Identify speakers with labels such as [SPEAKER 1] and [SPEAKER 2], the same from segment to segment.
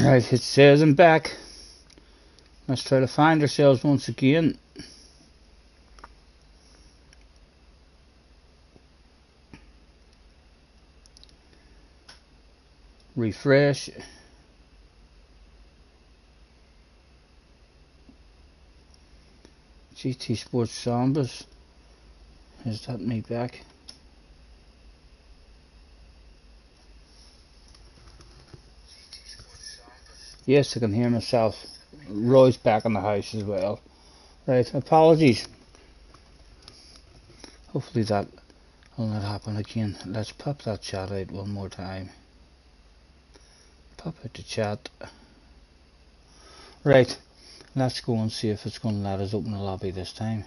[SPEAKER 1] Right, it says I'm back. Let's try to find ourselves once again. Refresh. GT Sport Sambas. Is that me back? Yes, I can hear myself. Roy's back in the house as well. Right, apologies. Hopefully that will not happen again. Let's pop that chat out one more time. Pop out the chat. Right, let's go and see if it's going to let us open the lobby this time.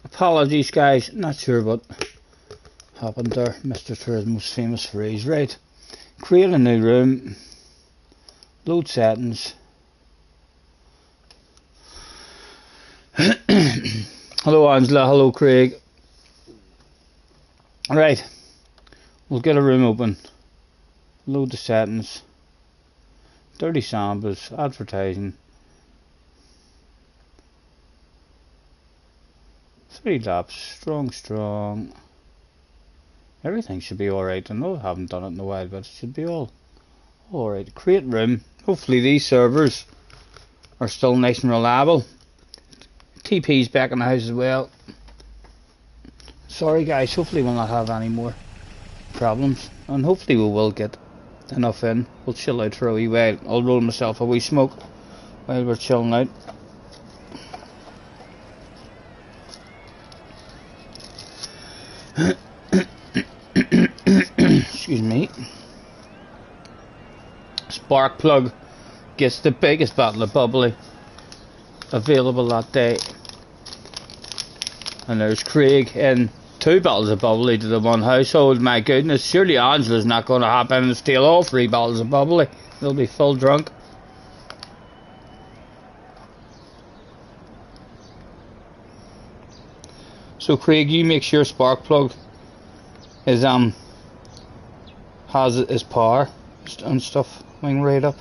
[SPEAKER 1] Apologies guys, not sure what happened there. Mr. Turismo's famous phrase. Right, create a new room, load settings. Hello Angela, hello Craig. Right, we'll get a room open, load the settings, 30 Sambas, advertising, 3 laps, strong. Everything should be alright. I know I haven't done it in a while, but it should be all alright. Create room. Hopefully these servers are still nice and reliable. TP's back in the house as well. Sorry guys, hopefully we'll not have any more problems, and hopefully we will get enough in. We'll chill out for a wee while. I'll roll myself a wee smoke while we're chilling out. Excuse me. Spark plug gets the biggest bottle of bubbly available that day, and there's Craig in 2 bottles of bubbly to the one household. My goodness, surely Angela's not going to hop in and steal all 3 bottles of bubbly. They'll be full drunk. So Craig, you make sure spark plug is has his power and stuff going right up,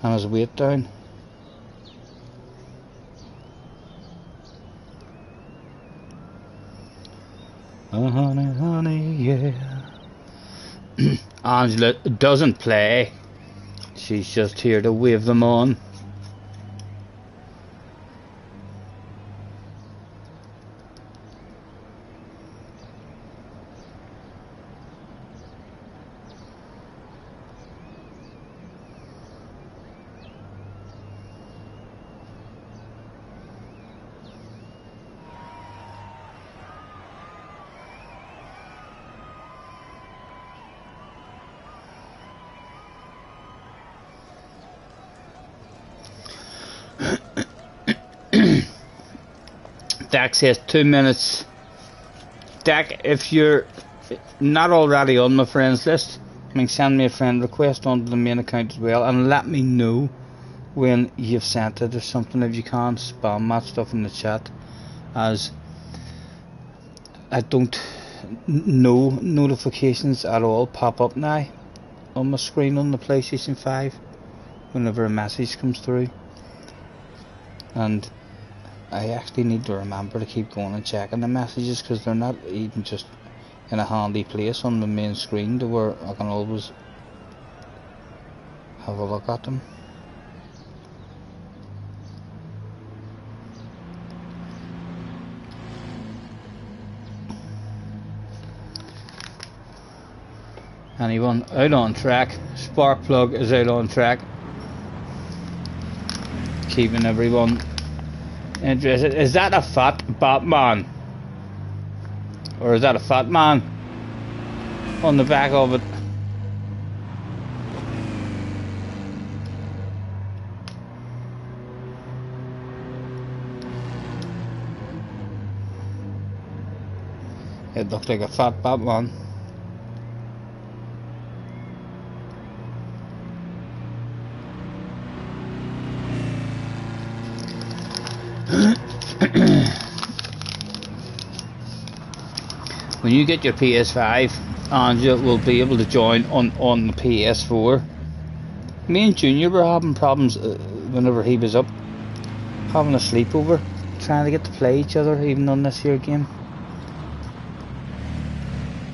[SPEAKER 1] and his weight down. Oh, honey, yeah. Angela doesn't play. She's just here to wave them on. Dak says 2 minutes. Dak, if you're not already on my friends list, I mean, send me a friend request onto the main account as well, and let me know when you've sent it or something. If you can't spam that stuff in the chat, as I don't know notifications at all pop up now on my screen on the PlayStation 5 whenever a message comes through, and I actually need to remember to keep going and checking the messages, because they're not even just in a handy place on the main screen to where I can always have a look at them. Anyone out on track? Spark plug is out on track, keeping everyone interested. Is that a fat Batman? Or is that a fat man on the back of it? It looked like a fat Batman. when you get your PS5, and you will be able to join on the PS4. Me and Junior were having problems whenever he was up, having a sleepover, trying to get to play each other, even on this here game,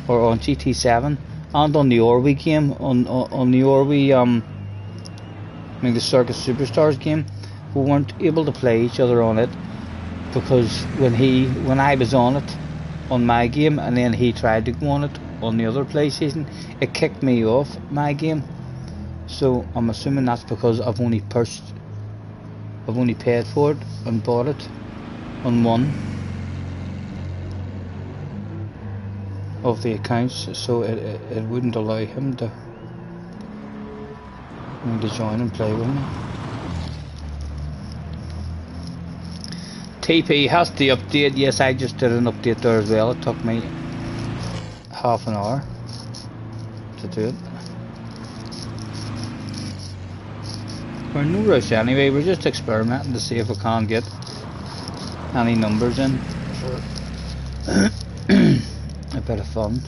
[SPEAKER 1] or on GT7, and on the Orwee game, on the Orwee I mean the Circus Superstars game. We weren't able to play each other on it because when I was on it on my game, and then he tried to go on it on the other PlayStation, it kicked me off my game. So I'm assuming that's because I've only paid for it and bought it on one of the accounts, so it wouldn't allow him to join and play with me. TP has to update. Yes, I just did an update there as well. It took me half an hour to do it. We're in no rush anyway, we're just experimenting to see if we can get any numbers in for a bit of fun.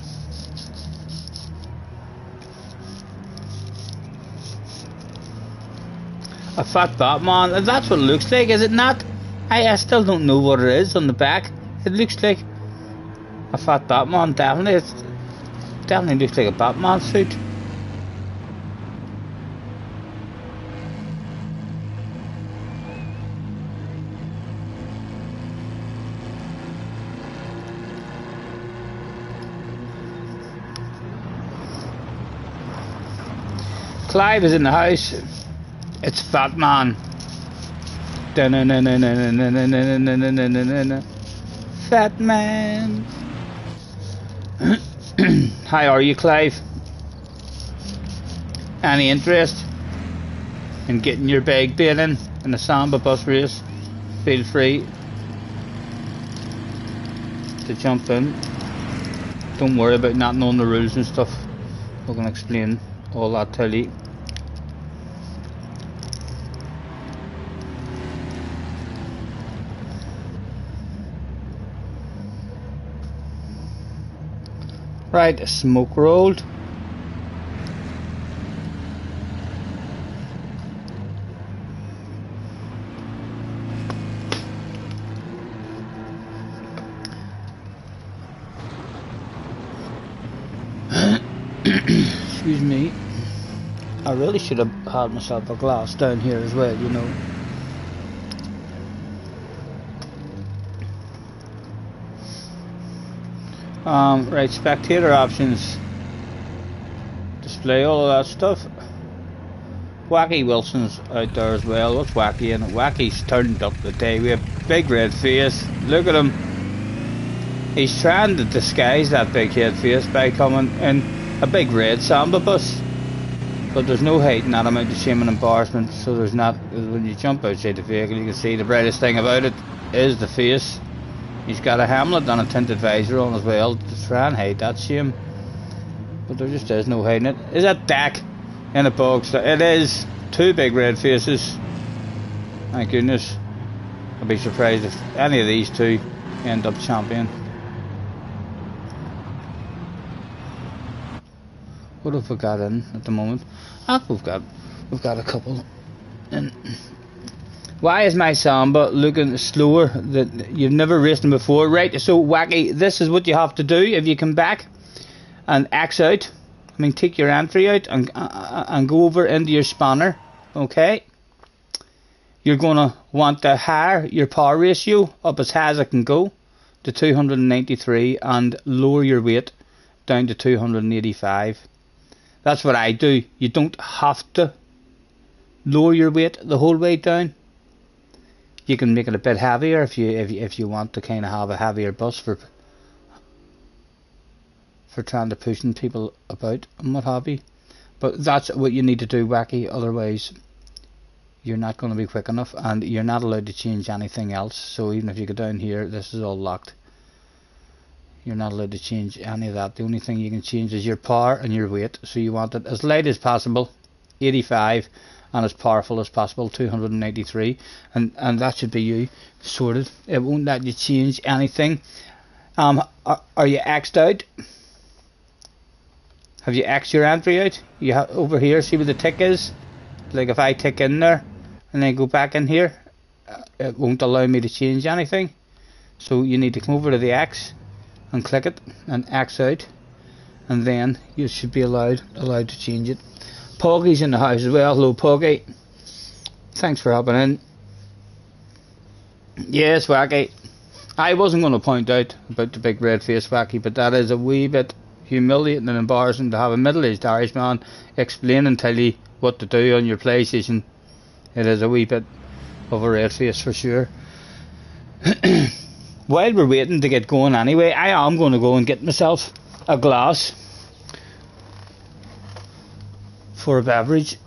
[SPEAKER 1] A fat Batman, that's what it looks like, is it not? I still don't know what it is on the back. It looks like a fat Batman, definitely. It definitely looks like a Batman suit. Clive is in the house. It's Fat Man. Fat Man. How are you, Clive? Any interest in getting your bag bit in the Samba bus race? Feel free to jump in. Don't worry about not knowing the rules and stuff. I can explain all that to you. Right, smoke rolled. Excuse me. I really should have had myself a glass down here as well, you know. Right, spectator options. Display all of that stuff. Wacky Wilson's out there as well. What's Wacky in it? Wacky's turned up today. We have big red face. Look at him. He's trying to disguise that big head face by coming in a big red Samba bus. But there's no hiding that amount of shame and embarrassment. So there's not. When you jump outside the vehicle, you can see the brightest thing about it is the face. He's got a helmet and a tinted visor on as well to try and hide that shame. But there just is no hiding it. Is that Dak in a box? It is. Two big red faces. Thank goodness. I'd be surprised if any of these two end up champion. What have we got in at the moment? We've got a couple in. Why is my Samba looking slower? That you've never raced him before, right? So Wacky, this is what you have to do if you come back and X out. I mean, take your entry out and go over into your spanner. Okay. You're gonna want to higher your power ratio up as high as it can go to 293 and lower your weight down to 285. That's what I do. You don't have to lower your weight the whole way down. You can make it a bit heavier if you want to kind of have a heavier bus for trying to pushing people about and what have you. But that's what you need to do, Wacky. Otherwise, you're not going to be quick enough, and you're not allowed to change anything else. So even if you go down here, this is all locked. You're not allowed to change any of that. The only thing you can change is your power and your weight. So you want it as light as possible, 85. And as powerful as possible, 293, and that should be you sorted. It won't let you change anything. Are you X'd out? Have you X'd your entry out? You have over here, see where the tick is? Like if I tick in there and then go back in here, it won't allow me to change anything. So you need to come over to the X and click it and X out, and then you should be allowed to change it. Poggy's in the house as well. Hello Poggy. Thanks for hopping in. Yes, Wacky. I wasn't going to point out about the big red face, Wacky, but that is a wee bit humiliating and embarrassing to have a middle-aged Irishman explain and tell you what to do on your PlayStation. It is a wee bit of a red face for sure. While we're waiting to get going anyway, I am going to go and get myself a glass for a beverage.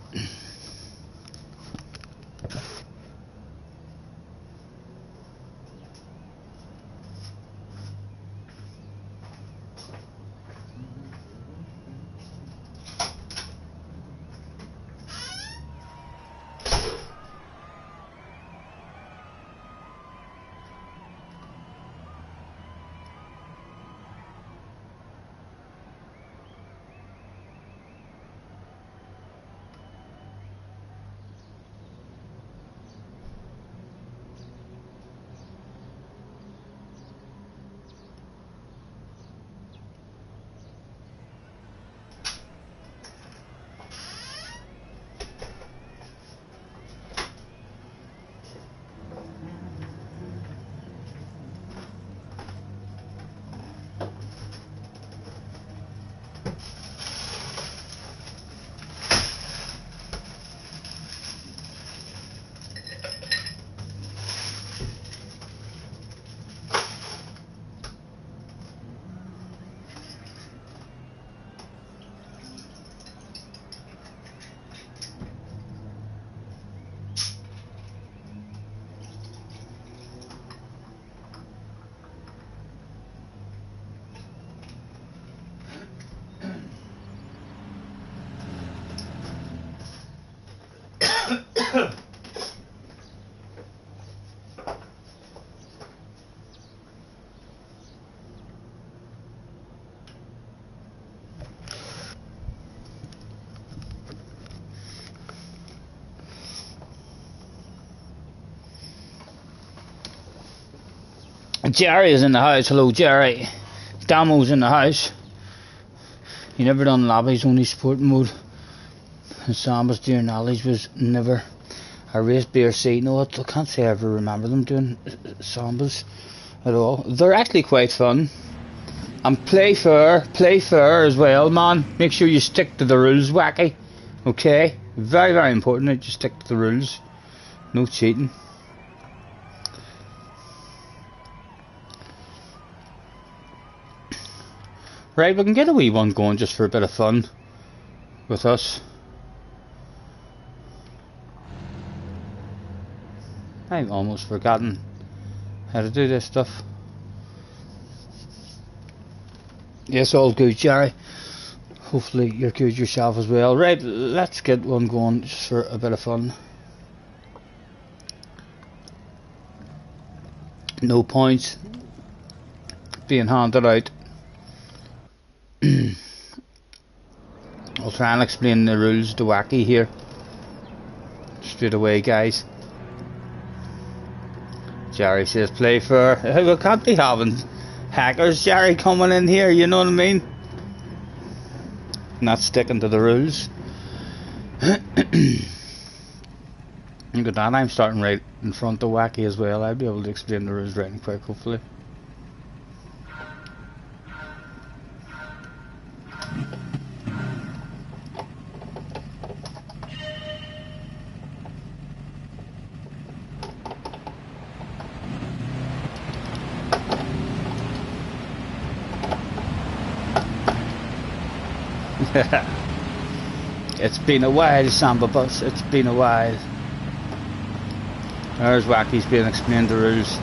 [SPEAKER 1] Jerry is in the house. Hello Jerry. Damo's in the house. You never done lobbies, only sport mode. And Sambas during Ollie's was never a race BRC. No, I can't say I ever remember them doing Sambas at all. They're actually quite fun. And play fair as well, man. Make sure you stick to the rules, Wacky. Okay? Very, very important that you stick to the rules. No cheating. Right, we can get a wee one going just for a bit of fun with us. I've almost forgotten how to do this stuff. Yes, all good, Jerry. Hopefully you're good yourself as well. Right, let's get one going just for a bit of fun. No points being handed out. I'll try and explain the rules to Wacky here straight away, guys. Jerry says play fair. We can't be having hackers, Jerry, coming in here, you know what I mean? Not sticking to the rules. Look at that, I'm starting right in front of Wacky as well. I'll be able to explain the rules right and quick, hopefully. It's been a while, Samba Bus, it's been a while. There's Wacky's being explained the rules.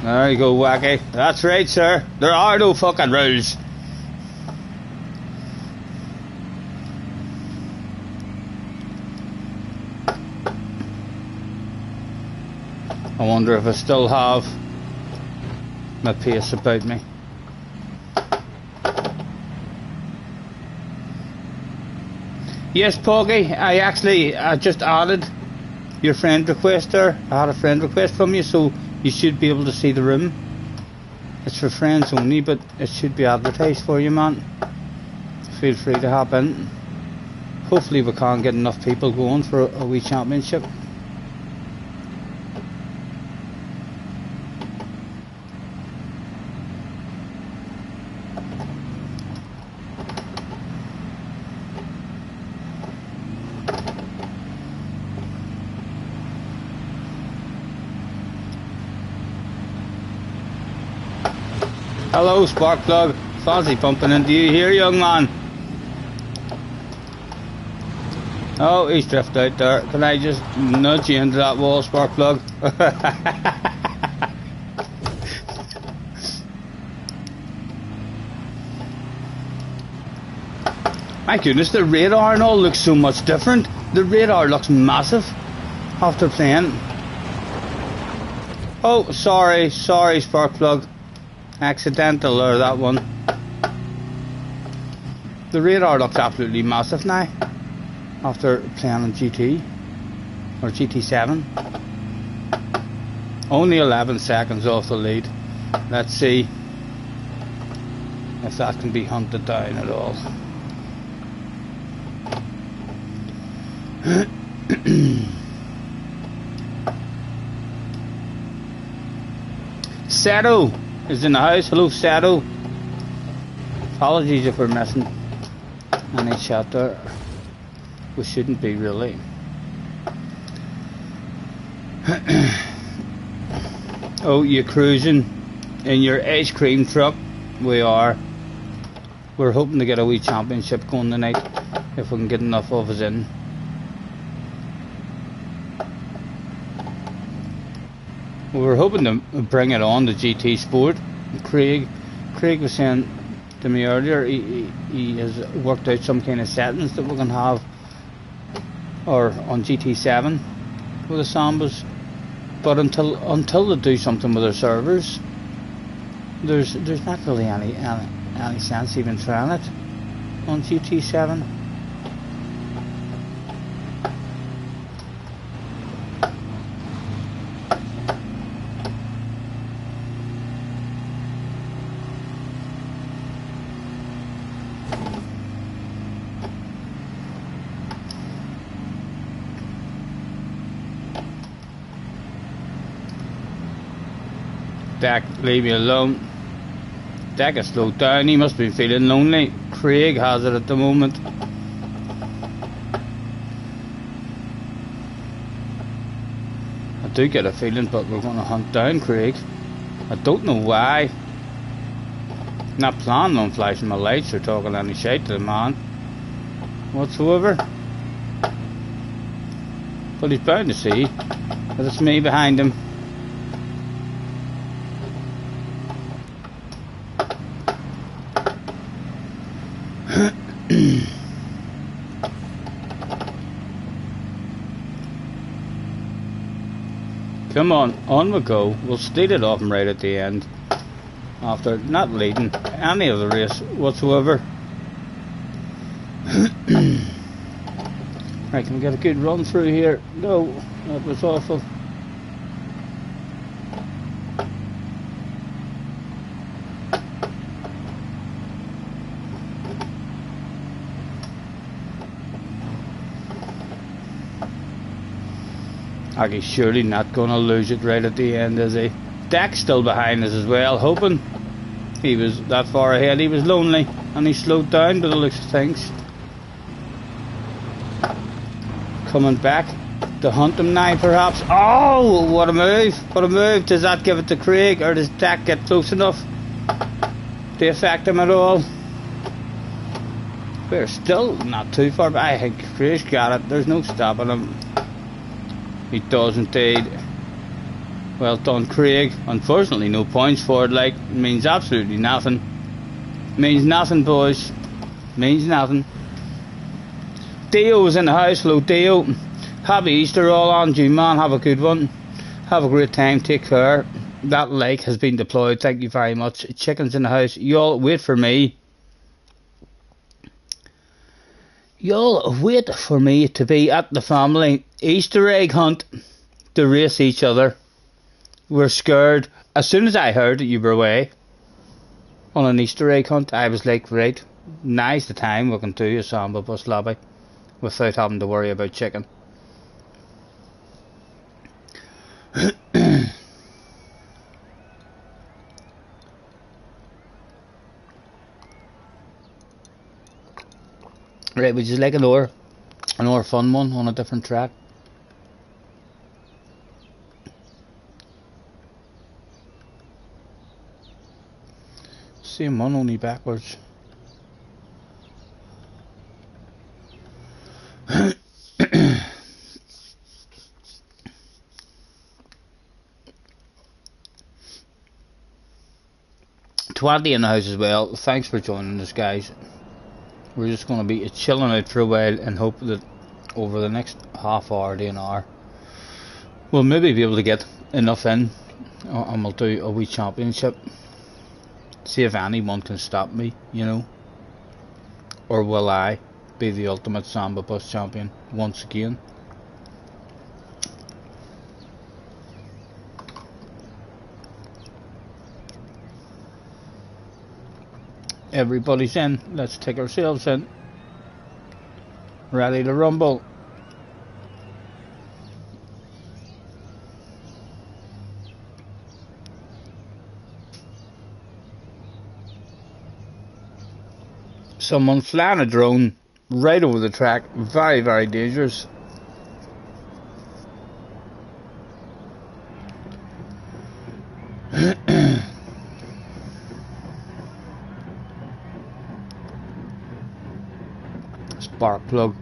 [SPEAKER 1] There you go, Wacky. That's right, sir. There are no fucking rules. I wonder if I still have my pace about me. Yes, Poggy, I just added your friend request there. I had a friend request from you, so you should be able to see the room. It's for friends only, but it should be advertised for you, man. Feel free to hop in. Hopefully we can get enough people going for a wee championship. Hello, Spark Plug. Fancy bumping into you here, young man. Oh, he's drifted out there. Can I just nudge you into that wall, Spark Plug? My goodness, the radar and all looks so much different. The radar looks massive after playing. Oh, sorry, Spark Plug. Accidental there, that one. The radar looks absolutely massive now after playing on GT or GT7. Only 11 seconds off the lead. Let's see if that can be hunted down at all. Sato is in the house. Hello, Sato. Apologies if we're missing any chat there. We shouldn't be, really. Oh, you're cruising in your ice cream truck. We are. We're hoping to get a wee championship going tonight if we can get enough of us in. We were hoping to bring it on to GT Sport. Craig was saying to me earlier he has worked out some kind of settings that we can have or on GT7 with the Sambas, but until they do something with their servers, there's not really any sense even trying it on GT7. Dak, leave me alone. Dak has slowed down. He must be feeling lonely. Craig has it at the moment. I do get a feeling, but we're going to hunt down Craig. I don't know why. Not planning on flashing my lights or talking any shit to the man whatsoever. But he's bound to see that it's me behind him. Come on we go. We'll steal it off him right at the end after not leading any of the race whatsoever. Right, can we get a good run through here? No, that was awful. He's surely not going to lose it right at the end, is he? Dak's still behind us as well, hoping. He was that far ahead. He was lonely and he slowed down by the looks of things. Coming back to hunt him now, perhaps. Oh, what a move! What a move! Does that give it to Craig, or does Dak get close enough to affect him at all? We're still not too far back. I think Craig's got it. There's no stopping him. He does indeed. Well done, Craig. Unfortunately, no points for it. Like, means absolutely nothing. Means nothing, boys. Means nothing. Dio's in the house. Hello, Dio. Happy Easter all on you, man. Have a good one. Have a great time. Take care. That like has been deployed. Thank you very much. Chickens in the house. Y'all wait for me. Y'all wait for me to be at the family Easter egg hunt to race each other. We're scared. As soon as I heard that you were away on an Easter egg hunt, I was like, right, now's the time we can do a Samba bus lobby without having to worry about chicken. Right, would you like another fun one on a different track? Same one, only backwards. Twaddy in the house as well. Thanks for joining us, guys. We're just going to be chilling out for a while and hope that over the next half hour to an hour we'll maybe be able to get enough in, and we'll do a wee championship. See if anyone can stop me, you know. Or will I be the ultimate Samba bus champion once again? Everybody's in. Let's take ourselves in. Ready to rumble. Someone flying a drone right over the track. Very, very dangerous. Spark plug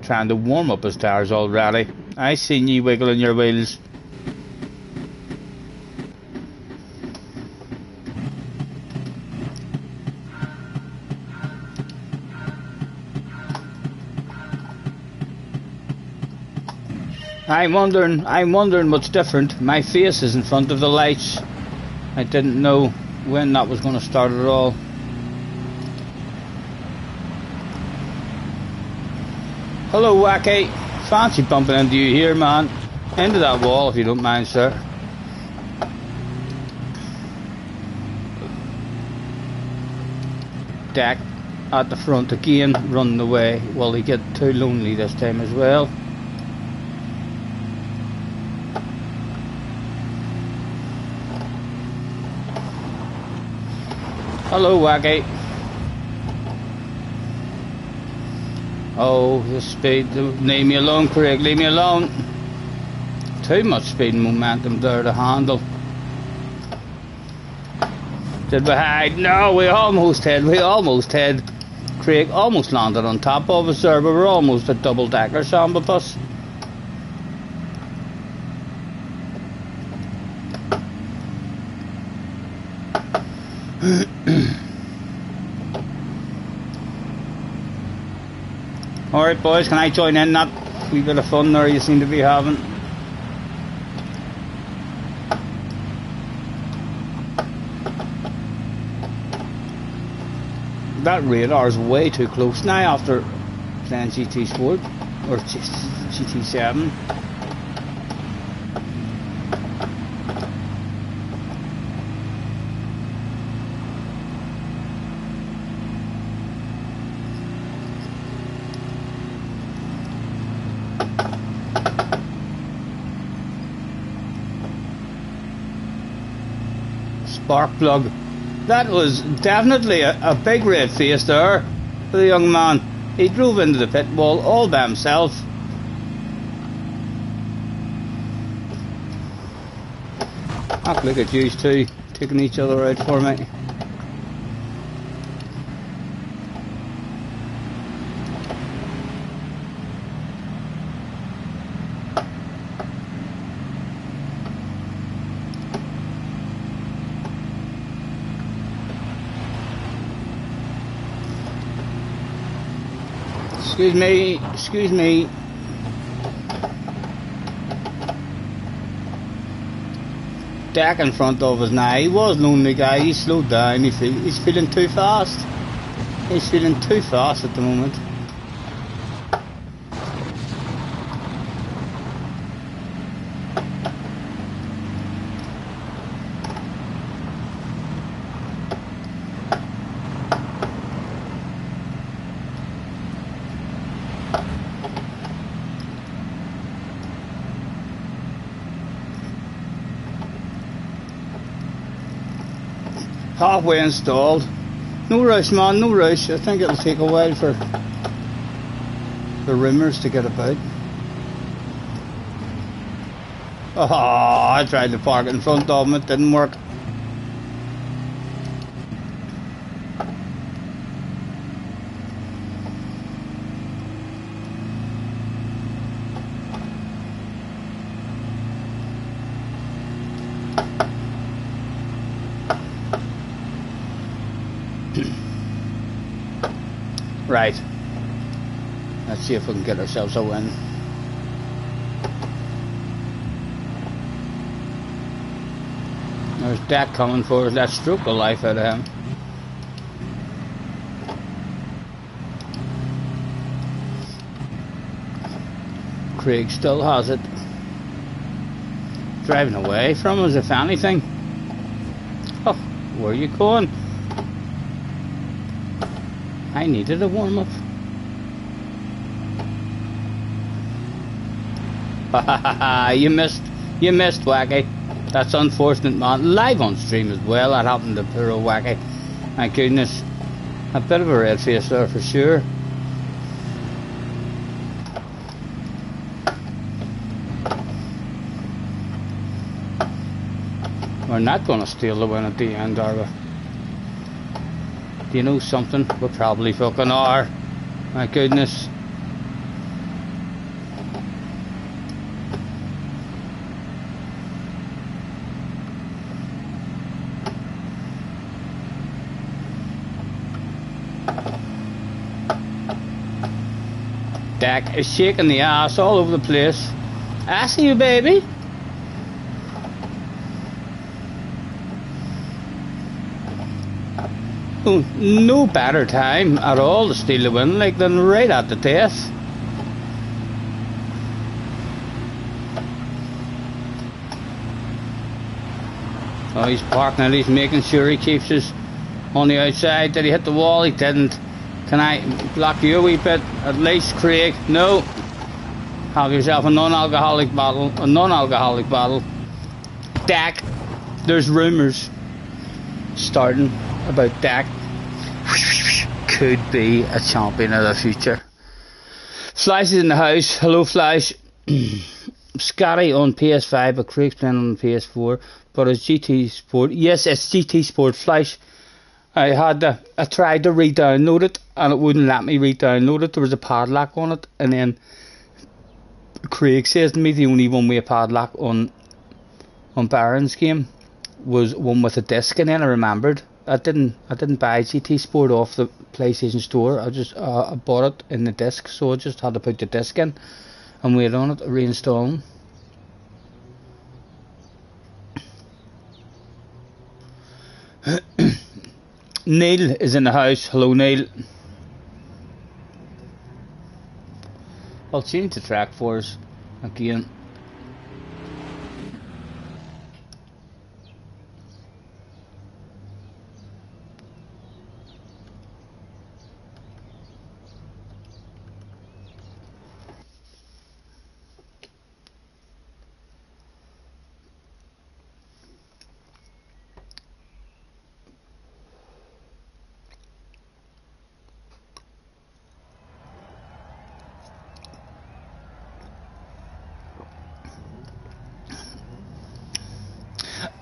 [SPEAKER 1] trying to warm up his tires already. I seen you wiggling your wheels. I'm wondering what's different. My face is in front of the lights. I didn't know when that was going to start at all. Hello, Wacky. Fancy bumping into you here, man. Into that wall, if you don't mind, sir. Dak at the front again, running away. Will he get too lonely this time as well? Hello, Wacky. Oh, the speed. Leave me alone, Craig. Leave me alone. Too much speed and momentum there to handle. Did we hide? No, we almost had. Craig almost landed on top of us there, but we're almost a double-decker Samba bus. Alright boys, can I join in that wee bit of fun there you seem to be having? That radar is way too close now after playing GT Sport or GT7. Spark plug. That was definitely a big red face there for the young man. He drove into the pit wall all by himself. Ah, look at you two taking each other out for me. Excuse me. Deck in front of us now. He was lonely guy. He slowed down. He's feeling too fast. He's feeling too fast at the moment. Halfway installed. No rush, man, no rush. I think it'll take a while for the rimmers to get about. Oh, I tried to park in front of him, it didn't work. Right, let's see if we can get ourselves a win. There's Dak coming for us. Let's stroke the life out of him. Craig still has it. Driving away from us, if anything. Oh, where are you going? I needed a warm-up. You missed, Wacky. That's unfortunate, man. Live on stream as well. That happened to poor old Wacky. My goodness, a bit of a red face there for sure. We're not going to steal the win at the end, are we? Do you know something? We probably fucking are. My goodness. Dak is shaking the ass all over the place. I see you, baby. Oh, no better time at all to steal the win like than right at the death. Oh, he's parking it. He's making sure he keeps us on the outside. Did he hit the wall? He didn't. Can I block you a wee bit? At least, Craig. No. Have yourself a non-alcoholic bottle. A non-alcoholic bottle. Dak. There's rumours starting about Dak could be a champion of the future. Flash is in the house. Hello, Flash. Scotty on PS5, but Craig's playing on the PS4. But it's GT Sport. Yes, it's GT Sport. Flash. I tried to re-download it and it wouldn't let me re-download it. There was a padlock on it, and then Craig says to me the only one with a padlock on Baron's game was one with a disc, and then I remembered I didn't buy GT Sport off the PlayStation Store. I just I bought it in the disc, so I just had to put the disc in and wait on it to reinstall. Neil is in the house. Hello, Neil. I'll change the track for us again.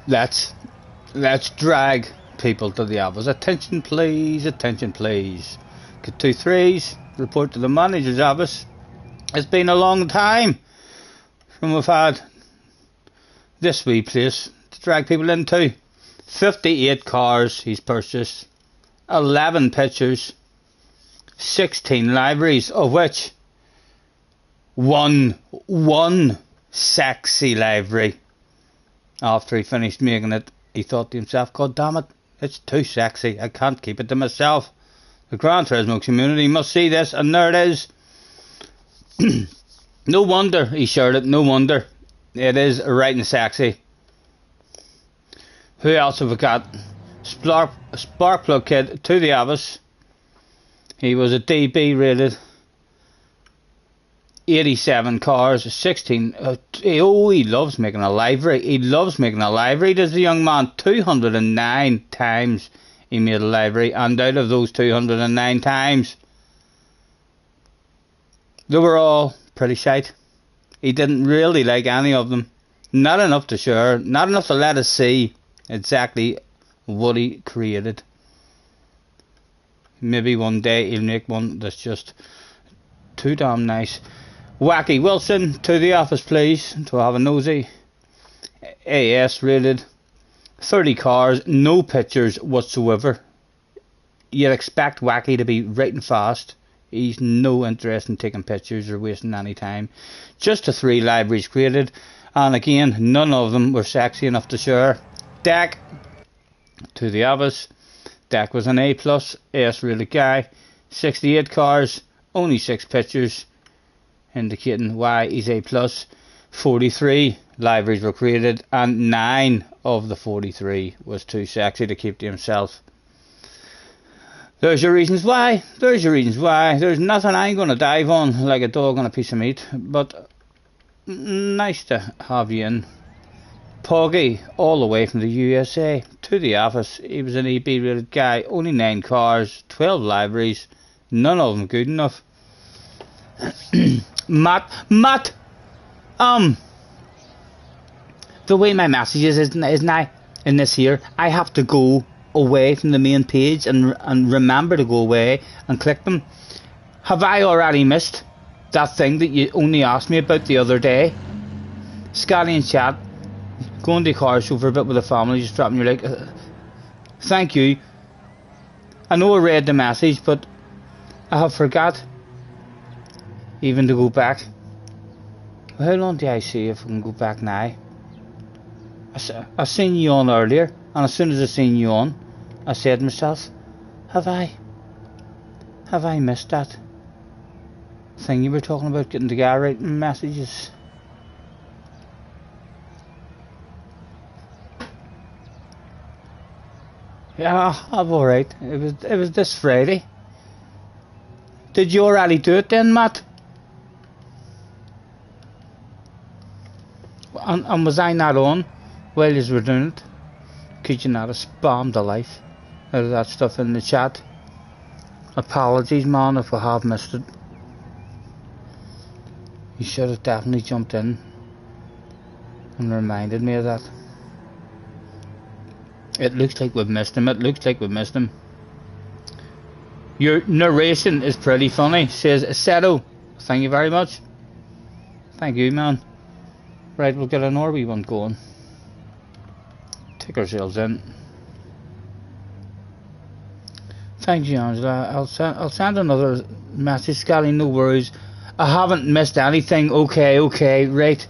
[SPEAKER 1] Let's drag people to the office. Attention please, attention please. Get 2 3s, report to the manager's office. It's been a long time from we've had this wee place to drag people into. 58 cars he's purchased, 11 pictures, 16 liveries, of which one sexy livery. After he finished making it, he thought to himself, God damn it, it's too sexy. I can't keep it to myself. The Gran Turismo community must see this, and there it is. No wonder he shared it, no wonder. It is right and sexy. Who else have we got? Sparkplug Kid to the Abyss. He was a DB rated. 87 cars, 16. He loves making a livery. He loves making a livery. Does the young man? 209 times he made a livery, and out of those 209 times, they were all pretty shite. He didn't really like any of them. Not enough to share. Not enough to let us see exactly what he created. Maybe one day he'll make one that's just too damn nice. Wacky Wilson to the office, please, to have a nosy. AS rated. 30 cars, no pictures whatsoever. You'd expect Wacky to be writing fast. He's no interest in taking pictures or wasting any time. Just the 3 libraries created, and again, none of them were sexy enough to share. Dak to the Abyss. Dak was an A+, S rated guy. 68 cars, only 6 pictures, indicating why he's A+. 43 libraries were created, and 9 of the 43 was too sexy to keep to himself. There's your reasons why. There's your reasons why. There's nothing I'm going to dive on like a dog on a piece of meat, but nice to have you in. Poggy, all the way from the USA to the office. He was an EB rated guy, only 9 cars, 12 libraries, none of them good enough. Matt, the way my messages isn't I in this here, I have to go away from the main page and remember to go away and click them. Have I already missed that thing that you only asked me about the other day? Scotty in chat, going to a car show for a bit with the family, just dropping your like, thank you. I know I read the message, but I have forgot even to go back. Well, how long do I see if I can go back now? I seen you on earlier, and as soon as I seen you on, I said to myself, have I missed that thing you were talking about, getting the guy writing messages? Yeah, I'm alright. It was this Friday. Did you already do it then, Matt? And was I not on while you were doing it? Could you not have spammed the life out of that stuff in the chat? Apologies, man, if I have missed it. You should have definitely jumped in and reminded me of that. It looks like we've missed him. It looks like we've missed him. Your narration is pretty funny, says Seto. Thank you very much. Thank you, man. Right, we'll get an Orby one going. Take ourselves in. Thank you, Angela. I'll send another message, Scotty. No worries. I haven't missed anything. Okay, right.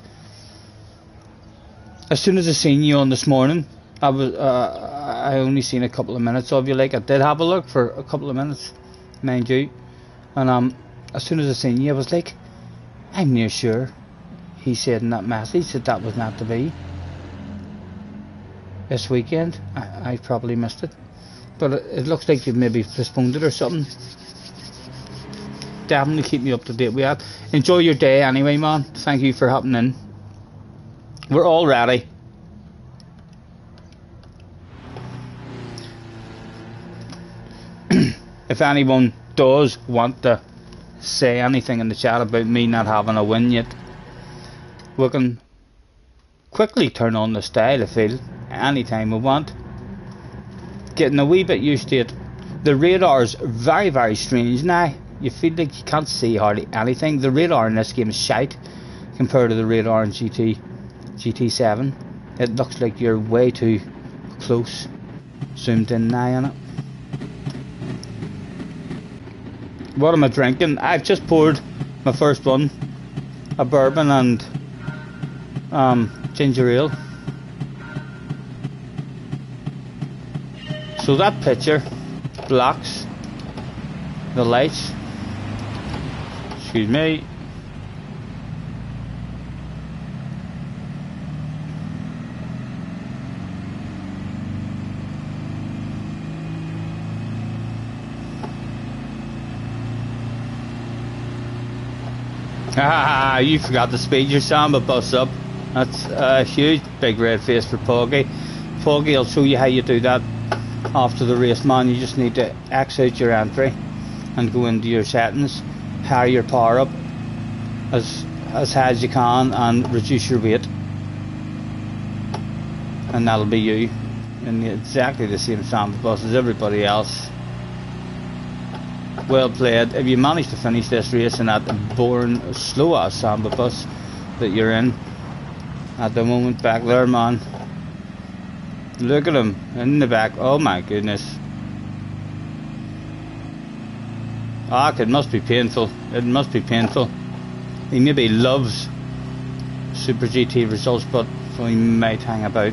[SPEAKER 1] As soon as I seen you on this morning, I only seen a couple of minutes of you. Like, I did have a look for a couple of minutes, mind you. And as soon as I seen you, I was like, I'm near sure he said in that message that was not to be this weekend. I probably missed it, but it looks like you've maybe postponed it or something. Definitely keep me up to date with that. Enjoy your day anyway, man. Thank you for hopping in. We're all ready. If anyone does want to say anything in the chat about me not having a win yet, we can quickly turn on the style of field anytime we want. Getting a wee bit used to it. The radar's very, very strange now. You feel like you can't see hardly anything. The radar in this game is shite compared to the radar in GT7. It looks like you're way too close, zoomed in now on it. What am I drinking? I've just poured my first one, a bourbon and ginger ale. So that picture blocks the lights. Excuse me. Ah, you forgot to speed your Samba bus up. That's a huge big red face for Poggy. Poggy will show you how you do that after the race, man. You just need to X out your entry and go into your settings, higher your power up as high as you can and reduce your weight, and that'll be you in exactly the same Samba bus as everybody else. Well played. If you manage to finish this race in that boring, slow ass Samba bus that you're in at the moment back there, man. Look at him in the back. Oh my goodness. Ah, it must be painful. It must be painful. He maybe loves Super GT results, but so he might hang about.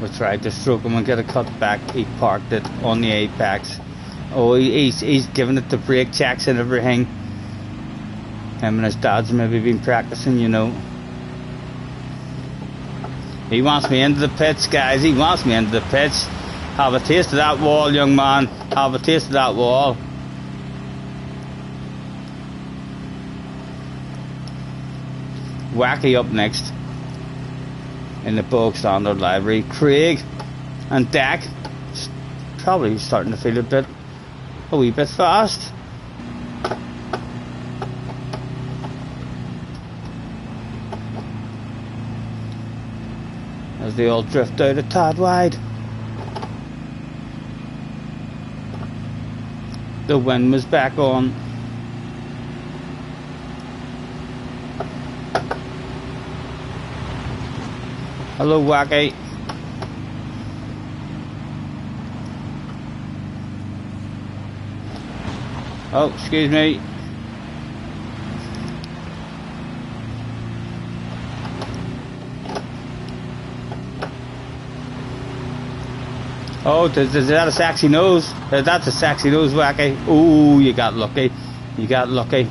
[SPEAKER 1] We tried to stroke him and get a cut back. He parked it on the apex. Oh, he's giving it the brake checks and everything. Him and his dad's maybe been practicing, you know. He wants me into the pits, guys. He wants me into the pits. Have a taste of that wall, young man. Have a taste of that wall. Wacky up next in the bog standard livery. Craig and Dak probably starting to feel a wee bit fast. As they all drift out a tad wide. The wind was back on. Hello, Wacky. Oh, excuse me. Oh, is that a sexy nose? That's a sexy nose, Wacky. Ooh, you got lucky. You got lucky.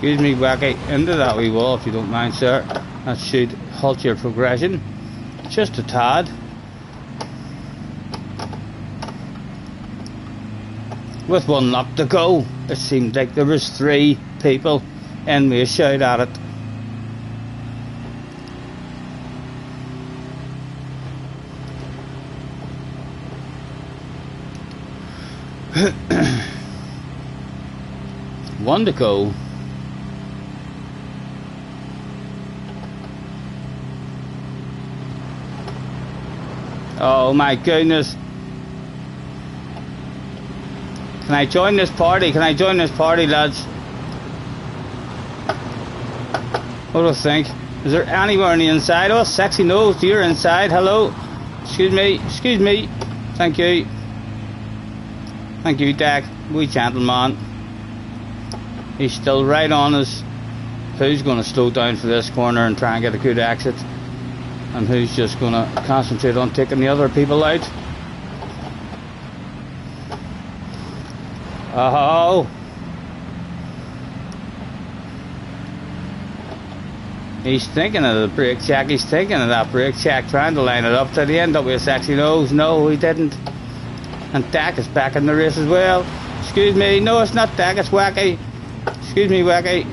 [SPEAKER 1] Excuse me, Wacky, into that wee wall if you don't mind, sir. That should halt your progression. Just a tad. With one lap to go, it seemed like there was 3 people and we shout at it. 1 to go. Oh my goodness. Can I join this party? Can I join this party, lads? What do I think? Is there anywhere on the inside? Oh, sexy nose, you're inside. Hello. Excuse me. Excuse me. Thank you. Thank you, Dak. Wee gentleman. He's still right on us. Who's going to slow down for this corner and try and get a good exit? And who's just going to concentrate on taking the other people out? Oh! He's thinking of the brake check. He's thinking of that brake check, trying to line it up to the end up with a sexy nose. No, he didn't. And Dak is back in the race as well. Excuse me. No, it's not Dak. It's Wacky. Excuse me, Wacky.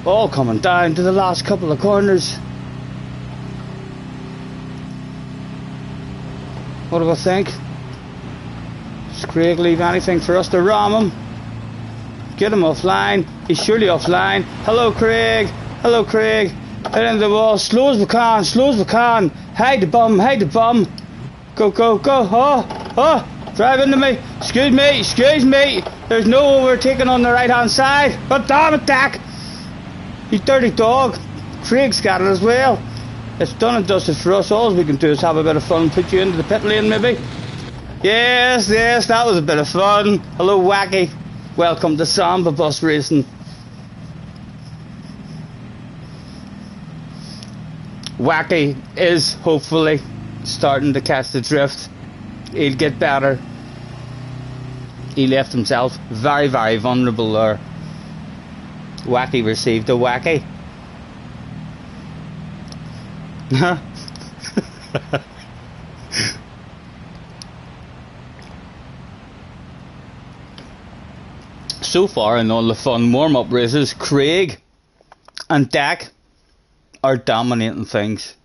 [SPEAKER 1] All coming down to the last couple of corners. What do I think? Does Craig leave anything for us to ram him? Get him offline. He's surely offline. Hello, Craig. Hello, Craig. Head into the wall. Slow as we can. Slow as we can. Hide the bum. Hide the bum. Go, go, go. Oh, oh. Drive into me. Excuse me. Excuse me. There's no overtaking on the right-hand side. But damn it, Dak. You dirty dog. Craig's got it as well. It's done and dusted for us. All we can do is have a bit of fun. Put you into the pit lane, maybe. Yes, yes. That was a bit of fun. Hello, Wacky. Welcome to Samba Bus Racing. Wacky is hopefully starting to catch the drift. He'll get better. He left himself very, very vulnerable there. Wacky received a wacky. So far in all the fun warm-up races, Craig and Dak are dominating things.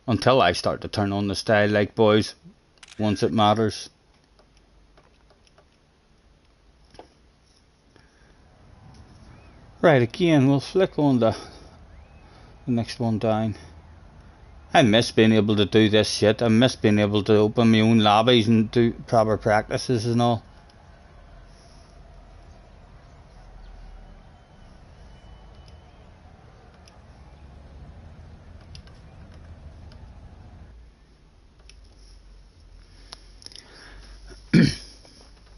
[SPEAKER 1] Until I start to turn on the style like boys, once it matters. Right, again, we'll flick on the next one down. I miss being able to do this shit. I miss being able to open my own lobbies and do proper practices and all.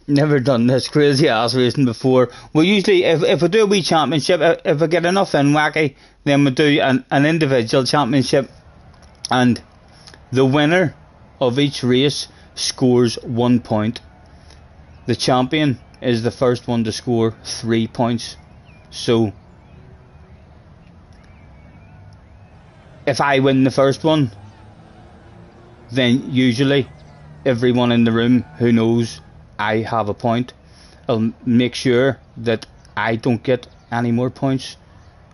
[SPEAKER 1] Never done this crazy ass racing before. We usually, if we do a wee championship, if we get enough in wacky, then we do an individual championship, and the winner of each race scores 1 point. The champion is the first one to score 3 points. So if I win the first one, then usually everyone in the room who knows I have a point, I'll make sure that I don't get any more points,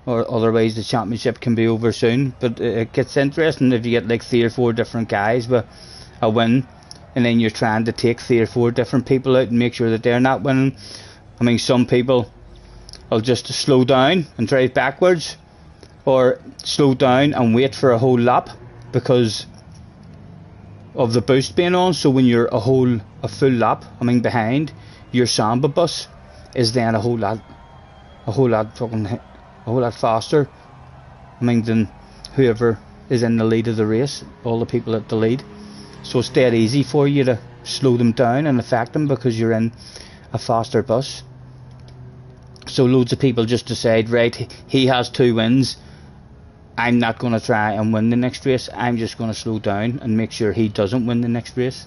[SPEAKER 1] or otherwise the championship can be over soon. But it gets interesting if you get like 3 or 4 different guys with a win, and then you're trying to take 3 or 4 different people out and make sure that they're not winning. I mean, some people will just slow down and drive backwards, or slow down and wait for a whole lap because of the boost being on. So when you're a full lap, I mean, behind, your Samba bus is then a whole lot faster, I mean, than whoever is in the lead of the race, all the people at the lead. So it's dead easy for you to slow them down and affect them because you're in a faster bus. So loads of people just decide, right, he has 2 wins, I'm not going to try and win the next race, I'm just going to slow down and make sure he doesn't win the next race.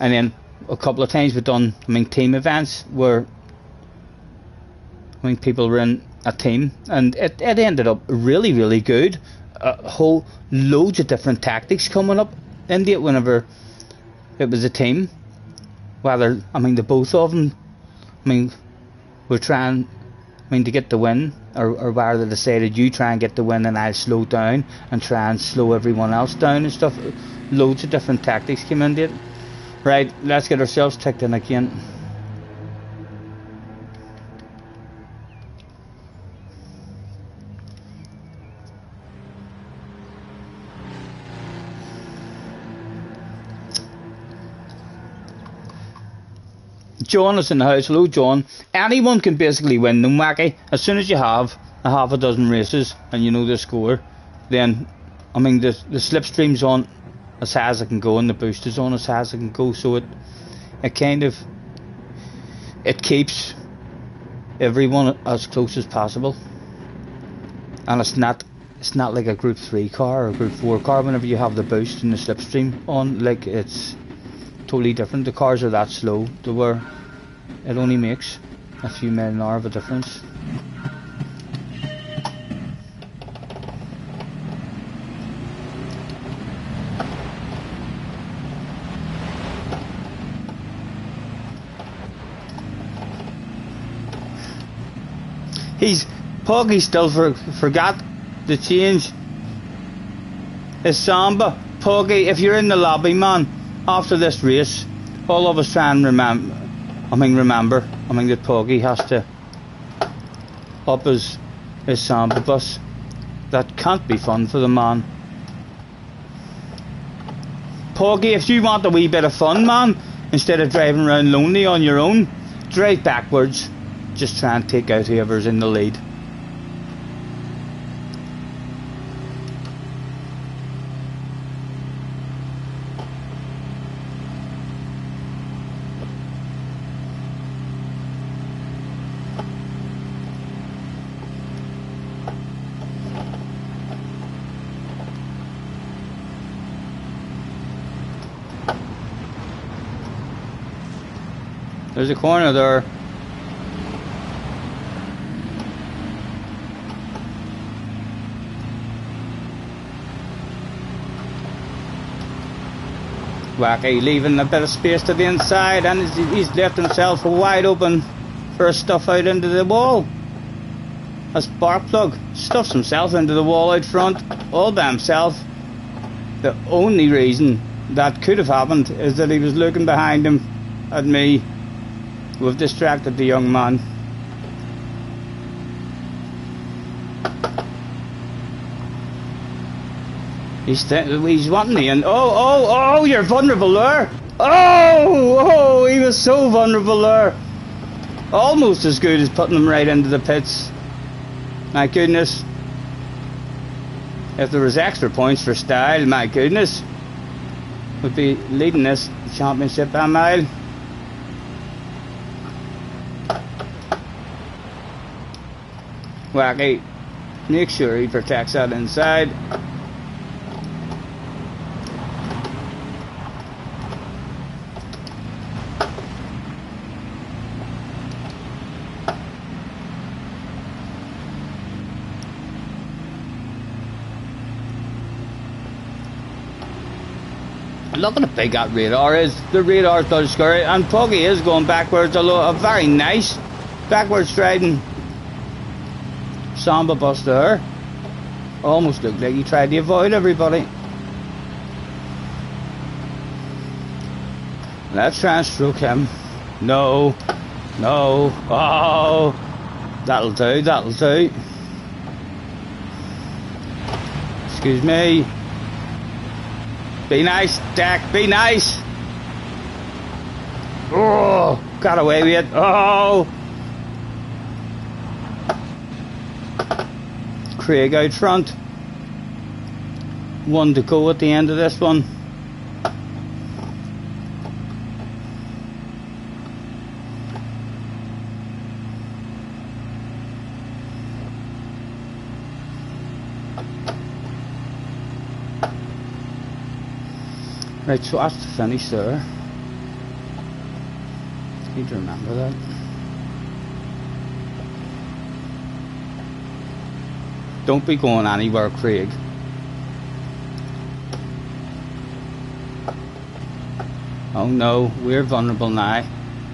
[SPEAKER 1] And then a couple of times we've done, I mean, team events where, I mean, people were in a team, and it ended up really, really good. Loads of different tactics coming up into it whenever it was a team. Whether, I mean, the both of them, I mean, were trying, I mean, to get the win, or whether they decided you try and get the win and I'll slow down and try and slow everyone else down and stuff. Loads of different tactics came into it. Right, let's get ourselves ticked in again. John is in the house. Hello, John. Anyone can basically win them, wacky. As soon as you have a half a dozen races and you know the score, then, I mean, the slipstream's on as high as it can go and the boost is on as high as it can go. So it kind of, it keeps everyone as close as possible. And it's not like a group 3 car or a group 4 car whenever you have the boost and the slipstream on. Like, it's totally different. The cars are that slow to where it only makes a few miles an hour of a difference. Poggy still forgot to change his Samba. Poggy, if you're in the lobby, man, after this race, all of us try and I mean, remember, that Poggy has to up his Samba bus. That can't be fun for the man. Poggy, if you want a wee bit of fun, man, instead of driving around lonely on your own, drive backwards. Just try and take out whoever's in the lead. There's a corner there. Wacky leaving a bit of space to the inside, and he's left himself wide open for a stuff out into the wall. A spark plug stuffs himself into the wall out front, all by himself. The only reason that could have happened is that he was looking behind him at me. We've distracted the young man. He's wanting me, and oh, you're vulnerable there. Oh, he was so vulnerable there. Almost as good as putting him right into the pits. My goodness. If there was extra points for style, my goodness, would be leading this championship by a mile. Wacky, make sure he protects that inside. Look at how big that radar is. The radar does scurry, and Poggy is going backwards, although a very nice backwards striding Samba bus there. Almost looked like he tried to avoid everybody. Let's try and stroke him. No. Oh, that'll do. Excuse me. Be nice, Dak, be nice. Oh, got away with it. Oh. Craig out front. One to go at the end of this one. Right, so that's the finish there. Need to remember that. Don't be going anywhere, Craig. Oh no, we're vulnerable now.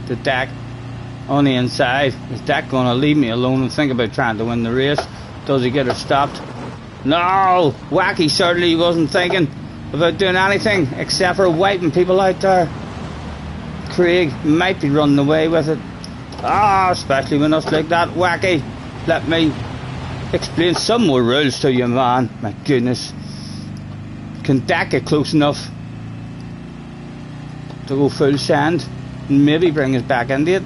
[SPEAKER 1] The Dak on the inside. Is Dak going to leave me alone and think about trying to win the race? Does he get her stopped? No! Wacky certainly wasn't thinking about doing anything except for wiping people out there. Craig might be running away with it. Especially when it's like that. Wacky, let me explain some more rules to you, man. My goodness. Can Dak get close enough to go full send and maybe bring us back into it?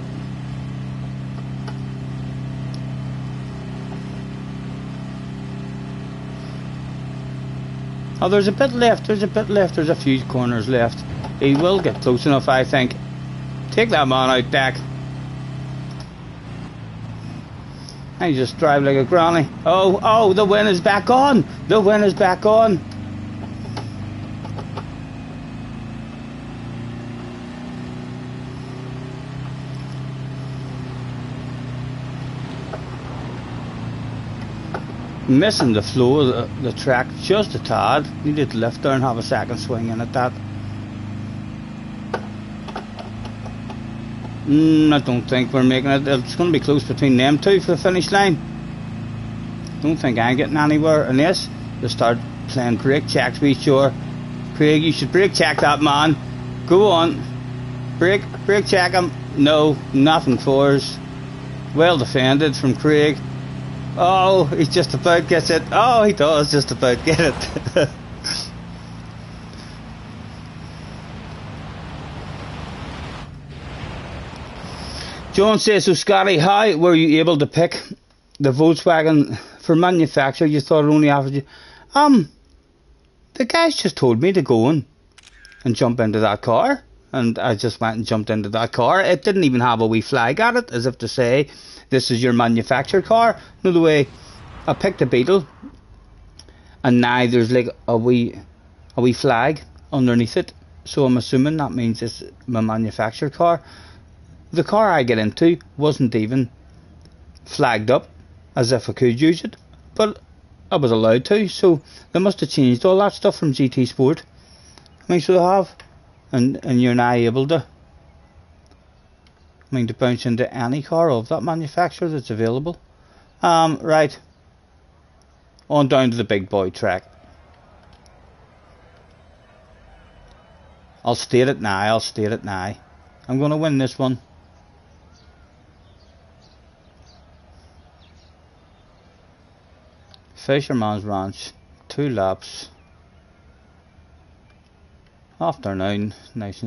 [SPEAKER 1] Oh, there's a bit left, there's a few corners left. He will get close enough, I think. Take that man out, Dak. I just drive like a granny. Oh, the win is back on. The win is back on. Missing the flow of the track just a tad. Needed to lift there and have a second swing in at that. I don't think we're making it. It's going to be close between them two for the finish line. Don't think I'm getting anywhere unless they start playing brake checks. Be sure, Craig, you should brake check that man. Go on, brake check him. No, nothing for us. Well defended from Craig. Oh, he just about gets it. Oh, he does just about get it. John says, so Scotty, how were you able to pick the Volkswagen for manufacturer? You thought it only offered you... The guys just told me to go in and jump into that car. And I just went and jumped into that car. It didn't even have a wee flag at it, as if to say, this is your manufactured car. No, the way I picked a Beetle, and now there's like a wee flag underneath it. So I'm assuming that means it's my manufactured car. The car I get into wasn't even flagged up as if I could use it, but I was allowed to. So they must have changed all that stuff from GT Sport. I mean, so they have. And you're now able to, to bounce into any car of that manufacturer that's available. Right. On down to the big boy track. I'll state it now, I'm going to win this one. Fisherman's Ranch, 2 laps. Afternoon, nice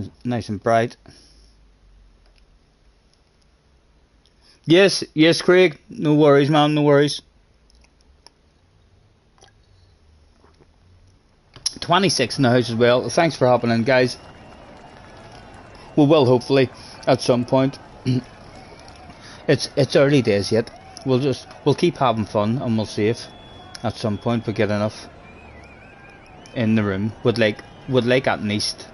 [SPEAKER 1] and bright. Yes, Craig. No worries, man. No worries. 26 in the house as well. Thanks for hopping in, guys. We will hopefully at some point. It's early days yet. We'll keep having fun, and we'll see if at some point we get enough in the room. Would like at least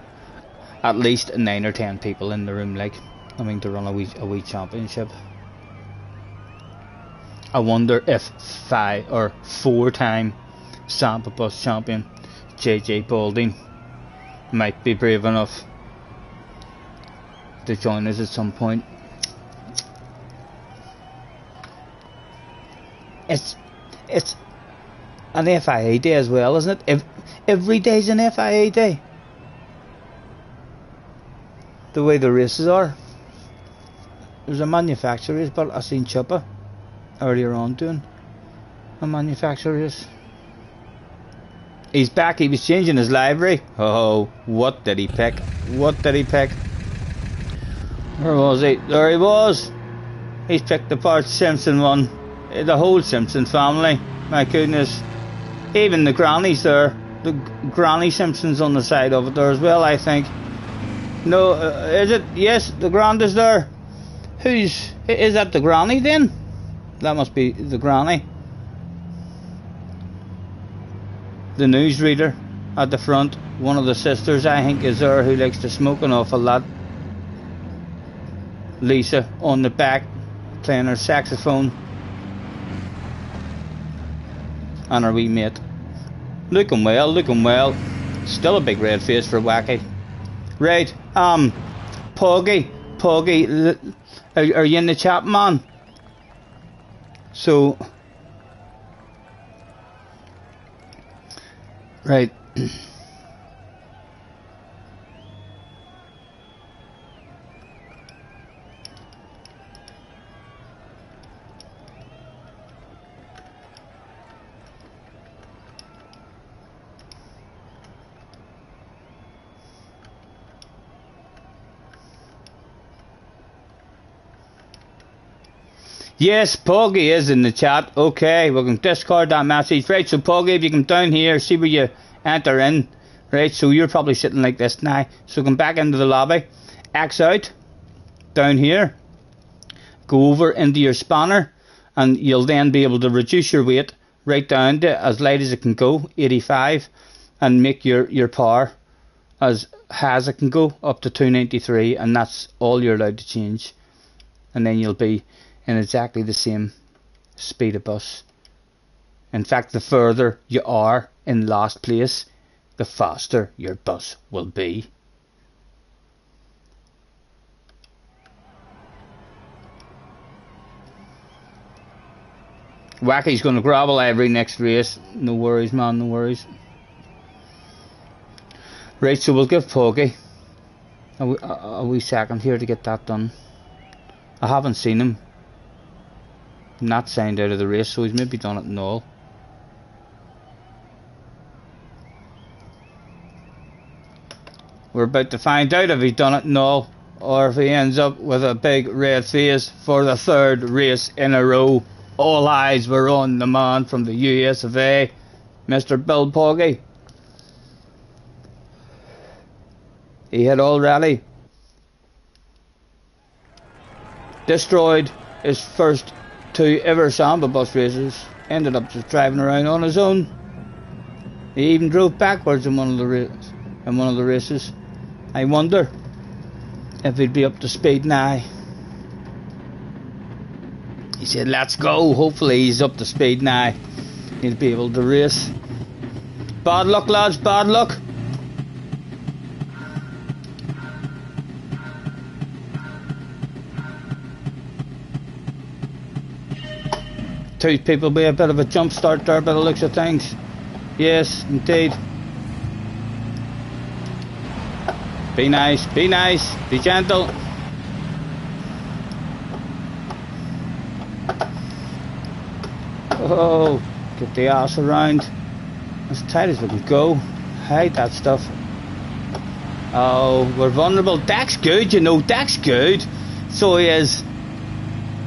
[SPEAKER 1] 9 or 10 people in the room, to run a wee championship. I wonder if 5 or 4-time Samba Bus champion JJ Balding might be brave enough to join us at some point. It's an FIA day as well, isn't it? Every day's an FIA day. The way the races are. There's a manufacturer race, but I seen Chuppa earlier on doing a manufacturer race. He's back. He was changing his livery. Oh, what did he pick? Where was he? There he was. He's picked the Bart Simpson one. The whole Simpson family. My goodness. Even the grannies there. The Granny Simpsons on the side of it there as well, I think. No, is it? Yes, the grand is there. Is that the granny then? That must be the granny. The newsreader at the front. One of the sisters, I think, is there, who likes to smoke an awful lot. Lisa on the back, playing her saxophone. And her wee mate. Looking well. Still a big red face for Wacky. Right, Poggy, are you in the chat, man? So, right. Yes, Poggy is in the chat. Okay, we can discard that message. Right, so Poggy, if you come down here, see where you enter in. Right, so you're probably sitting like this now. So come back into the lobby. X out. Down here. Go over into your spanner. And you'll then be able to reduce your weight right down to as light as it can go, 85. And make your power as high as it can go, up to 293. And that's all you're allowed to change. And then you'll be in exactly the same speed of bus. In fact, the further you are in last place, the faster your bus will be. Wacky's going to gravel every next race. No worries, man, no worries. Right, so we'll give Poggy a wee second here to get that done. I haven't seen him not signed out of the race, so he's maybe done it in all. We're about to find out if he's done it in all, or if he ends up with a big red face for the 3rd race in a row. All eyes were on the man from the US of A, Mr. Bill Poggy. He had already destroyed his first 2 ever Samba bus races. Ended up just driving around on his own. He even drove backwards in one of the races. I wonder if he'd be up to speed now. He said, let's go. Hopefully he's up to speed now. He'll be able to race. Bad luck, lads, bad luck. Two people be a bit of a jump start there by the looks of things. Yes, indeed. Be nice, be gentle. Oh, get the ass around. As tight as we can go. Hide that stuff. Oh, we're vulnerable. Dak's good, you know, Dak's good. So he is.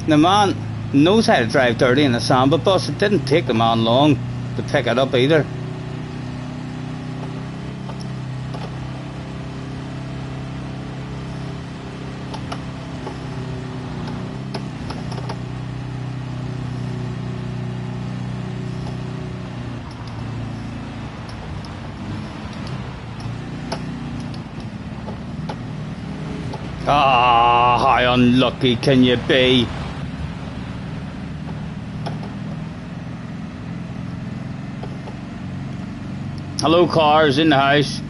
[SPEAKER 1] The man knows how to drive dirty in a Samba bus. It didn't take the man long to pick it up either. Ah, how unlucky can you be? Hello, cars in the house.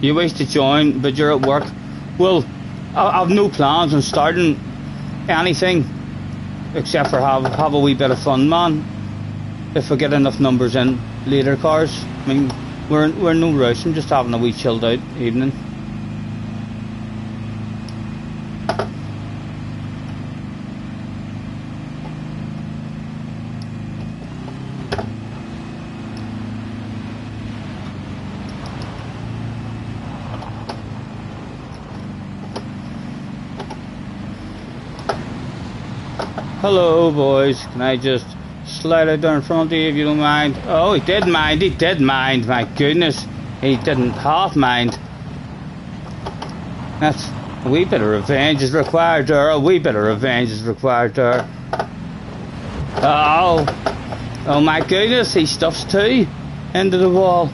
[SPEAKER 1] You wish to join, but you're at work. Well, I've no plans on starting anything except for have a wee bit of fun, man. If we get enough numbers in later, cars. I mean, we're in no rush. I'm just having a wee chilled out evening. Hello, boys. Can I just slide out there in front of you if you don't mind? Oh, he did mind. My goodness. He didn't half mind. That's a wee bit of revenge is required there. Oh, my goodness. He stuffs 2 into the wall.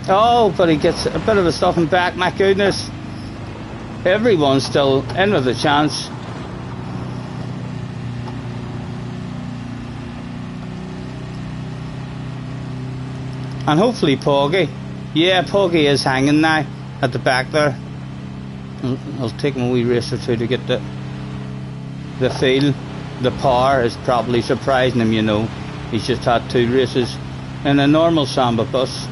[SPEAKER 1] Oh, but he gets a bit of a stuffing back. My goodness. Everyone's still in with a chance. And hopefully Poggy. Yeah, Poggy is hanging now at the back there. I'll take him a wee race or two to get the feel. The power is probably surprising him, you know. He's just had 2 races in a normal Samba bus.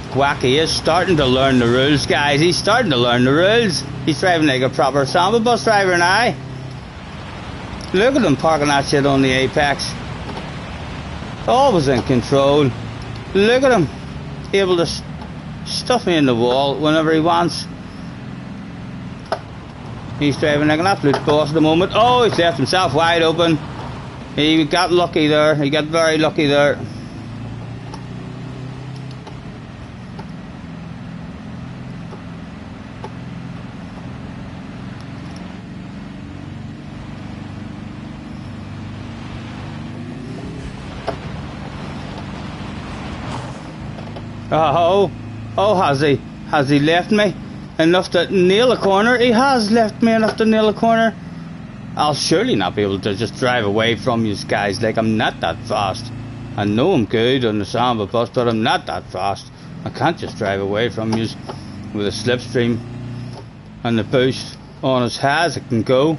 [SPEAKER 1] Wacky is starting to learn the rules, guys. He's starting to learn the rules. He's driving like a proper Samba bus driver now. Look at him parking that shit on the apex. Always in control. Look at him, able to stuff me in the wall whenever he wants. He's driving like an absolute boss at the moment. Oh, he's left himself wide open. He got lucky there. He got very lucky there. Has he? Has he left me enough to nail a corner? He has left me enough to nail a corner. I'll surely not be able to just drive away from you guys. Like, I'm not that fast. I know I'm good on the Samba bus, but I'm not that fast. I can't just drive away from you with a slipstream and the boost on as high as it can go.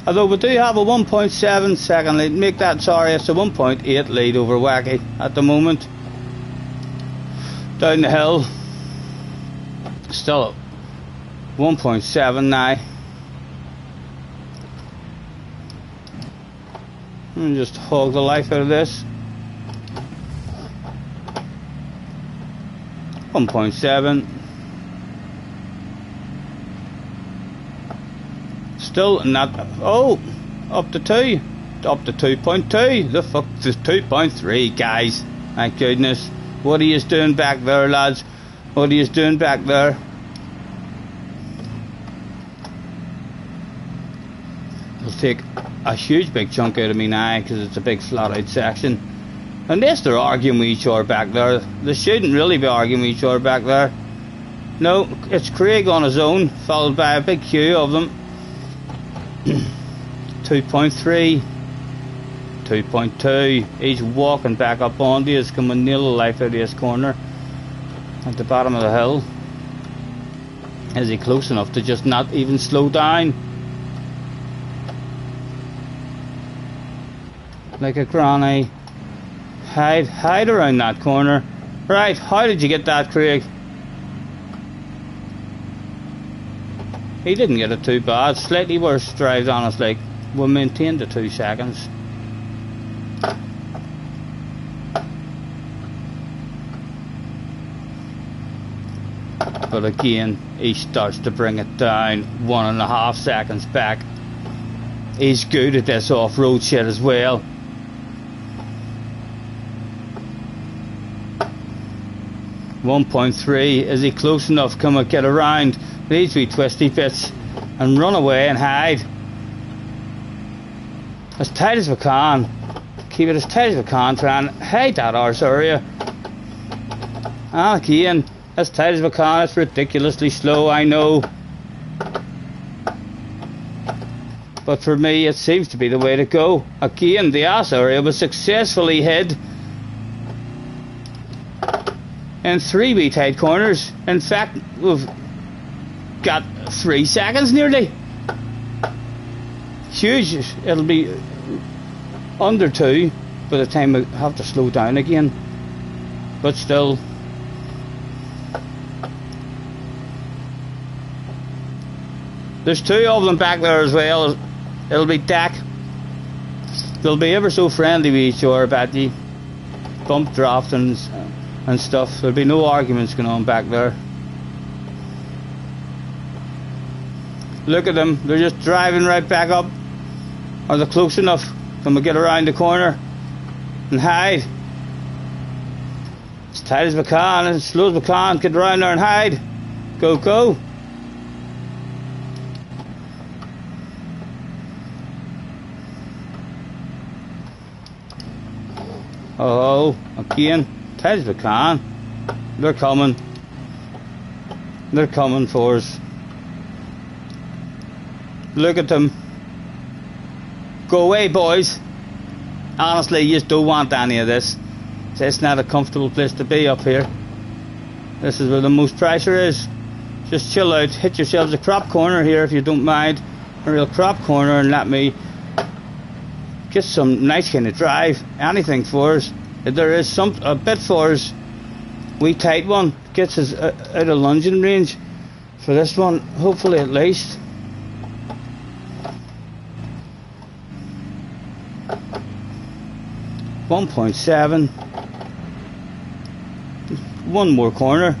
[SPEAKER 1] Although we do have a 1.7 second lead. Make that, sorry, it's a 1.8 lead over Wacky at the moment. Down the hill. Still 1.7 now. And just hog the life out of this. 1.7. Still not. Oh, up to 2. Up to 2.2. The fuck is 2.3, guys? My goodness. What are you doing back there, lads? What are you doing back there? It'll take a huge big chunk out of me now because it's a big flat out section. Unless they're arguing with each other back there. They shouldn't really be arguing with each other back there. No, it's Craig on his own, followed by a big queue of them. 2.3, 2.2. He's walking back up onto us, coming nearly life out of this corner at the bottom of the hill. Is he close enough to just not even slow down? Like a granny. Hide around that corner. Right, how did you get that, Craig? He didn't get it too bad. Slightly worse drives on us, like, we'll maintain the 2 seconds. But again, he starts to bring it down 1.5 seconds back. He's good at this off-road shit as well. .3. Is he close enough? Come on, get around these wee twisty bits and run away and hide. As tight as we can. Keep it as tight as we can. Try and hide that arse area. And again, as tight as we can. It's ridiculously slow, I know. But for me, it seems to be the way to go. Again, the arse area was successfully hid in 3 wee tight corners. In fact, we've got 3 seconds nearly. Huge. It'll be under 2 by the time we have to slow down again. But still. There's 2 of them back there as well. It'll be Dak. They'll be ever so friendly with each other about the bump draft and stuff. There'll be no arguments going on back there. Look at them, they're just driving right back up. Are they close enough? Can we get around the corner and hide? As tight as we can, as slow as we can, get around there and hide. Go, go. Oh, again. Tight as we can. They're coming. They're coming for us. Look at them. Go away, boys. Honestly, you just don't want any of this. It's not a comfortable place to be up here. This is where the most pressure is. Just chill out. Hit yourselves a crop corner here if you don't mind. A real crop corner, and let me get some nice kind of drive. Anything for us. If there is a bit for us, we tight one gets us out of lunging range for this one, hopefully at least. .7. One more corner.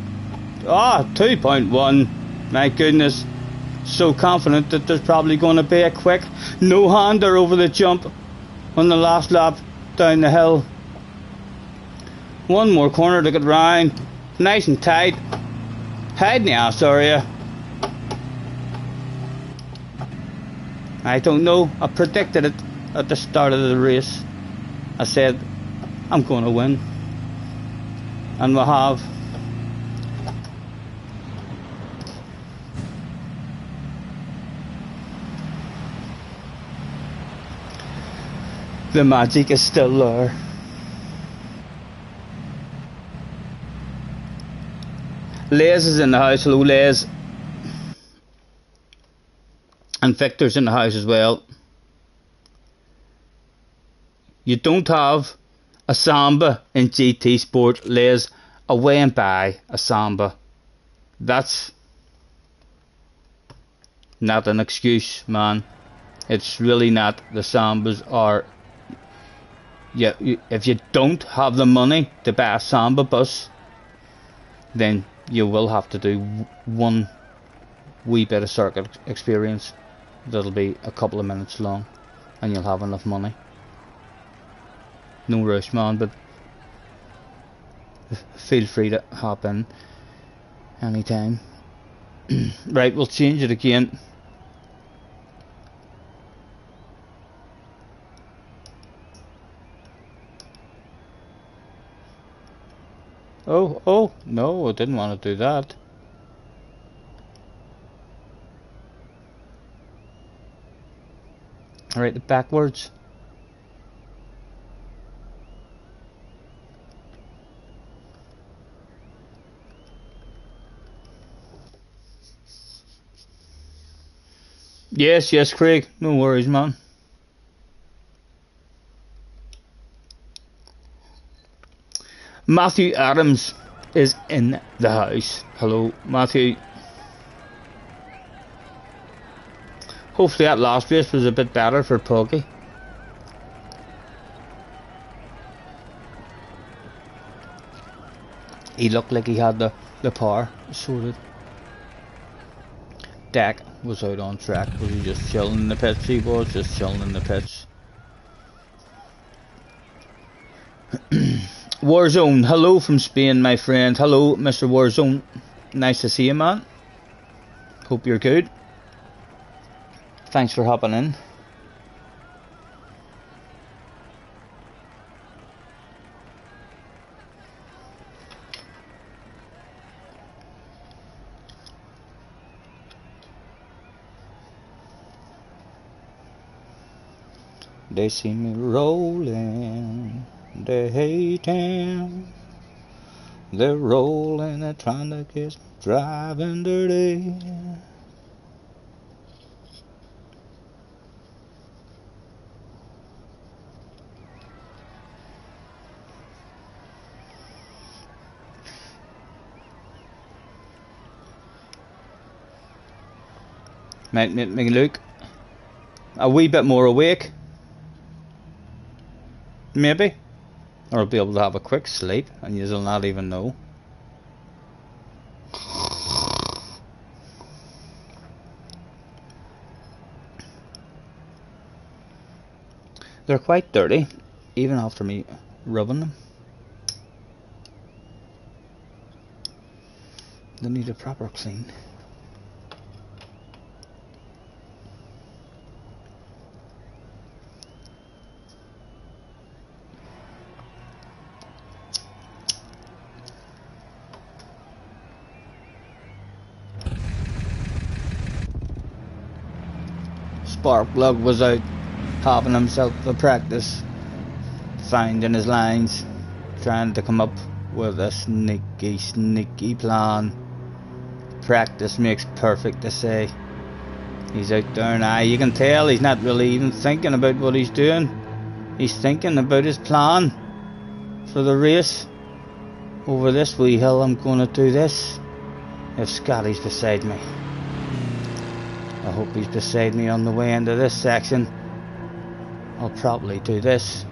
[SPEAKER 1] 2.1. My goodness. So confident that there's probably going to be a quick no-hander over the jump on the last lap down the hill. One more corner to get round. Nice and tight. Hide in the ass area. I don't know. I predicted it at the start of the race. I said, I'm going to win. And we have. The magic is still there. Les is in the house. Hello, Les. And Victor's in the house as well. You don't have a Samba in GT Sport, Les. Away and buy a Samba. That's Not an excuse, man. It's really not. The Sambas are... Yeah, if you don't have the money to buy a Samba bus, then you will have to do one wee bit of circuit experience. That'll be a couple of minutes long, and you'll have enough money. No rush, man, but feel free to hop in anytime. Right, we'll change it again. Oh, no, I didn't want to do that. Alright, backwards. Yes, Craig. No worries, man. Matthew Adams is in the house. Hello, Matthew. Hopefully that last race was a bit better for Poggy. He looked like he had the power sorted. Dak was out on track. Was he just chilling in the pits? He was just chilling in the pits. Warzone, hello from Spain, my friend. Hello, Mr. Warzone. Nice to see you, man. Hope you're good. Thanks for hopping in. They see me rolling, they hating, they're rolling and trying to get driving dirty. Might make me look a wee bit more awake. Maybe. Or I'll be able to have a quick sleep and you'll not even know. They're quite dirty, even after me rubbing them. They need a proper clean. Sparkplug was out having himself a practice, finding his lines, trying to come up with a sneaky plan. Practice makes perfect, they say. He's out there now. You can tell he's not really even thinking about what he's doing. He's thinking about his plan for the race. Over this wee hill I'm going to do this. If Scotty's beside me. I hope he's beside me on the way into this section. I'll probably do this.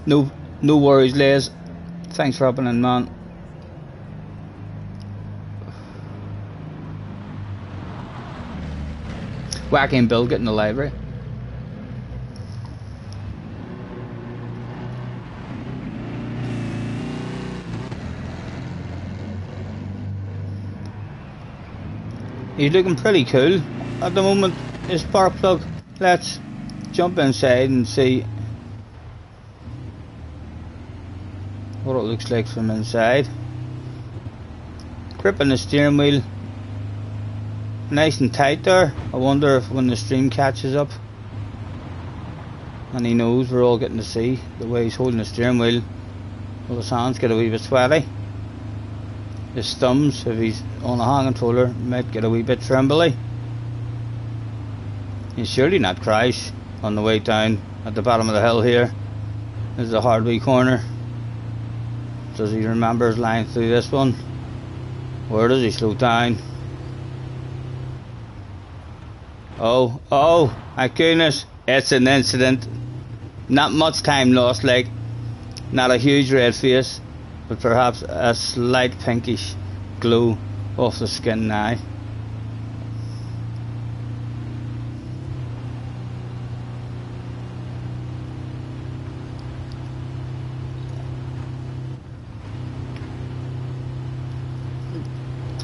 [SPEAKER 1] No worries, Les. Thanks for hopping in, man. Wacky and Bill getting the livery. He's looking pretty cool at the moment, his spark plug. Let's jump inside and see what it looks like from inside. Gripping the steering wheel nice and tight there. I wonder if when the stream catches up and he knows we're all getting to see the way he's holding the steering wheel, will his hands get a wee bit sweaty? His thumbs, if he's on a hand controller, might get a wee bit trembly. He'll surely not crash on the way down at the bottom of the hill here. There's a hard wee corner. Does he remember his line through this one? Where does he slow down? Oh, my goodness. It's an incident. Not much time lost, like. Not a huge red face, but perhaps a slight pinkish glow off the skin now.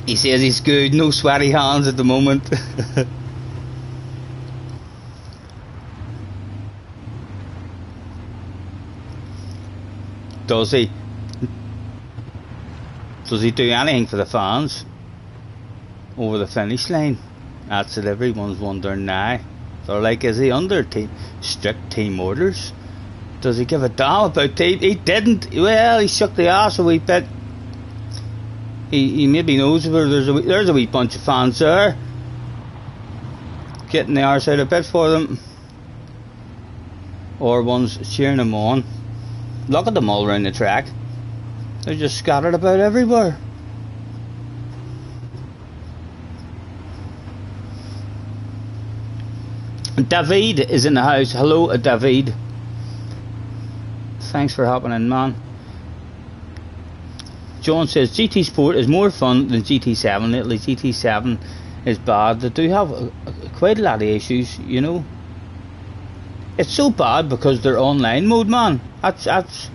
[SPEAKER 1] He says he's good, no sweaty hands at the moment. Does he? Does he do anything for the fans over the finish line? That's it, everyone's wondering now. They're like, is he under strict team orders? Does he give a damn about team? He didn't. Well, he shook the ass a wee bit. He maybe knows where there's a wee bunch of fans there, getting the arse out a bit for them, or one's cheering them on. Look at them all around the track. They're just scattered about everywhere. David is in the house. Hello, David. Thanks for hopping in, man. John says GT Sport is more fun than GT7 lately. GT7 is bad. They do have quite a lot of issues, you know. It's so bad because they're online mode, man. That's.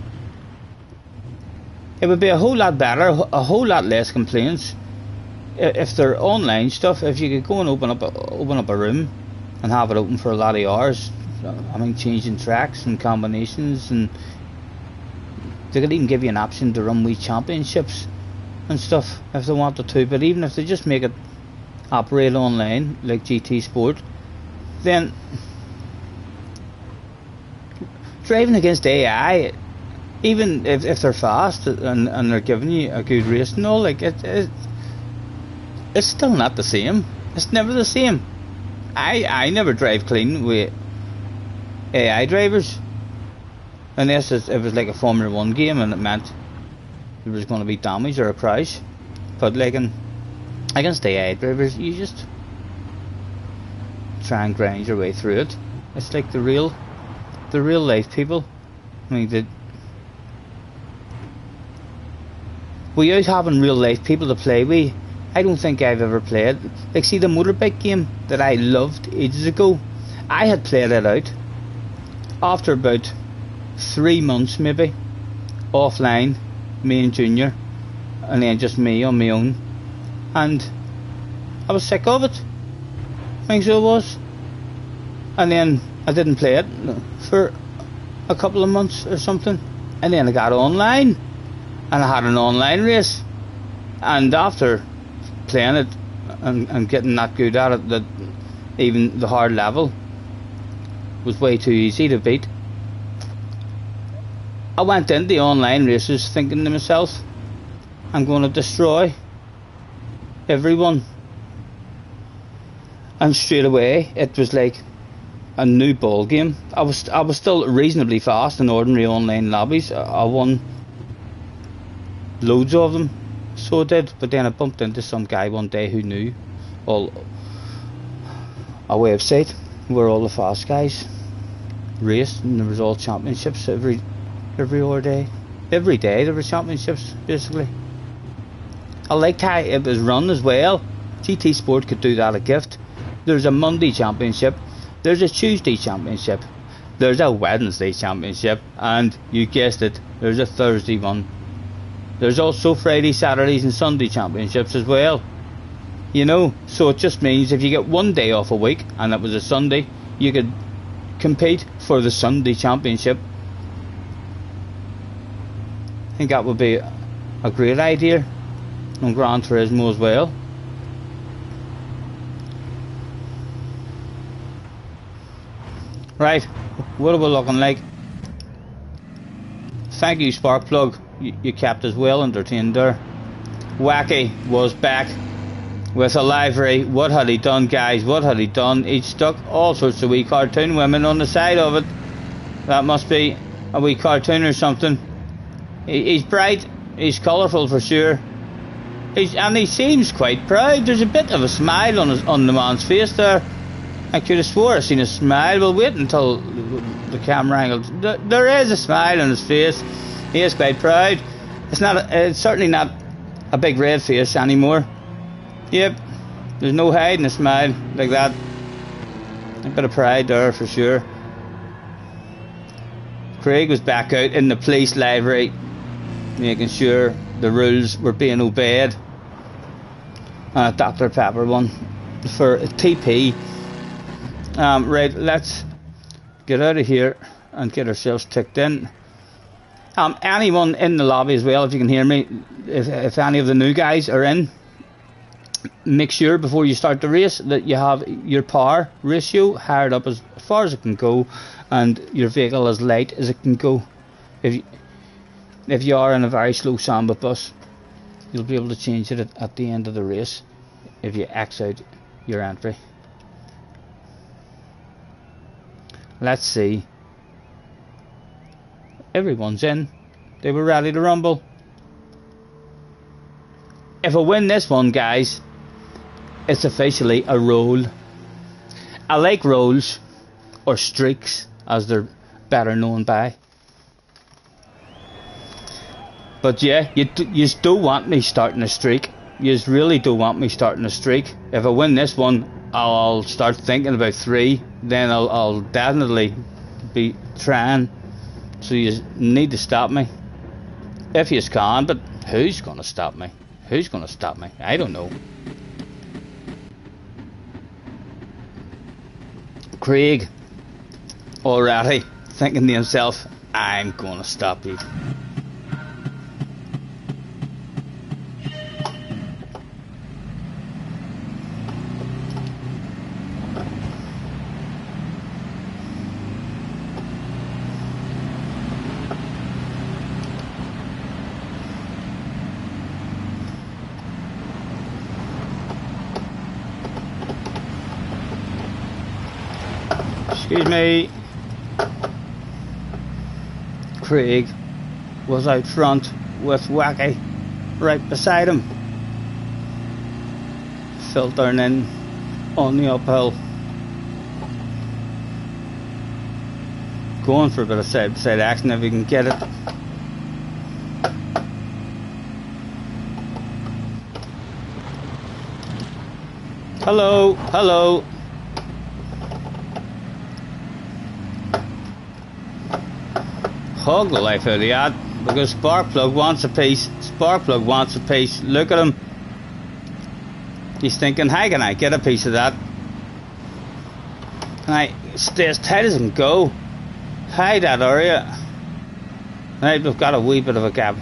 [SPEAKER 1] It would be a whole lot better, a whole lot less complaints if they're online stuff. If you could go and open up a room and have it open for a lot of hours. I mean, changing tracks and combinations, and they could even give you an option to run wee championships and stuff if they wanted to. But even if they just make it operate online like GT Sport, then driving against AI, even if they're fast and they're giving you a good race and all, like it's still not the same. It's never the same. I never drive clean with AI drivers, unless it was like a Formula 1 game and it meant there was going to be damage or a crash. But like against AI drivers, you just try and grind your way through it. It's like the real life people. I mean, without having real life people to play with, I don't think I've ever played. Like, see the motorbike game that I loved ages ago, I had played it out after about 3 months maybe, offline, me and Junior, and then just me on my own, and I was sick of it. I think so it was. And then I didn't play it for a couple of months or something, and then I got online and I had an online race, and after playing it and getting that good at it, that even the hard level was way too easy to beat, I went into the online races thinking to myself, I'm going to destroy everyone, and straight away it was like a new ball game. I was still reasonably fast in ordinary online lobbies. I won loads of them, so I did. But then I bumped into some guy one day who knew a website where all the fast guys raced, and there was all championships every other day. Every day there were championships, basically. I liked how it was run as well. GT Sport could do that a gift. There's a Monday championship, there's a Tuesday championship, there's a Wednesday championship, and you guessed it, there's a Thursday one. There's also Friday, Saturdays and Sunday championships as well. You know, so it just means if you get one day off a week and it was a Sunday, you could compete for the Sunday championship. I think that would be a great idea on Gran Turismo as well. Right, what are we looking like? Thank you, Sparkplug. You kept us well entertained there. Wacky was back with a livery. What had he done, guys? What had he done? He stuck all sorts of wee cartoon women on the side of it. That must be a wee cartoon or something. He's bright, he's colourful for sure. And he seems quite proud. There's a bit of a smile on the man's face there. I could have swore I seen a smile. We'll wait until the camera angles. There is a smile on his face. He is quite proud. It's certainly not a big red face anymore. Yep, there's no hiding a smile like that. A bit of pride there for sure. Craig was back out in the police livery, making sure the rules were being obeyed. And a Dr. Pepper one for a TP. Right, let's get out of here and get ourselves ticked in. Anyone in the lobby as well, if you can hear me, if any of the new guys are in, make sure before you start the race that you have your power ratio highed up as far as it can go, and your vehicle as light as it can go. If you are in a very slow Samba bus, you'll be able to change it at the end of the race if you X out your entry. Let's see. Everyone's in. They were ready to rumble. If I win this one, guys, it's officially a roll. I like rolls, or streaks as they're better known by. But yeah, you don't want me starting a streak. You really don't want me starting a streak. If I win this one, I'll start thinking about 3. Then I'll definitely be trying. So you need to stop me. If you can, but who's going to stop me? Who's going to stop me? I don't know. Craig, already thinking to himself, I'm going to stop you. Excuse me. Craig was out front with Wacky right beside him, filtering in on the uphill, going for a bit of side-by-side action if he can get it. Hello, hello. Hug the life out of the ad, because Sparkplug wants a piece. Sparkplug wants a piece. Look at him. He's thinking, how can I get a piece of that? Can I stay as tight as I can go? Hide that area. Right, we've got a wee bit of a gap.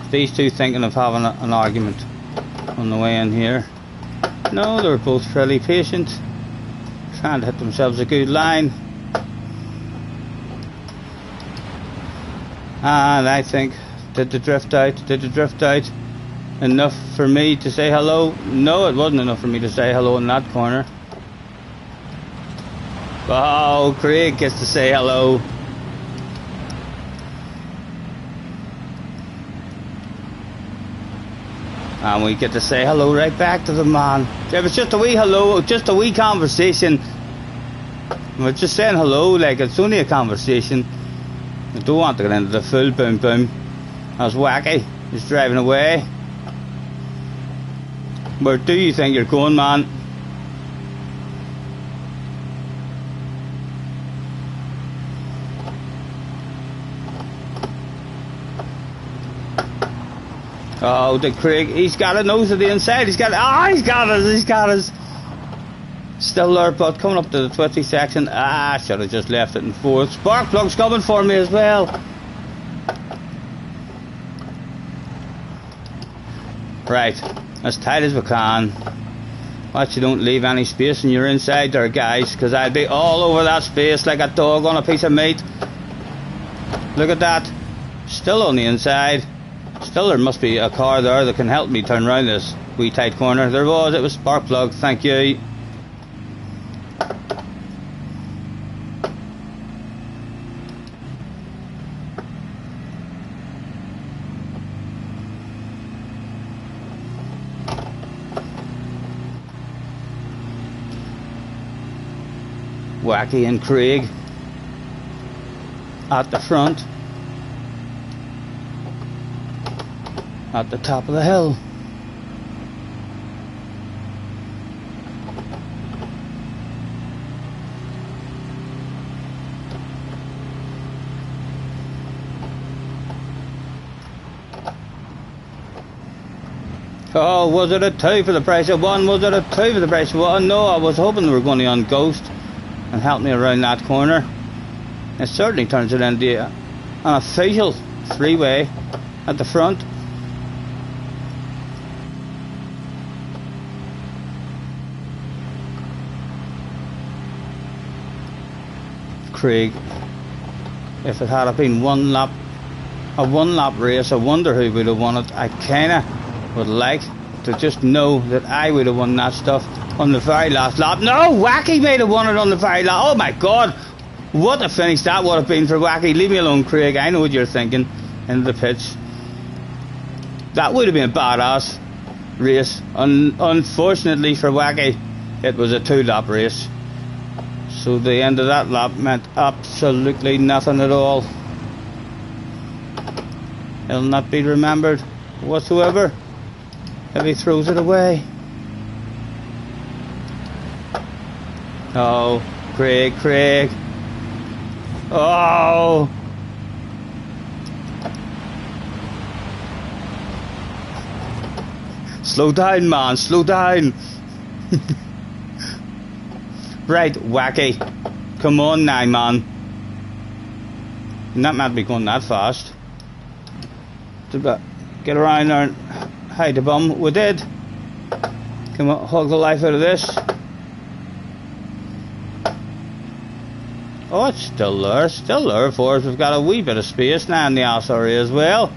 [SPEAKER 1] These two thinking of having an argument on the way in here. No, they're both fairly patient, trying to hit themselves a good line. And I think, did the drift out enough for me to say hello? No, it wasn't enough for me to say hello in that corner. Oh, Craig gets to say hello. And we get to say hello right back to the man. It was just a wee hello, just a wee conversation. We're just saying hello, like it's only a conversation. I don't want to get into the full boom boom. That's Wacky. He's driving away. Where do you think you're going, man? Oh, the Craig, he's got a nose at the inside. He's got us. Still there, but coming up to the 20 section. Should have just left it in 4th. Sparkplug's coming for me as well. Right, as tight as we can. Watch you don't leave any space in your inside there, guys, because I'll be all over that space like a dog on a piece of meat. Look at that. Still on the inside. Still, there must be a car there that can help me turn around this wee tight corner. There was, it was Sparkplug, thank you. Wacky and Craig at the front, at the top of the hill. Oh, was it a 2 for the price of 1? Was it a 2 for the price of 1? No, I was hoping they were going to on Ghost and help me around that corner. It certainly turns it into an official 3-way at the front. Craig, if it had been a 1-lap race, I wonder who would have won it. I kinda would like to just know that I would have won that stuff on the very last lap. No, Wacky may have won it on the very last. Oh my God, what a finish that would have been for Wacky. Leave me alone, Craig. I know what you're thinking in the pitch. That would have been a badass race. Unfortunately for Wacky, it was a 2-lap race. So the end of that lap meant absolutely nothing at all. It'll not be remembered whatsoever if he throws it away. Oh, Craig. Oh! Slow down, man, slow down. Right, Wacky. Come on now, man. You're not meant to be going that fast. Get around there and hide the bum. We did. Come on, hug the life out of this. Oh, it's still there for us. We've got a wee bit of space now in the SRA as well.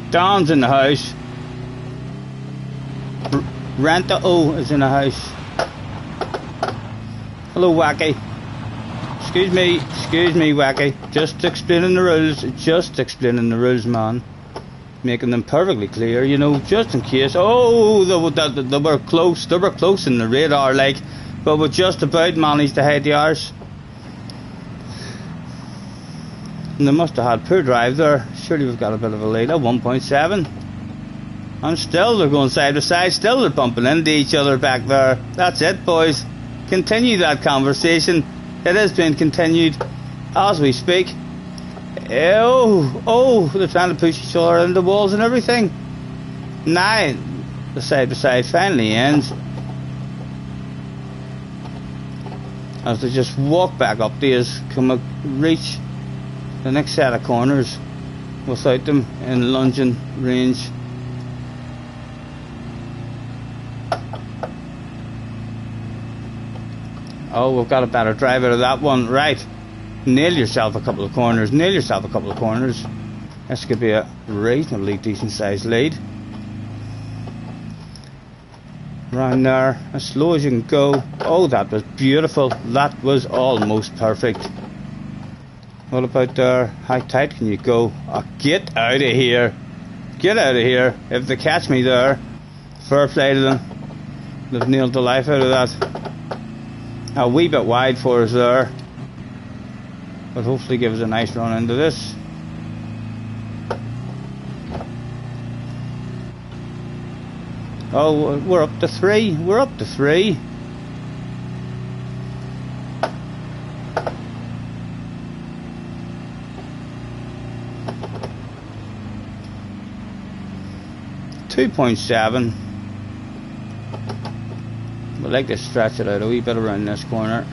[SPEAKER 1] Don's in the house. Ranta O is in the house. Hello, Wacky. Excuse me, Wacky. Just explaining the rules, man. Making them perfectly clear, you know, just in case. Oh, they were close in the radar, like, but we just about managed to hide the arse. And they must have had poor drive there. Surely we've got a bit of a lead at 1.7. And still they're going side to side, still they're bumping into each other back there. That's it, boys. Continue that conversation. It is being continued as we speak. Oh, they're trying to push each other into the walls and everything. Now, the side to side finally ends as they just walk back up these, reach the next set of corners without them in lunging range. Oh, we've got a better drive out of that one. Right. Nail yourself a couple of corners. This could be a reasonably decent sized lead. Round there, as slow as you can go. Oh, that was beautiful. That was almost perfect. What about there? How tight can you go? Oh, get out of here. If they catch me there, fair play to them. They've nailed the life out of that. A wee bit wide for us there, but hopefully give us a nice run into this. Oh, we're up to 3. 2.7. I'd like to stretch it out a wee bit around this corner.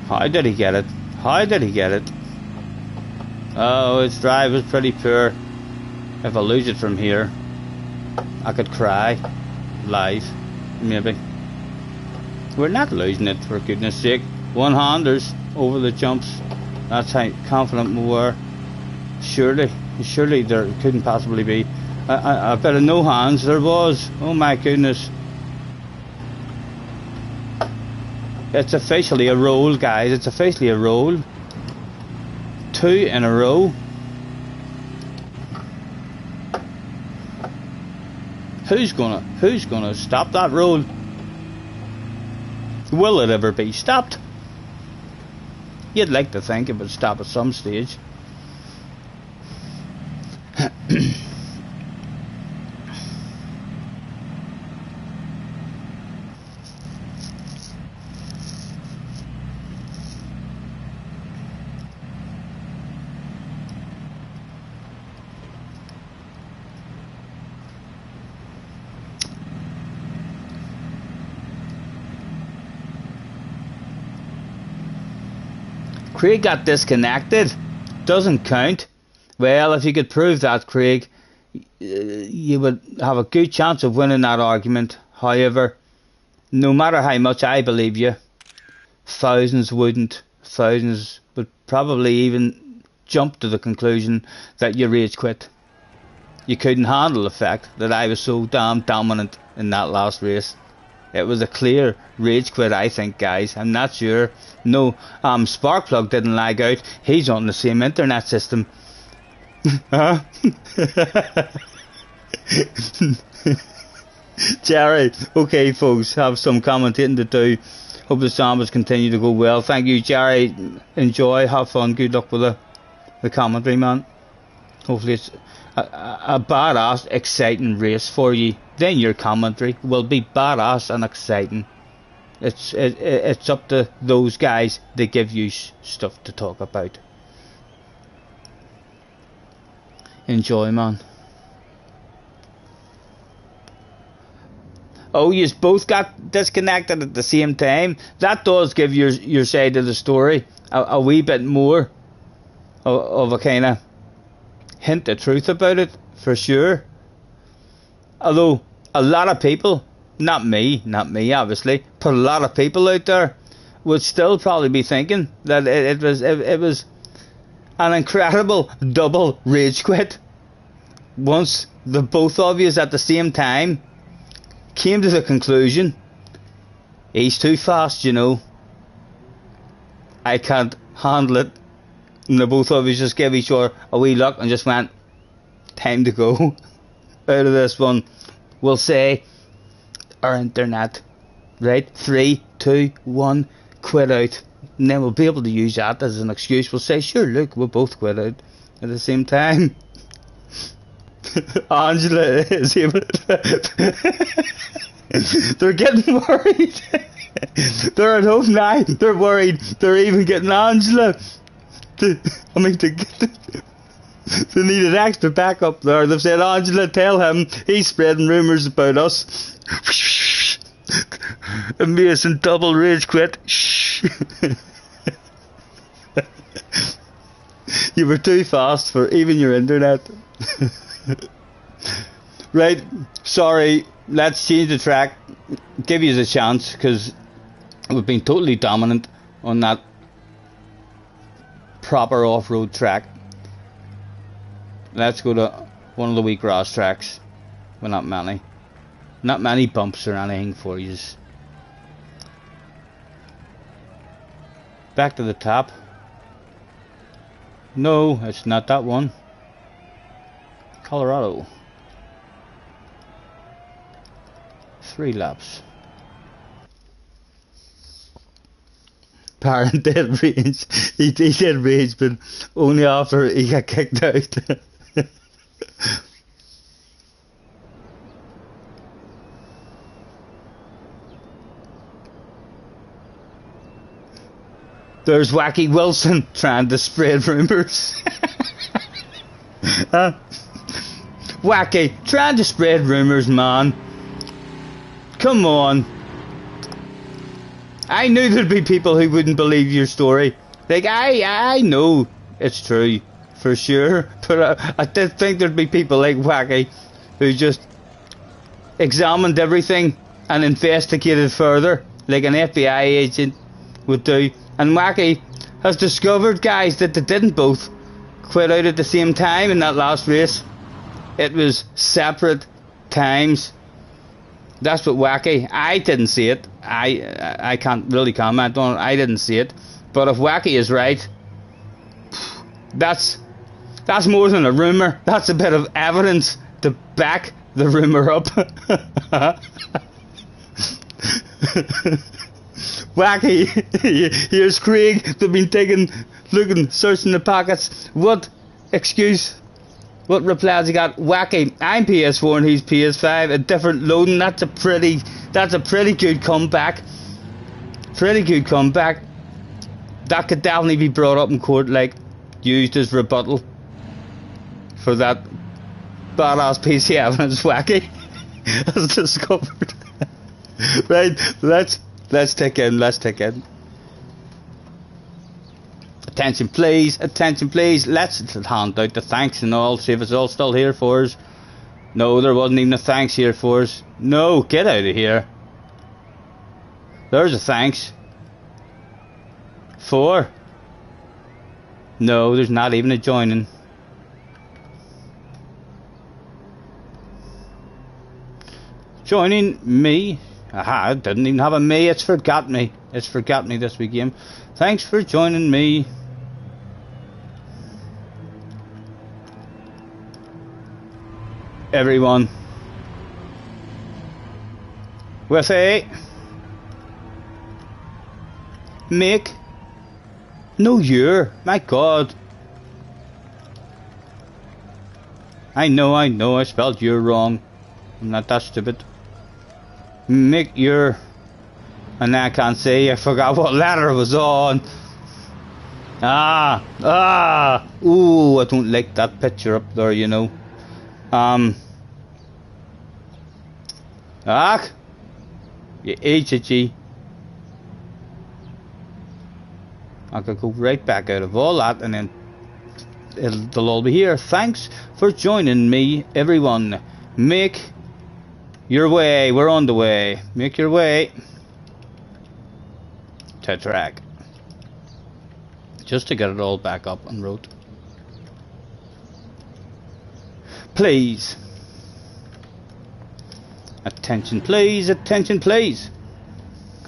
[SPEAKER 1] How did he get it? Oh, his drive was pretty poor. If I lose it from here, I could cry. Live, maybe. We're not losing it, for goodness sake. One-handers over the jumps. That's how confident we were. Surely there couldn't possibly be A bit of no hands there was. Oh my goodness. It's officially a roll, guys. It's officially a roll. 2 in a row. Who's gonna stop that roll? Will it ever be stopped? You'd like to think it would stop at some stage. Craig got disconnected. Doesn't count. Well, if you could prove that, Craig, you would have a good chance of winning that argument. However, no matter how much I believe you, thousands wouldn't. Thousands would probably even jump to the conclusion that you rage quit. You couldn't handle the fact that I was so damn dominant in that last race. It was a clear rage quit, I think, guys. I'm not sure. No, Sparkplug didn't lag out. He's on the same internet system. Huh? Jerry, okay, folks, have some commentating to do. Hope the Sambas continue to go well. Thank you, Jerry. Enjoy, have fun. Good luck with the commentary, man. Hopefully it's a badass, exciting race for you. Then your commentary will be badass and exciting. It's up to those guys that give you stuff to talk about. Enjoy, man. Oh, you both got disconnected at the same time. That does give your side of the story a wee bit more of a kind of hint of truth about it, for sure. Although a lot of people, not me obviously, but a lot of people out there would still probably be thinking that it was an incredible double rage quit. Once the both of you at the same time came to the conclusion, he's too fast, you know, I can't handle it, and the both of you just gave each other a wee look and just went, time to go out of this one. We'll say our internet, right? 3, 2, 1, quit out, and then we'll be able to use that as an excuse. We'll say, sure, look, we both quit out at the same time. Angela is able to they're getting worried. They're at home now, they're worried. They're even getting Angela they need an extra backup there. They've said, Angela, tell him he's spreading rumours about us. Amazing double rage quit. You were too fast for even your internet. Right, sorry, let's change the track. Give you a chance, because we've been totally dominant on that proper off-road track. Let's go to one of the wheat grass tracks with not many bumps or anything for you. Back to the top. No, it's not that one. Colorado. 3 laps. Parent did rage. He did rage, but only after he got kicked out. There's Wacky Wilson trying to spread rumours. Wacky, trying to spread rumours, man. Come on. I knew there'd be people who wouldn't believe your story. Like, I know it's true, for sure. But I did think there'd be people like Wacky who just examined everything and investigated further, like an FBI agent would do. And Wacky has discovered, guys, that they didn't both quit out at the same time in that last race. It was separate times. That's what wacky. I didn't see it. I can't really comment on it. I didn't see it. But if wacky is right, that's more than a rumour. That's a bit of evidence to back the rumour up. Wacky. Here's Craig. They've been looking, searching the pockets. What excuse? What replies he got? Wacky. I'm PS4 and he's PS5. A different loading. That's a pretty good comeback. Pretty good comeback. That could definitely be brought up in court, like used as rebuttal for that badass PC evidence Wacky has discovered. Right, let's take in. Attention please, let's hand out the thanks and all, see if it's all still here for us. No, there wasn't even a thanks here for us. No, get out of here. There's a thanks. For? No, there's not even a joining. Joining me? Aha, it didn't even have a me, it's forgot me. It's forgot me this week game. Thanks for joining me. Everyone. With a make. No, you're. My God. I know, I spelled you're wrong. I'm not that stupid. Make your. And I can't say, I forgot what letter it was on. Ooh, I don't like that picture up there, you know. You H-G. I could go right back out of all that and then they'll all be here. Thanks for joining me, everyone. Make your way. We're on the way. Make your way to track. Just to get it all back up and wrote. Please. Attention please, attention please.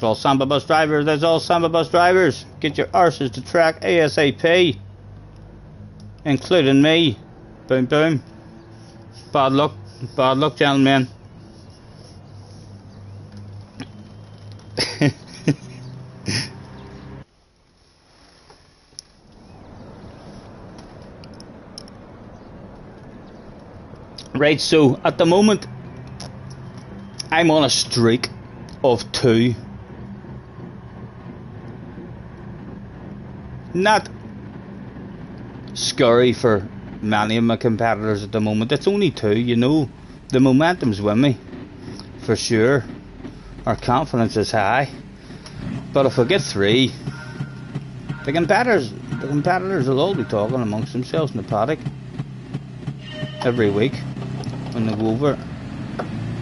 [SPEAKER 1] All Samba bus drivers, there's all Samba bus drivers. Get your arses to track ASAP. Including me. Boom boom. Bad luck, gentlemen. Right, so at the moment I'm on a streak of 2. Not scary for many of my competitors at the moment. It's only 2, you know. The momentum's with me, for sure. Our confidence is high. But if I get 3, the competitors will all be talking amongst themselves in the paddock every week when they go over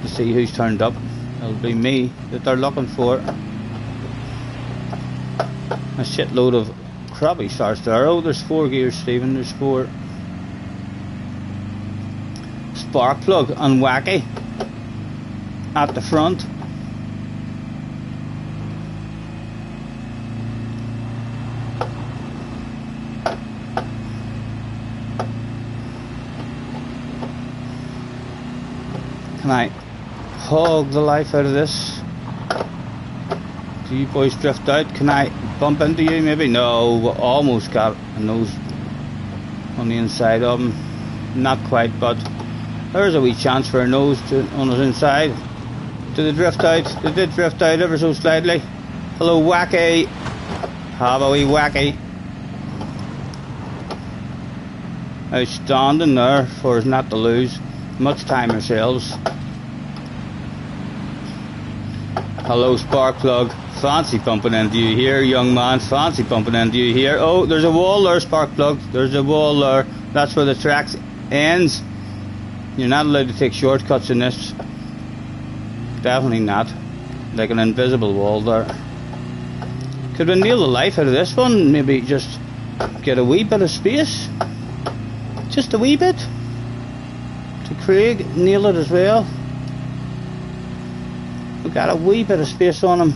[SPEAKER 1] to see who's turned up. It'll be me that they're looking for. A shitload of crappy starts there. Oh, there's 4 gears, Stephen. There's 4. Spark plug and Wacky at the front. Can I hog the life out of this? Do you boys drift out? Can I bump into you maybe? No, almost got a nose on the inside of him. Not quite, but there's a wee chance for a nose on his inside. Did they drift out? They did drift out ever so slightly. Hello, Wacky. Have a wee Wacky. Outstanding there for us not to lose much time ourselves. Hello, spark plug. Fancy bumping into you here, young man. Fancy bumping into you here. Oh, there's a wall there, spark plug. There's a wall there. That's where the track ends. You're not allowed to take shortcuts in this. Definitely not. Like an invisible wall there. Could we nail the life out of this one? Maybe just get a wee bit of space. Just a wee bit. to Craig. Nail it as well. We got a wee bit of space on him.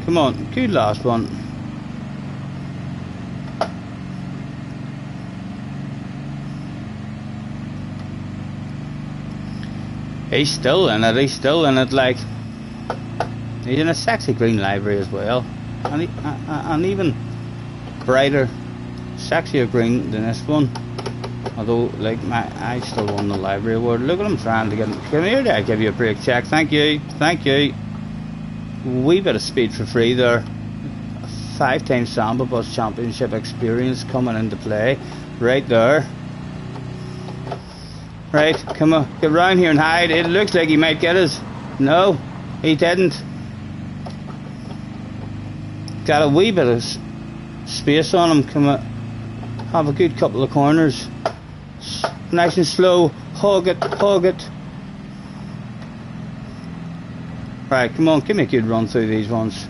[SPEAKER 1] Come on, good last one. He's still in it, like. He's in a sexy green livery as well. And even brighter, sexier green than this one. Although, like, I still won the livery award. Look at him trying to get him. Come here, I'll give you a break check. Thank you. Wee bit of speed for free there. 5-time Samba Bus Championship experience coming into play. Right there. Right, come on, get round here and hide. It looks like he might get us. No, he didn't. Got a wee bit of space on him. Come on, have a good couple of corners. Nice and slow. Hug it. Right, come on, give me a good run through these ones.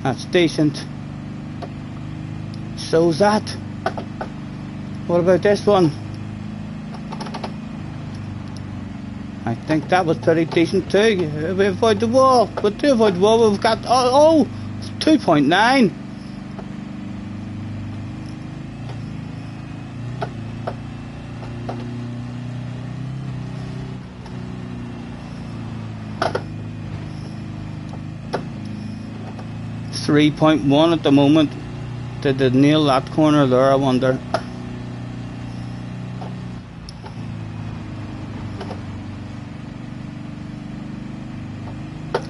[SPEAKER 1] That's decent. So's that. What about this one? I think that was pretty decent too. We avoid the wall. But to avoid the wall, we've got 2.9. .1 at the moment. Did they nail that corner there, I wonder?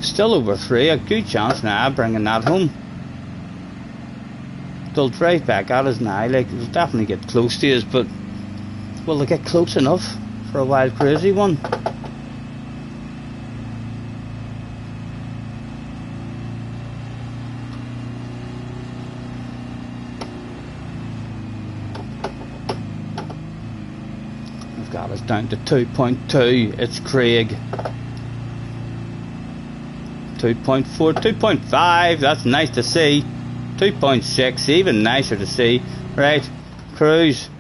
[SPEAKER 1] Still over 3, a good chance now bringing that home. They'll drive back at us now, like they'll definitely get close to us, but will they get close enough for a wild crazy one? We've got us down to 2.2, it's Craig. 2.4, 2.5, that's nice to see. 2.6, even nicer to see. Right, cruise.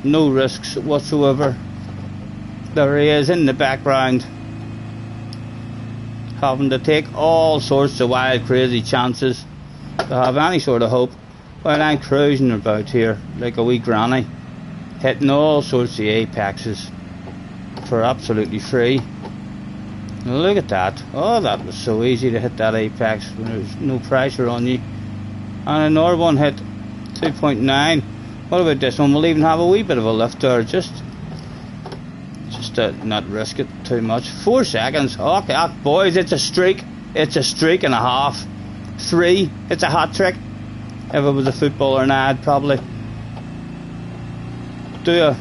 [SPEAKER 1] No risks whatsoever. There he is in the background, having to take all sorts of wild crazy chances to have any sort of hope. While I'm cruising about here like a wee granny, hitting all sorts of apexes for absolutely free. Look at that. Oh, that was so easy to hit that apex when there's no pressure on you. And another one hit 2.9. What about this one? We'll even have a wee bit of a lift there, just to not risk it too much. 4 seconds. Okay, boys, it's a streak. It's a streak and a half. 3. It's a hat trick. If it was a footballer now, I'd probably do a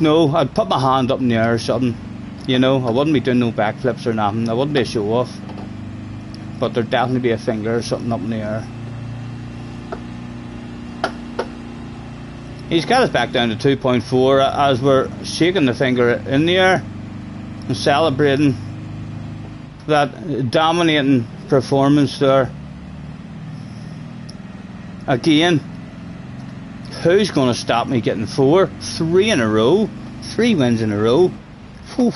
[SPEAKER 1] no, I'd put my hand up in the air or something. You know, I wouldn't be doing no backflips or nothing. I wouldn't be a show off. But there'd definitely be a finger or something up in the air. He's got us back down to 2.4 as we're shaking the finger in the air and celebrating that dominating performance there. Again, who's going to stop me getting 4? 3 in a row. 3 wins in a row. Whew.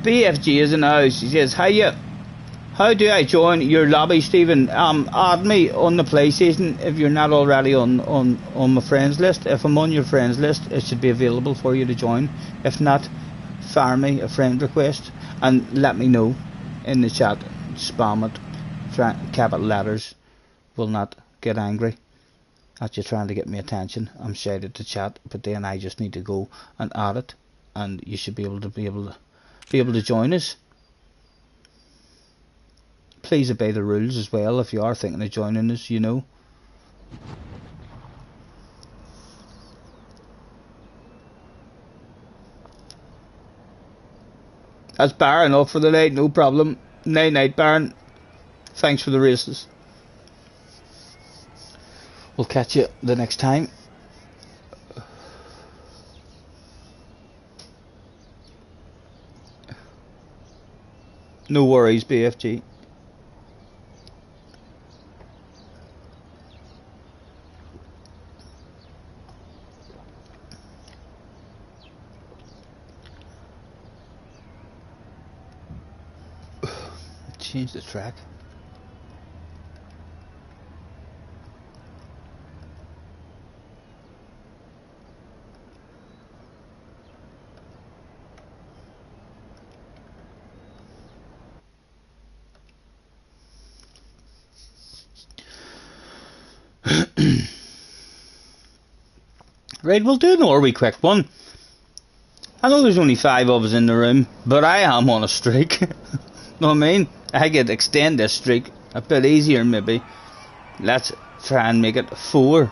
[SPEAKER 1] BFG is in the house. He says, hiya. How do I join your lobby, Stephen? Add me on the PlayStation if you're not already on my friends list. If I'm on your friends list, it should be available for you to join. If not, fire me a friend request and let me know in the chat. Spam it. Capital letters. Will not get angry at you trying to get me attention. I'm shouted to chat, but then I just need to go and add it, and you should be able to join us. Please obey the rules as well if you are thinking of joining us, you know. That's Baron off for the night, no problem. Night night, Baron. Thanks for the races. We'll catch you the next time. No worries, BFG. Change the track. Right, we'll do another wee quick one. I know there's only 5 of us in the room, but I am on a streak. Know what I mean? I could extend this streak a bit easier maybe. Let's try and make it 4.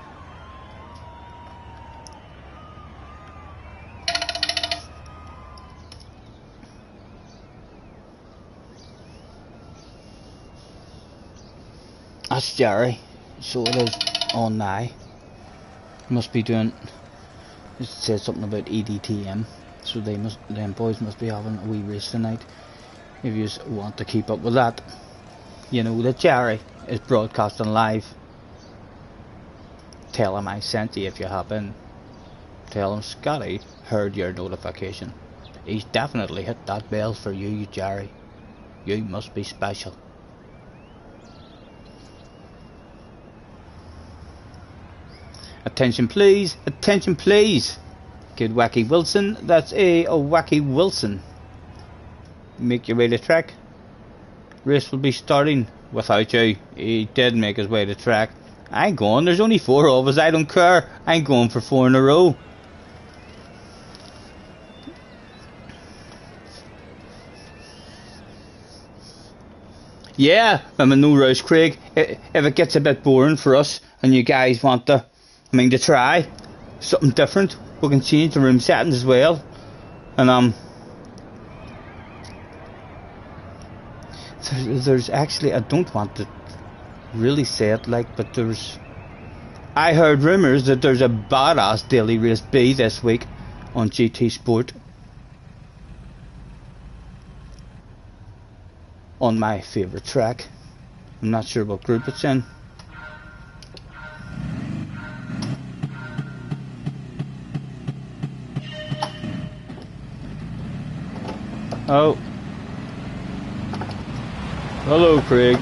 [SPEAKER 1] That's Jerry. So it is on now. Must be doing. It says something about EDTM. So them boys must be having a wee race tonight. If you want to keep up with that, you know that Jerry is broadcasting live. Tell him I sent you if you happen. Tell him Scotty heard your notification. He's definitely hit that bell for you, Jerry. You must be special. Attention please, attention please. Good Wacky Wilson, that's a Wacky Wilson. Make your way to track. Race will be starting without you. He did make his way to track. I ain't going, there's only 4 of us, I don't care. I ain't going for 4 in a row. Yeah, I'm a no rush, Craig. If it gets a bit boring for us and you guys want to, to try something different, we can change the room settings as well. And there's actually, I don't want to really say it like, but I heard rumours that there's a badass daily race B this week on GT Sport on my favourite track. I'm not sure what group it's in. Oh. Hello, Craig.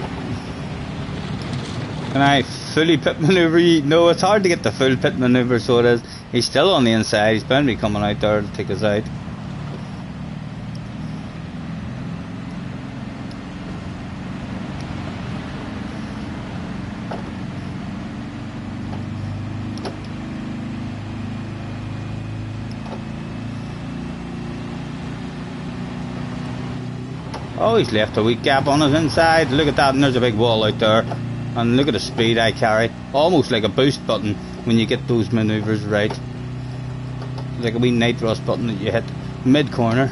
[SPEAKER 1] Can I fully pit manoeuvre you? No, it's hard to get the full pit manoeuvre, so it is. He's still on the inside. He's bound to be coming out there to take us out. Oh, he's left a wee gap on his inside. Look at that, and there's a big wall out there. And look at the speed I carry. Almost like a boost button when you get those manoeuvres right. Like a wee night rust button that you hit mid-corner.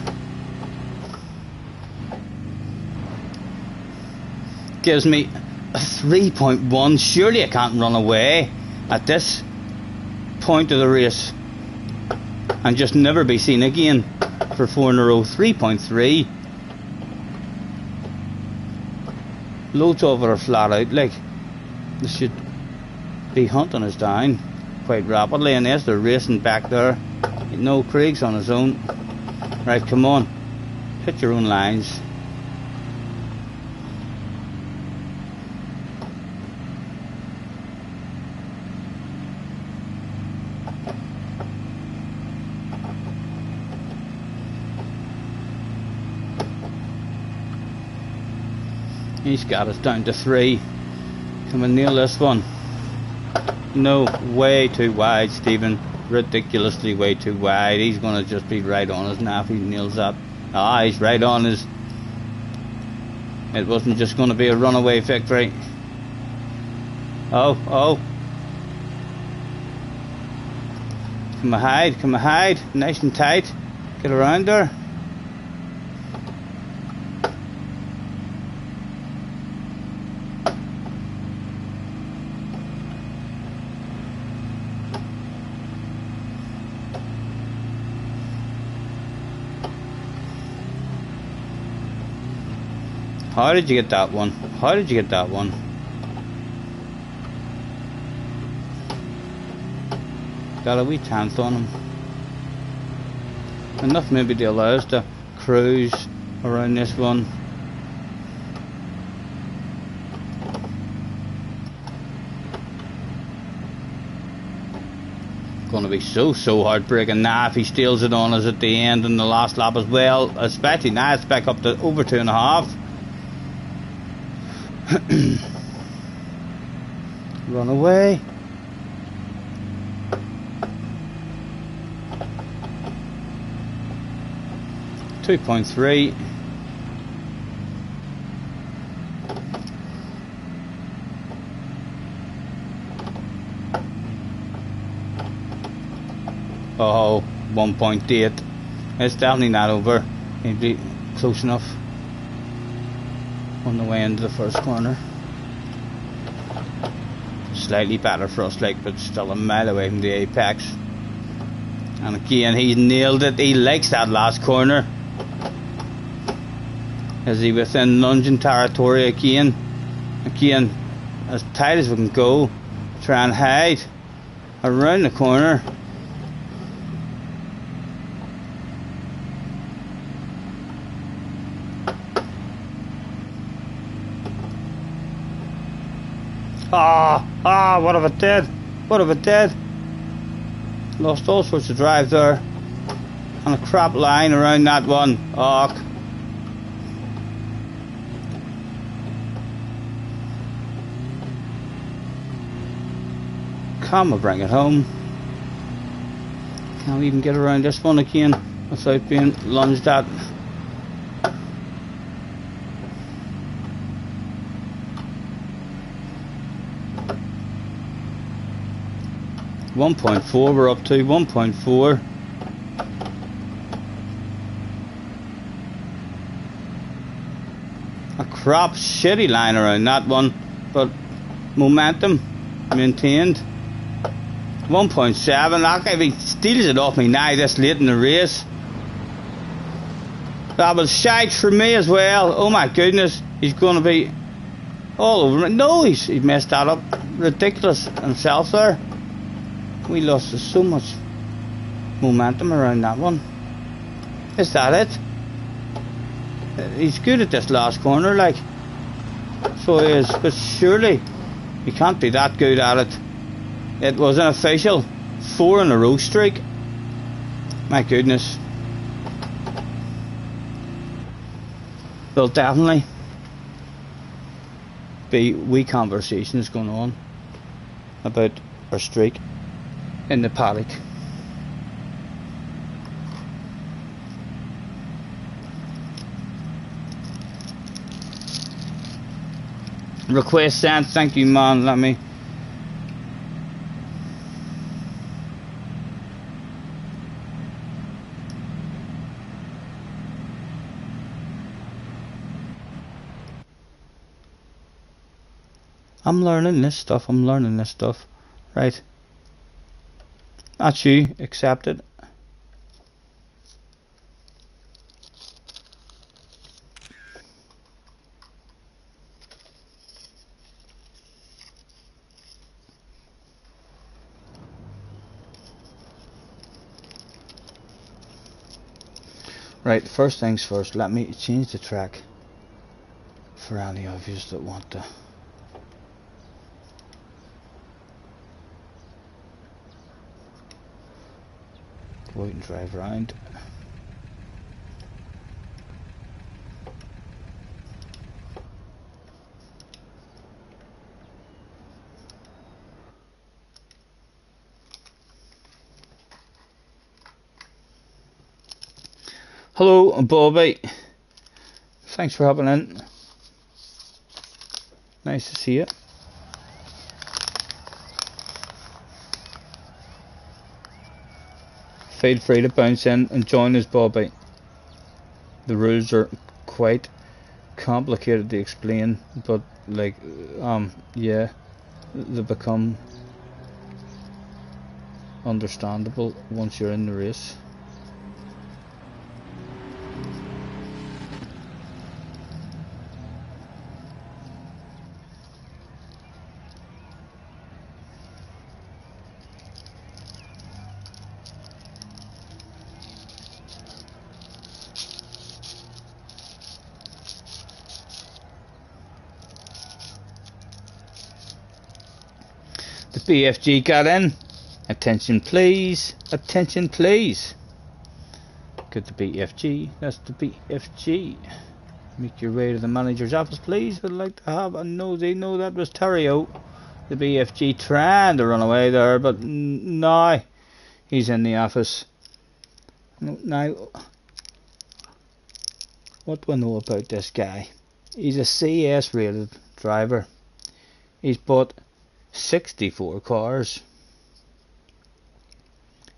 [SPEAKER 1] Gives me a 3.1. Surely I can't run away at this point of the race and just never be seen again for 4 in a row. 3.3. Loads of it are flat out, like they should be hunting us down quite rapidly, and yes, they're racing back there. No, Craig's on his own. Right, come on, hit your own lines. He's got us down to 3. Come and nail this one. No, way too wide, Stephen. Ridiculously way too wide. He's going to just be right on us now if he nails that. Ah, he's right on us. It wasn't just going to be a runaway victory. Oh. Come and hide. Nice and tight. Get around there. How did you get that one? How did you get that one? Got a wee tenth on him. Enough maybe to allow us to cruise around this one. Going to be so heartbreaking now if he steals it on us at the end in the last lap as well, especially now it's back up to over 2.5. Run away. .3. Oh, 1.8. It's definitely not over. He'd be close enough on the way into the first corner. Slightly better for us, like, but still a mile away from the apex. And again, he's nailed it. He likes that last corner. Is he within lunging territory again? Again, as tight as we can go. Try and hide around the corner. What have I did? What have I did? Lost all sorts of drive there. And a crap line around that one. Can we bring it home? Can't we even get around this one again without being lunged at? .4, we're up to 1.4. A crap shitty line around that one, but momentum maintained. 1.7. Like if he steals it off me now this late in the race, that was shite for me as well. Oh my goodness, he's going to be all over me. No, he messed that up. Ridiculous himself there. We lost so much momentum around that one. Is that it? He's good at this last corner, like. So he is, but surely he can't be that good at it. It was an official 4 in a row streak. My goodness. There'll definitely be wee conversations going on about our streak in the paddock. Request sent, thank you man, let me. I'm learning this stuff, right? That's you, accept it. Right, first things first, let me change the track for any of you that want to. Go out and drive around. Hello, Bobby. Thanks for hopping in. Nice to see you. Feel free to bounce in and join us, Bobby. The rules are quite complicated to explain, but like, yeah, they become understandable once you're in the race. The BFG got in. Attention please. Attention please. Get the BFG. That's the BFG. Make your way to the manager's office please. I'd like to have a nosy. No, that was Terrio. The BFG trying to run away there, but no. He's in the office. Now, what do I know about this guy? He's a CS rated driver. He's bought 64 cars.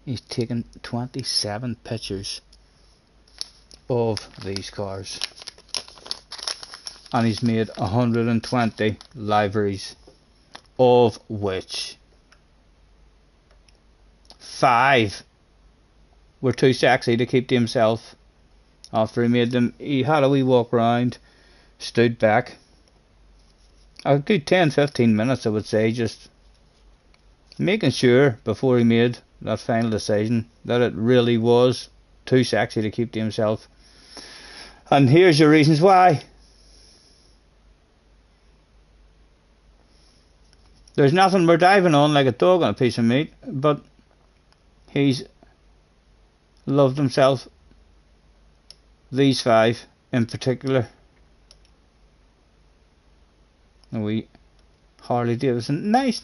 [SPEAKER 1] He's taken 27 pictures of these cars. And he's made 120 liveries, of which 5 were too sexy to keep to himself. After he made them, he had a wee walk round, stood back. A good 10-15 minutes, I would say, just making sure before he made that final decision that it really was too sexy to keep to himself. And here's your reasons why. There's nothing we're diving on like a dog on a piece of meat, but he's loved himself. These 5 in particular. A wee Harley Davidson. Nice.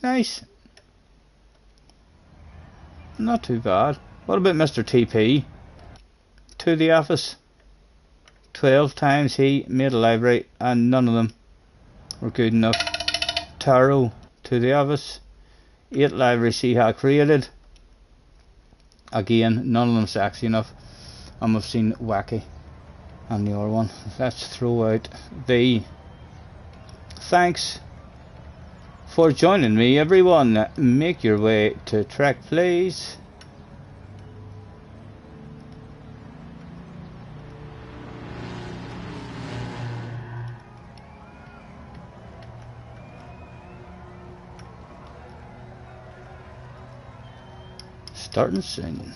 [SPEAKER 1] Not too bad. What about Mr. TP? To the office. 12 times he made a livery and none of them were good enough. Taro to the office. 8 liveries he had created. Again, none of them sexy enough. And we've seen Wacky and the other one. Let's throw out the thanks for joining me, everyone. Make your way to track, please. Starting soon.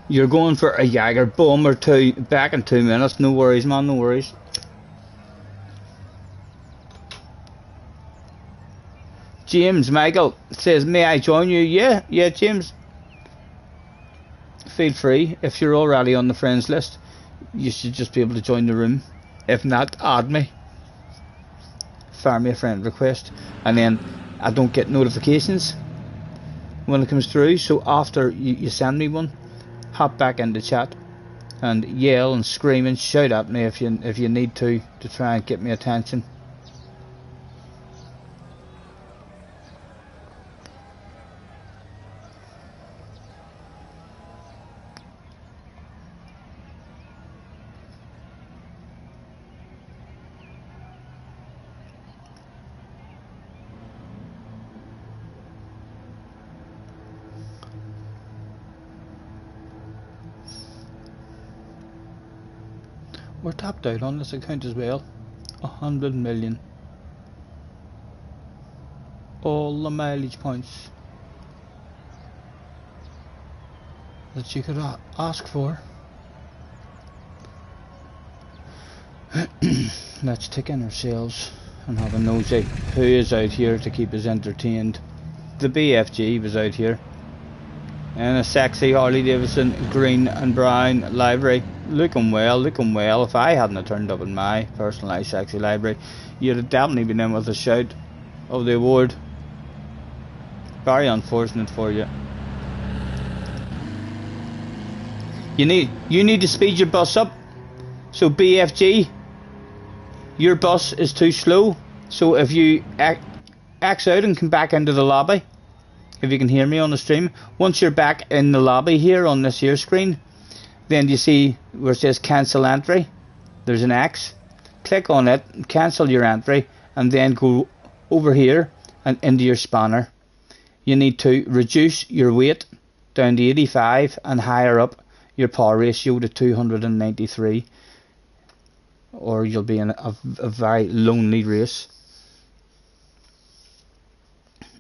[SPEAKER 1] You're going for a Jager bomb or 2 back in 2 minutes. No worries, man, no worries. James Michael says, may I join you? Yeah, James. Feel free. If you're already on the friends list, you should just be able to join the room. If not, add me. Fire me a friend request. And then I don't get notifications when it comes through. So after you send me one, hop back into chat and yell and scream and shout at me if you need to try and get me attention. We're tapped out on this account as well. 100 million. All the mileage points that you could ask for. Let's take in ourselves and have a nosy. Who is out here to keep us entertained? The BFG was out here in a sexy Harley Davidson green and brown livery. Looking well. If I hadn't turned up in my personalised sexy library, you'd have definitely been in with a shout of the award. Very unfortunate for you. You need to speed your bus up. So BFG, your bus is too slow. So if you X out and come back into the lobby, if you can hear me on the stream, once you're back in the lobby here on this here screen, then you see where it says cancel entry. There's an X. Click on it, cancel your entry, and then go over here and into your spanner. You need to reduce your weight down to 85 and higher up your power ratio to 293, or you'll be in a very lonely race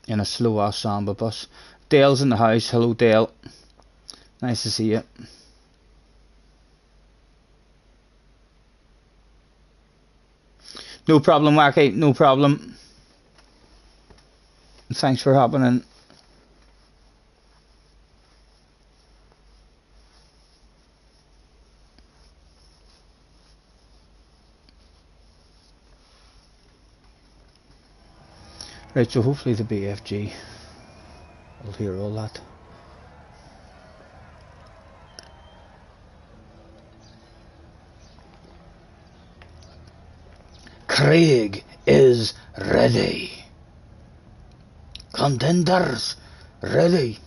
[SPEAKER 1] in a slow ass Samba bus. Dale's in the house. Hello Dale, nice to see you. No problem, Wacky, no problem. Thanks for hopping in. Right, so hopefully the BFG will hear all that. Craig is ready. Contenders ready.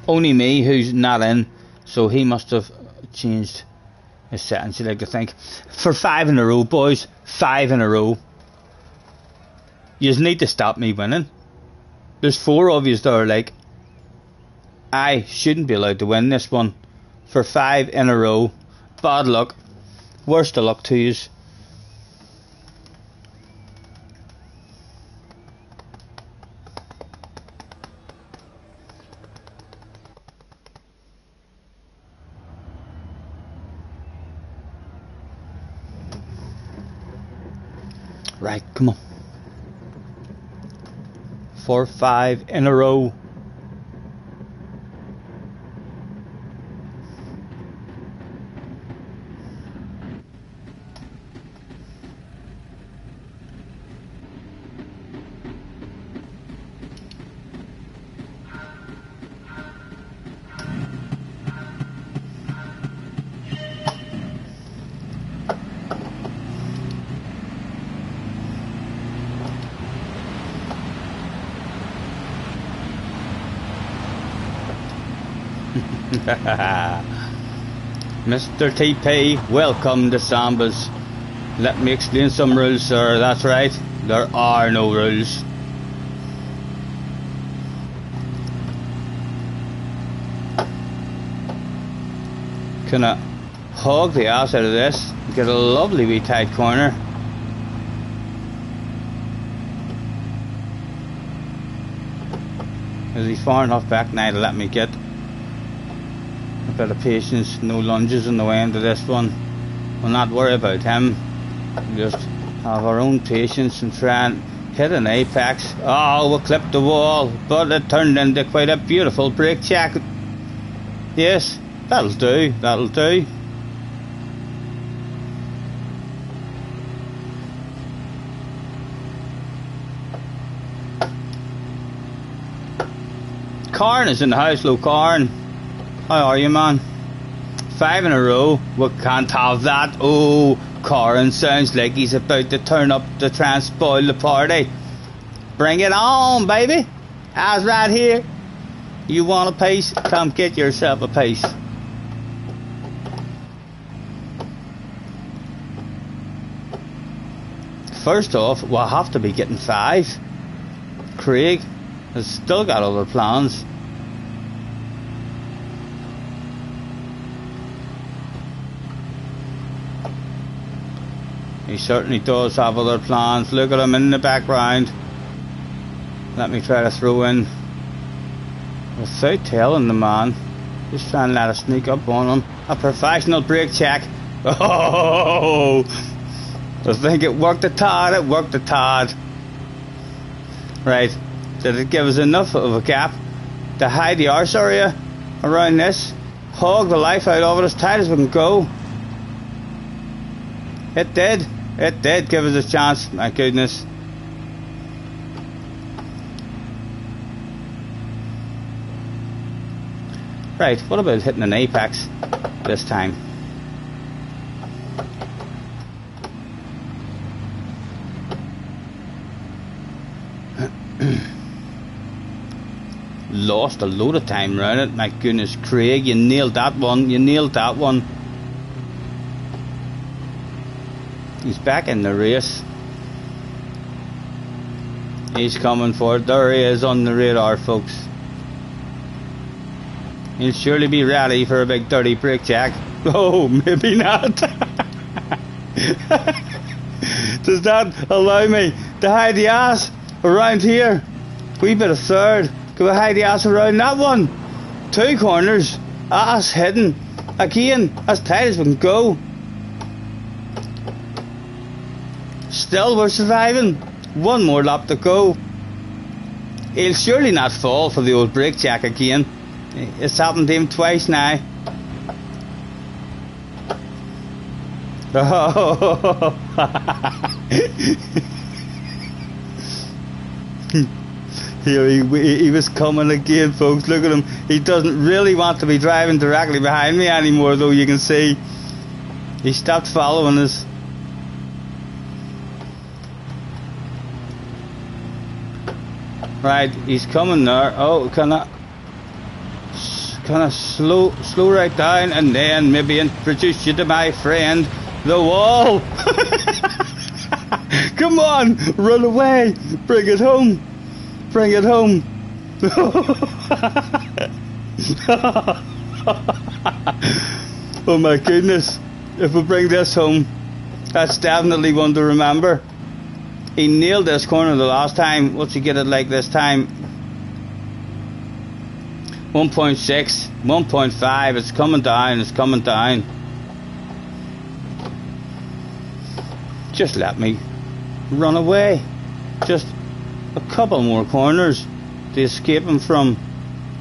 [SPEAKER 1] Only me who's not in, so he must have changed his settings, you like to think. For 5 in a row, boys. 5 in a row. You need to stop me winning. There's 4 of you that are like, I shouldn't be allowed to win this one. For 5 in a row. Bad luck. Worst of luck to yous. Right, come on. For 5 in a row. Mr. TP, welcome to Sambas. Let me explain some rules, sir. That's right, there are no rules. Can I hog the ass out of this? Get a lovely wee tight corner. Is he far enough back now to let me get a bit of patience? No lunges in the way into this one. We'll not worry about him. We'll just have our own patience and try and hit an apex. Oh, we clipped the wall, but it turned into quite a beautiful brake check. Yes, that'll do, that'll do. Karn is in the house, low Karn. How are you, man? 5 in a row. We can't have that. Oh, Karn sounds like he's about to turn up to try and spoil the party. Bring it on, baby. Eyes right here. You want a piece? Come get yourself a piece. First off, we'll have to be getting 5. Craig has still got other plans. He certainly does have other plans. Look at him in the background. Let me try to throw in without telling the man. Just trying to let us sneak up on him. A professional brake check. Oh, I think it worked a tad. It worked a tad. Right. Did it give us enough of a gap to hide the arse area around this? Hog the life out of it as tight as we can go. It did. It did give us a chance. My goodness. Right, what about hitting an apex this time? Lost a load of time around it. My goodness, Craig, you nailed that one. You nailed that one. He's back in the race. He's coming for it. There he is on the radar, folks. He'll surely be ready for a big dirty brake check. Oh, maybe not. Does that allow me to hide the ass around here? Wee bit of third. Can we hide the ass around that one? 2 corners. As hidden. Again, as tight as we can go. Still we're surviving. 1 more lap to go. He'll surely not fall for the old brake jack again. It's happened to him twice now. Oh. Here he was coming again, folks. Look at him. He doesn't really want to be driving directly behind me anymore, though. You can see he stopped following us. Right, he's coming there. Oh, can I slow right down and then maybe introduce you to my friend, the wall. Come on, run away. Bring it home. Bring it home. Oh my goodness. If we bring this home, that's definitely one to remember. He nailed this corner the last time. What's he get it like this time? 1.6, 1.5. It's coming down. It's coming down. Just let me run away. Just a couple more corners to escape him from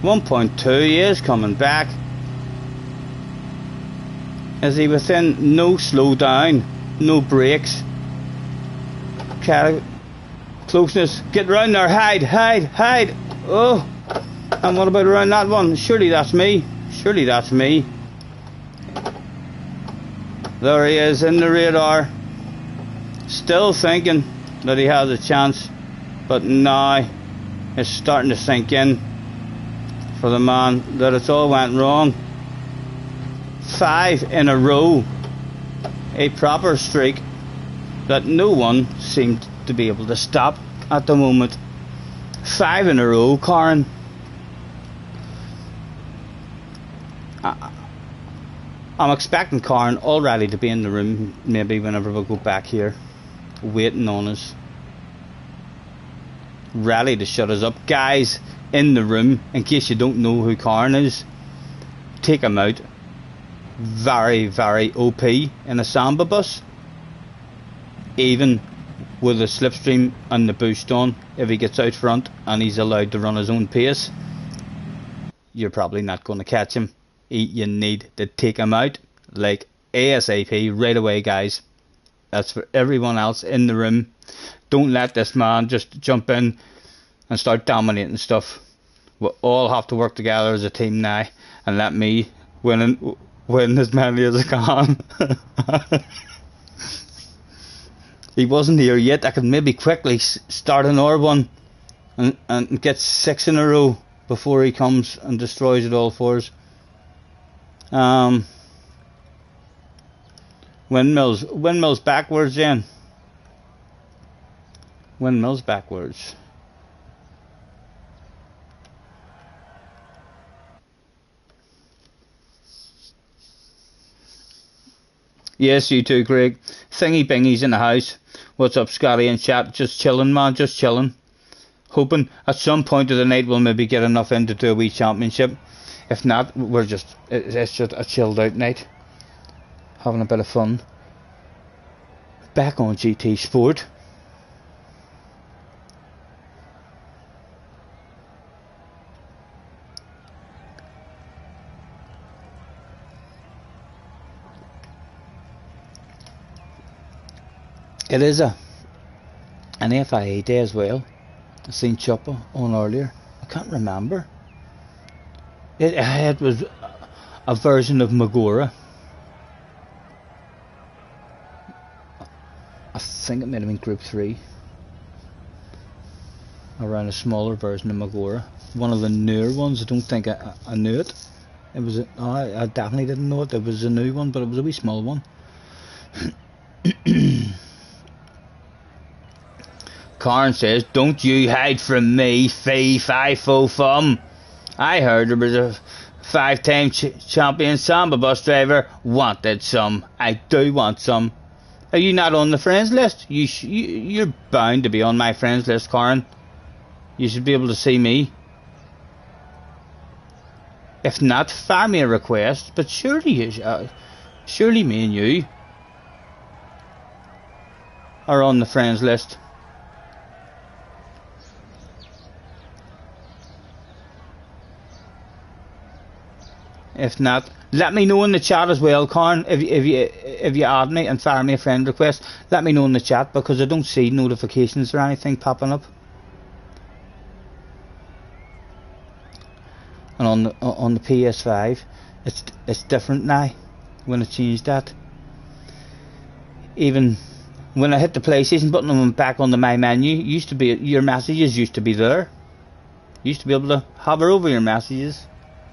[SPEAKER 1] 1.2. He is coming back. Is he within no slow down, no brakes? Closeness. Get round there. Hide, hide, hide. Oh, and what about around that one? Surely that's me. Surely that's me. There he is in the radar. Still thinking that he has a chance, but now it's starting to sink in for the man that it's all went wrong. 5 in a row. A proper streak that no one seemed to be able to stop at the moment. 5 in a row, Karen. I'm expecting Karen already to be in the room, maybe whenever we go back here, waiting on us, ready to shut us up. Guys in the room, in case you don't know who Karen is, take him out. Very, very OP in a Samba bus, even with the slipstream and the boost on. If he gets out front and he's allowed to run his own pace, you're probably not going to catch him. You need to take him out like ASAP right away, guys. That's for everyone else in the room. Don't let this man just jump in and start dominating stuff. We all have to work together as a team now, and let me win as many as I can. He wasn't here yet. I could maybe quickly start another one and get 6 in a row before he comes and destroys it all for us. Windmills backwards, then. Windmills backwards. Yes, you too, Craig. Thingy Bingy's in the house. What's up, Scotty in chat? Just chilling, man, just chilling. Hoping at some point of the night we'll maybe get enough in to do a wee championship. If not, it's just a chilled out night. Having a bit of fun. Back on GT Sport. It is an FIA day as well. I seen Chopper on earlier. I can't remember. It was a version of Magora. I think it might have been Group 3. Around a smaller version of Magora. One of the newer ones. I don't think I knew it. It was I definitely didn't know it. It was a new one, but it was a wee small one. Karen says, "Don't you hide from me, fee fi fo fum." I heard there was a 5-time champion Samba bus driver wanted some. I do want some. Are you not on the friends list? You're bound to be on my friends list, Karen. You should be able to see me. If not, fire me a request. But surely, surely me and you are on the friends list. If not, let me know in the chat as well, Karen. If you add me and fire me a friend request, let me know in the chat, because I don't see notifications or anything popping up. And on the PS5, it's different now. When I changed that, even when I hit the PlayStation button and went back on the my menu, used to be, your messages used to be there. You used to be able to hover over your messages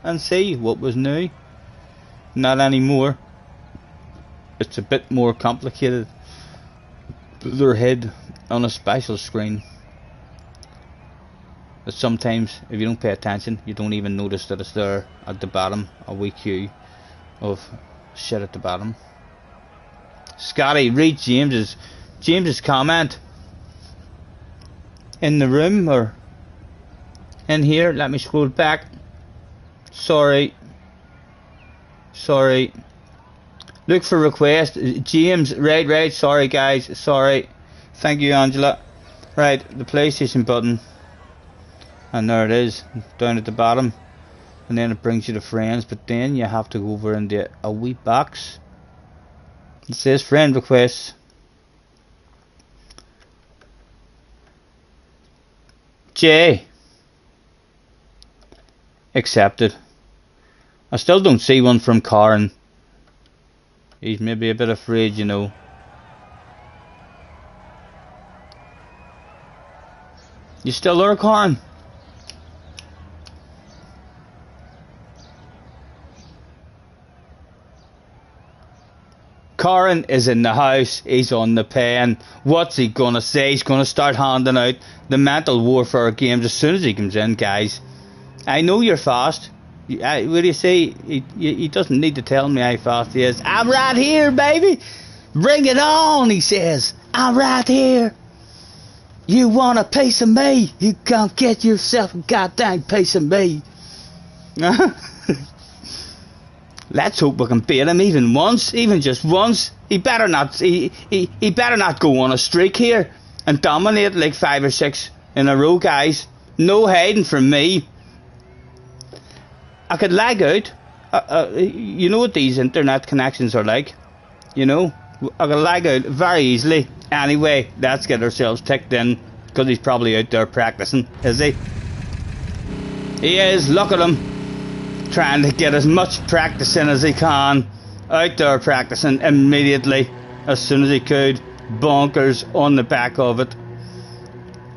[SPEAKER 1] and see what was new. Not anymore. It's a bit more complicated. They're hid on a special screen. But sometimes, if you don't pay attention, you don't even notice that it's there at the bottom. A wee queue of shit at the bottom. Scotty, read James's comment in the room or in here. Let me scroll back. Sorry. Look for request. James, right. Sorry guys, sorry. Thank you, Angela. Right, the PlayStation button. And there it is, down at the bottom. And then it brings you to friends, but then you have to go over into a wee box. It says friend requests. J. Accepted. I still don't see one from Karen. He's maybe a bit afraid, you know. You still there, Karen? Karen is in the house, he's on the pen. What's he gonna say? He's gonna start handing out the mental warfare games as soon as he comes in, guys. I know you're fast. What do you say? He doesn't need to tell me how fast he is. I'm right here, baby. Bring it on, he says. I'm right here. You want a piece of me? You come get yourself a goddamn piece of me. Let's hope we can beat him even once, even just once. He better not. He better not go on a streak here and dominate like 5 or 6 in a row, guys. No hiding from me. I could lag out. You know what these internet connections are like. You know, I could lag out very easily. Anyway, let's get ourselves ticked in, because he's probably out there practicing, is he? He is. Look at him. Trying to get as much practice in as he can. Out there practicing immediately, as soon as he could. Bonkers on the back of it.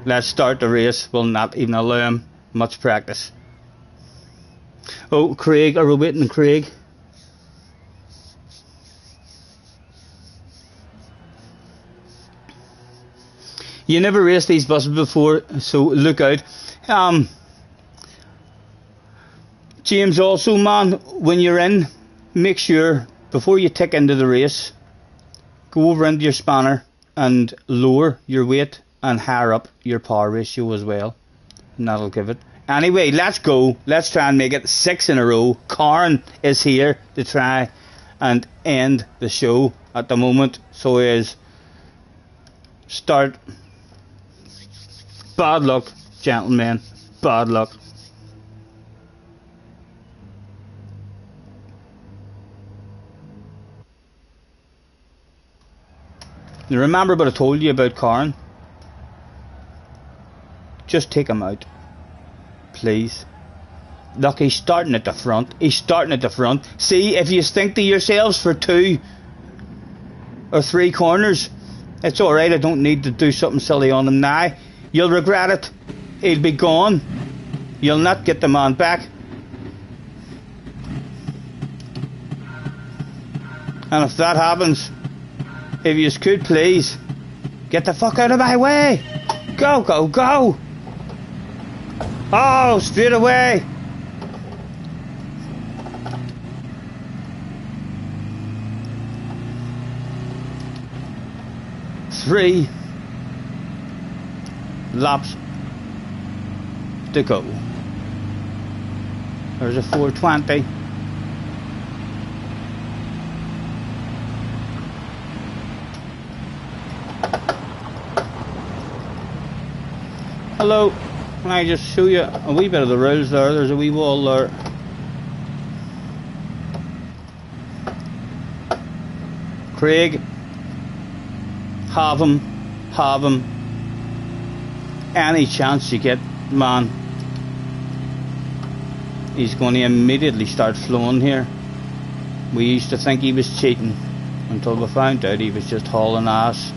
[SPEAKER 1] Let's start the race. We'll not even allow him much practice. Oh, Craig, are we waiting on Craig? You never raced these buses before, so look out. James, also, man, when you're in, make sure, before you tick into the race, go over into your spanner and lower your weight and higher up your power ratio as well. And that'll give it. Anyway, let's go. Let's try and make it 6 in a row. Karen is here to try and end the show at the moment. So is start. Bad luck, gentlemen. Bad luck. Now remember what I told you about Karen? Just take him out. Please. Look, he's starting at the front. He's starting at the front. See, if you think to yourselves for 2 or 3 corners, it's alright, I don't need to do something silly on him now. You'll regret it. He'll be gone. You'll not get the man back. And if that happens, if you could please, get the fuck out of my way. Go, go, go. Oh, straight away. Three laps to go. There's a 420. Hello, can I just show you a wee bit of the rules there? There's a wee wall there. Craig, have him. Any chance you get, man, he's going to immediately start flowing here. We used to think he was cheating until we found out he was just hauling ass.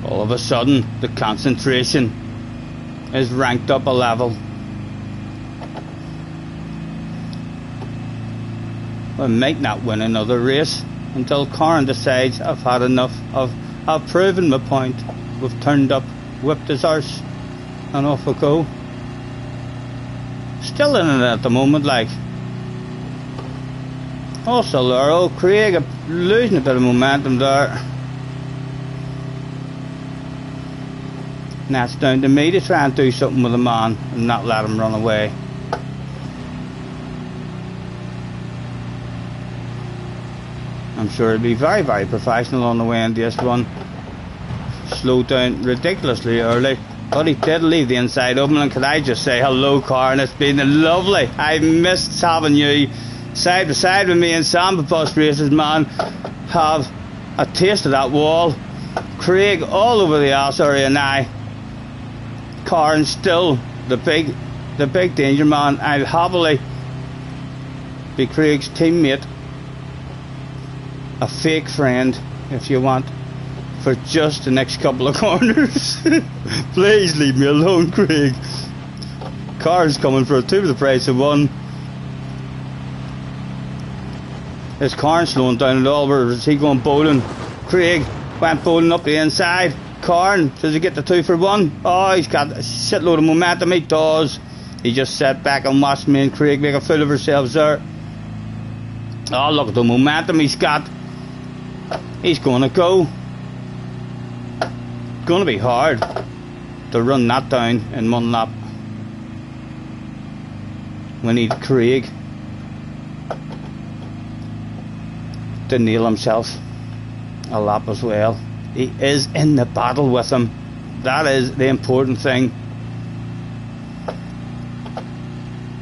[SPEAKER 1] All of a sudden, the concentration is ranked up a level. We might not win another race until Karen decides I've had enough. I've proven my point. We've turned up, whipped his arse, and off we go. Still in it at the moment, like. Also there, old Craig losing a bit of momentum there. Now it's down to me to try and do something with the man and not let him run away. I'm sure he'll be very, very professional on the way into this one. Slowed down ridiculously early, but he did leave the inside open. And could I just say hello, Karen? It's been lovely. I missed having you side by side with me in Samba bus races, man. Have a taste of that wall. Craig all over the ass area now. Karen still the big danger man. I'll happily be Craig's teammate, a fake friend if you want, for just the next couple of corners. Please leave me alone, Craig. Karen's coming for a two for the price of one. Is Karen slowing down at all, or is he going bowling? Craig went bowling up the inside. Karen, does he get the 2 for 1? Oh, he's got a shitload of momentum. He does. He just sat back and watched me and Craig make a fool of ourselves there. Oh, look at the momentum he's got. He's going to go. Going to be hard to run that down in one lap. We need Craig to nail himself a lap as well. He is in the battle with him. That is the important thing.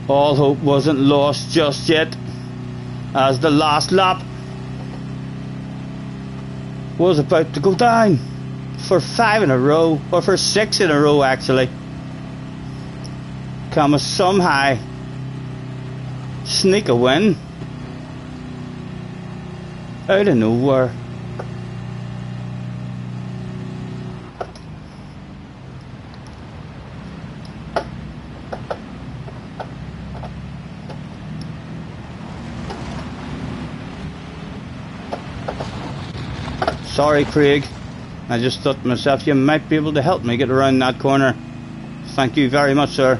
[SPEAKER 1] All hope wasn't lost just yet, as the last lap was about to go down for 5 in a row, or for 6 in a row actually. Can we somehow sneak a win out of nowhere? Sorry, Craig. I just thought to myself, you might be able to help me get around that corner. Thank you very much, sir.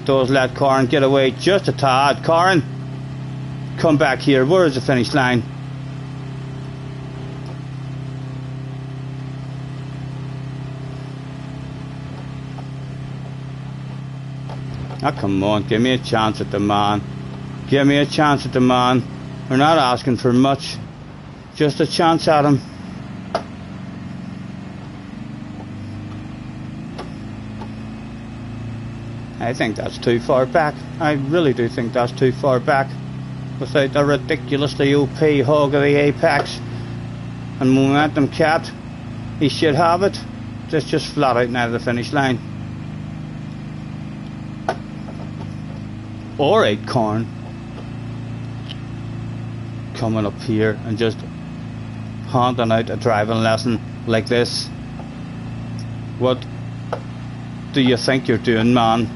[SPEAKER 1] Does let Karen get away just a tad. Karen, come back here. Where is the finish line? Ah, come on, give me a chance at the man. Give me a chance at the man. We're not asking for much. Just a chance at him. I think that's too far back. I really do think that's too far back. Without the ridiculously OP hog of the apex and momentum cat, he should have it. Just flat out now to the finish line. Alright, Corn. Coming up here and just handing out a driving lesson like this. What do you think you're doing, man?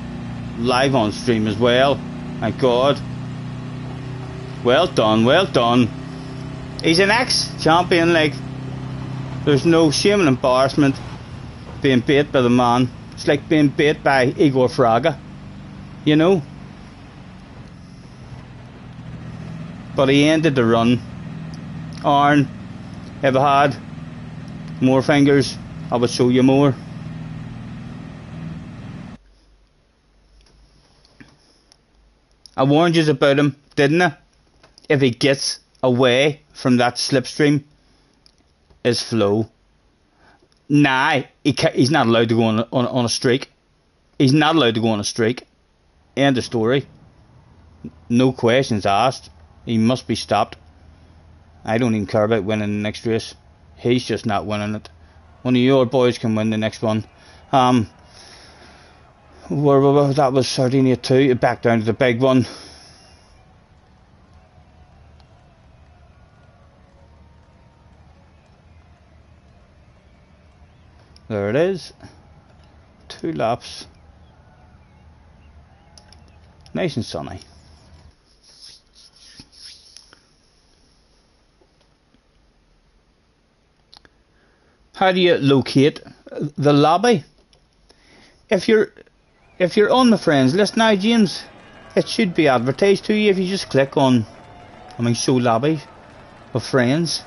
[SPEAKER 1] Live on stream as well. My God. Well done, well done. He's an ex-champion, like, there's no shame and embarrassment being bait by the man. It's like being bait by Igor Fraga, you know. But he ended the run. Arn, if I had more fingers, I would show you more. I warned you about him, didn't I? If he gets away from that slipstream, his flow. Nah, he's not allowed to go on a streak. He's not allowed to go on a streak. End of story. No questions asked. He must be stopped. I don't even care about winning the next race. He's just not winning it. One of your boys can win the next one. That was Sardinia 2. Back down to the big one. There it is. 2 laps. Nice and sunny. How do you locate the lobby? If you're on the friends list now, James, it should be advertised to you if you just click on, show lobby of friends.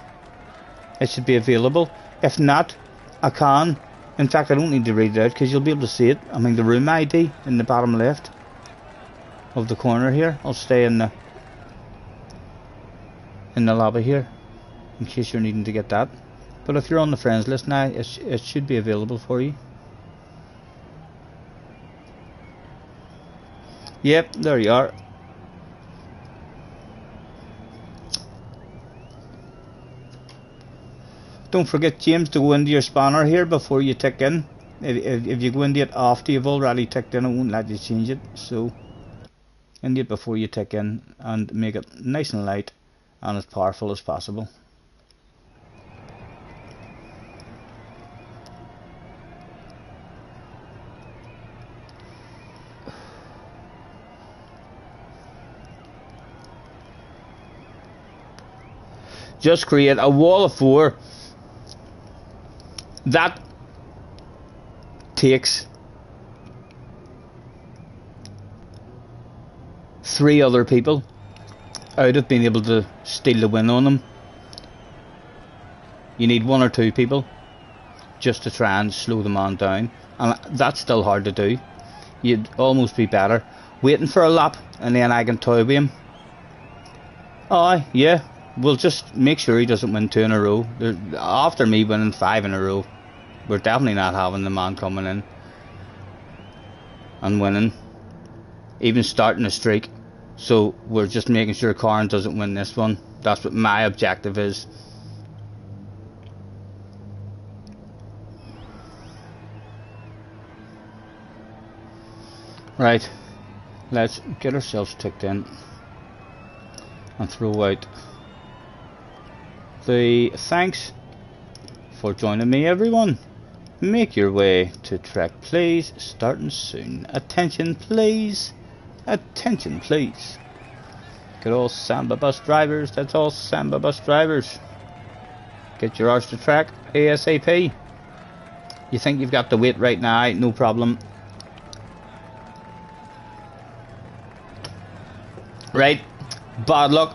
[SPEAKER 1] It should be available. If not, I can. In fact, I don't need to read it out because you'll be able to see it. The room ID in the bottom left of the corner here. I'll stay in the lobby here in case you're needing to get that. But if you're on the friends list now, it should be available for you. Yep, there you are. Don't forget, James, to go into your spanner here before you tick in. If you go into it after you've already ticked in, it won't let you change it. So, into it before you tick in and make it nice and light and as powerful as possible. Just create a wall of 4. That takes 3 other people out of being able to steal the win on them. You need 1 or 2 people just to try and slow the man down, and that's still hard to do. You'd almost be better waiting for a lap and then I can toy with him. Aye, yeah. We'll just make sure he doesn't win 2 in a row. After me winning 5 in a row, we're definitely not having the man coming in and winning, even starting a streak. So we're just making sure Corrin doesn't win this one. That's what my objective is. Right, let's get ourselves ticked in and throw out the thanks for joining me, everyone. Make your way to track, please. Starting soon. Attention, please. Attention, please. Good old Samba bus drivers. That's all Samba bus drivers. Get your arse to track ASAP. You think you've got the weight right now? No problem. Right. Bad luck.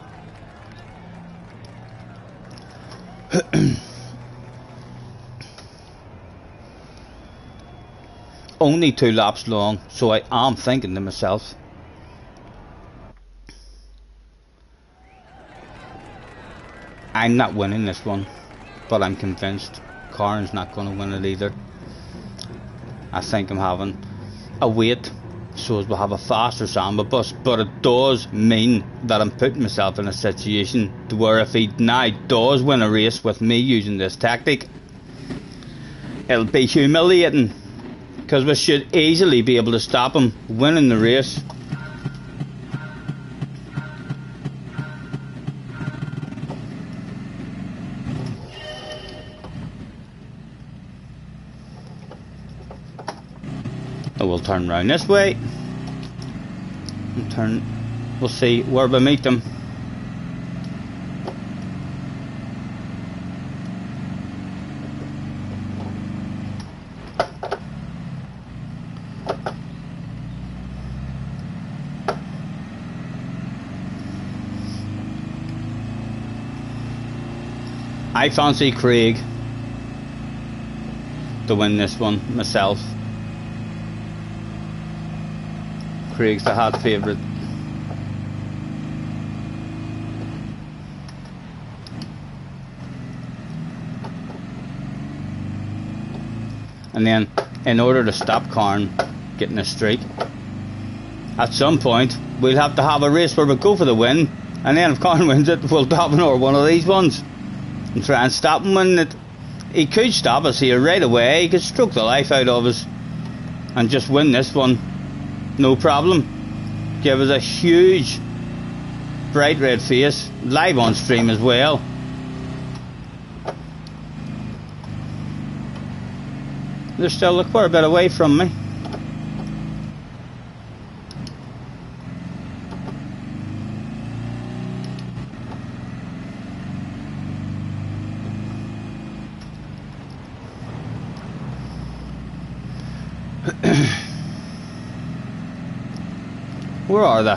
[SPEAKER 1] Only 2 laps long, so I am thinking to myself, I'm not winning this one, but I'm convinced Corrin's not going to win it either. I think I'm having a wait so as we'll have a faster Samba bus, but it does mean that I'm putting myself in a situation to where if he now does win a race with me using this tactic, it'll be humiliating, because we should easily be able to stop him winning the race. So we'll turn round this way and turn. We'll see where we meet them. I fancy Craig to win this one myself. Craig's the hot favourite. And then, in order to stop Karen getting a streak, at some point we'll have to have a race where we go for the win, and then if Karen wins it, we'll top another one of these ones and try and stop him when it. He could stop us here right away. He could stroke the life out of us and just win this one, no problem. Give us a huge bright red face, live on stream as well. They're still quite a bit away from me. Where are they?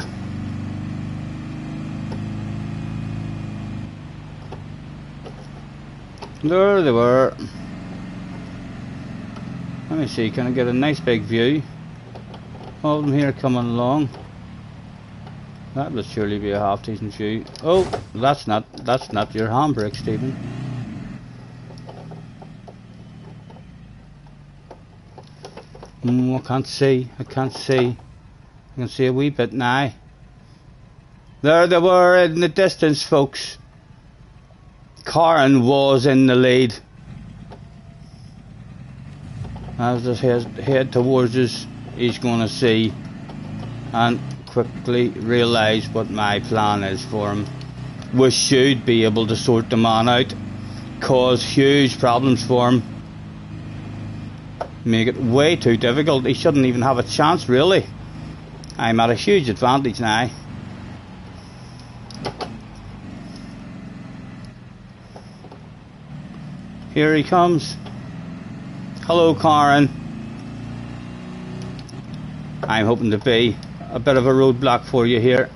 [SPEAKER 1] There they were. Let me see, can I get a nice big view of them here coming along? That would surely be a half decent view. Oh, that's not your handbrake, Stephen. I can't see. I can see a wee bit now. There they were in the distance, folks. Karen was in the lead. As I head towards us, he's going to see and quickly realise what my plan is for him. We should be able to sort the man out, cause huge problems for him, make it way too difficult. He shouldn't even have a chance, really. I'm at a huge advantage now. Here he comes. Hello, Karen. I'm hoping to be a bit of a roadblock for you here.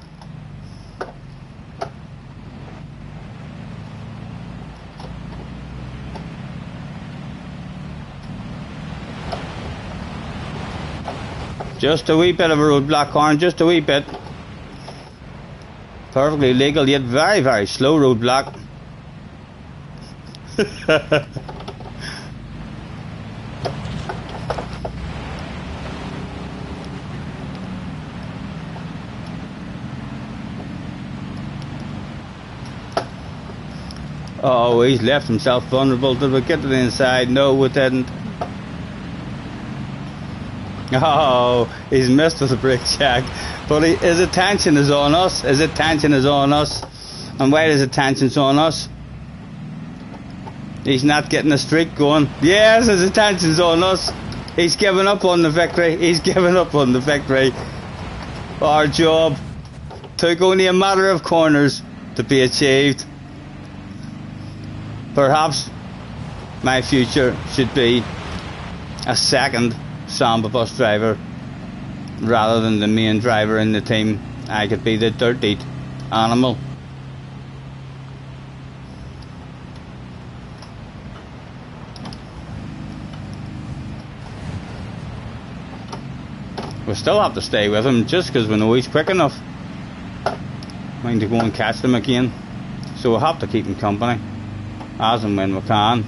[SPEAKER 1] Just a wee bit of a roadblock, Karen, just a wee bit. Perfectly legal, yet very, very slow roadblock. Oh, he's left himself vulnerable. Did we get to the inside? No, we didn't. Oh, he's missed with the brake check. But his attention is on us. His attention is on us. And while his attention's on us, he's not getting the streak going. Yes, his attention's on us. He's given up on the victory. He's given up on the victory. Our job took only a matter of corners to be achieved. Perhaps my future should be a second Samba bus driver rather than the main driver in the team. I could be the dirtied animal. We still have to stay with him just because we know he's quick enough. Mind to go and catch them again. So we'll have to keep him company as and when we can.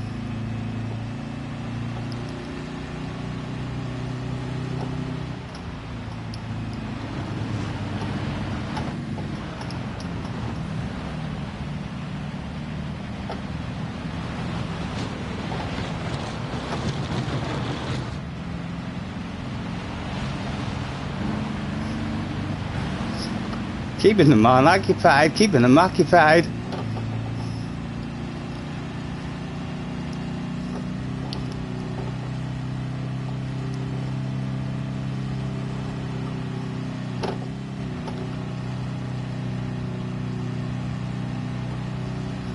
[SPEAKER 1] Keeping them occupied, keeping them occupied.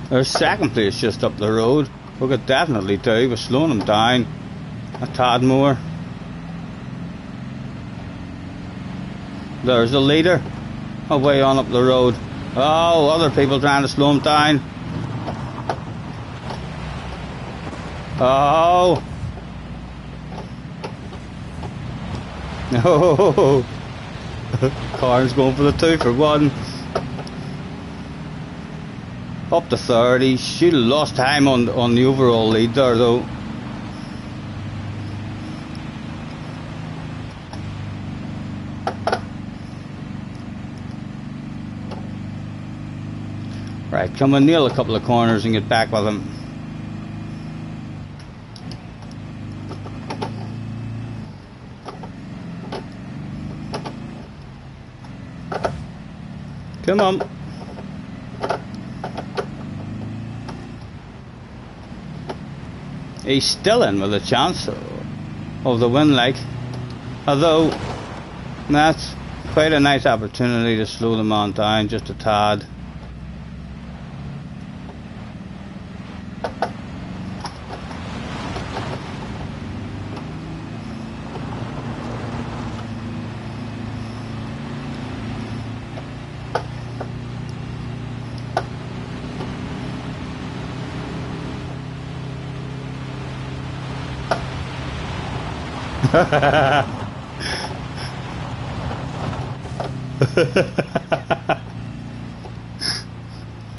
[SPEAKER 1] There's second place just up the road. We could definitely do with slowing them down a tad more. There's the leader. Away on up the road. Oh, other people trying to slow him down. Oh! No! Carn's going for the 2 for 1. Up to 30. She'd have lost time on the overall lead there though. Right, come and nail a couple of corners and get back with him. Come on. He's still in with a chance of the win, like. Although, that's quite a nice opportunity to slow them on down just a tad.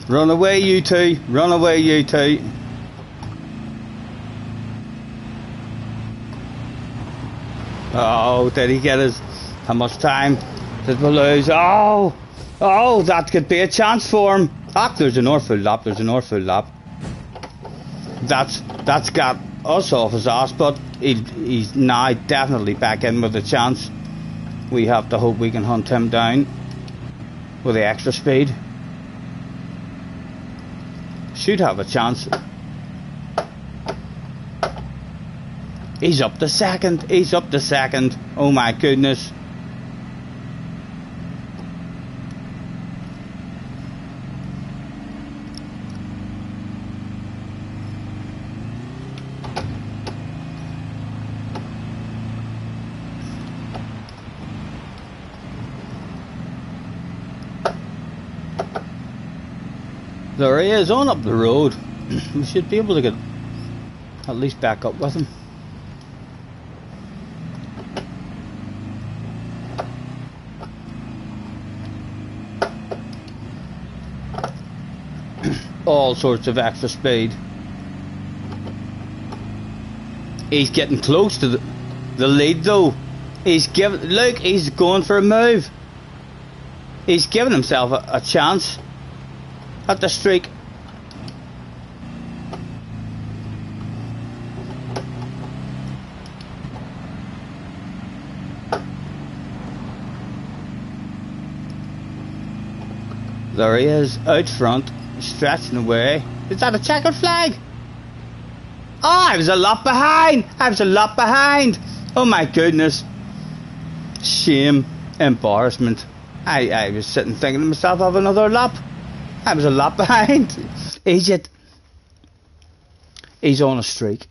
[SPEAKER 1] Run away, you two. Run away, you two. Oh, did he get his... How much time did we lose? Oh! Oh, that could be a chance for him. Ah, there's an Orfield lap. There's an Orfield lap. That's got us off his ass, but he's now definitely back in with a chance. We have to hope we can hunt him down with the extra speed. Should have a chance. He's up to second. He's up to second. Oh my goodness. There he is, on up the road. We should be able to get at least back up with him. All sorts of extra speed. He's getting close to the lead though. Look, he's going for a move. He's giving himself a chance at the streak. There he is, out front, stretching away. Is that a checkered flag? Oh, I was a lot behind. I was a lot behind. Oh my goodness. Shame, embarrassment. I was sitting thinking to myself, have another lap. I was a lap behind. He's on a streak.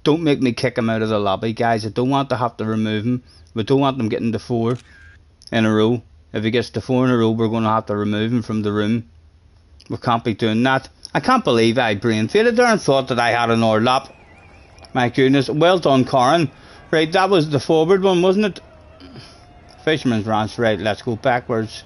[SPEAKER 1] Don't make me kick him out of the lobby, guys. I don't want to have to remove him. We don't want them getting to 4 in a row. If he gets to 4 in a row, we're going to have to remove him from the room. We can't be doing that. I can't believe I brain faded there and thought that I had another lap. My goodness. Well done, Corin. Right, that was the forward one, wasn't it? Fisherman's Ranch. Right, let's go backwards.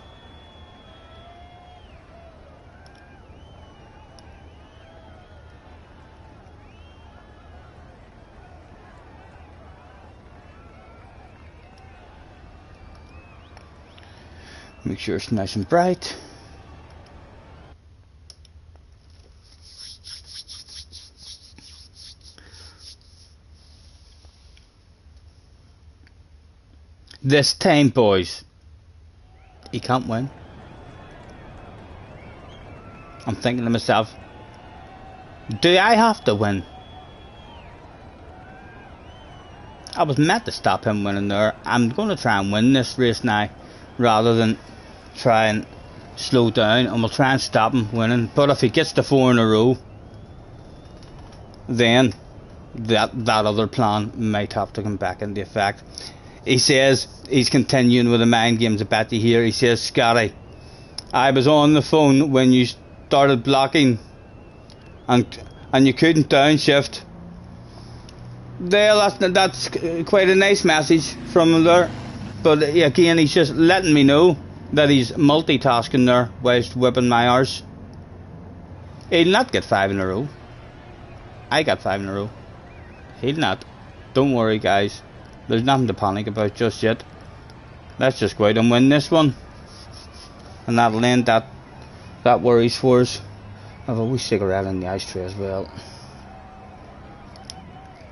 [SPEAKER 1] Make sure it's nice and bright. This time, boys, he can't win. I'm thinking to myself, do I have to win? I was meant to stop him winning there. I'm going to try and win this race now, rather than try and slow down, and we'll try and stop him winning. But if he gets to 4 in a row, then that other plan might have to come back into effect. He says he's continuing with the mind games of Betty here. He says, Scotty, I was on the phone when you started blocking, and and you couldn't downshift. Dale, that's quite a nice message from him there. But again, he's just letting me know that he's multitasking there whilst whipping my arse. He'll not get 5 in a row. I got 5 in a row. He'll not. Don't worry, guys. There's nothing to panic about just yet. Let's just go out and win this one. And that'll end that worries for us. I have a wee cigarette in the ashtray as well.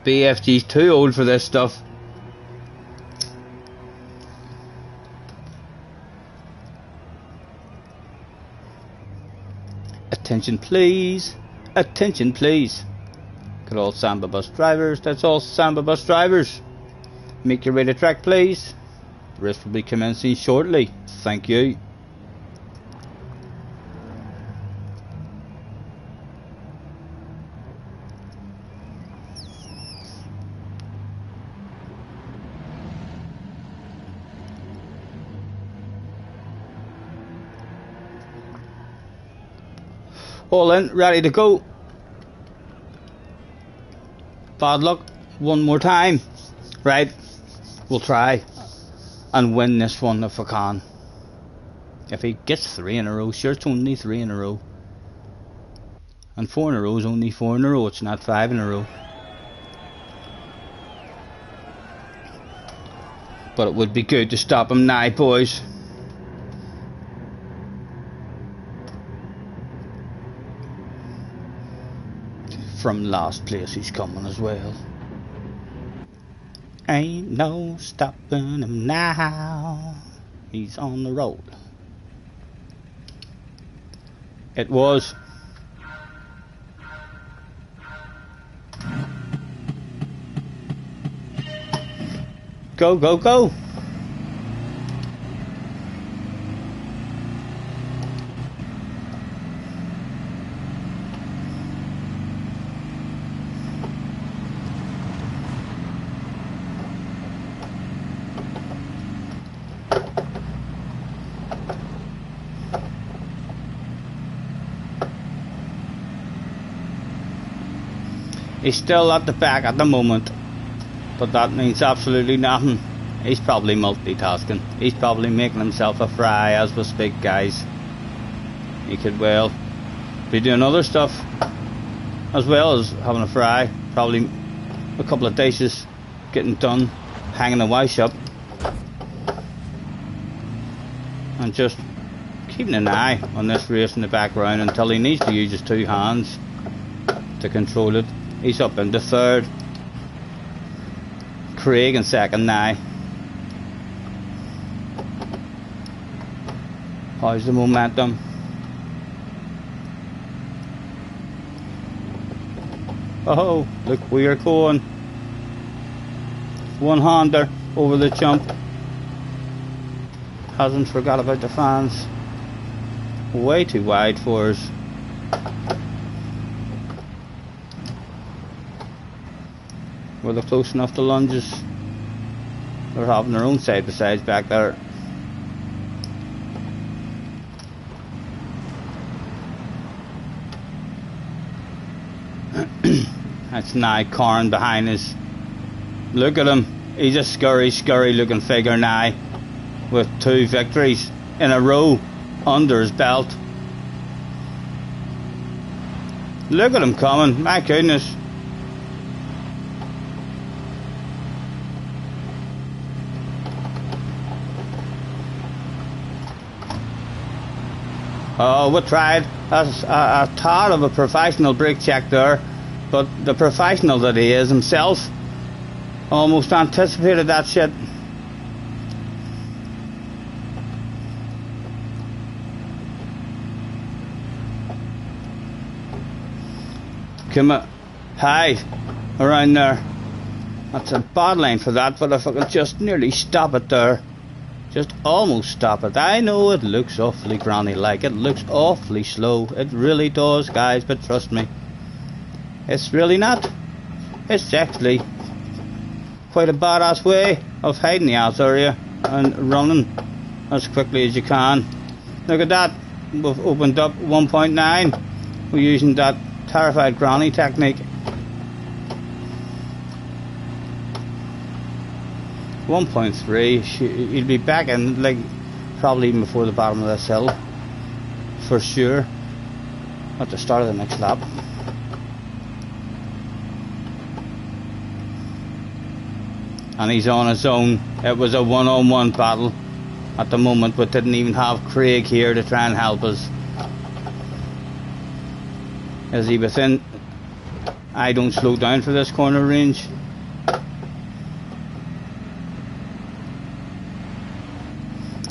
[SPEAKER 1] BFG's too old for this stuff. Attention please. Attention please. Good all Samba bus drivers. That's all Samba bus drivers. Make your way to track please. The race will be commencing shortly. Thank you. All in, ready to go. Bad luck, one more time. Right, we'll try and win this one if I can. If he gets 3 in a row, sure it's only 3 in a row. And 4 in a row is only 4 in a row, it's not 5 in a row. But it would be good to stop him now, boys. From last place he's coming as well. Ain't no stopping him now. He's on the road. It was. Go, go, go. He's still at the back at the moment, but that means absolutely nothing. He's probably multitasking. He's probably making himself a fry as we speak, guys. He could well be doing other stuff as well as having a fry. Probably a couple of dishes getting done, hanging the wash up, and just keeping an eye on this race in the background until he needs to use his 2 hands to control it. He's up into 3rd. Craig in 2nd now. How's the momentum? Oh, look, we are going. 1-hander over the jump. Hasn't forgot about the fans. Way too wide for us. Well, they're close enough to lunges. They're having their own side-by-sides back there. That's now Corn behind us. Look at him. He's a scurry looking figure now, with 2 victories in a row under his belt. Look at him coming, my goodness. Oh, we tried. That's a tad of a professional brake check there, but the professional that he is himself almost anticipated that shit. Come on, high around there. That's a bad line for that, but if I could just nearly stop it there. Just almost stop it. I know it looks awfully granny like. It looks awfully slow. It really does, guys, but trust me. It's really not. It's actually quite a badass way of hiding the ass area and running as quickly as you can. Look at that. We've opened up 1.9. We're using that Terrified granny technique. 1.3. He'll be back in, like, probably even before the bottom of this hill, for sure, at the start of the next lap. And he's on his own. It was a one-on-one battle at the moment, but didn't even have Craig here to try and help us. Is he within? I don't slow down for this corner range.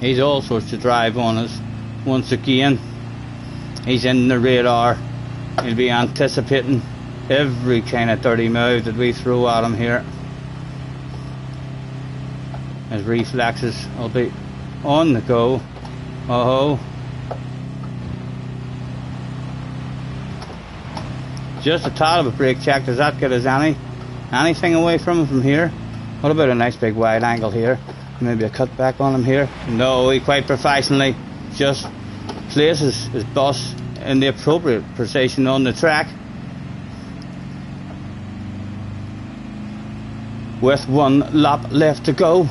[SPEAKER 1] He's all sorts of drive on us. Once again, he's in the radar. He'll be anticipating every kind of dirty move that we throw at him here. His reflexes will be on the go. Oh, just a tad of a brake check. Does that get us anything away from him from here? What about a nice big wide angle here? Maybe a cut back on him here? No, he quite professionally just places his bus in the appropriate position on the track. With one lap left to go.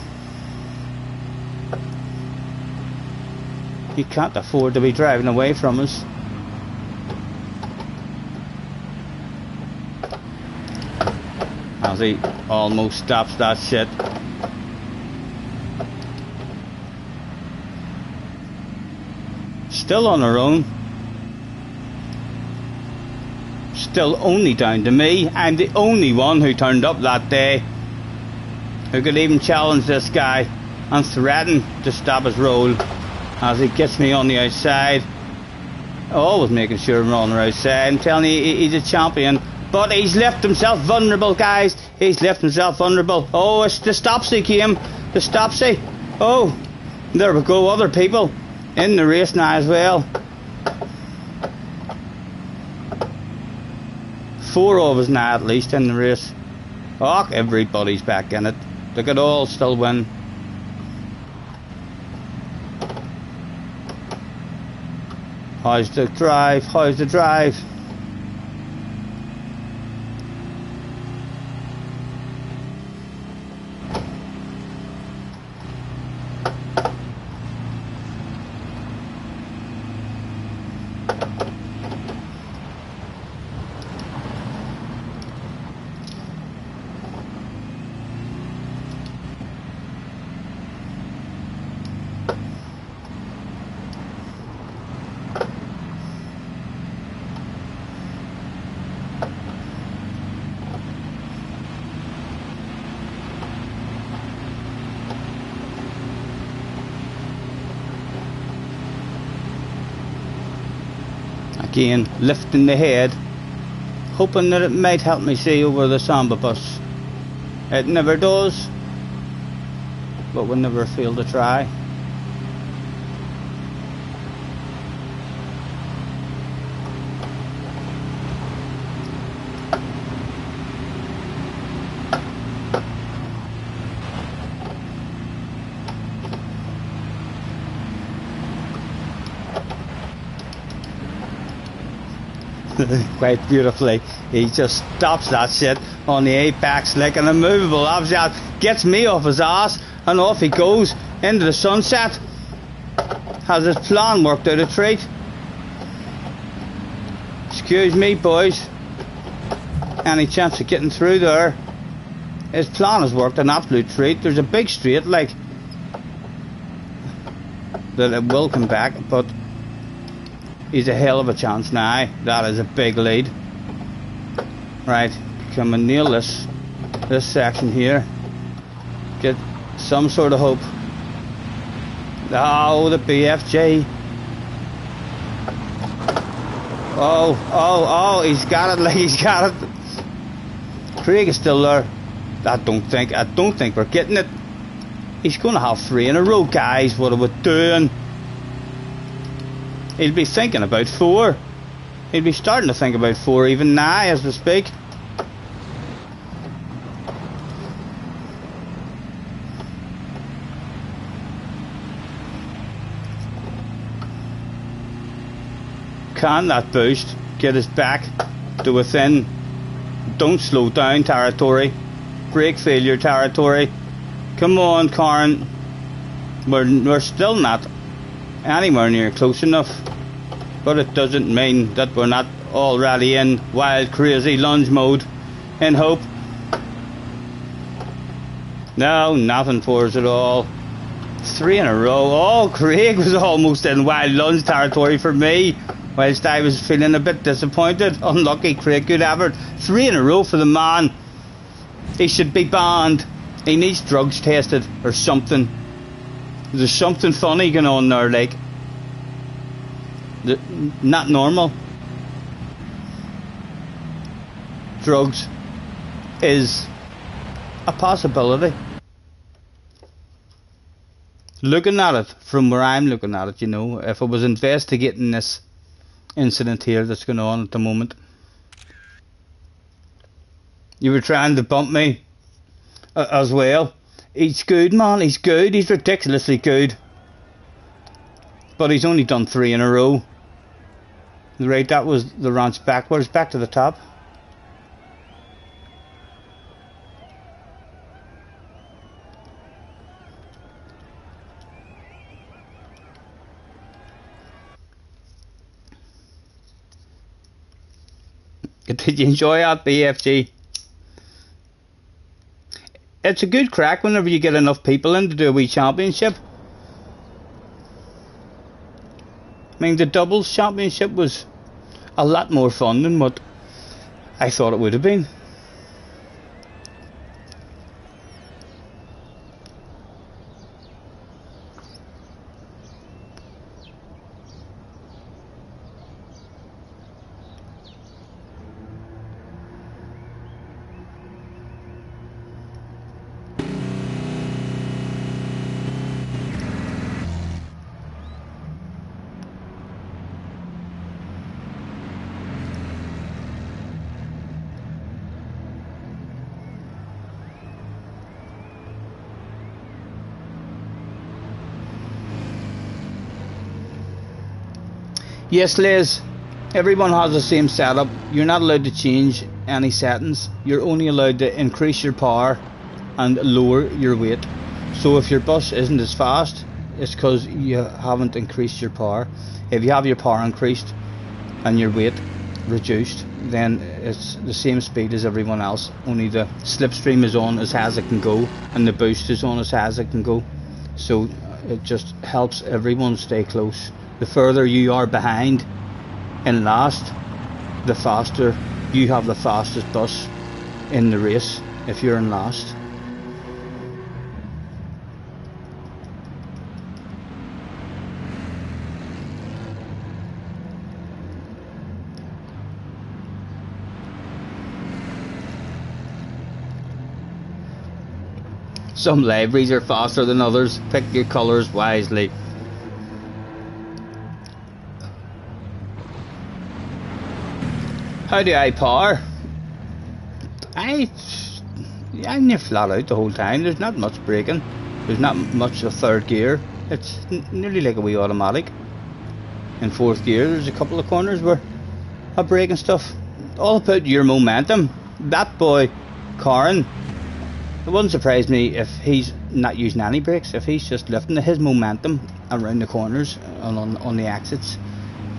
[SPEAKER 1] He can't afford to be driving away from us. As he almost stops that shit. Still on our own. Still only down to me. I'm the only one who turned up that day who could even challenge this guy and threaten to stop his roll as he gets me on the outside. Always making sure I'm on the outside. I'm telling you, he's a champion. But he's left himself vulnerable, guys. He's left himself vulnerable. Oh, it's the stopsy came. The stopsy. Oh, there we go. Other people in the race now as well. 4 of us now at least in the race. Oh, everybody's back in it. They could all still win. How's the drive? How's the drive? Again, lifting the head, hoping that it might help me see over the Samba bus. It never does, but we never fail to try. Quite beautifully, he just stops that shit on the apex like an immovable object, gets me off his ass, and off he goes into the sunset. Has his plan worked out a treat? Excuse me, boys. Any chance of getting through there? His plan has worked an absolute treat. There's a big straight, like, that it will come back, but he's a hell of a chance now. That is a big lead. Right, can we nail this section here? Get some sort of hope. Oh, the BFG. Oh, he's got it, like he's got it. Craig is still there. I don't think we're getting it. He's gonna have 3 in a row, guys. What are we doing? He'll be thinking about 4. He'll be starting to think about 4 even now as we speak. Can that boost get us back to within don't slow down territory, brake failure territory. Come on, Karen. We're still not anywhere near close enough, but it doesn't mean that we're not already in wild, crazy lunge mode. In hope. No, nothing for us at all. 3 in a row. Oh, Craig was almost in wild lunge territory for me, whilst I was feeling a bit disappointed. Unlucky, Craig. Good effort. 3 in a row for the man. He should be banned. He needs drugs tested or something. There's something funny going on there, like. Not normal. Drugs is a possibility. Looking at it from where I'm looking at it, you know, if I was investigating this incident here that's going on at the moment. You were trying to bump me as well. He's good, man. He's good. He's ridiculously good. But he's only done 3 in a row. Right, that was the ranch backwards, back to the top. Did you enjoy that, BFG? It's a good crack whenever you get enough people in to do a wee championship. I mean, the doubles championship was a lot more fun than what I thought it would have been. Yes, Liz, everyone has the same setup. You're not allowed to change any settings. You're only allowed to increase your power and lower your weight. So if your bus isn't as fast, it's because you haven't increased your power. If you have your power increased and your weight reduced, then it's the same speed as everyone else. Only the slipstream is on as high as it can go and the boost is on as high as it can go. So it just helps everyone stay close. The further you are behind in last, the faster you have the fastest bus in the race if you're in last. Some liveries are faster than others. Pick your colours wisely. How do I power? I'm near flat out the whole time. There's not much braking. There's not much of third gear. It's nearly like a wee automatic. In fourth gear, there's a couple of corners where I brake and stuff. All about your momentum. That boy, Corin, it wouldn't surprise me if he's not using any brakes. If he's just lifting his momentum around the corners and on the exits.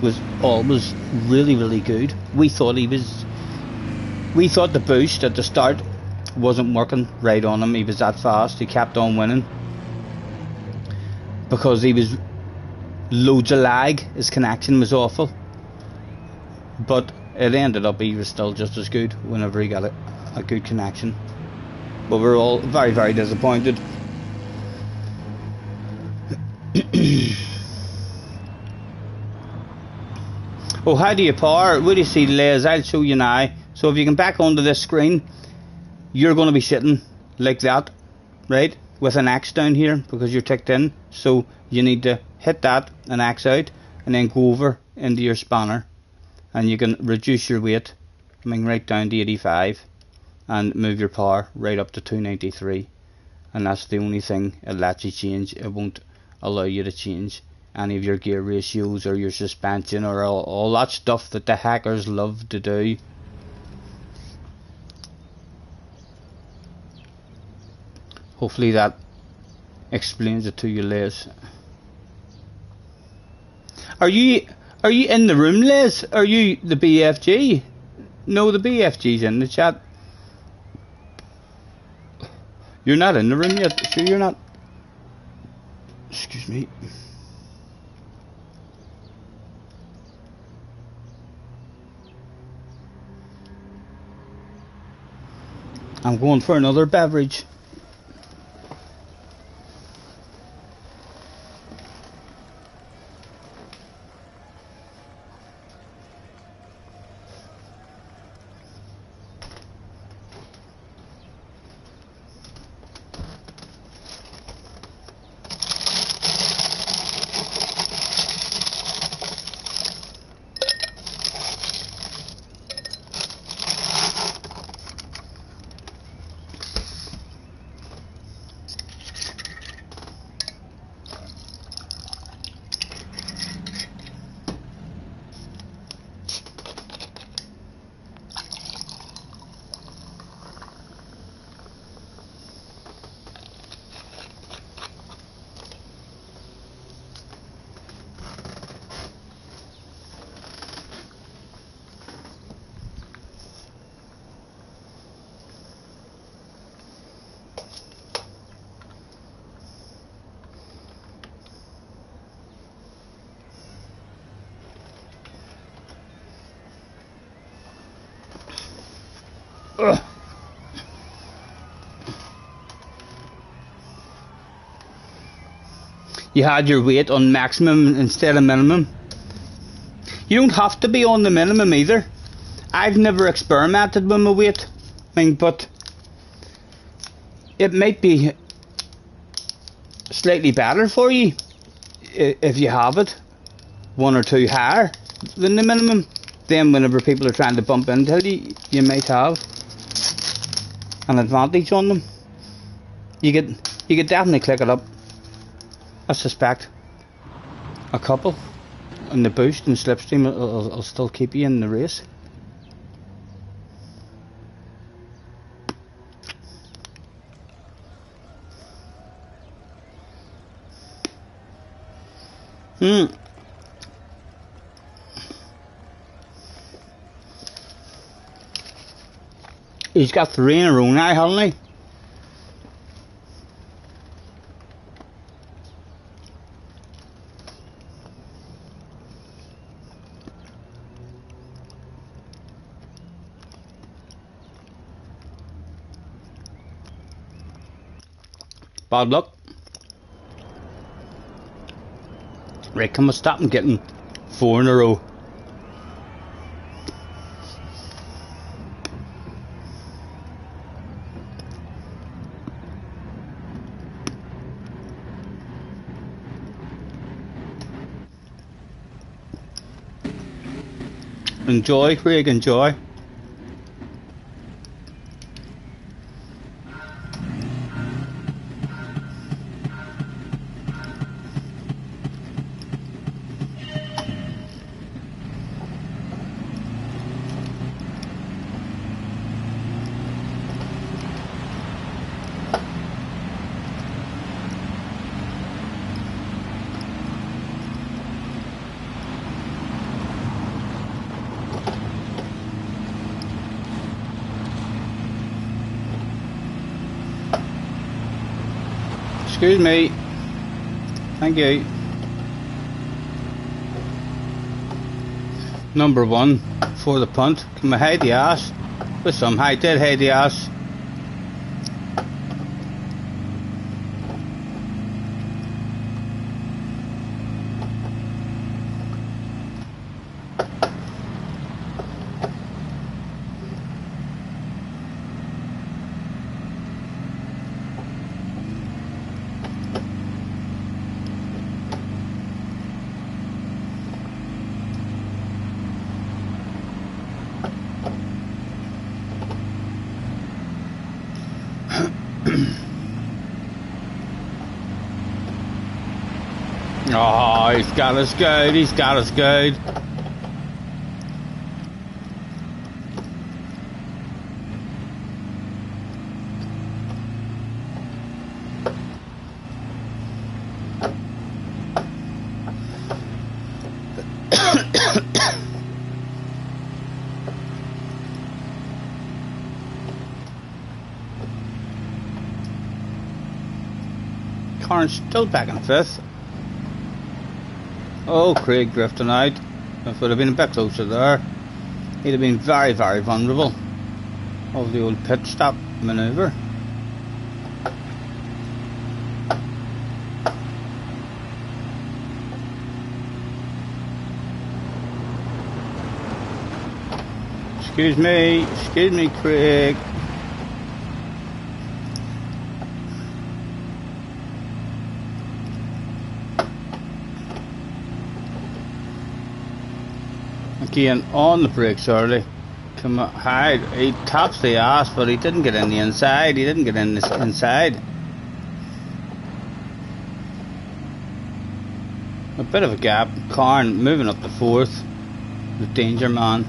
[SPEAKER 1] Was always really good. We thought the boost at the start wasn't working right on him. He was that fast. He kept on winning because he was loads of lag. His connection was awful, but it ended up he was still just as good whenever he got a good connection. But we're all very disappointed. Oh, how do you power? Where do you see the layers? I'll show you now. So if you can back onto this screen, you're going to be sitting like that, right? With an X down here because you're ticked in. So you need to hit that and X out and then go over into your spanner. And you can reduce your weight, coming right down to 85 and move your power right up to 293. And that's the only thing it lets you change. It won't allow you to change any of your gear ratios or your suspension or all that stuff that the hackers love to do. Hopefully that explains it to you, Les. Are you in the room, Les? Are you the BFG? No, the BFG's in the chat. You're not in the room yet. Sure you're not? Excuse me. I'm going for another beverage. Ugh. You had your weight on maximum instead of minimum. You don't have to be on the minimum either. I've never experimented with my weight. I mean, but it might be slightly better for you if you have it one or two higher than the minimum. Then whenever people are trying to bump into you, you might have an advantage on them. You could definitely click it up. I suspect a couple in the boost and slipstream will still keep you in the race. He's got 3 in a row now, hasn't he? Bad luck. Right, come on, stop him getting 4 in a row. Enjoy, Craig, enjoy. Excuse me. Thank you. Number 1 for the punt. Come on, hide the ass. With some height, did hide the ass. Oh, he's got us good, he's got us good. Carn's still back in 5th. Oh, Craig drifting out. If it would have been a bit closer there, he'd have been very, very vulnerable of the old pit stop manoeuvre. Excuse me, Craig. Again, on the brakes early. Come on, hide. He taps the ass, but he didn't get in the inside. He didn't get in the inside. A bit of a gap. Carn moving up to 4th. The danger man.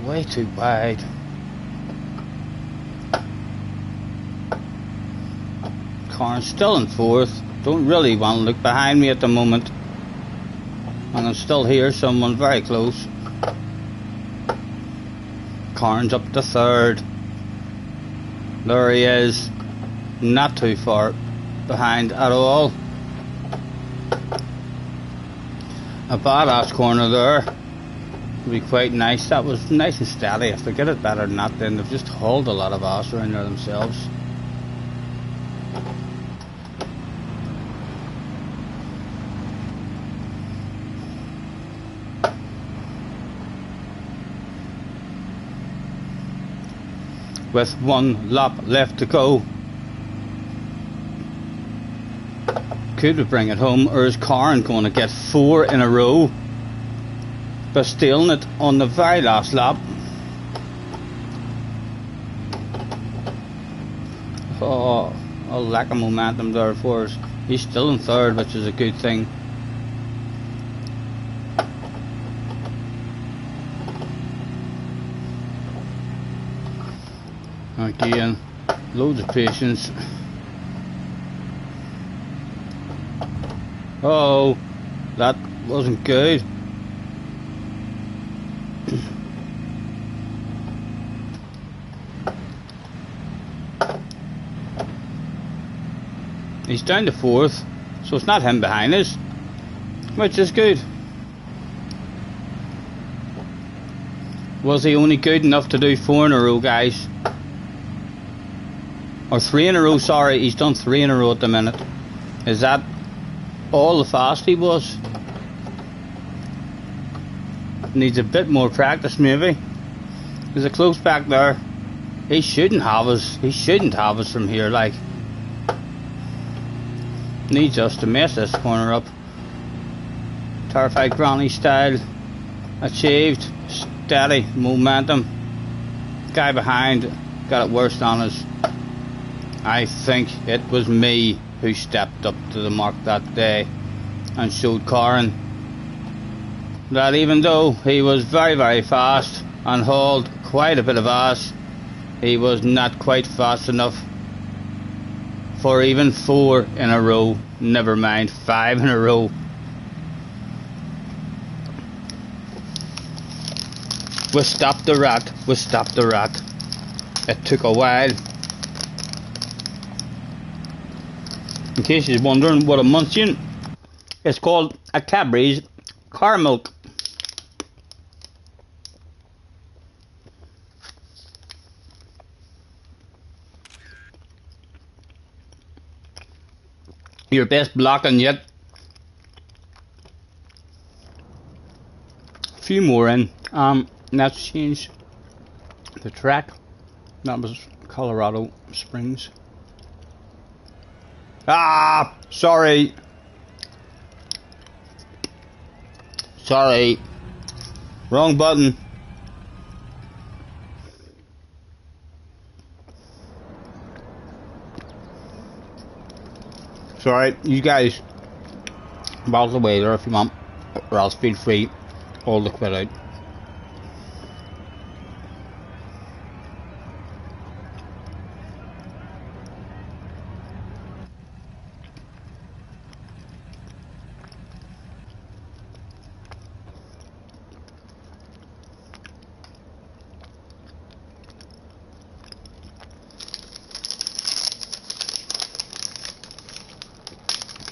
[SPEAKER 1] Way too wide. Carn's still in 4th. Don't really want to look behind me at the moment. And I still hear someone very close. Carn's up to 3rd. There he is. Not too far behind at all. A badass corner there. Would be quite nice. That was nice and steady. If they get it better than that, then they've just hauled a lot of ass around there themselves. With 1 lap left to go. Could we bring it home, or is Carn going to get 4 in a row by stealing it on the very last lap? Oh, a lack of momentum there for us. He's still in 3rd, which is a good thing. Again, loads of patience. Oh, that wasn't good. He's down to 4th, so it's not him behind us, which is good. Was he only good enough to do 4 in a row, guys? Or 3 in a row, sorry, he's done 3 in a row at the minute. Is that all the fast he was? Needs a bit more practice maybe. There's a close back there. He shouldn't have us from here, like. Needs us to mess this corner up. Terrified granny style. Achieved. Steady momentum. Guy behind got it worse on us. I think it was me who stepped up to the mark that day and showed Carn that even though he was very, very fast and hauled quite a bit of ass, he was not quite fast enough for even 4 in a row, never mind 5 in a row. We stopped the rat. It took a while. In case you're wondering what I'm munching, it's called a Cadbury's caramel. Your best blocking yet. A few more in. Let's change the track. That was Colorado Springs. Ah, sorry. Wrong button. Sorry, you guys bottle away there if you want, or else feel free all the quit out.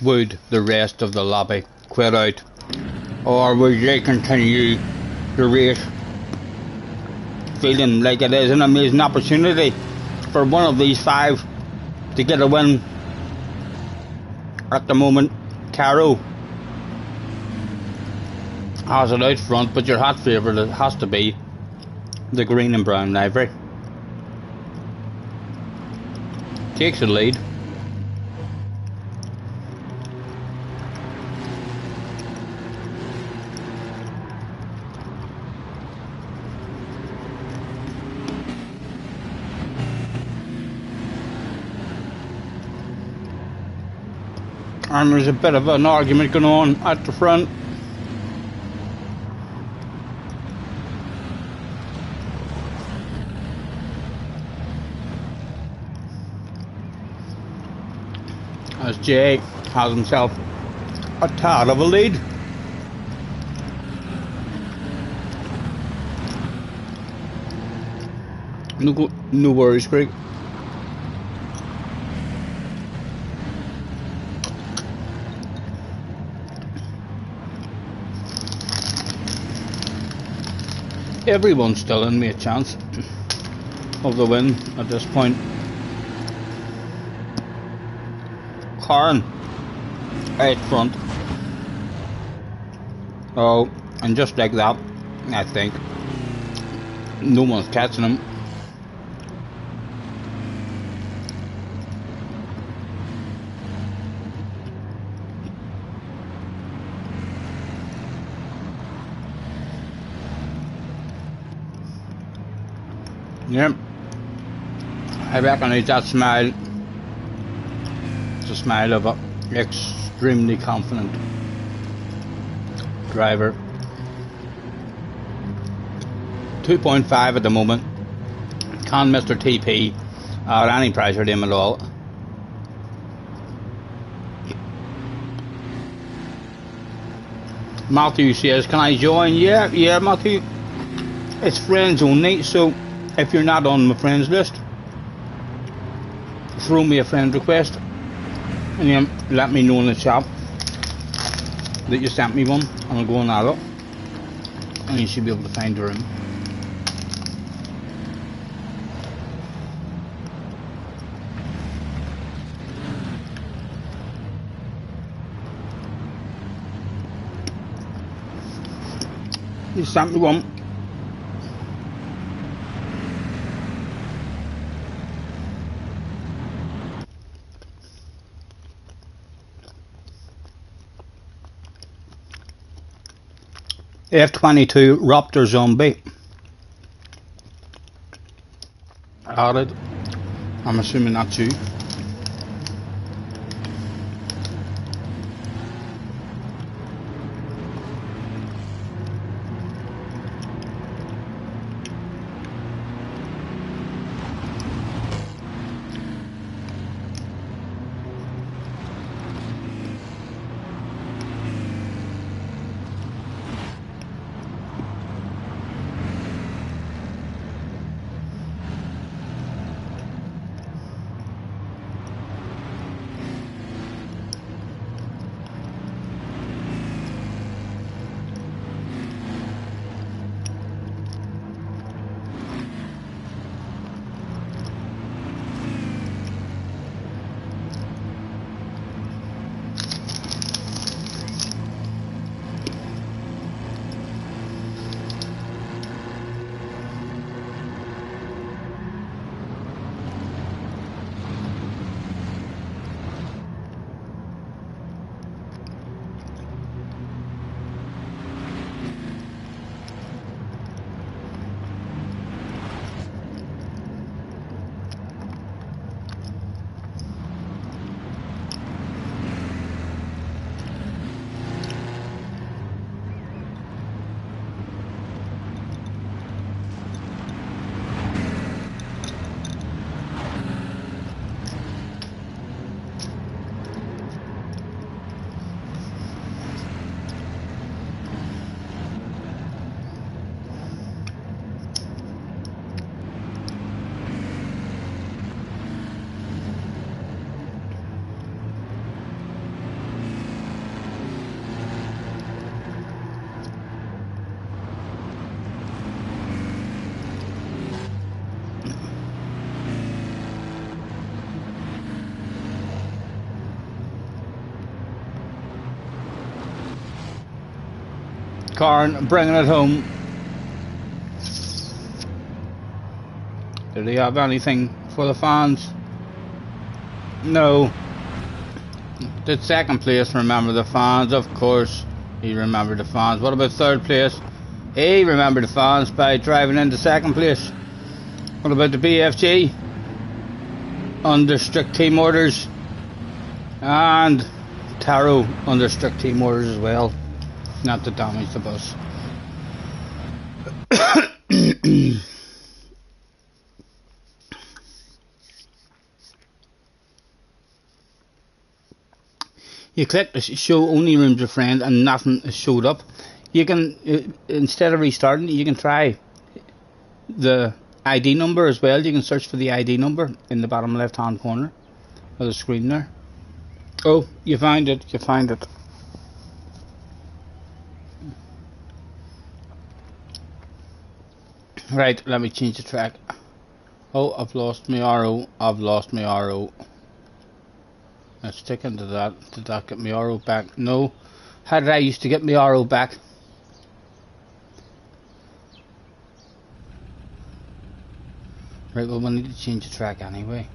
[SPEAKER 1] would the rest of the lobby quit out, or would they continue the race, feeling like it is an amazing opportunity for one of these five to get a win? At the moment, Caro has it out front, but your hot favourite has to be the green and brown livery. Takes the lead. And there's a bit of an argument going on at the front. As Jay has himself a tad of a lead. No worries, Greg. Everyone's still in me a chance of the win at this point. Karen out front. Oh, and just like that, I think no one's catching him. Yep, I reckon it's that smile. It's a smile of an extremely confident driver. 2.5 at the moment. Can Mr. TP add any pressure to him at all? Matthew says, can I join? Yeah, Matthew. It's friends only, so if you're not on my friends list, throw me a friend request and then let me know in the chat that you sent me one, and I'll go and add it, and you should be able to find the room. You sent me one. F22 Raptor Zombie added. I'm assuming that's you. Karen bringing it home. Do they have anything for the fans? No. Did second place remember the fans? Of course he remembered the fans. What about third place? He remembered the fans by driving into second place. What about the BFG? Under strict team orders. And Taro under strict team orders as well. Not to damage the bus. You click show only rooms of friends and nothing is showed up. You can, instead of restarting, you can try the ID number as well. You can search for the ID number in the bottom left hand corner of the screen there. Oh, you find it, you find it. Right, let me change the track. Oh, I've lost my RO, I've lost my RO. Let's stick into that. Did that get my RO back? No. How did I used to get my RO back? Right, well, we need to change the track anyway.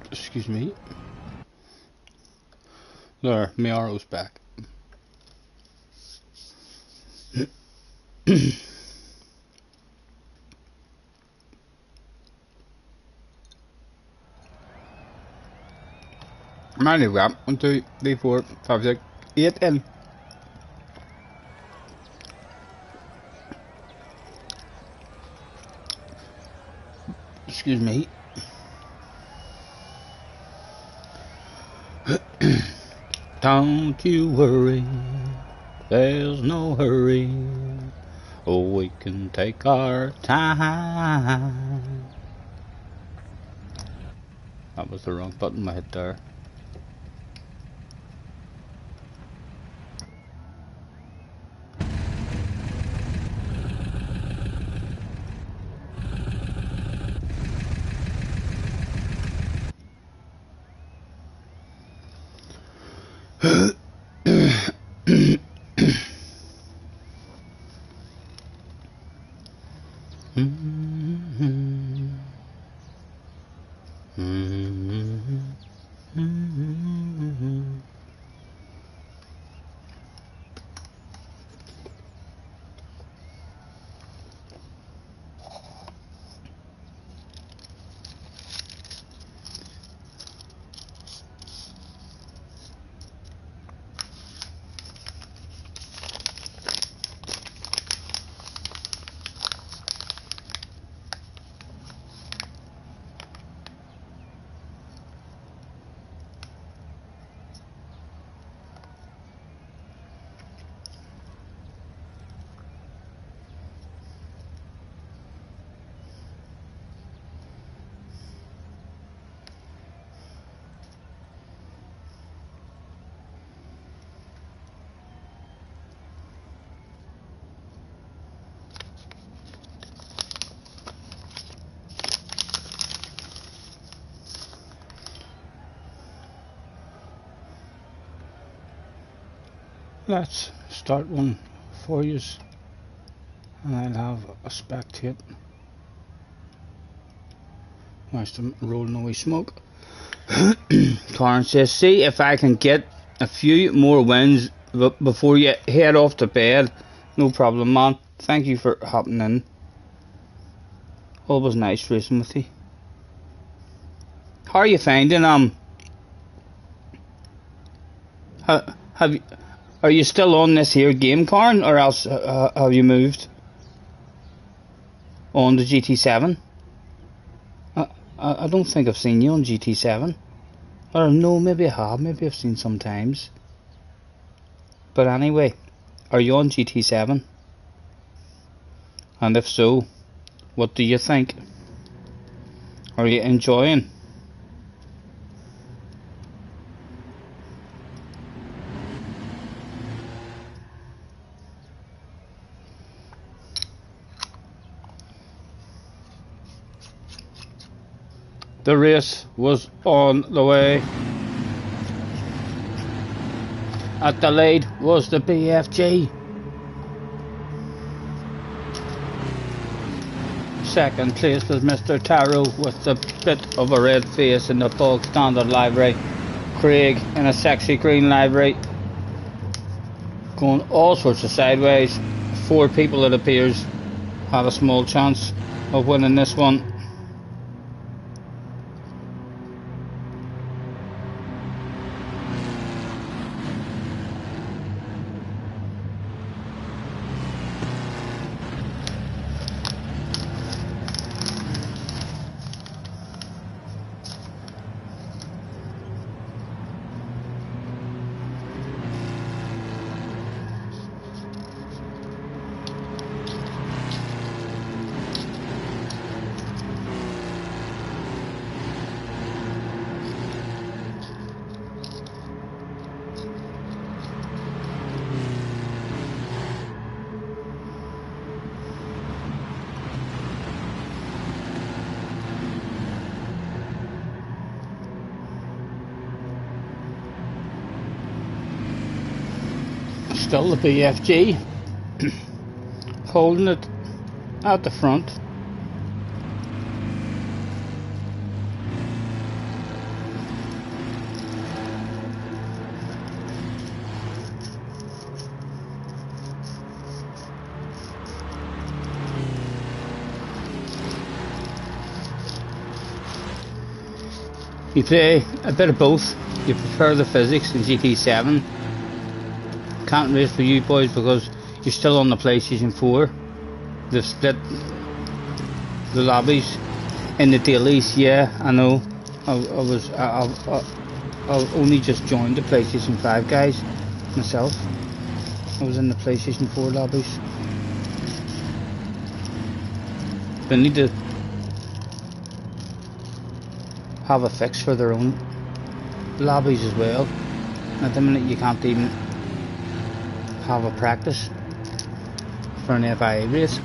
[SPEAKER 1] Excuse me. There, my RO's back. Manual wrap 1, 2, 3, 4, 5, 6, 8 in. Excuse me. Don't you worry, there's no hurry. Oh, we can take our time. That was the wrong button I hit there. Let's start one for you, and I'll have a spectate whilst I'm rolling away smoke. Karen says, see if I can get a few more wins before you head off to bed. No problem, man. Thank you for hopping in. Always nice racing with you. How are you finding have you, are you still on this here game, Karen, or else have you moved on to GT7? I don't think I've seen you on GT7. Or no, maybe I have. Maybe I've seen sometimes. But anyway, are you on GT7? And if so, what do you think? Are you enjoying? The race was on the way. At the lead was the BFG. Second place was Mr. Taro with a bit of a red face in the bog standard livery. Craig in a sexy green livery. Going all sorts of sideways. 4 people, it appears, had a small chance of winning this one. Still the BFG holding it at the front. You play a bit of both. You prefer the physics in GT7. Can't race for you boys because you're still on the PlayStation 4. They've split the lobbies in the dailies. Yeah, I know. I only just joined the PlayStation 5 guys myself. I was in the PlayStation 4 lobbies. They need to have a fix for their own lobbies as well. At the minute you can't even have a practice for an FIA race.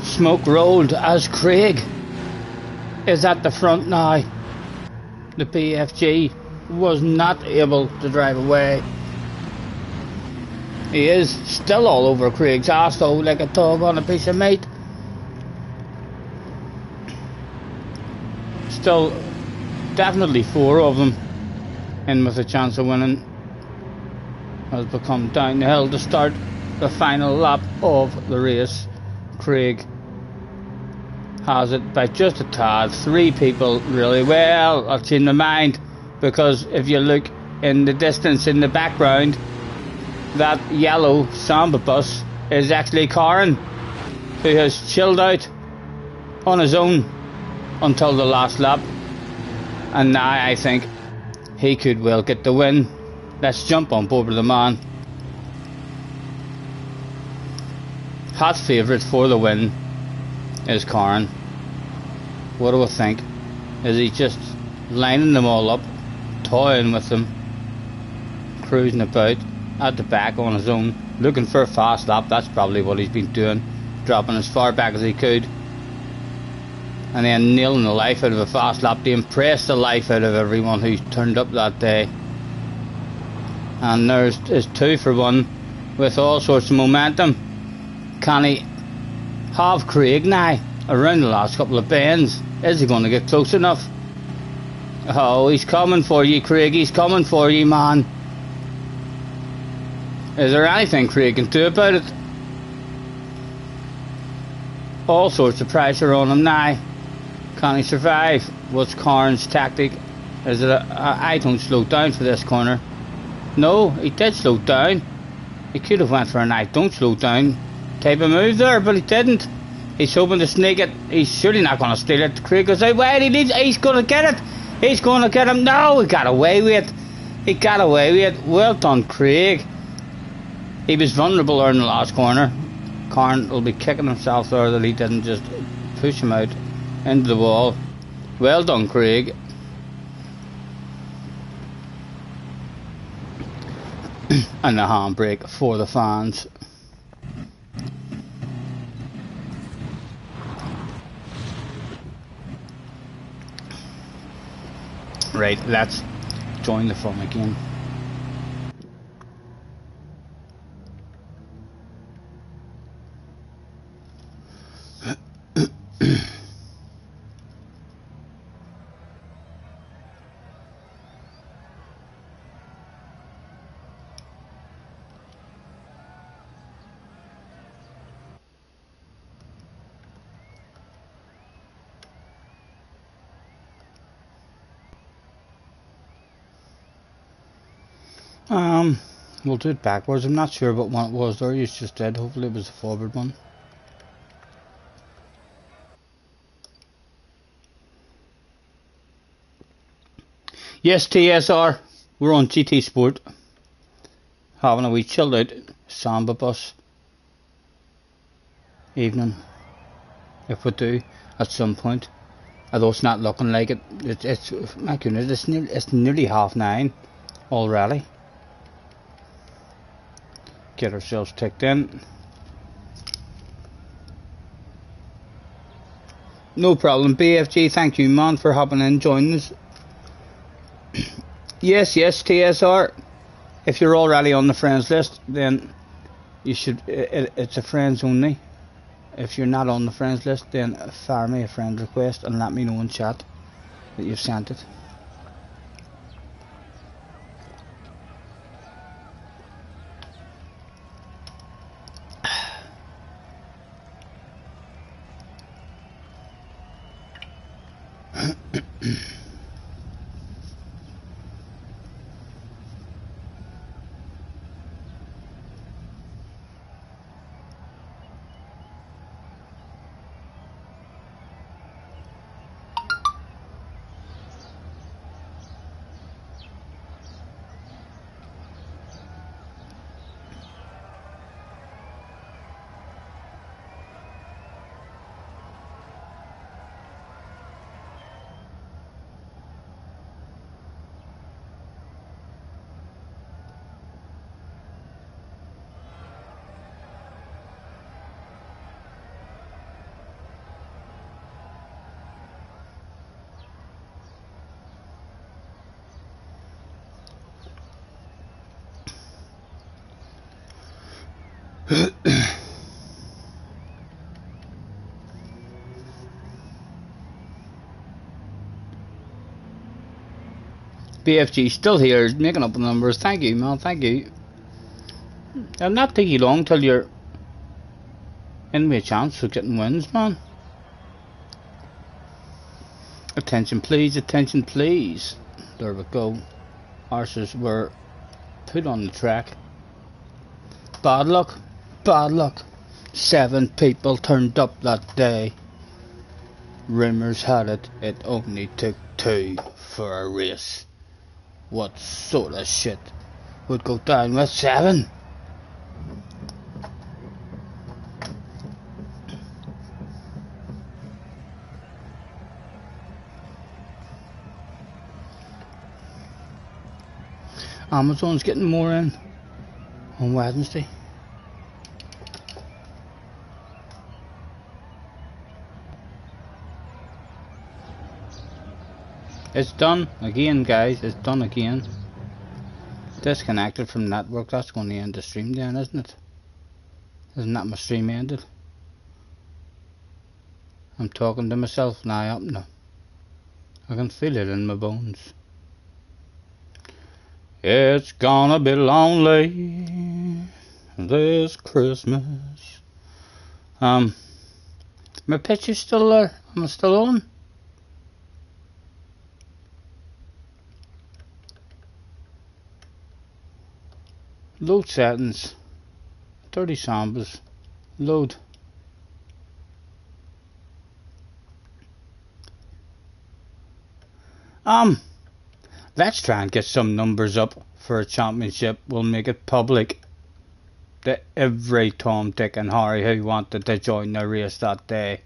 [SPEAKER 1] Smoke rolled as Craig is at the front now. The BFG was not able to drive away. He is still all over Craig's arse though, like a dog on a piece of meat. Still definitely 4 of them in with a chance of winning. Has become down the hill to start the final lap of the race. Craig has it by just a tad. 3 people really well. I'll change my mind, because if you look in the distance in the background, that yellow Samba bus is actually Karen, who has chilled out on his own until the last lap, and now I think he could well get the win. Let's jump on board with the man. Hot favourite for the win is Karen. What do I think? Is he just lining them all up, toying with them, cruising about at the back on his own, looking for a fast lap? That's probably what he's been doing, dropping as far back as he could, and then nailing the life out of a fast lap to impress the life out of everyone who turned up that day. And there's 2 for 1 with all sorts of momentum. Can he have Craig now around the last couple of bends? Is he going to get close enough? Oh, he's coming for you, Craig. He's coming for you, man. Is there anything Craig can do about it? All sorts of pressure on him now. Can he survive? What's Karen's tactic? Is it I don't slow down for this corner? No, he did slow down. He could have went for an I don't slow down type of move there, but he didn't. He's hoping to sneak it. He's surely not going to steal it. Craig goes out wide. He's going to get it. He's going to get him. No, he got away with it. He got away with it. Well done, Craig. He was vulnerable there in the last corner. Karn will be kicking himself there that he didn't just push him out into the wall. Well done, Craig. And the handbrake for the fans. Right, let's join the fun again. We'll do it backwards. I'm not sure what one it was there you just did. Hopefully it was the forward one. Yes, TSR. We're on GT Sport. Having a wee chilled out Samba bus evening. If we do, at some point. Although it's not looking like it. It's my goodness, it's nearly 9:30 already. Get ourselves ticked in. No problem, BFG. Thank you, man, for hopping in, joining us. Yes, TSR. If you're already on the friends list, then you should. It's a friends only. If you're not on the friends list, then fire me a friend request and let me know in chat that you've sent it. BFG still here, making up the numbers. Thank you, man. Thank you. It'll not take you long till you're in with a chance of getting wins, man. Attention, please. Attention, please. There we go. Arses were put on the track. Bad luck. Bad luck. 7 people turned up that day. Rumours had it, it only took 2 for a race. What sort of shit would go down with 7? Amazon's getting more in on Wednesday. It's done again, guys. It's done again. Disconnected from network. That's going to end the stream then, isn't it? Isn't that my stream ended? I'm talking to myself now up now. I can feel it in my bones. It's gonna be lonely this Christmas. My picture's still there. Am I still on? Load settings. 30 Sambas. Load. Let's try and get some numbers up for a championship. We'll make it public. to every Tom, Dick and Harry who wanted to join the race that day.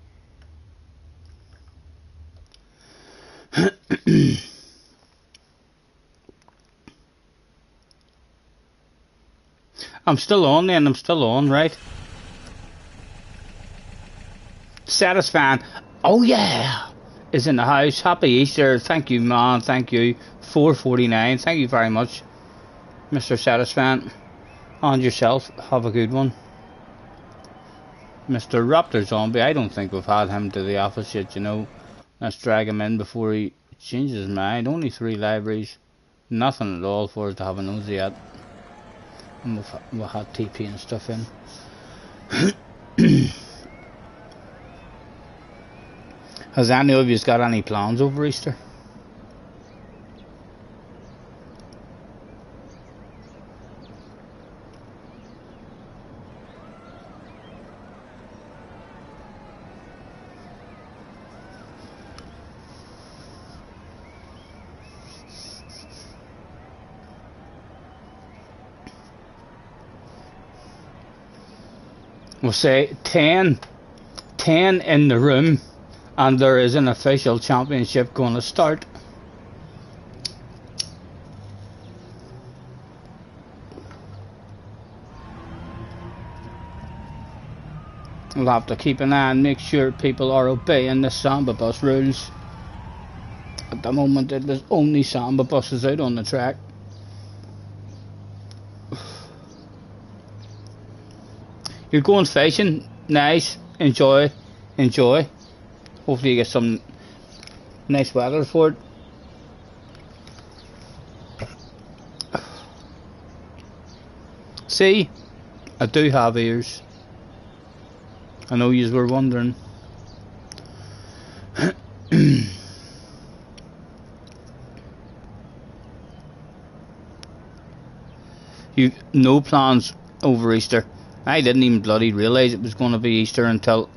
[SPEAKER 1] I'm still on then, I'm still on, right? Satisfying. Oh yeah! Is in the house. Happy Easter. Thank you, man. Thank you. 449. Thank you very much, Mr. Satisfying. And yourself. Have a good one. Mr. Raptor Zombie. I don't think we've had him to the office yet, you know. Let's drag him in before he changes his mind. Only 3 libraries. Nothing at all for us to have a nosy at. And we've had TP and stuff in. Has any of you got any plans over Easter? We'll say 10 in the room, and there is an official championship going to start. We'll have to keep an eye and make sure people are obeying the Samba bus rules. At the moment it was only Samba buses out on the track. You're going fishing, nice, enjoy. Hopefully you get some nice weather for it. See, I do have ears. I know you were wondering. You've no plans over Easter. I didn't even bloody realise it was going to be Easter until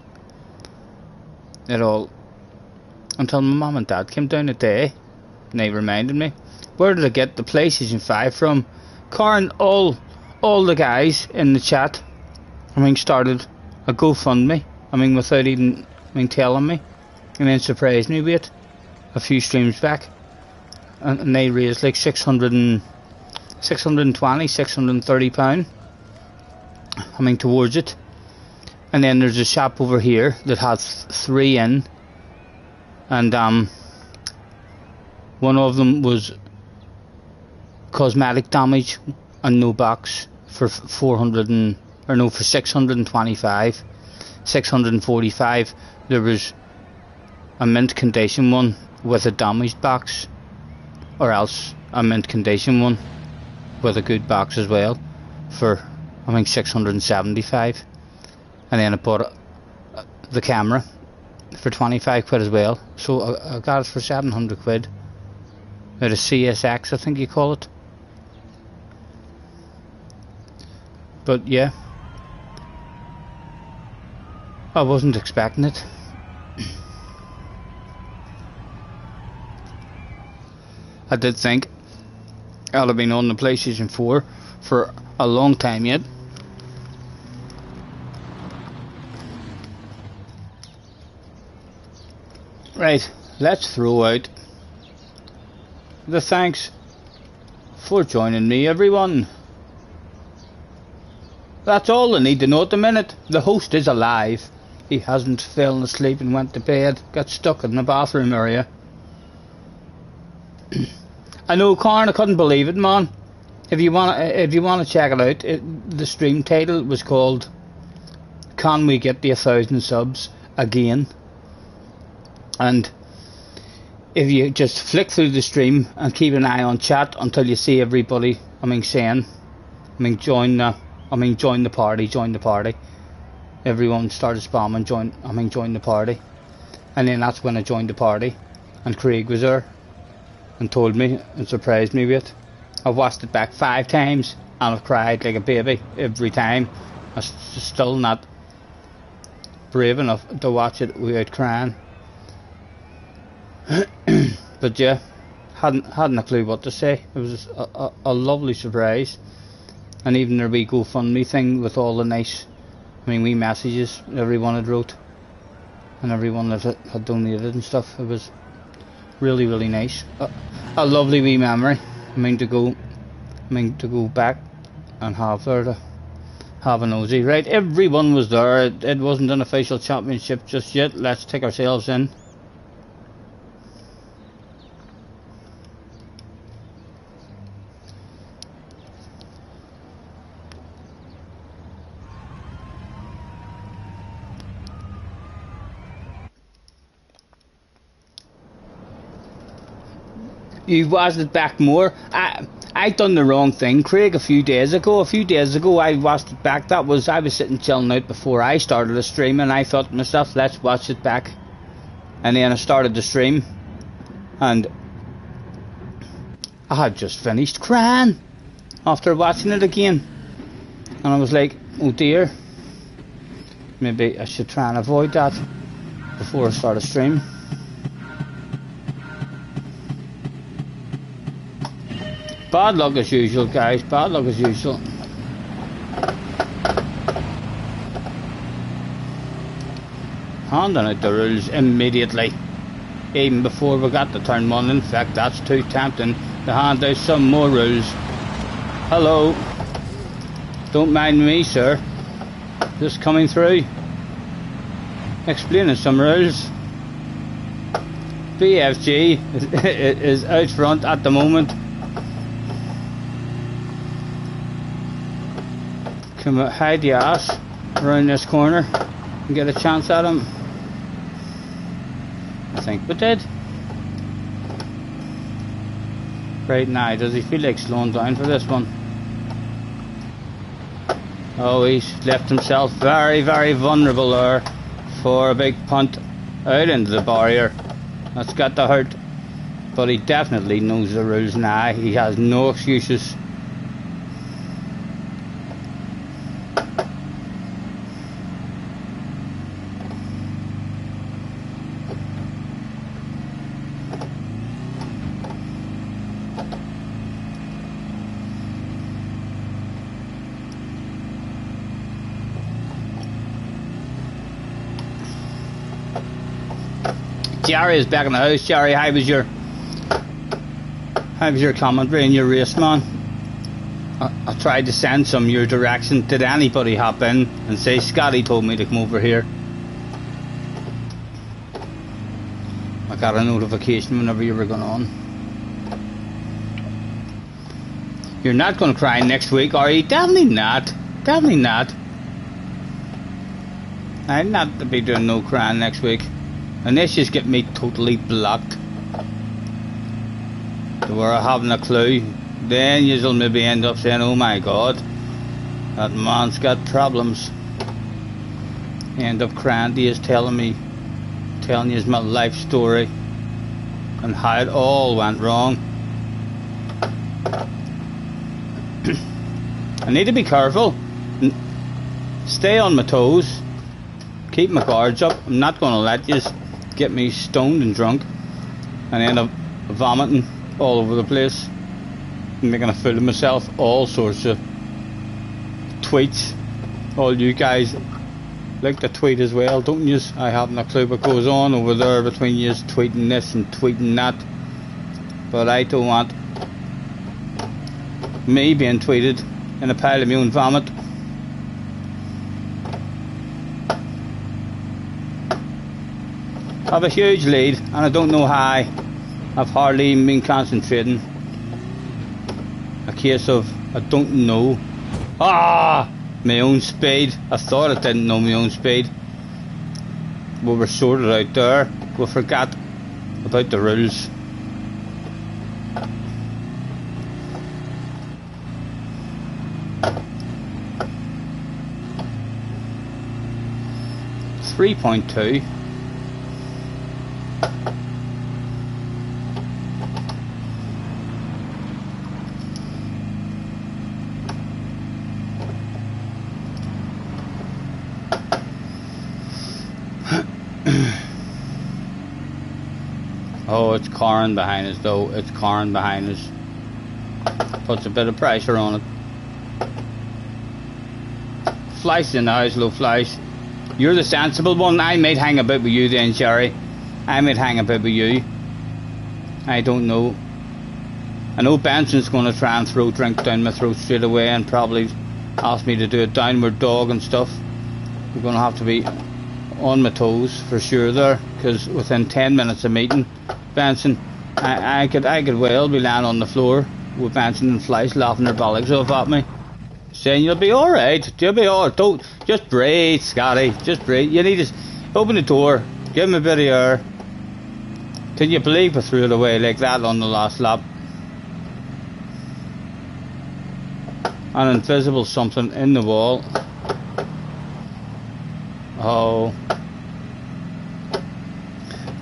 [SPEAKER 1] my mum and dad came down today and they reminded me. Where did I get the PlayStation 5 from? Karen, all the guys in the chat, started a GoFundMe, without even, telling me, and then surprised me with it a few streams back, and they raised like 630 £630, towards it. And then there's a shop over here that has 3 in, and one of them was cosmetic damage and no box for 625, 645. There was a mint condition one with a damaged box, or else a mint condition one with a good box as well for 675. And then I bought the camera for 25 quid as well, so I got it for 700 quid. At a CSX, I think you call it. But yeah, I wasn't expecting it. I did think I'd have been on the PlayStation 4 for a long time yet. Right, let's throw out the thanks for joining me, everyone. That's all I need to know at the minute. The host is alive. He hasn't fallen asleep and went to bed. Got stuck in the bathroom area. I know, Karen, I couldn't believe it, man. If you wanna check it out, the stream title was called "Can We Get the 1,000 Subs Again?" And if you just flick through the stream and keep an eye on chat until you see everybody, join the party. Everyone started spamming join the party, and then that's when I joined the party, and Craig was there and told me and surprised me with it. I've watched it back 5 times and I've cried like a baby every time. I'm still not brave enough to watch it without crying. But yeah, hadn't a clue what to say. It was a lovely surprise. And even their wee GoFundMe thing with all the nice, wee messages everyone had wrote, and everyone that had donated and stuff. It was really, really nice. A lovely wee memory. To go back and have there to have a nosy. Right, everyone was there. It wasn't an official championship just yet. Let's take ourselves in. You watched it back more. I done the wrong thing, Craig, a few days ago. I watched it back. I was sitting chilling out before I started the stream, and I thought to myself, let's watch it back. And then I started the stream, and I had just finished crying after watching it again. And I was like, oh dear, maybe I should try and avoid that before I start a stream. Bad luck as usual, guys. Bad luck as usual. Handing out the rules immediately, even before we got to turn one. In fact, that's too tempting to hand out some more rules. Hello. Don't mind me, sir. Just coming through, explaining some rules. BFG is out front at the moment. Come out, hide the ass around this corner and get a chance at him. I think we did. Right now, does he feel like slowing down for this one? Oh, he's left himself very, very vulnerable there for a big punt out into the barrier. That's got to hurt. But he definitely knows the rules now. He has no excuses. Jerry is back in the house. Jerry, how was your commentary in your race, man? I tried to send some your direction. Did anybody hop in and say Scotty told me to come over here? I got a notification whenever you were going on. You're not going to cry next week, are you? Definitely not. Definitely not. I'm not to be doing no crying next week. And this just get me totally blocked. To where I haven't a clue. Then you'll maybe end up saying, oh my god, that man's got problems. End up crying to you, telling you my life story and how it all went wrong. I need to be careful. Stay on my toes. Keep my guards up. I'm not going to let you get me stoned and drunk and end up vomiting all over the place, making a fool of myself. All sorts of tweets. All you guys like to tweet as well, don't you? I haven't a clue what goes on over there between you, tweeting this and tweeting that, but I don't want me being tweeted in a pile of my own vomit. I have a huge lead and I don't know how. I've hardly even been concentrating. A case of I don't know. My own speed. I thought I didn't know my own speed. We were sorted out there. We forgot about the rules. .2. Oh, it's Corin behind us though. It's Corin behind us. Puts a bit of pressure on it. flies in the house, low flies. You're the sensible one. I might hang about with you then, Jerry. I might hang about with you. I don't know. I know Benson's going to try and throw drink down my throat straight away and probably ask me to do a downward dog and stuff. We're going to have to be on my toes for sure there, because within 10 minutes of meeting Benson, I could well be lying on the floor with Benson and Flies laughing their bollocks off at me, saying you'll be alright, you'll be alright, don't, just breathe, Scotty, just breathe, you need to open the door, give him a bit of air. Can you believe I threw it away like that on the last lap? An invisible something in the wall. Oh,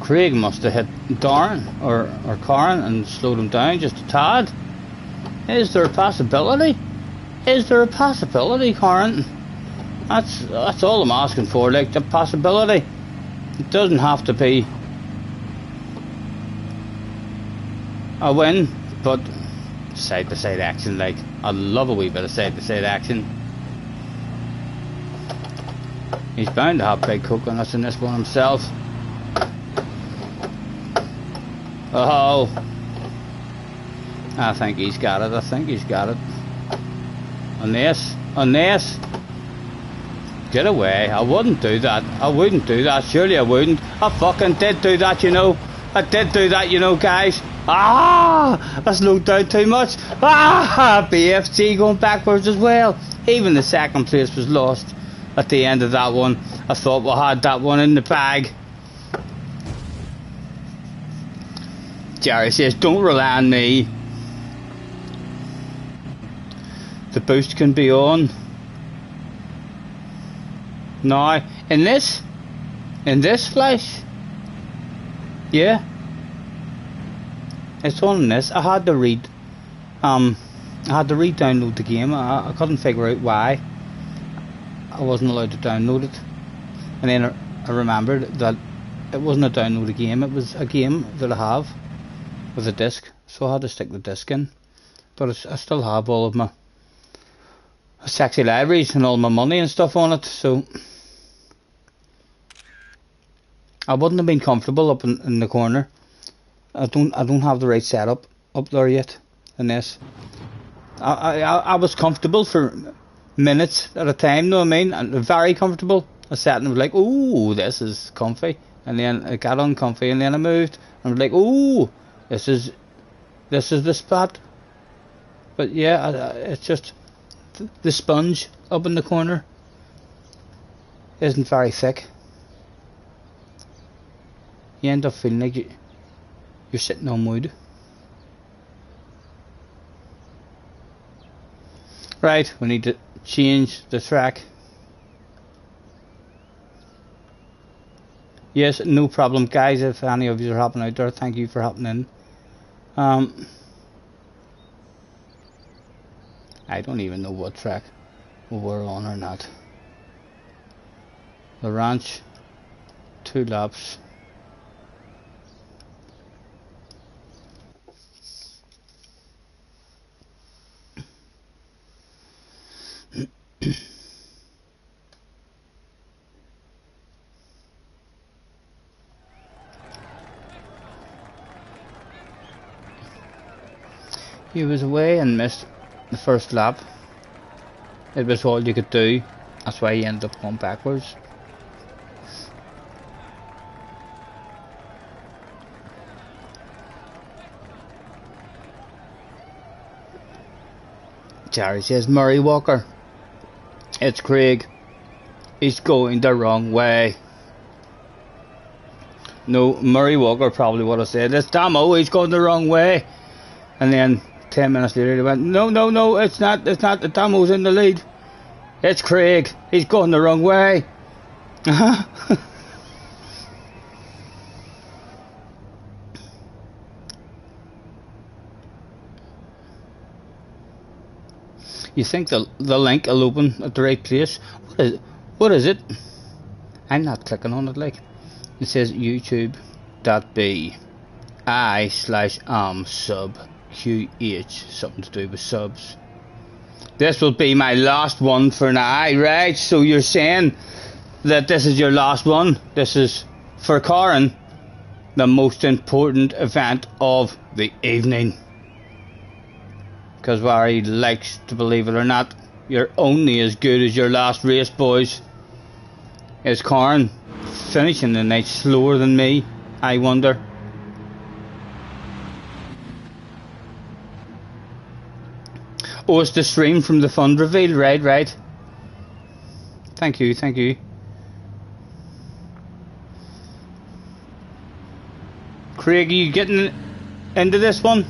[SPEAKER 1] Craig must have hit Darren or Karen and slowed him down just a tad. Is there a possibility? Is there a possibility, Karen? That's all I'm asking for, like the possibility. It doesn't have to be a win, but side to side action, like I love a wee bit of side to side action. He's bound to have big coconuts in this one himself. Oh, I think he's got it. I think he's got it. Unless, get away. I wouldn't do that. I wouldn't do that. Surely I wouldn't. I fucking did do that, you know. I did do that, you know, guys. Ah, I slowed down too much. Ah, BFG going backwards as well. Even the second place was lost at the end of that one. I thought we had that one in the bag. Jerry says, don't rely on me. The boost can be on. Now, in this flash, yeah, it's on in this. I had to re-download the game. I couldn't figure out why I wasn't allowed to download it, and then I remembered that it wasn't a downloaded game. It was a game that I have with a disc, so I had to stick the disc in. But I still have all of my sexy libraries and all my money and stuff on it, so I wouldn't have been comfortable up in the corner. I don't have the right setup up there yet in this. I was comfortable for minutes at a time, know what I mean? And very comfortable. I sat and was like, ooh, this is comfy, and then it got uncomfy, and then I moved and I was like, ooh, this is the spot. But yeah, it's just the sponge up in the corner isn't very thick. You end up feeling like you're sitting on wood. Right, we need to change the track. Yes, no problem, guys. If any of you are hopping out there, thank you for hopping in. I don't even know what track we're on or not. The ranch, 2 laps. He was away and missed the first lap. It was all you could do. That's why he ended up going backwards. Jerry says, Murray Walker. It's Craig. He's going the wrong way. No, Murray Walker probably would have said, it's Damo, he's going the wrong way. And then 10 minutes later, he went, no, it's not the Damo's in the lead. It's Craig. He's going the wrong way. You think the link will open at the right place? What is it? I'm not clicking on it, like. It says youtube.bi/sub QH, something to do with subs. This will be my last one for now, right? So you're saying that this is your last one? This is, for Karen, the most important event of the evening. Because Barry likes to believe it or not, you're only as good as your last race, boys. Is Karen finishing the night slower than me, I wonder? Oh, it's the stream from the fund reveal, right. Thank you. Craig, are you getting into this one?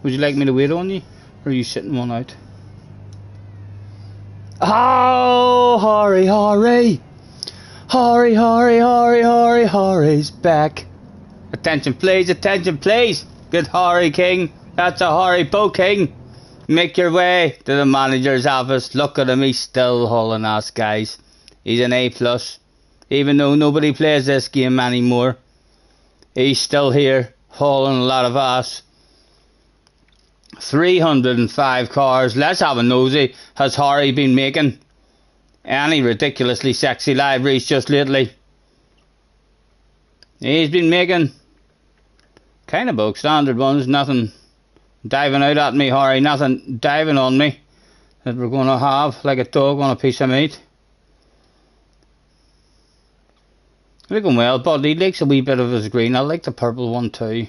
[SPEAKER 1] Would you like me to wait on you? Or are you sitting one out? Oh, Harry's back. Attention please. Good Harry King. That's a Harry King. Make your way to the manager's office. Look at him, he's still hauling ass, guys. He's an A+. Even though nobody plays this game anymore, he's still here, hauling a lot of ass. 305 cars. Let's have a nosy. Has Harry been making any ridiculously sexy liveries just lately? He's been making kind of bog standard ones. Nothing diving out at me, Harry. Nothing diving on me that we're going to have like a dog on a piece of meat. Looking well, but he likes a wee bit of his green. I like the purple one too.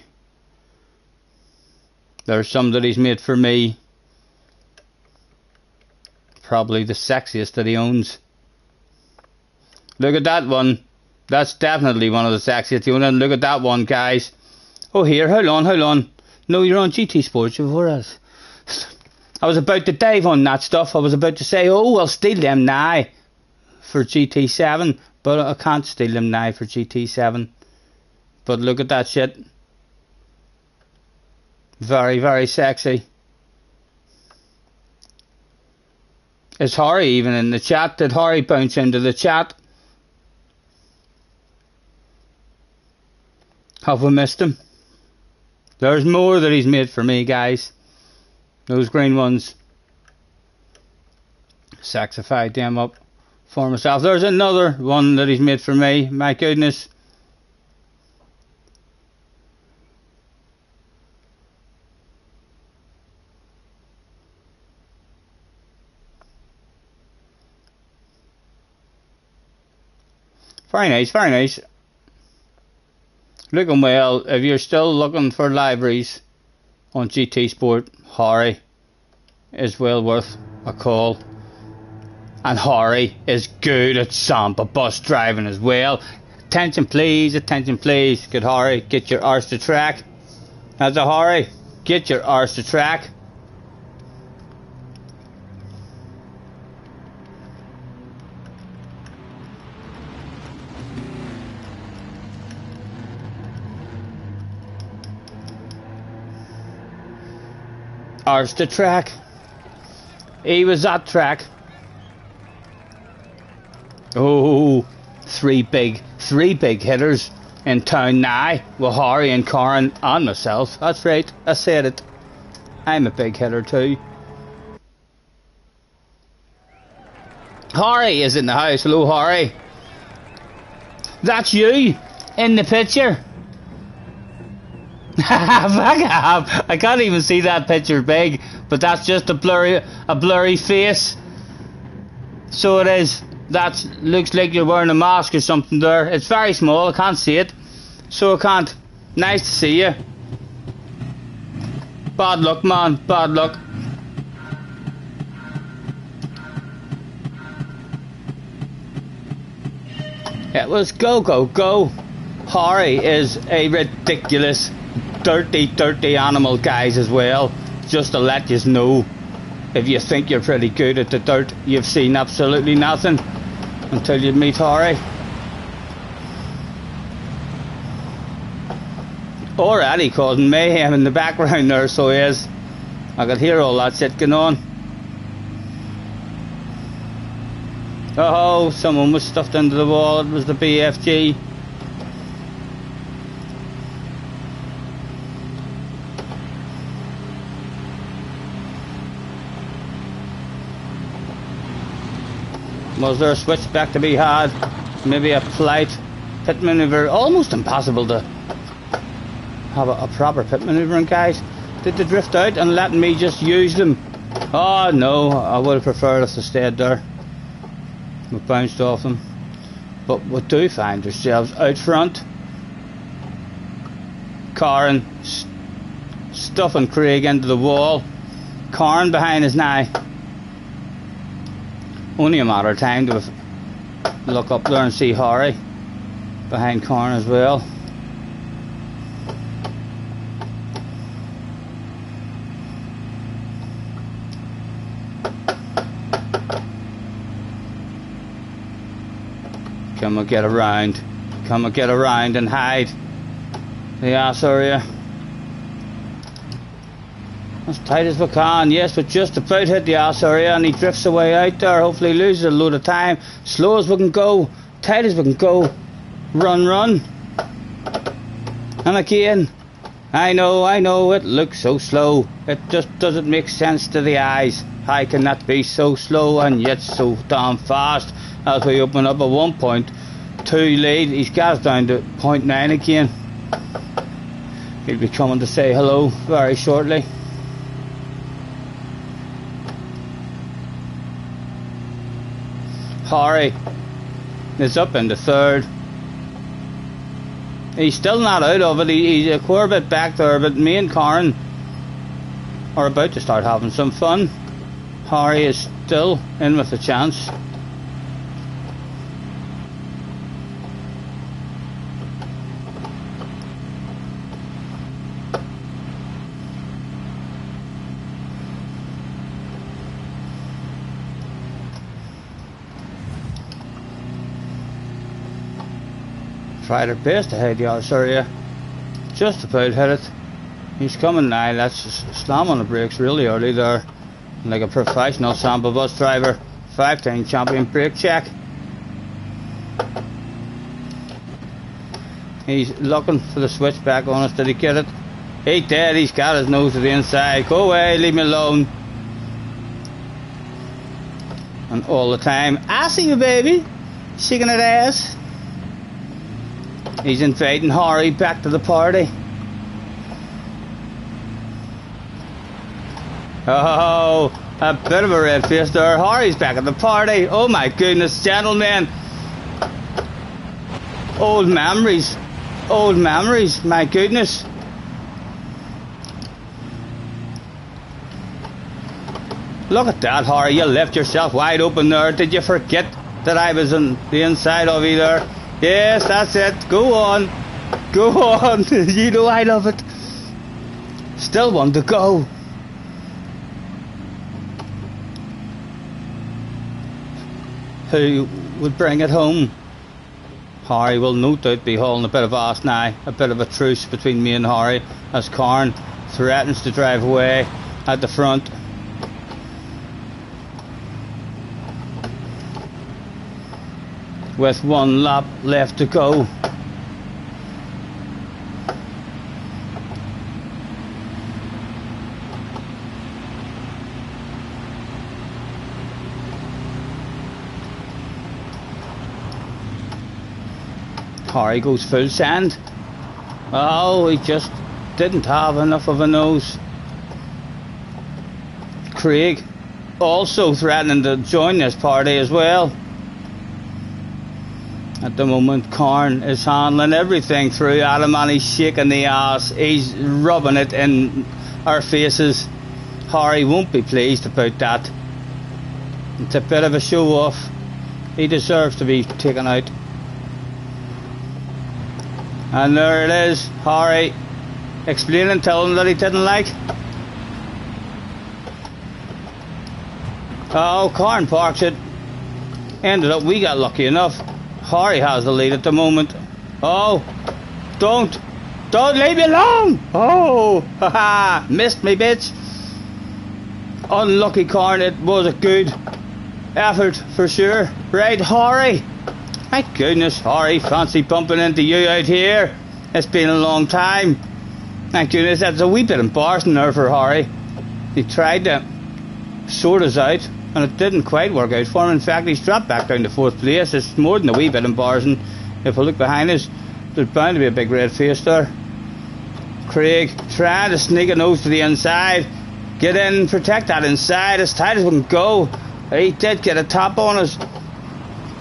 [SPEAKER 1] There's some that he's made for me. Probably the sexiest that he owns. Look at that one. That's definitely one of the sexiest he owns. And look at that one, guys. Oh, here, hold on. No, you're on GT Sports before us. I was about to dive on that stuff. I was about to say, oh, I'll steal them now for GT7. But I can't steal them now for GT7. But look at that shit. Very, very sexy. Is Harry even in the chat? Did Harry bounce into the chat? Have we missed him? There's more that he's made for me, guys. Those green ones. Sexified them up for myself. There's another one that he's made for me. My goodness. Very nice. Looking well. If you're still looking for liveries on GT Sport, Harry is well worth a call. And Harry is good at Samba bus driving as well. Attention please. Good Harry, get your arse to track. That's a Harry. Get your arse to track. Arse to track. He was at track. Oh, three big hitters in town now with Harry and Karen and myself. That's right, I said it. I'm a big hitter too. Harry is in the house. Hello, Harry. That's you in the picture. I can't even see that picture big, but that's just a blurry face. So it is. That looks like you're wearing a mask or something there. It's very small, I can't see it. So I can't. Nice to see you. Bad luck, man, bad luck. It was go. Harry is a ridiculous, dirty animal, guys, as well. Just to let you know, if you think you're pretty good at the dirt, you've seen absolutely nothing until you meet Harry. Already causing mayhem in the background there, so he is. I could hear all that shit going on. Oh, someone was stuffed into the wall. It was the BFG. Was there a switch back to be had? Maybe a flight pit manoeuvre? Almost impossible to have a proper pit manoeuvring, guys. Did they drift out and let me just use them? Oh no, I would have preferred if they stayed there. We bounced off them. But we do find ourselves out front. Karen stuffing Craig into the wall. Karen behind us now. Only a matter of time to look up there and see Harry behind Karen as well. Can we get around? Can we get around and hide the ass area? As tight as we can. Yes, we just about hit the ass area and he drifts away out there. Hopefully he loses a load of time. Slow as we can go. Tight as we can go. Run, run. And again. I know, it looks so slow. It just doesn't make sense to the eyes. How can that be so slow and yet so damn fast? As we open up a 1.2 lead, he's got us down to 0.9 again. He'll be coming to say hello very shortly. Harry is up in the third. He's still not out of it. He's a queer bit back there, but me and Karen are about to start having some fun. Harry is still in with a chance. Tried her best to hide the outer area. Just about hit it. He's coming now. Let's slam on the brakes really early there. Like a professional Samba bus driver. 5-time champion brake check. He's looking for the switch back on us. Did he get it? He did. He's got his nose to the inside. Go away. Leave me alone. And all the time. I see you, baby. Shaking that ass. He's inviting Harry back to the party. Oh, a bit of a red face there. Harry's back at the party. Oh my goodness, gentlemen. Old memories. Old memories, my goodness. Look at that, Harry. You left yourself wide open there. Did you forget that I was on the inside of you there? Yes, that's it. Go on. Go on. You know I love it. Still one to go. Who would bring it home? Harry will no doubt be hauling a bit of ass now. A bit of a truce between me and Harry as Karen threatens to drive away at the front. With one lap left to go. Harry goes full send. Oh, he just didn't have enough of a nose. Craig also threatening to join this party as well. At the moment, Karen is handling everything through Adam and he's shaking the ass. He's rubbing it in our faces. Harry won't be pleased about that. It's a bit of a show off. He deserves to be taken out. And there it is, Harry explaining, telling him that he didn't like. Oh, Karen parks it. Ended up, we got lucky enough. Harry has the lead at the moment. Oh, don't leave me alone. Oh, haha, missed me, bitch. Unlucky Karen, it was a good effort for sure. Right, Harry. My goodness, Harry, fancy bumping into you out here. It's been a long time. My goodness, that's a wee bit embarrassing there for Harry. He tried to sort us out and it didn't quite work out for him. In fact, he's dropped back down to 4th place. It's more than a wee bit embarrassing. If we look behind us, there's bound to be a big red face there. Craig trying to sneak a nose to the inside. Get in, protect that inside as tight as we can go. He did get a top on us.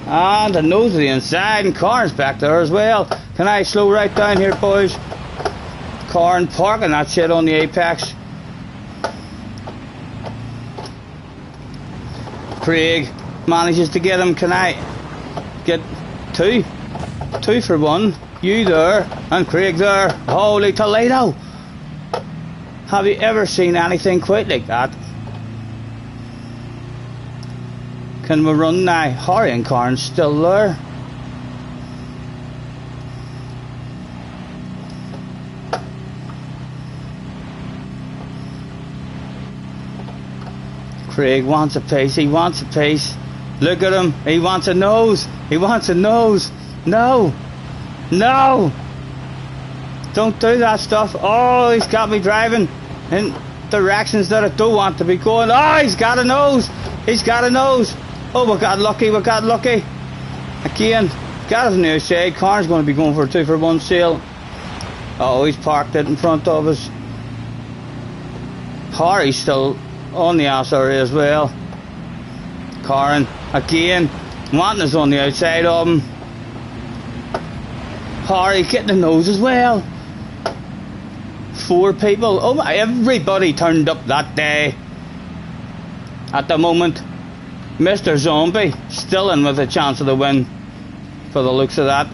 [SPEAKER 1] And a nose to the inside, and Corn's back there as well. Can I slow right down here, boys? Corn parking that shit on the apex. Craig manages to get him. Can I get two? 2 for 1. You there, and Craig there. Holy Toledo! Have you ever seen anything quite like that? Can we run now? Harry and Corn still there. Craig wants a pace. He wants a pace. Look at him. He wants a nose. He wants a nose. No. No. Don't do that stuff. Oh, he's got me driving in directions that I don't want to be going. Oh, he's got a nose. He's got a nose. Oh, we got lucky. We got lucky. Again, got us near shade. Corn's going to be going for a 2 for 1 sale. Oh, he's parked it in front of us. Harry's still on the outside as well. Corn again wanting us on the outside of him. Harry getting the nose as well. 4 people. Oh my, everybody turned up that day. At the moment, Mr. Zombie still in with a chance of the win, for the looks of that.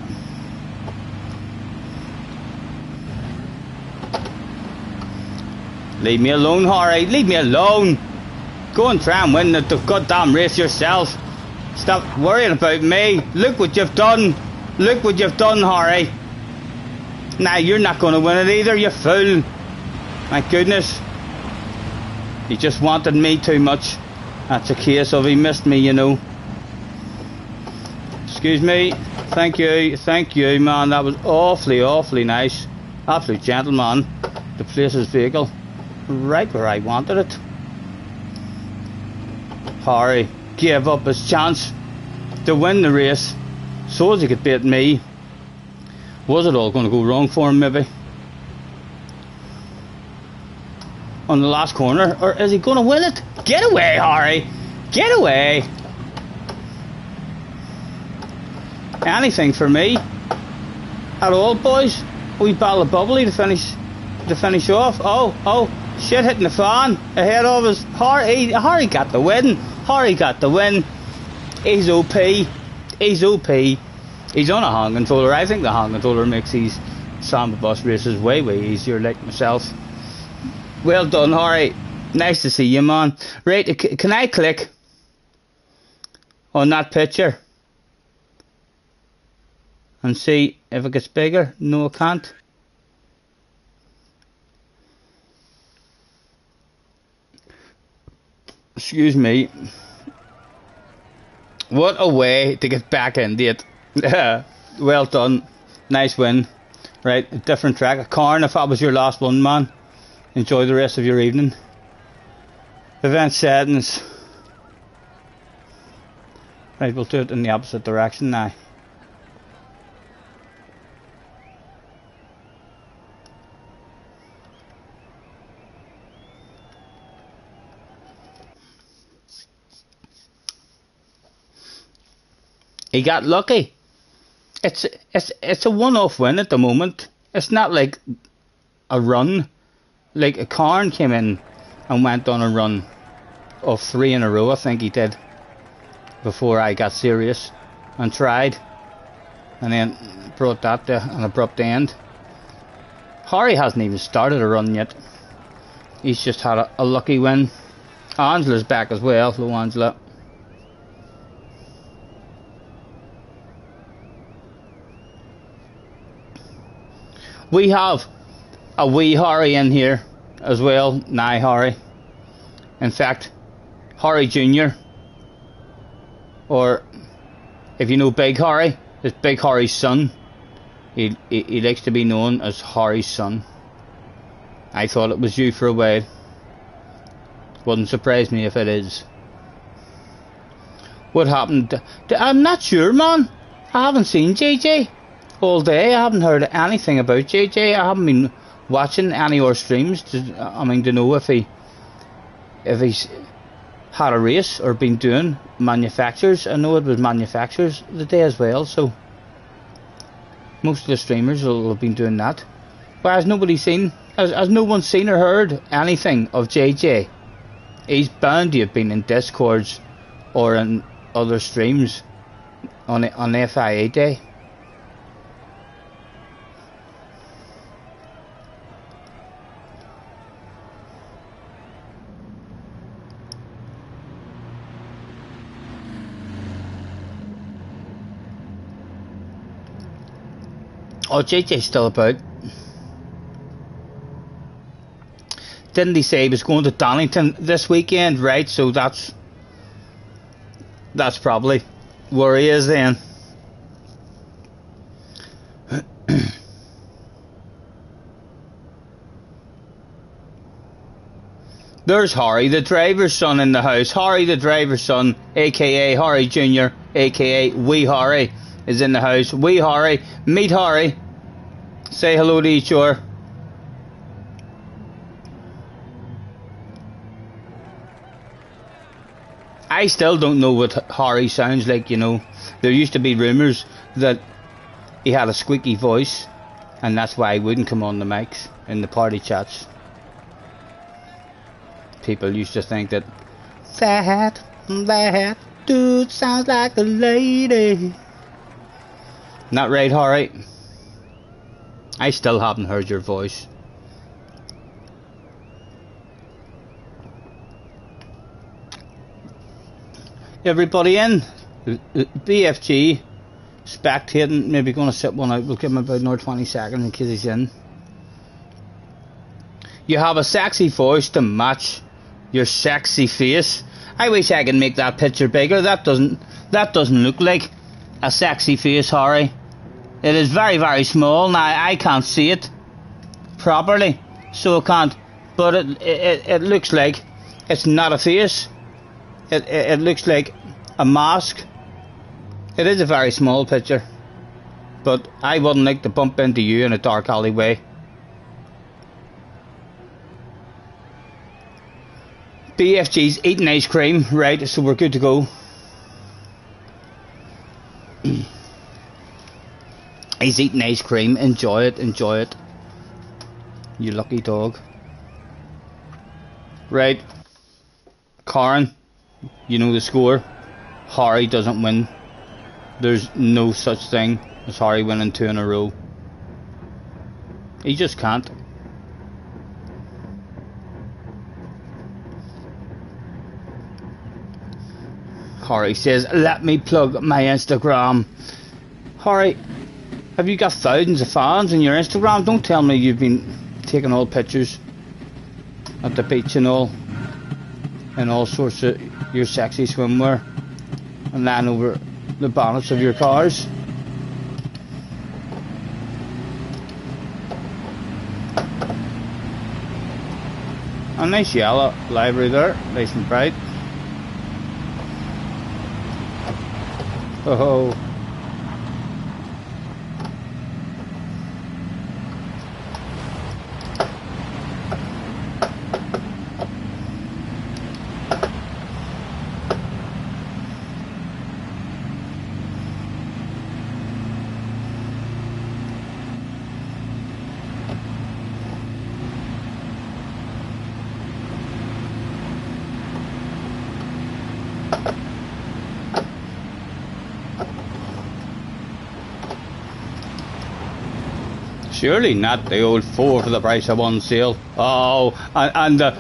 [SPEAKER 1] Leave me alone, Harry. Leave me alone. Go and try and win the goddamn race yourself. Stop worrying about me. Look what you've done. Look what you've done, Harry. Nah, you're not going to win it either, you fool. My goodness. He just wanted me too much. That's a case of he missed me, you know. Excuse me. Thank you. Thank you, man. That was awfully, awfully nice. Absolute gentleman to place his vehicle right where I wanted it. Harry gave up his chance to win the race so as he could beat me. Was it all going to go wrong for him, maybe? On the last corner? Or is he going to win it? Get away, Harry! Get away! Anything for me. At all, boys. A wee bottle of bubbly to finish off. Oh, shit hitting the fan ahead of us. Harry got the win. Harry got the win. He's OP. He's OP. He's on a hand controller. I think the hand controller makes these Samba bus races way, way easier, like myself. Well done, Harry. Nice to see you, man. Right, can I click on that picture and see if it gets bigger? No, I can't. Excuse me. What a way to get back into it. Well done. Nice win. Right, a different track. Corn, if that was your last one, man, enjoy the rest of your evening. Event settings. Right, we'll do it in the opposite direction now. He got lucky. It's a one-off win at the moment. It's not like a run. Like a Corn came in and went on a run of 3 in a row, I think he did, before I got serious and tried, and then brought that to an abrupt end. Harry hasn't even started a run yet. He's just had a lucky win. Angela's back as well. Hello, Angela. We have a wee Harry in here as well. Nah, Harry. In fact, Harry Jr. Or if you know Big Harry, it's Big Harry's son. He likes to be known as Harry's son. I thought it was you for a while. Wouldn't surprise me if it is. What happened? I'm not sure, man. I haven't seen JJ all day. I haven't heard anything about JJ. I haven't been watching any of our streams to know if he's had a race or been doing manufacturers. I know it was manufacturers today as well, so most of the streamers will have been doing that. But has nobody seen? Has no one seen or heard anything of JJ? He's bound to have been in Discords or in other streams on FIA day. Oh, JJ's still about. Didn't he say he was going to Donington this weekend? Right, so that's probably where he is then. There's Harry, the driver's son, in the house. Harry, the driver's son, aka Harry Jr., aka Wee Harry, is in the house. Wee Harry, meet Harry. Say hello to each other. I still don't know what Harry sounds like, you know. There used to be rumours that he had a squeaky voice, and that's why he wouldn't come on the mics in the party chats. People used to think that that dude sounds like a lady. Not right, Harry? I still haven't heard your voice. Everybody in? BFG spectating, maybe going to sit one out. We'll give him about another 20 seconds in case he's in. You have a sexy voice to match your sexy face. I wish I could make that picture bigger. That doesn't look like a sexy face, Harry. It is very, very small. Now I can't see it properly, so I can't. But it looks like it's not a face. It looks like a mask. It is a very small picture, but I wouldn't like to bump into you in a dark alleyway. BFG's eating ice cream, right, so we're good to go. He's eating ice cream. Enjoy it, enjoy it. You lucky dog. Right, Karen. You know the score. Harry doesn't win. There's no such thing as Harry winning 2 in a row. He just can't. Harry says, let me plug my Instagram. Harry, have you got thousands of fans on your Instagram? Don't tell me you've been taking all pictures at the beach and all sorts of your sexy swimwear and lying over the bonnets of your cars. A nice yellow livery there, nice and bright. Oh. Surely not the old 4 for the price of 1 sale. Oh, and the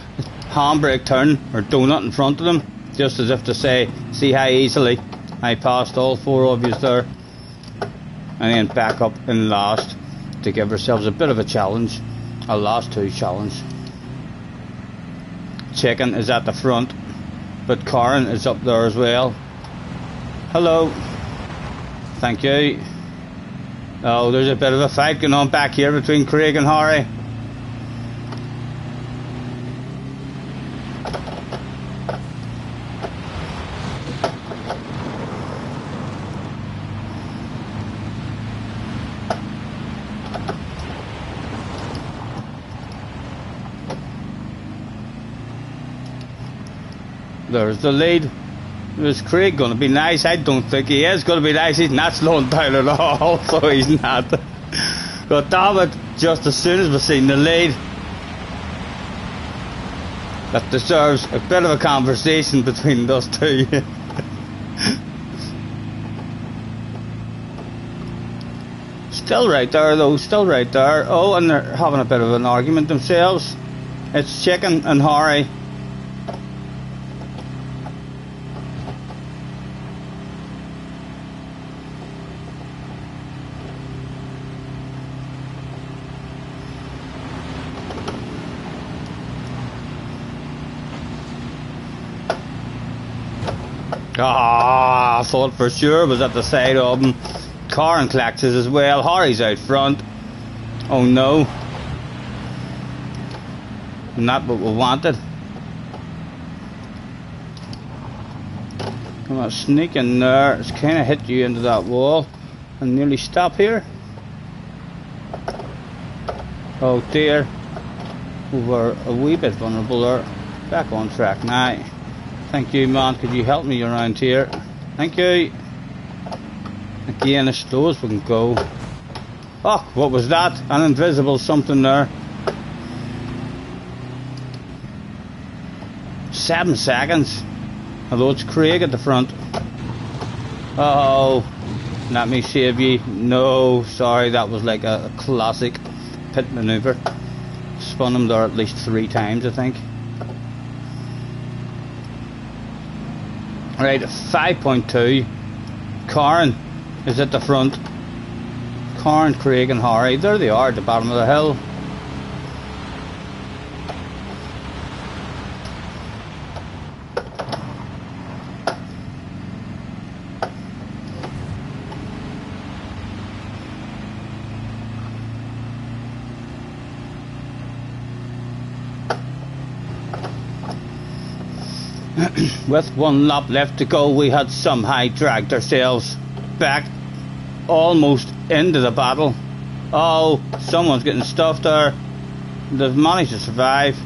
[SPEAKER 1] handbrake turn or donut in front of them, just as if to say, see how easily I passed all 4 of you there. And then back up in last to give ourselves a bit of a challenge, a last 2 challenge. Chicken is at the front, but Karen is up there as well. Hello. Thank you. Oh, there's a bit of a fight going on back here between Craig and Harry. There's the lead. Is Craig going to be nice? I don't think he is going to be nice. He's not slowing down at all, so he's not. But damn it, just as soon as we've seen the lead, that deserves a bit of a conversation between those two. Still right there though, still right there. Oh, and they're having a bit of an argument themselves. It's Chicken and Harry. I thought for sure it was at the side of him. Car and Claxes as well. Harry's out front. Oh no. Not what we wanted. Come on, sneak in there. It's kind of hit you into that wall and nearly stop here. Oh dear. We were a wee bit vulnerable there. Back on track now. Thank you, man. Could you help me around here? Thank you. Again, as slow as we can go. Oh, what was that? An invisible something there. 7 seconds. Although it's Craig at the front. Uh oh. Let me save you. No, sorry, that was like a classic pit maneuver. Spun him there at least 3 times, I think. Right, 5.2. Karen is at the front. Karen, Craig and Harry. There they are at the bottom of the hill. With 1 lap left to go, we had somehow dragged ourselves back almost into the battle. Oh, someone's getting stuffed there. They've managed to survive.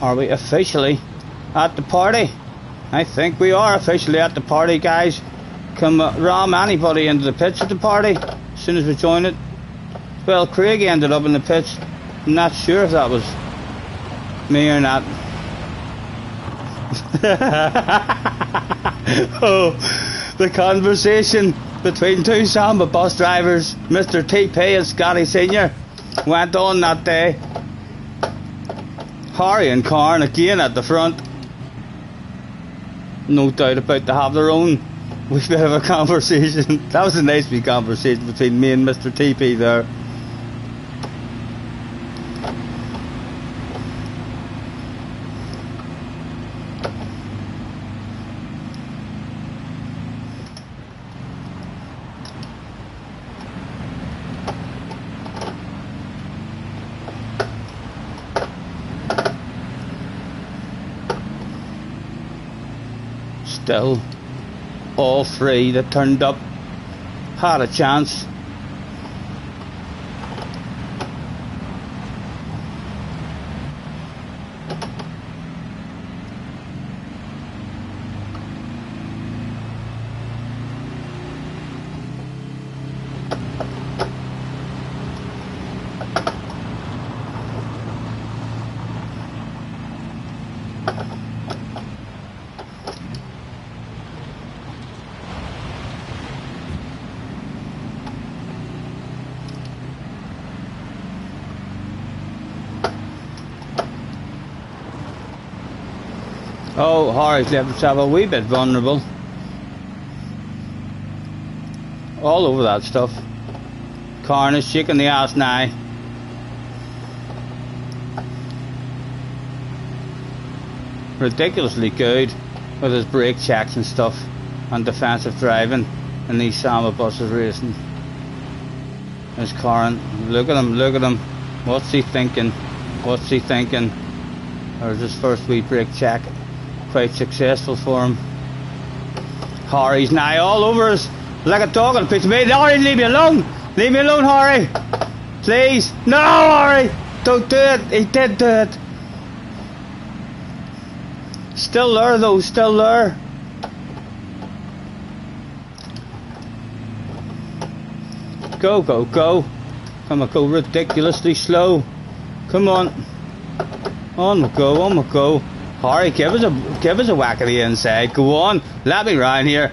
[SPEAKER 1] Are we officially at the party? I think we are officially at the party, guys. Can ram anybody into the pits at the party as soon as we join it? Well, Craig ended up in the pits. I'm not sure if that was me or not. Oh, the conversation between 2 Samba bus drivers, Mr. TP and Scotty Senior, went on that day. Harry and Karn again at the front. No doubt about to have their own wee bit of a conversation. That was a nice wee conversation between me and Mr. TP there. Still, all 3 that turned up had a chance. Oh, Harry's left himself a wee bit vulnerable. All over that stuff. Karn is shaking the ass now. Ridiculously good with his brake checks and stuff and defensive driving in these Samba buses racing. There's Karn. Look at him, look at him. What's he thinking? What's he thinking? There's his first wee brake check. Quite successful for him. Harry's now all over us like a dog on a piece of meat. Harry, leave me alone! Leave me alone, Harry! Please! No, Harry! Don't do it. He did do it. Still there though, still there. Go, go, go. Come on, go ridiculously slow. Come on. On we go, on we go. Harry, give us a whack at the inside. Go on, let me round here.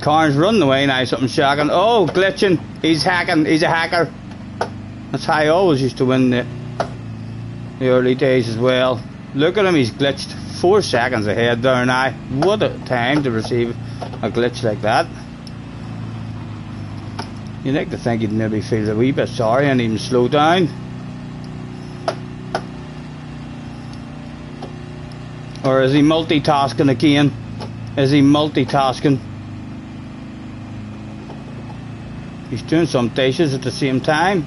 [SPEAKER 1] Carn's running away now, something shocking. Oh, glitching. He's hacking, he's a hacker. That's how I always used to win the early days as well. Look at him, he's glitched 4 seconds ahead there now. What a time to receive a glitch like that. You'd like to think he'd maybe feel a wee bit sorry and even slow down. Or is he multitasking again? Is he multitasking? He's doing some dishes at the same time.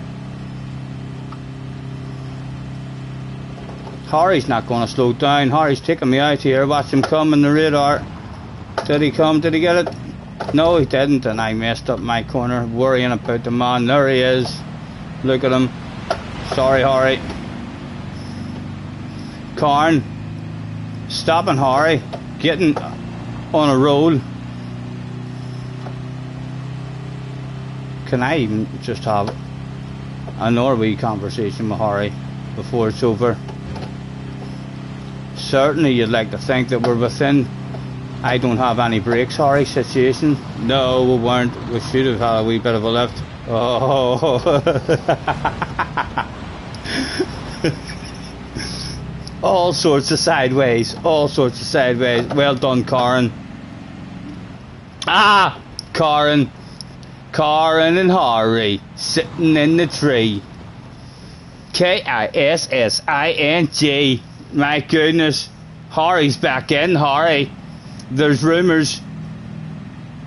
[SPEAKER 1] Harry's not going to slow down. Harry's taking me out here. Watch him come in the radar. Did he come? Did he get it? No, he didn't, and I messed up my corner, worrying about the man. There he is. Look at him. Sorry, Harry. Carn. Stopping Harry. Getting on a roll. Can I even just have another wee conversation with Harry before it's over? Certainly you'd like to think that we're within I don't have any brakes, Harry situation. No, we weren't. We should have had a wee bit of a lift. Oh. All sorts of sideways. All sorts of sideways. Well done, Karen. Ah! Karen. Karen and Harry sitting in the tree. Kissing. My goodness. Harry's back in. Harry. There's rumours.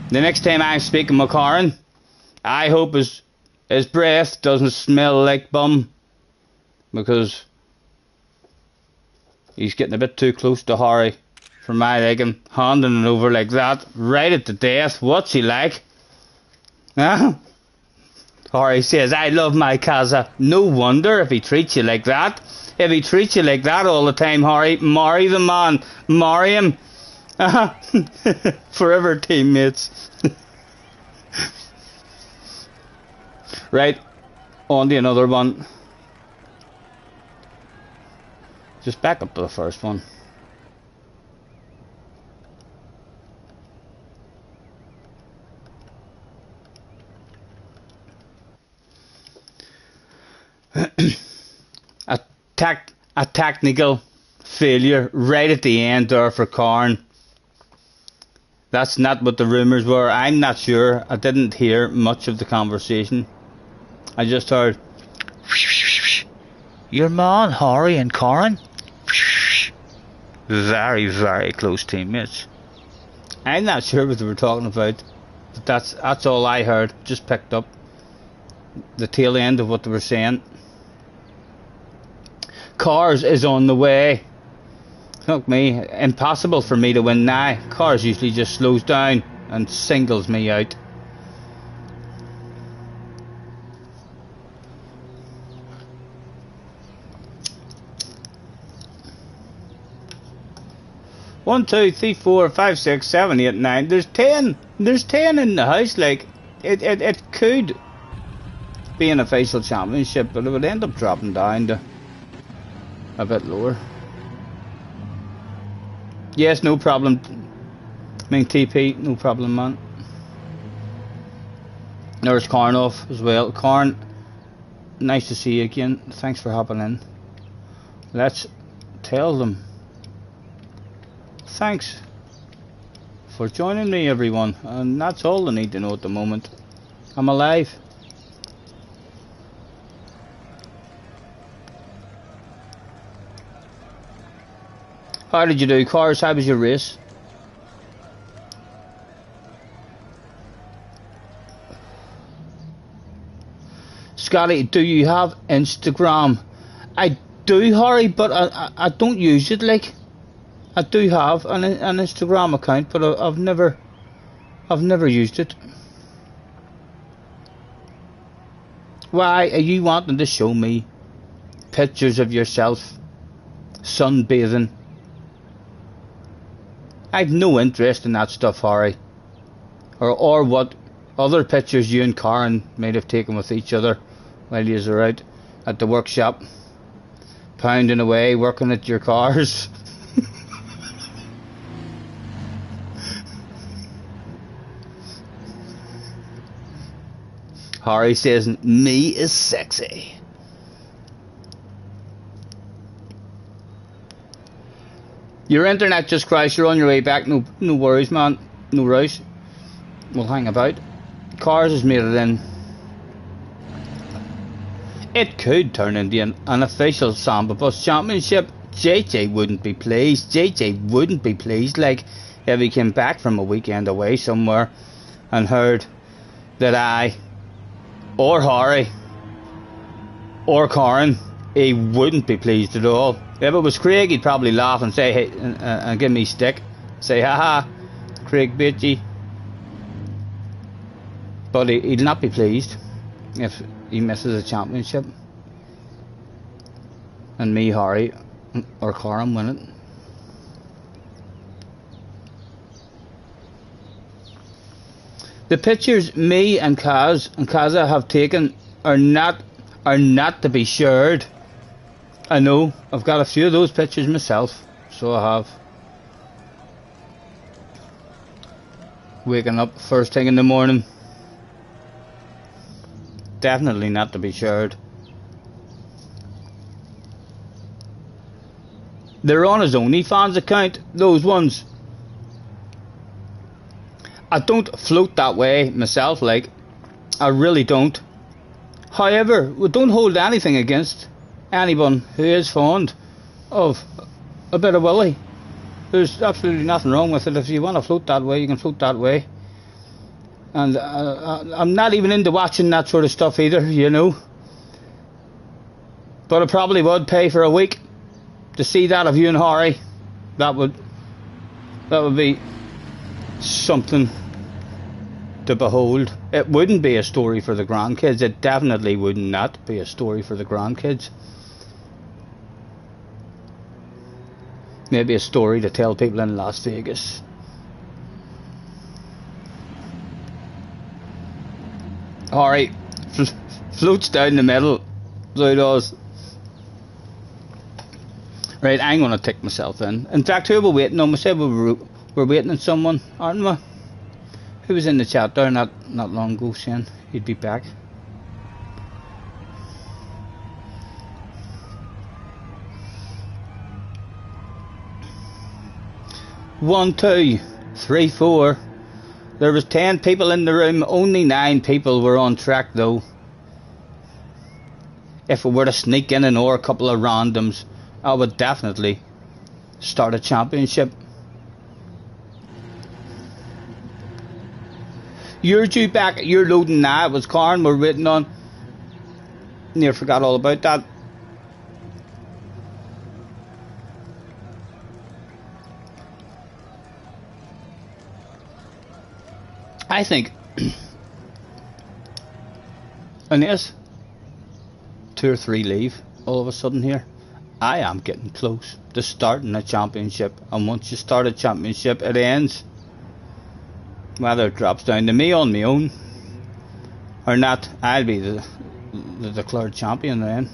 [SPEAKER 1] The next time I'm speaking with Karen, I hope his breath doesn't smell like bum, because he's getting a bit too close to Harry for my liking, handing it over like that, right at the death. What's he like? Huh? Harry says, I love my casa. No wonder if he treats you like that. If he treats you like that all the time, Harry, marry the man. Marry him. Forever teammates. Right, on to another one. Just back up to the first one. A technical failure right at the end there for Karn. That's not what the rumours were. I'm not sure. I didn't hear much of the conversation. I just heard, your man Harry and Karn. Very, very close teammates. I'm not sure what they were talking about, but that's all I heard. Just picked up the tail end of what they were saying. Cars is on the way. Look me, impossible for me to win now. Cars usually just slows down and singles me out. One, two, three, 4, 5, 6, 7, 8, 9. There's 10. There's 10 in the house. Like it could be an official championship, but it would end up dropping down to a bit lower. Yes, no problem. I mean, TP, no problem, man. There's Karn off as well. Karn, nice to see you again. Thanks for hopping in. Let's tell them. Thanks for joining me, everyone. And that's all they need to know at the moment. I'm alive. How did you do, Cars? How was your race? Scotty, do you have Instagram? I do, Harry, but I don't use it. Like, I do have an Instagram account, but I've never used it. Why are you wanting to show me pictures of yourself sunbathing? I've no interest in that stuff, Harry. Or what other pictures you and Karen might have taken with each other while you were out at the workshop, pounding away, working at your cars. Harry says, me is sexy. Your internet just crashed, you're on your way back. No worries, man. No rush. We'll hang about. Cars has made it in. It could turn into an official Samba Bus Championship. JJ wouldn't be pleased. JJ wouldn't be pleased. Like, if he came back from a weekend away somewhere and heard that I, or Harry, or Karen, he wouldn't be pleased at all. If it was Craig, he'd probably laugh and say, hey, and give me stick. Say, haha, Craig bit ye. But he'll not be pleased if he misses a championship and me, Harry, or Karen win it. The pictures me and Kaza have taken are not to be shared. I know, I've got a few of those pictures myself, so I have. Waking up first thing in the morning. Definitely not to be shared. They're on his OnlyFans account, those ones. I don't float that way myself, like, I really don't. However, we don't hold anything against anyone who is fond of a bit of willy. There's absolutely nothing wrong with it. If you want to float that way, you can float that way. And I'm not even into watching that sort of stuff either, you know. But I probably would pay for a week to see that of you and Harry. That would be something to behold. It wouldn't be a story for the grandkids. It definitely would not be a story for the grandkids. Maybe a story to tell people in Las Vegas. Harry floats down the middle, so he does. Right, I'm going to take myself in. In fact, who are we waiting on? We said we're waiting on someone, aren't we? Who was in the chat there not long ago saying he'd be back? One, two, three, four. There was 10 people in the room. Only 9 people were on track though. If we were to sneak in and or a couple of randoms, I would definitely start a championship. You're due back. You're loading now. It was Karen we're waiting on. Near forgot all about that. I think unless 2 or 3 leave all of a sudden here, I am getting close to starting a championship. And once you start a championship, it ends. Whether it drops down to me on my own or not, I'll be the declared champion then.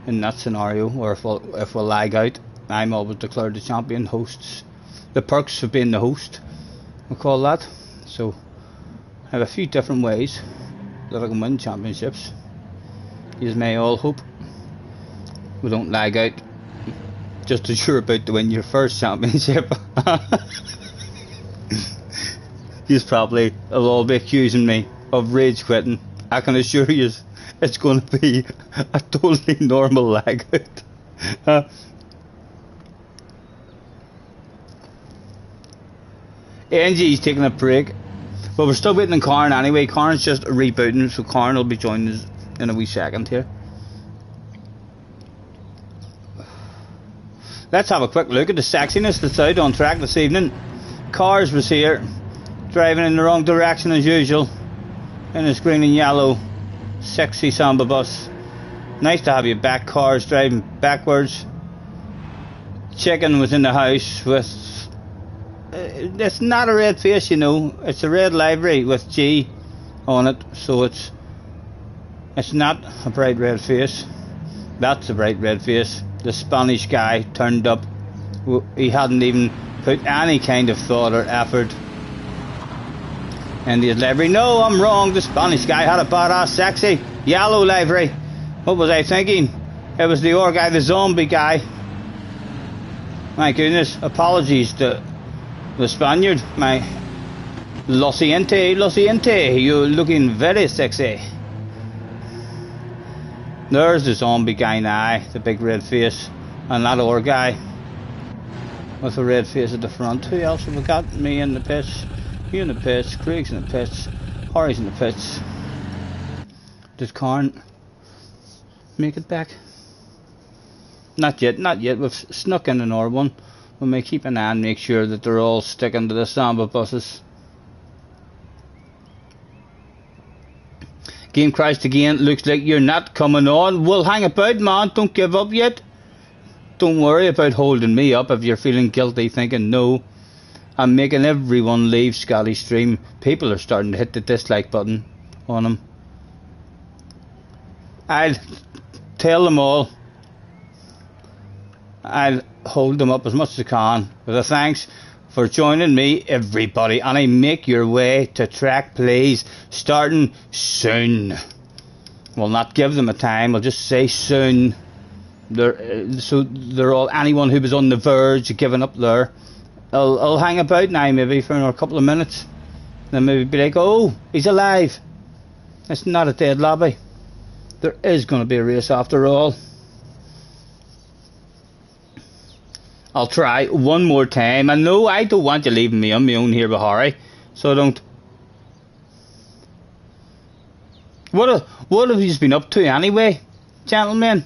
[SPEAKER 1] In that scenario, or if we lag out, I'm always declared the champion. Hosts, the perks of being the host, we call that. So I have a few different ways that I can win championships. You may all hope we don't lag out just as you're about to win your first championship. You probably will all be accusing me of rage quitting. I can assure you it's going to be a totally normal lag out. Angie's taking a break. But we're still waiting on Karen anyway. Karen's just rebooting, so Karen will be joining us in a wee second here. Let's have a quick look at the sexiness that's out on track this evening. Cars was here, driving in the wrong direction as usual, in his green and yellow Sexy Samba bus. Nice to have you back, cars driving backwards. Chicken was in the house with... it's not a red face, you know. It's a red livery with G on it. So it's not a bright red face. That's a bright red face. The Spanish guy turned up. He hadn't even put any kind of thought or effort in the livery. No, I'm wrong. The Spanish guy had a badass sexy yellow livery. What was I thinking? It was the other guy, the zombie guy. My goodness, apologies to the Spaniard. My lo siente, you're looking very sexy. There's the zombie guy now, the big red face, and that other guy with a red face at the front. Who else have we got? Me in the pits, you in the pits, Craig's in the pits, Harry's in the pits. Did Karn make it back? Not yet, not yet. We've snuck in another one. We may keep an eye and make sure that they're all sticking to the Samba buses. Game crashed again. Looks like you're not coming on. Well, hang about, man. Don't give up yet. Don't worry about holding me up if you're feeling guilty, thinking, no, I'm making everyone leave Scotty's stream. People are starting to hit the dislike button on him. I'll tell them all. I'll hold them up as much as I can with a thanks for joining me, everybody, and I make your way to track plays starting soon. We'll not give them a time, I'll just say soon. So they're all, anyone who was on the verge of giving up there, I'll hang about now maybe for another couple of minutes, then maybe be like, oh, he's alive. It's not a dead lobby. There is going to be a race after all. I'll try one more time. And no, I don't want you leaving me on my own here with Harry. So don't. What have you been up to anyway, gentlemen?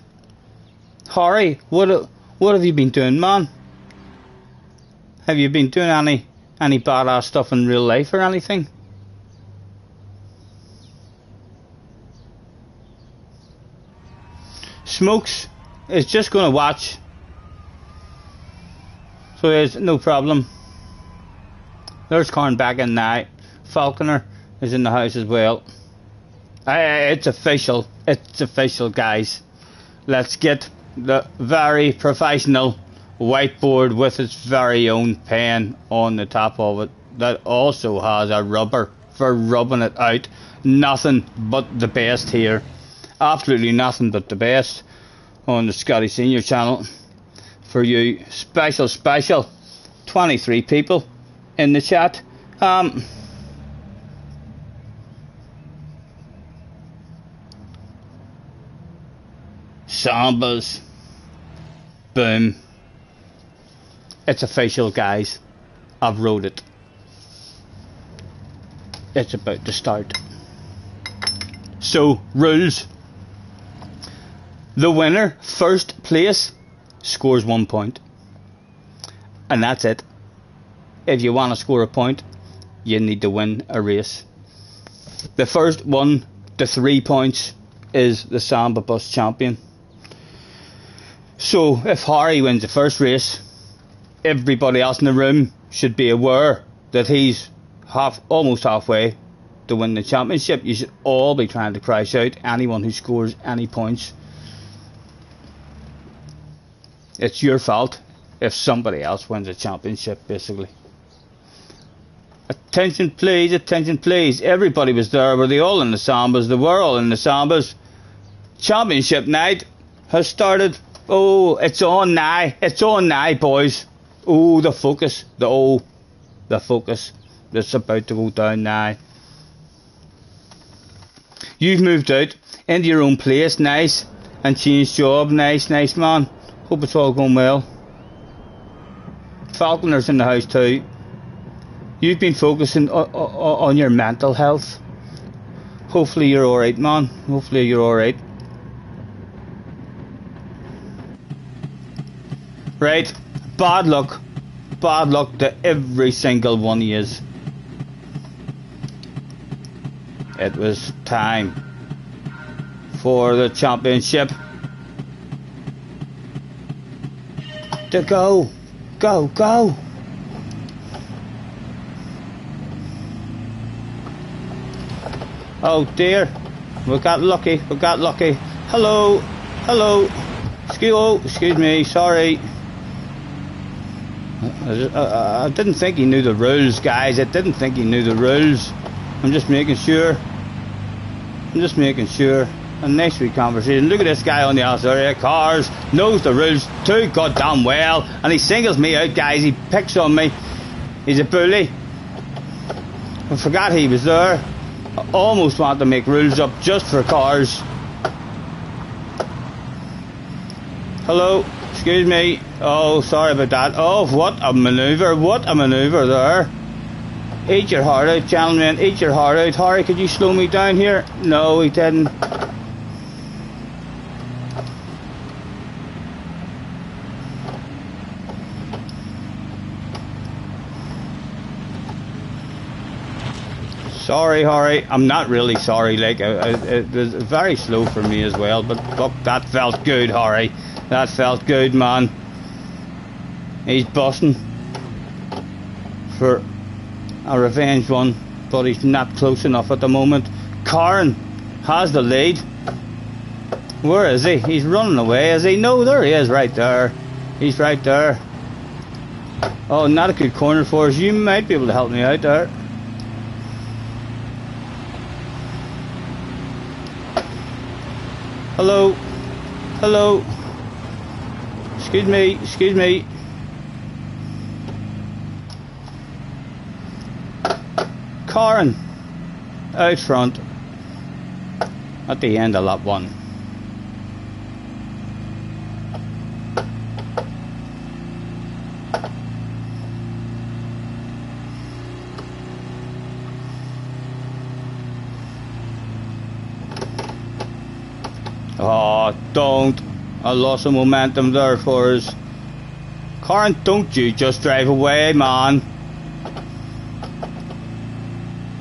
[SPEAKER 1] Harry, what have you been doing, man? Have you been doing any badass stuff in real life or anything? Smokes is just going to watch. So there's no problem. There's Corn back in now. Falconer is in the house as well. It's official. It's official, guys. Let's get the very professional whiteboard with its very own pen on the top of it. That also has a rubber for rubbing it out. Nothing but the best here. Absolutely nothing but the best on the Scotty Senior channel. For you, special 23 people in the chat. Sambas. Boom. It's official, guys. I've wrote it. It's about to start. So, rules. The winner, first place, scores 1 point. And that's it. If you want to score a point, you need to win a race. The first 1 to 3 points is the Samba Bus champion. So if Harry wins the first race, everybody else in the room should be aware that he's almost halfway to win the championship. You should all be trying to crash out anyone who scores any points. It's your fault if somebody else wins a championship, basically. Attention please, attention please. Everybody was there. Were they all in the Sambas? They were all in the Sambas. Championship night has started. Oh, it's on now. It's on now, boys. Oh, the focus. The focus. That's about to go down now. You've moved out into your own place. Nice. And changed job. Nice, nice, man. Hope it's all going well. Falconer's in the house too. You've been focusing on your mental health. Hopefully you're alright, man. Hopefully you're alright. Right. Bad luck. Bad luck to every single one of yous. It was time for the championship. To go, go, go. Oh dear, we got lucky, we got lucky. Hello, hello. Excuse me, sorry. I didn't think he knew the rules, guys. I didn't think he knew the rules. I'm just making sure. A nice wee conversation. Look at this guy on the outside. Cars, knows the rules too goddamn well. And he singles me out, guys. He picks on me. He's a bully. I forgot he was there. I almost want to make rules up just for cars. Hello, excuse me. Oh, sorry about that. Oh, what a manoeuvre there. Eat your heart out, gentlemen, eat your heart out. Harry, could you slow me down here? No, he didn't. Sorry, Harry. I'm not really sorry. Like, it was very slow for me as well. But look, that felt good, Harry. That felt good, man. He's busting for a revenge one, but he's not close enough at the moment. Karen has the lead. Where is he? He's running away, is he? No, there he is, right there. He's right there. Oh, not a good corner for us. You might be able to help me out there. Hello. Hello. Excuse me. Karen out front at the end of lap 1. Oh, don't. I lost some momentum there for us. Karen, don't you just drive away, man.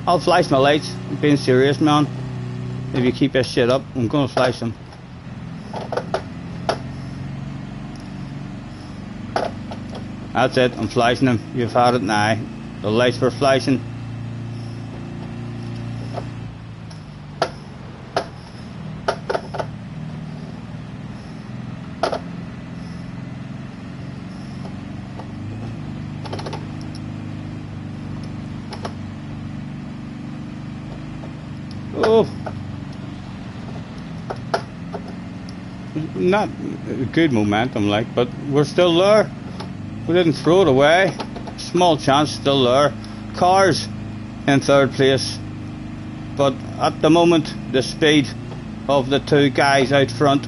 [SPEAKER 1] I'll flash my lights. I'm being serious, man. If you keep this shit up, I'm gonna flash them. That's it, I'm flashing them. You've had it now. The lights were flashing. Oh, not good momentum, like, but we're still there. We didn't throw it away. Small chance, still there. Cars in 3rd place, but at the moment the speed of the 2 guys out front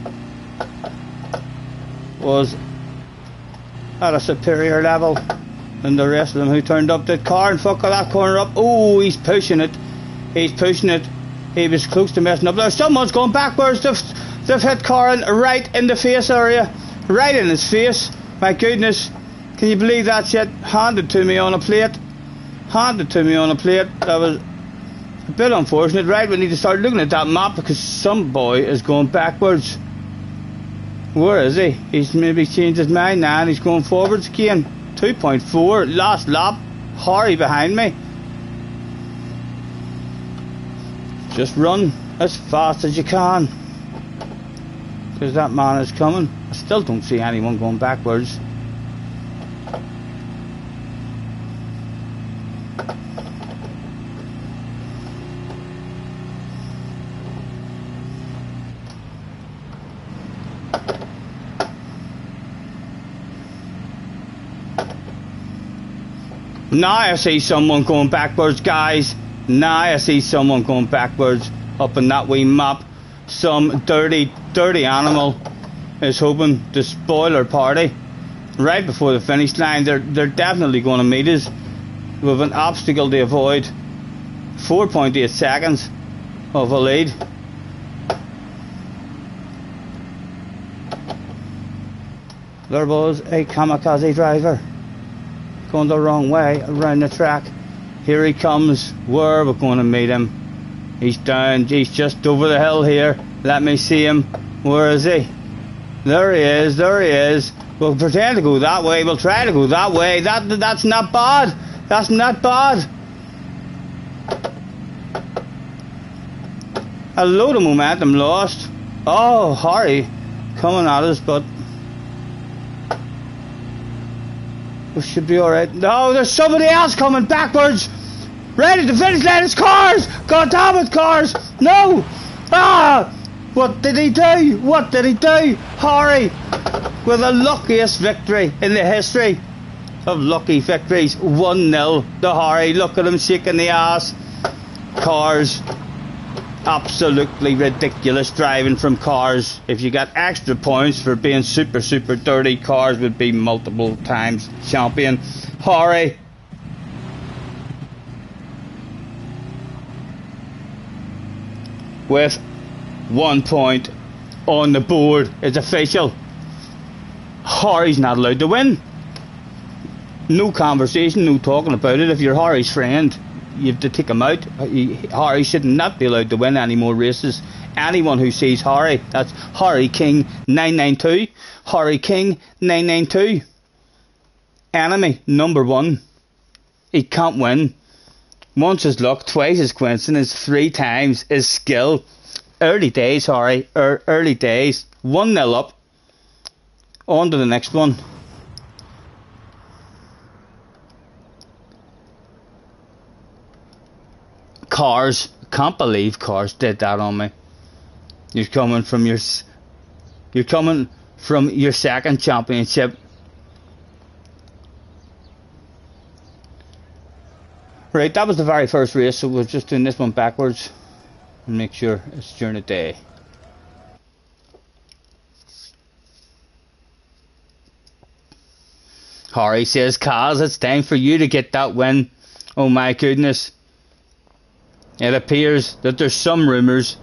[SPEAKER 1] was at a superior level than the rest of them who turned up. The car and fuck that corner up. Oh, he's pushing it. He was close to messing up there. Someone's going backwards. They've hit Corin right in the face area. Right in his face. My goodness. Can you believe that shit? Handed to me on a plate. That was a bit unfortunate. Right, we need to start looking at that map because some boy is going backwards. Where is he? He's maybe changed his mind now and he's going forwards again. 2.4. Last lap. Harry behind me. Just run as fast as you can, because that man is coming. I still don't see anyone going backwards. Now I see someone going backwards, guys. Now I see someone going backwards up in that wee map. Some dirty animal is hoping to spoil our party right before the finish line. They're definitely going to meet us with an obstacle to avoid. 4.8 seconds of a lead. There was a kamikaze driver going the wrong way around the track. Here he comes. Where we're going to meet him. He's down. He's just over the hill here. Let me see him. Where is he? There he is. There he is. We'll pretend to go that way. We'll try to go that way. That's not bad. That's not bad. A load of momentum lost. Oh, Harry coming at us, but we should be alright. No, there's somebody else coming backwards. Ready to finish line. It's Cars. God damn it, Cars. No. Ah. What did he do? What did he do? Harry with the luckiest victory in the history of lucky victories. 1-0 to Harry. Look at him shaking the ass. Cars. Absolutely ridiculous driving from Cars. If you got extra points for being super dirty, Cars would be multiple times champion. Harry. With 1 point on the board. It's official. Harry's not allowed to win. No conversation, no talking about it. If you're Harry's friend, you have to take him out. Harry should not be allowed to win any more races. Anyone who sees Harry, that's Harry King 992. Harry King 992. Enemy number 1. He can't win. Once his luck, twice his coincidence, 3 times his skill. Early days, Harry. Early days. 1-0 up. On to the next one. Cars. Can't believe Cars did that on me. You're coming from your second championship. Right, that was the very first race, so we're just doing this one backwards and make sure it's during the day. Harry says, Kaz, it's time for you to get that win. Oh my goodness. It appears that there's some rumours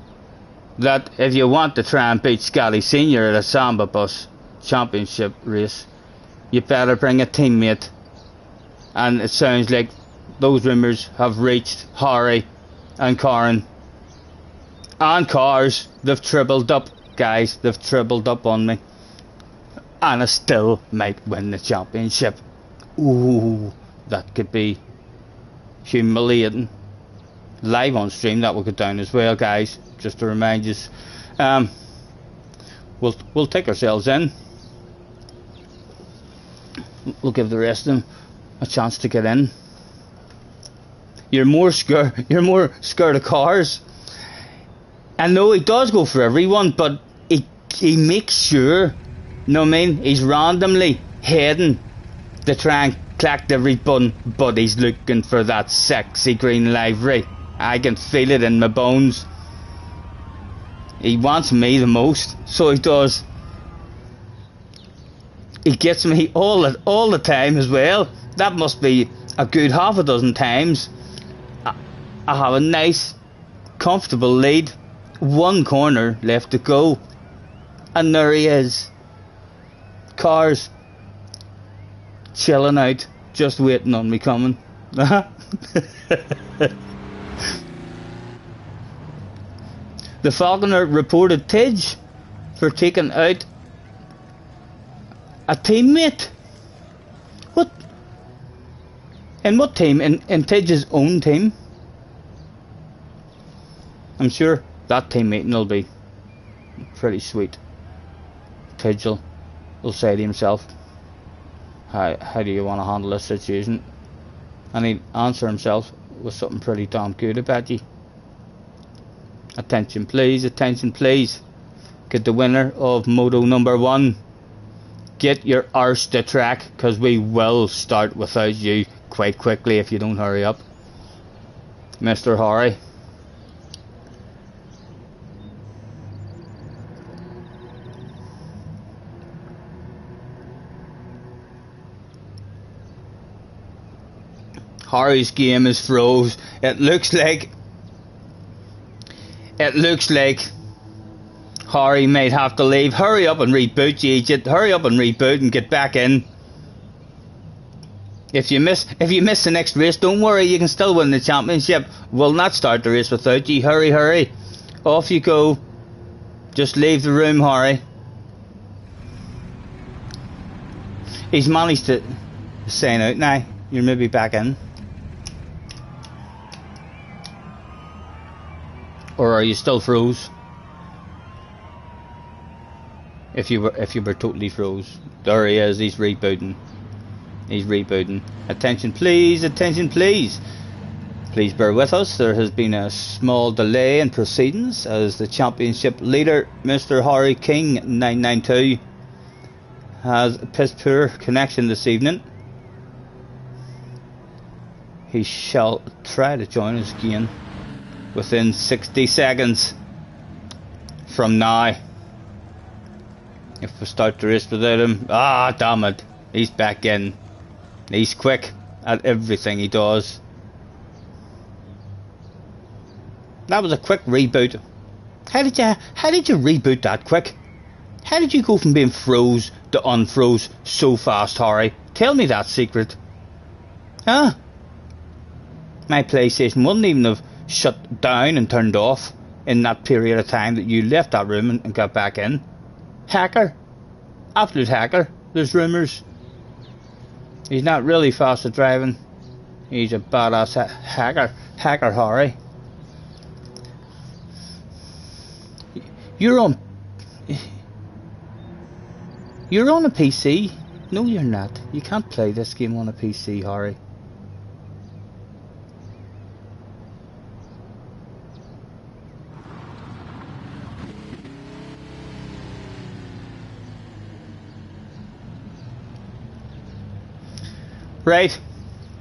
[SPEAKER 1] that if you want to try and beat Scotty Senior at a Samba Bus championship race, you better bring a teammate. And it sounds like those rumours have reached Harry and Karen. And Cars. They've tripled up, guys. They've tripled up on me. And I still might win the championship. Ooh, that could be humiliating. Live on stream, that will go down as well, guys. Just to remind you. We'll take ourselves in. We'll give the rest of them a chance to get in. You're more scared of Cars. I know he does go for everyone, but he makes sure, you know what I mean? He's randomly heading to try and collect everyone, but he's looking for that sexy green livery. I can feel it in my bones. He wants me the most, so he does. He gets me all the time as well. That must be a good half a dozen times. I have a nice, comfortable lead. 1 corner left to go. And there he is. Cars. Chilling out. Just waiting on me coming. The Falconer reported Tidge for taking out a teammate. What? In what team? In Tidge's own team? I'm sure that team meeting will be pretty sweet. Tidge will say to himself, how do you want to handle this situation? And he'll answer himself with something pretty damn good, I bet you. Attention please, attention please. Get the winner of Moto number 1. Get your arse to track, because we will start without you quite quickly if you don't hurry up. Mr. Harry. Harry's game is froze. It looks like Harry might have to leave. Hurry up and reboot, you idiot. Hurry up and reboot and get back in. If you miss the next race, don't worry, you can still win the championship. We'll not start the race without you. Hurry, hurry. Off you go. Just leave the room, Harry. He's managed to sign out now. You're maybe back in. Or are you still froze? If you were totally froze. There he is, he's rebooting. He's rebooting. Attention please, attention please. Please bear with us. There has been a small delay in proceedings as the championship leader, Mr. Harry King 992, has a piss poor connection this evening. He shall try to join us again within 60 seconds from now. If we start the race without him, damn it, he's back in. He's quick at everything he does. That was a quick reboot. How did you reboot that quick? How did you go from being froze to unfroze so fast, Harry? Tell me that secret. Huh? My PlayStation wouldn't even have shut down and turned off in that period of time that you left that room and got back in. Hacker. Absolute hacker. There's rumours. He's not really fast at driving. He's a badass hacker. Hacker Harry. You're on a PC? No, you're not. You can't play this game on a PC, Harry. Right,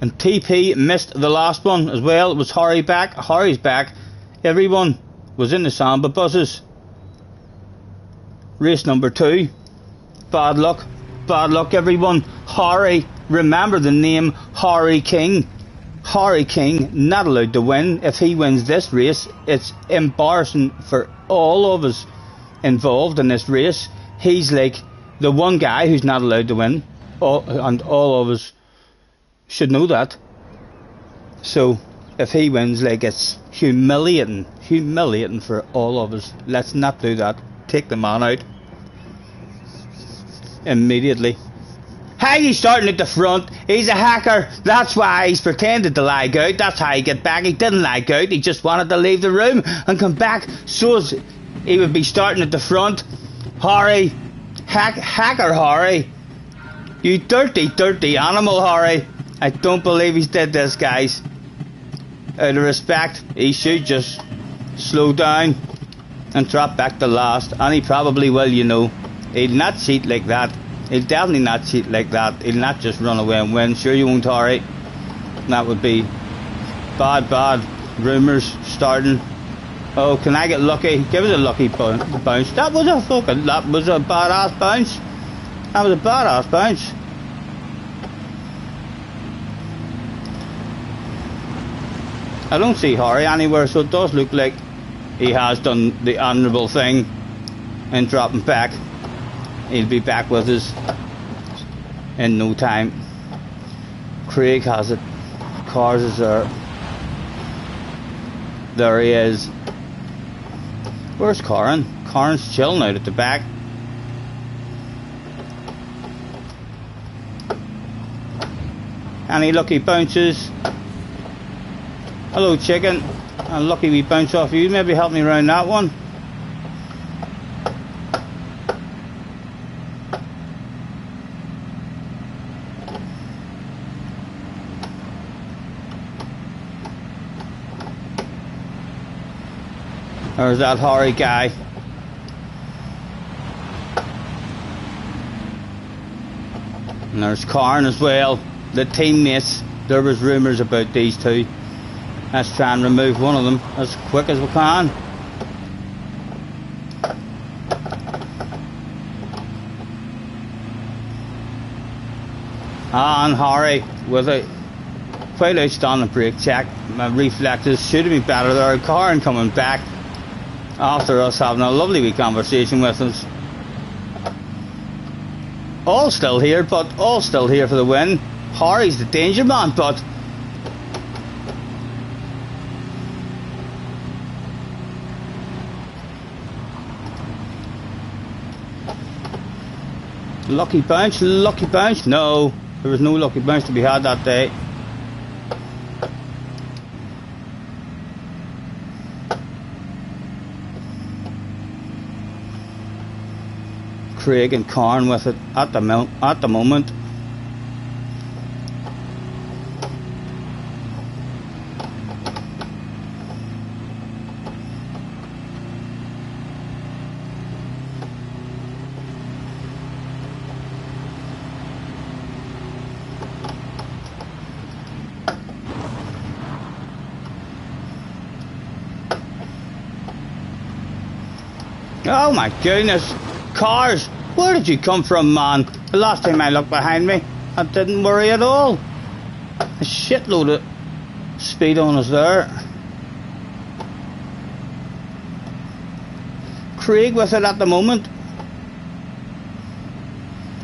[SPEAKER 1] and TP missed the last one as well. It was Harry back. Harry's back. Everyone was in the Samba buses. Race number 2. Bad luck everyone. Harry, remember the name Harry King. Harry King not allowed to win. If he wins this race, it's embarrassing for all of us involved in this race. He's like the one guy who's not allowed to win, and all of us should know that. So if he wins, like, it's humiliating for all of us. Let's not do that. Take the man out immediately. How you starting at the front? He's a hacker. That's why he's pretended to lag out. That's how he get back. He didn't lag out. He just wanted to leave the room and come back so as he would be starting at the front. Harry, hacker Harry, you dirty animal, Harry. I don't believe he's did this, guys. Out of respect, he should just slow down and drop back to last. And he probably will, you know. He'll not cheat like that. He'll definitely not cheat like that. He'll not just run away and win. Sure you won't, Harry. That would be bad rumours starting. Oh, can I get lucky? Give us a lucky bounce. That was a badass bounce. That was a badass bounce. I don't see Harry anywhere, so it does look like he has done the honourable thing and dropping back. He'll be back with us in no time. Craig has it. Cars is there. There he is. Where's Corin? Corin's chilling out at the back. Any lucky bounces? Hello, chicken. Lucky we bounce off you. Maybe help me around that one. There's that Harry guy. And there's Karn as well. The teammates. There was rumours about these two. Let's try and remove one of them as quick as we can. And Harry with a quite outstanding brake check. My reflexes should have been better there. Karn coming back after us having a lovely wee conversation with us. All still here, but all still here for the win. Harry's the danger man, but lucky bounce, lucky bounce. No, there was no lucky bounce to be had that day. Craig and Corn with it at the moment. Oh my goodness, cars, where did you come from, man? The last time I looked behind me, I didn't worry at all. A shitload of speed on us there. Craig with it at the moment.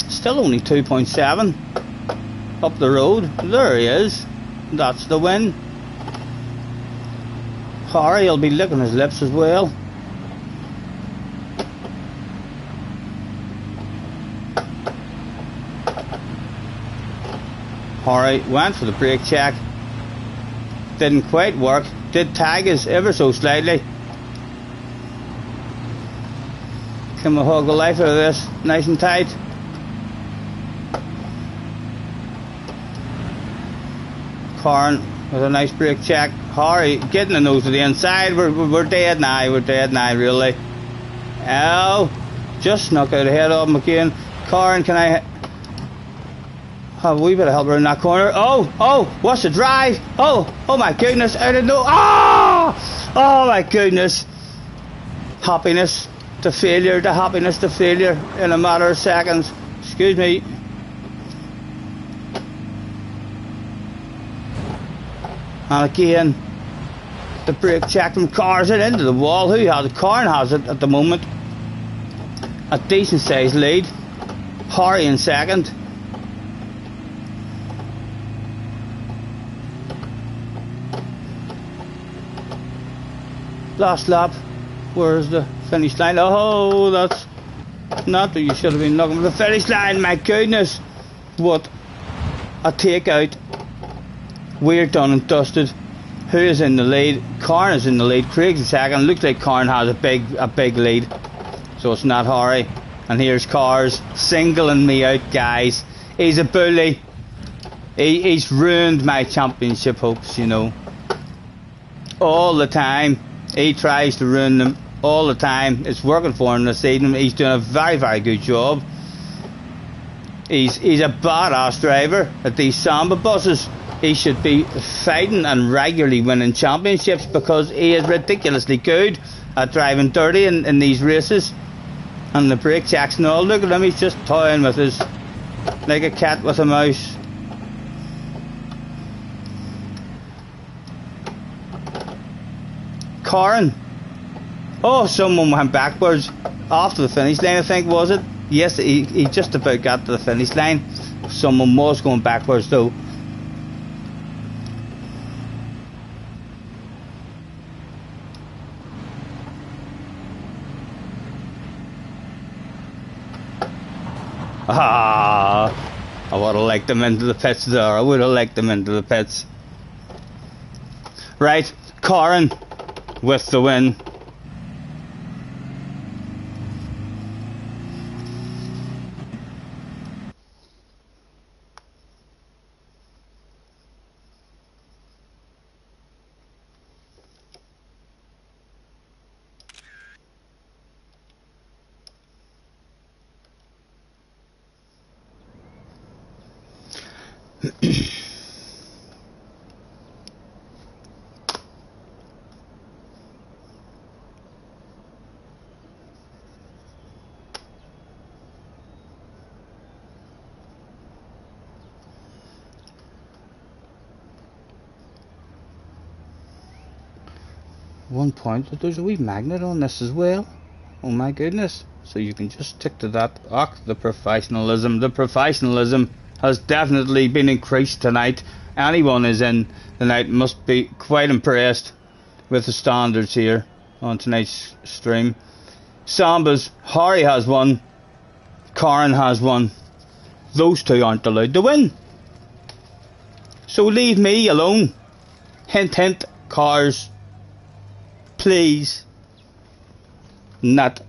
[SPEAKER 1] Still only 2.7 up the road. There he is. That's the win. Harry will be licking his lips as well. Harry went for the brake check. Didn't quite work. Did tag us ever so slightly. Can we hug the life out of this nice and tight? Corn with a nice brake check. Harry getting the nose to the inside. We're dead now. We're dead now, really. Oh, just snuck out ahead of him again. Corn, can I have a wee bit of help around that corner? Oh, what's the drive? Oh my goodness, I didn't know. Oh my goodness. Happiness to failure, to happiness to failure in a matter of seconds. Excuse me. And again, the brake check from cars it into the wall. Who has it? Corn has it at the moment. A decent sized lead. Harry in second. Last lap. Where's the finish line? Oh, that's not that you should have been looking for the finish line. My goodness. What a takeout. We're done and dusted. Who is in the lead? Corn is in the lead. Craig's in second. Looks like Corn has a big lead. So it's not Harry. And here's Cars singling me out, guys. He's a bully. He's ruined my championship hopes, you know. All the time. He tries to ruin them all the time. It's working for him this evening. He's doing a very, very good job. He's a badass driver at these Samba buses. He should be fighting and regularly winning championships because he is ridiculously good at driving dirty in these races. And the brake checks and all. Look at him, he's just toying with his, like a cat with a mouse. Corn. Oh, someone went backwards after the finish line, I think, was it? Yes, he just about got to the finish line. Someone was going backwards though. I would have liked them into the pits there. I would have liked them into the pits. Right, Corrin with the win. One point, but there's a wee magnet on this as well. Oh my goodness. So you can just stick to that. The professionalism. has definitely been increased tonight. Anyone is in tonight must be quite impressed with the standards here on tonight's stream. Sambas, Harry has one, Karen has one. Those two aren't allowed to win. So leave me alone. Hint, hint, cars. Please. Not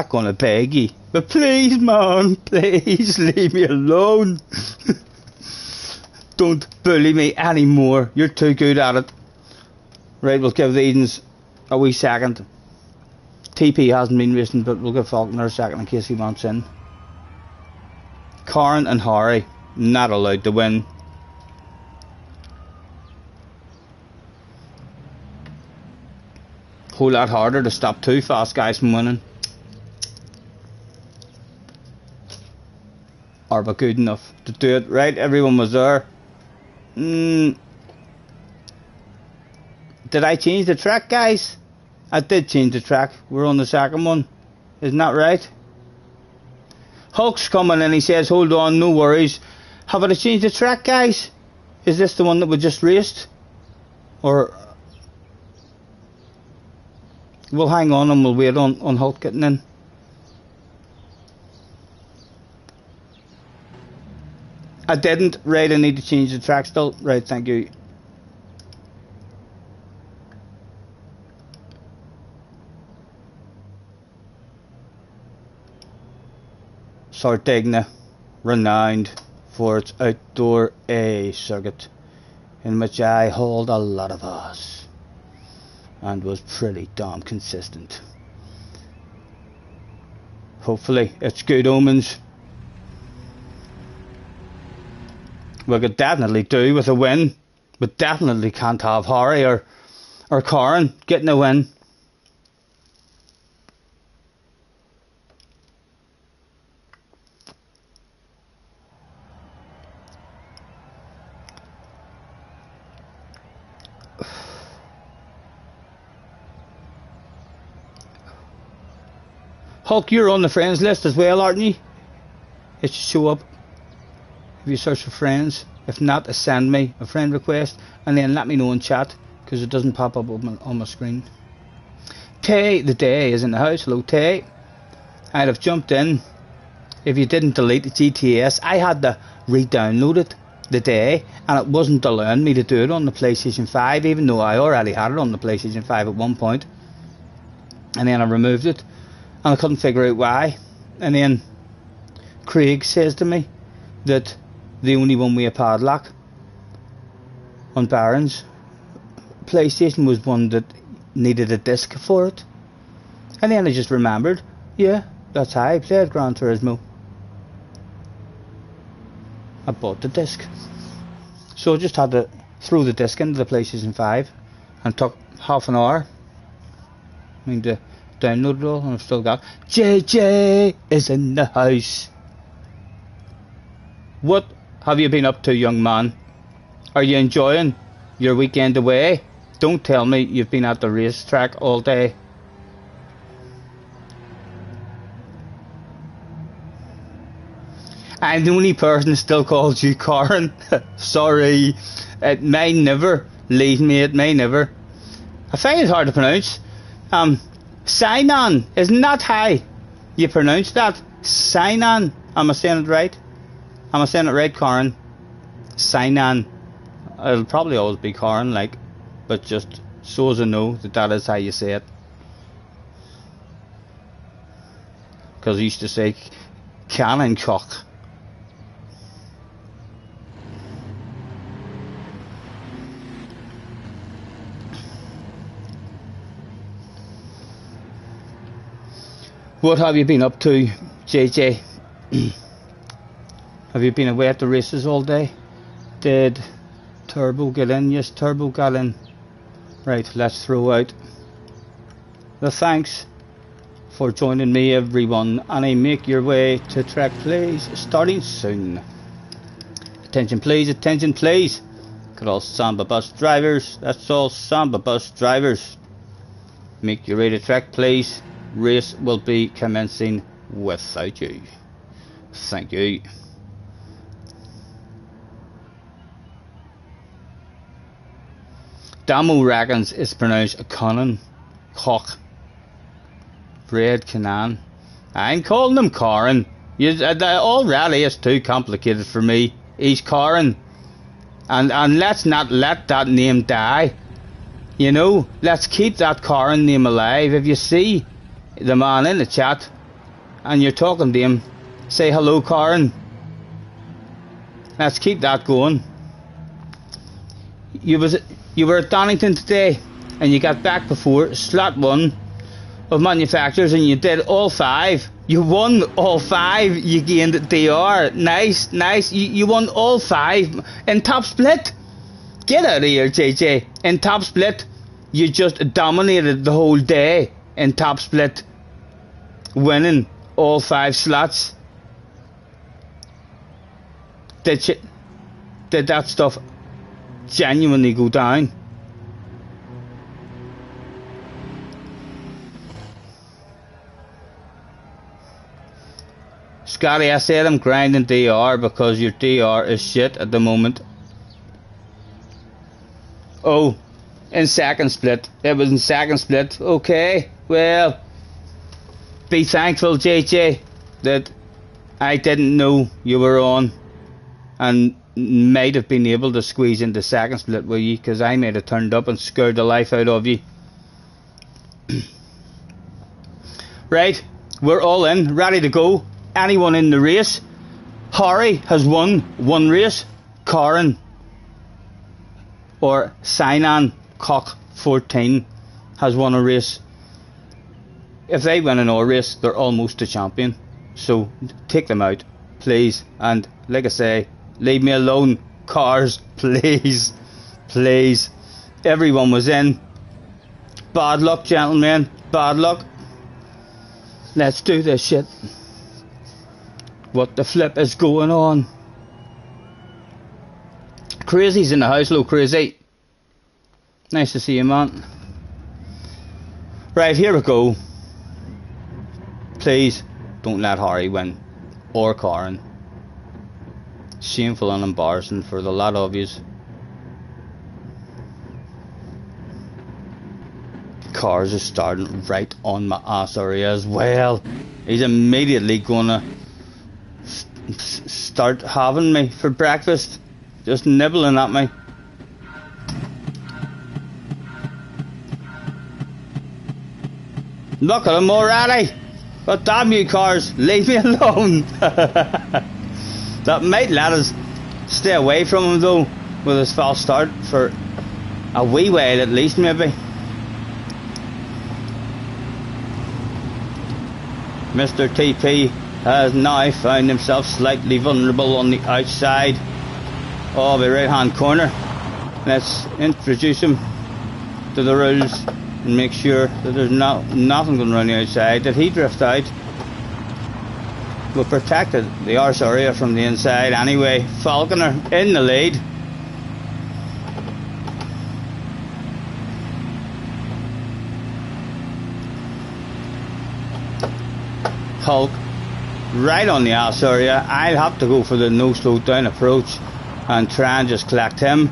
[SPEAKER 1] gonna beg you, but please, man, please leave me alone. Don't bully me anymore. You're too good at it. Right, we'll give the Edens a wee second. TP hasn't been racing, but we'll give Faulkner a second in case he wants in. Karen and Harry not allowed to win. Whole lot harder to stop two fast guys from winning. Are we good enough to do it? Right, everyone was there. Did I change the track, guys? I did change the track. We're on the second one. Isn't that right? Hulk's coming and he says, hold on, no worries. Have I changed the track, guys? Is this the one that we just raced? Or we'll hang on and we'll wait on Hulk getting in. I didn't. Right, I need to change the track still. Right, thank you. Sartegna, renowned for its outdoor A circuit, in which I hauled a lot of us and was pretty damn consistent. Hopefully it's good omens. We could definitely do with a win, but definitely can't have Harry or Karen getting a win. Hulk, you're on the friends list as well, aren't you? It should show up if you search for friends. If not, send me a friend request and then let me know in chat, because it doesn't pop up on my screen. Tay the Day is in the house. Hello, Tay. I'd have jumped in if you didn't delete the GTS. I had to re-download it the day, and it wasn't allowing me to do it on the PlayStation 5, even though I already had it on the PlayStation 5 at one point. And then I removed it, and I couldn't figure out why. And then Craig says to me that the only one with a padlock on Baron's PlayStation was one that needed a disc for it. And then I just remembered, yeah, that's how I played Gran Turismo. I bought the disc. So I just had to throw the disc into the PlayStation 5, and took half an hour. I mean, to download it all, and I've still got JJ is in the house. What have you been up to, young man? Are you enjoying your weekend away? Don't tell me you've been at the racetrack all day. I'm the only person that still calls you Karen. Sorry. It may never leave me. It may never. I find it hard to pronounce. Sinan. Isn't that how you pronounce that? Sinan. Am I saying it right? Am I saying it right, Karen? Sinan. It'll probably always be Karen, like, but just so as I know that is how you say it. Because I used to say cannon cock. What have you been up to, JJ? Have you been away at the races all day? Did Turbo get in? Yes, Turbo got in. Right, let's throw out the thanks for joining me, everyone, and I make your way to track, please, starting soon. Attention please, attention please. Good all Samba bus drivers, that's all Samba bus drivers. Make your way to track, please. Race will be commencing without you. Thank you. Damo reckons it's pronounced Conan. Cock. Red Canan. I'm calling him Corin. Already it's too complicated for me. He's Corin. And let's not let that name die. You know, let's keep that Corin name alive. If you see the man in the chat and you're talking to him, say hello, Corin. Let's keep that going. You were at Donington today and you got back before slot 1 of manufacturers and you did all 5. You won all 5. You gained DR. Nice. You won all 5 in top split. Get out of here, JJ. In top split, you just dominated the whole day in top split, winning all 5 slots. Did that stuff genuinely go down? Scotty, I said I'm grinding DR because your DR is shit at the moment. Oh, in second split. It was in second split. Okay, well, be thankful, JJ, that I didn't know you were on and might have been able to squeeze into second split with you, because I might have turned up and scared the life out of you. Right, we're all in, ready to go. Anyone in the race? Harry has won 1 race. Corin or Sinan Cock 14 has won a race. If they win an all race, they're almost a champion. So take them out, please. And like I say, leave me alone, cars, please. Please. Everyone was in. Bad luck, gentlemen. Bad luck. Let's do this shit. What the flip is going on? Crazy's in the house. Hello, Crazy. Nice to see you, man. Right, here we go. Please don't let Harry win, or Corin. Shameful and embarrassing for the lot of yous. Cars are starting right on my ass area as well. He's immediately gonna start having me for breakfast, just nibbling at me. Look at him already. But damn you, cars, leave me alone. That might let us stay away from him though, with his false start for a wee while at least, maybe. Mr. TP has now found himself slightly vulnerable on the outside of the right hand corner. Let's introduce him to the rules and make sure that there's nothing going around the outside. Did he drift out? We protected the arse area from the inside anyway. Falconer in the lead. Hulk right on the arse area. I'll have to go for the no slow down approach and try and just collect him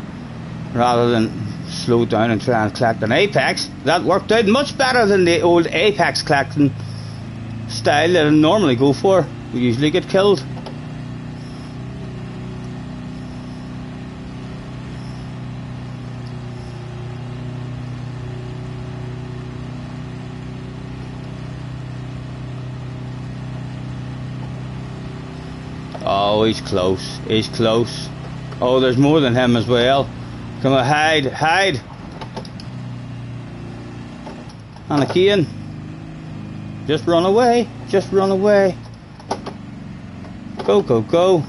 [SPEAKER 1] rather than slow down and try and collect an apex. That worked out much better than the old apex collecting style that I normally go for. We usually get killed. Oh, he's close. He's close. Oh, there's more than him as well. Come on, hide, hide. And again. Just run away. Just run away. Go, go, go.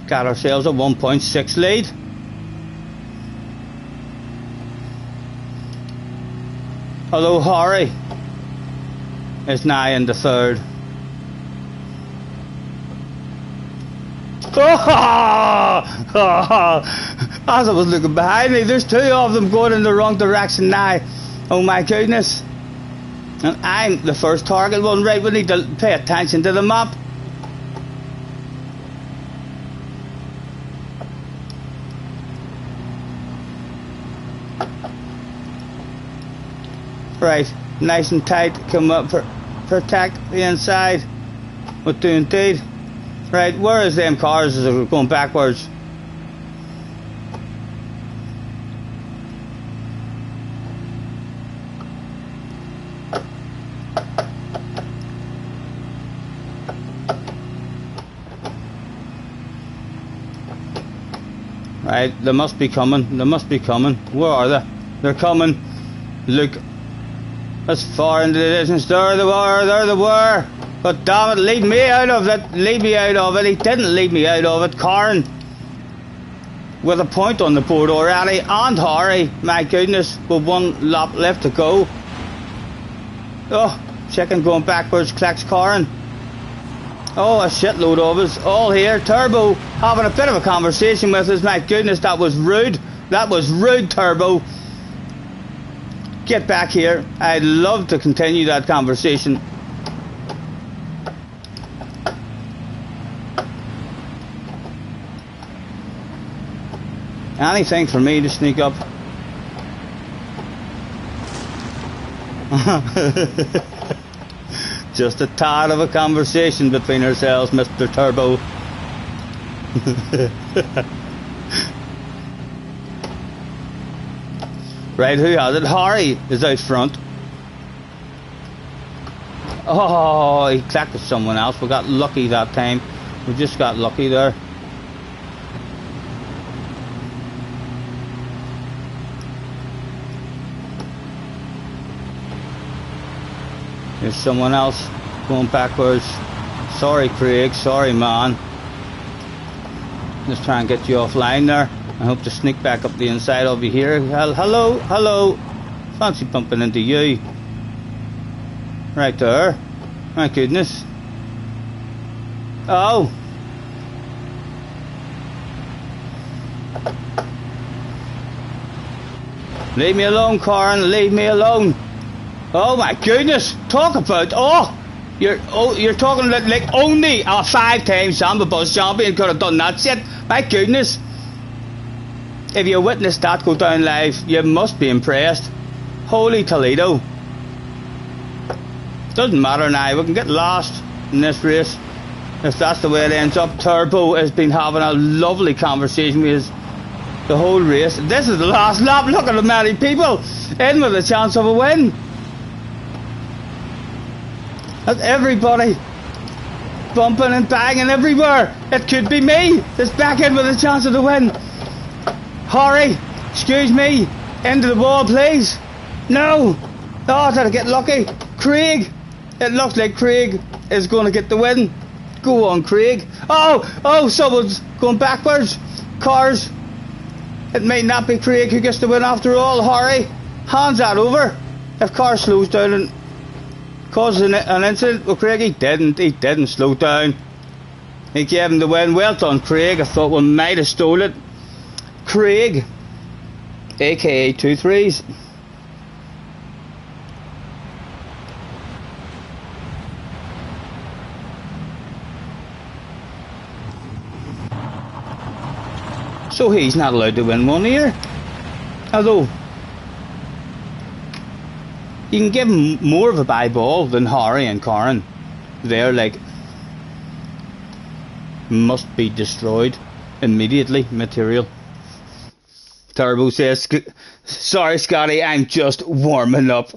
[SPEAKER 1] Got ourselves a 1.6 lead. Although Harry is now in the third. As I was looking behind me, there's 2 of them going in the wrong direction now. Oh my goodness. And I'm the first target one. Right, we need to pay attention to the map. Right, nice and tight. Come up, protect the inside. What do indeed. Right, where is them cars as they're going backwards? Right, they must be coming. They must be coming. Where are they? They're coming. Look. As far into the distance. There they were. There they were. But damn it, leave me out of it. Leave me out of it. He didn't leave me out of it. Karen. With a point on the board already. And Harry. My goodness. With one lap left to go. Oh, chicken going backwards. Collects Karen. Oh, a shitload of us. All here. Turbo having a bit of a conversation with us. My goodness, that was rude. That was rude, Turbo. Get back here. I'd love to continue that conversation. Anything for me to sneak up. Just a tad of a conversation between ourselves, Mr. Turbo. Right, who has it? Harry is out front. Oh, he clacked with someone else. We got lucky that time. We just got lucky there. There's someone else going backwards. Sorry, Craig. Sorry, man. Just try and get you offline there. I hope to sneak back up the inside. I'll be here. Hello, hello. Fancy bumping into you. Right there. My goodness. Oh. Leave me alone, Karen. Leave me alone. Oh my goodness! Talk about you're talking like only a 5-time Samba Bus champion could have done that shit. My goodness! If you witnessed that go down live, you must be impressed. Holy Toledo! Doesn't matter now. We can get lost in this race if that's the way it ends up. Turbo has been having a lovely conversation with us the whole race. This is the last lap. Look at the many people in with a chance of a win. That's everybody bumping and banging everywhere. It could be me. It's back in with a chance of the win. Harry, excuse me. Into the wall, please. No. Oh, did I get lucky? Craig. It looks like Craig is going to get the win. Go on, Craig. Oh, someone's going backwards. Cars. It may not be Craig who gets the win after all. Harry, hands that over. If car slows down and causes an incident with Craig, he didn't slow down. He gave him the win. Well done, Craig. I thought we might have stole it. Craig, aka 2 3s. So he's not allowed to win one here. Although you can give him more of a bye ball than Harry and Karen. They're like must be destroyed immediately material. Turbo says, sorry Scotty, I'm just warming up.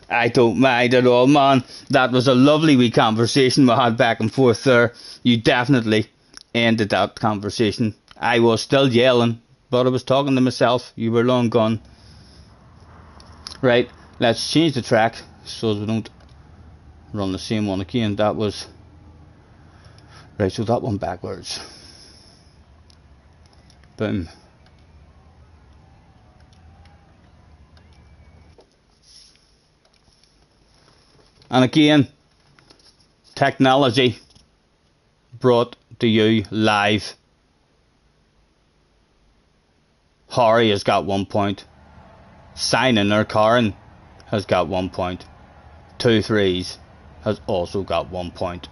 [SPEAKER 1] I don't mind at all, man. That was a lovely wee conversation we had back and forth there. You definitely ended that conversation. I was still yelling, but I was talking to myself. You were long gone. Right, let's change the track so we don't run the same one again. That was... Right, so that one backwards. Boom. And again, technology brought to you live. Harry has got 1 point. Signing or Karen has got 1 point. 2 3s has also got 1 point.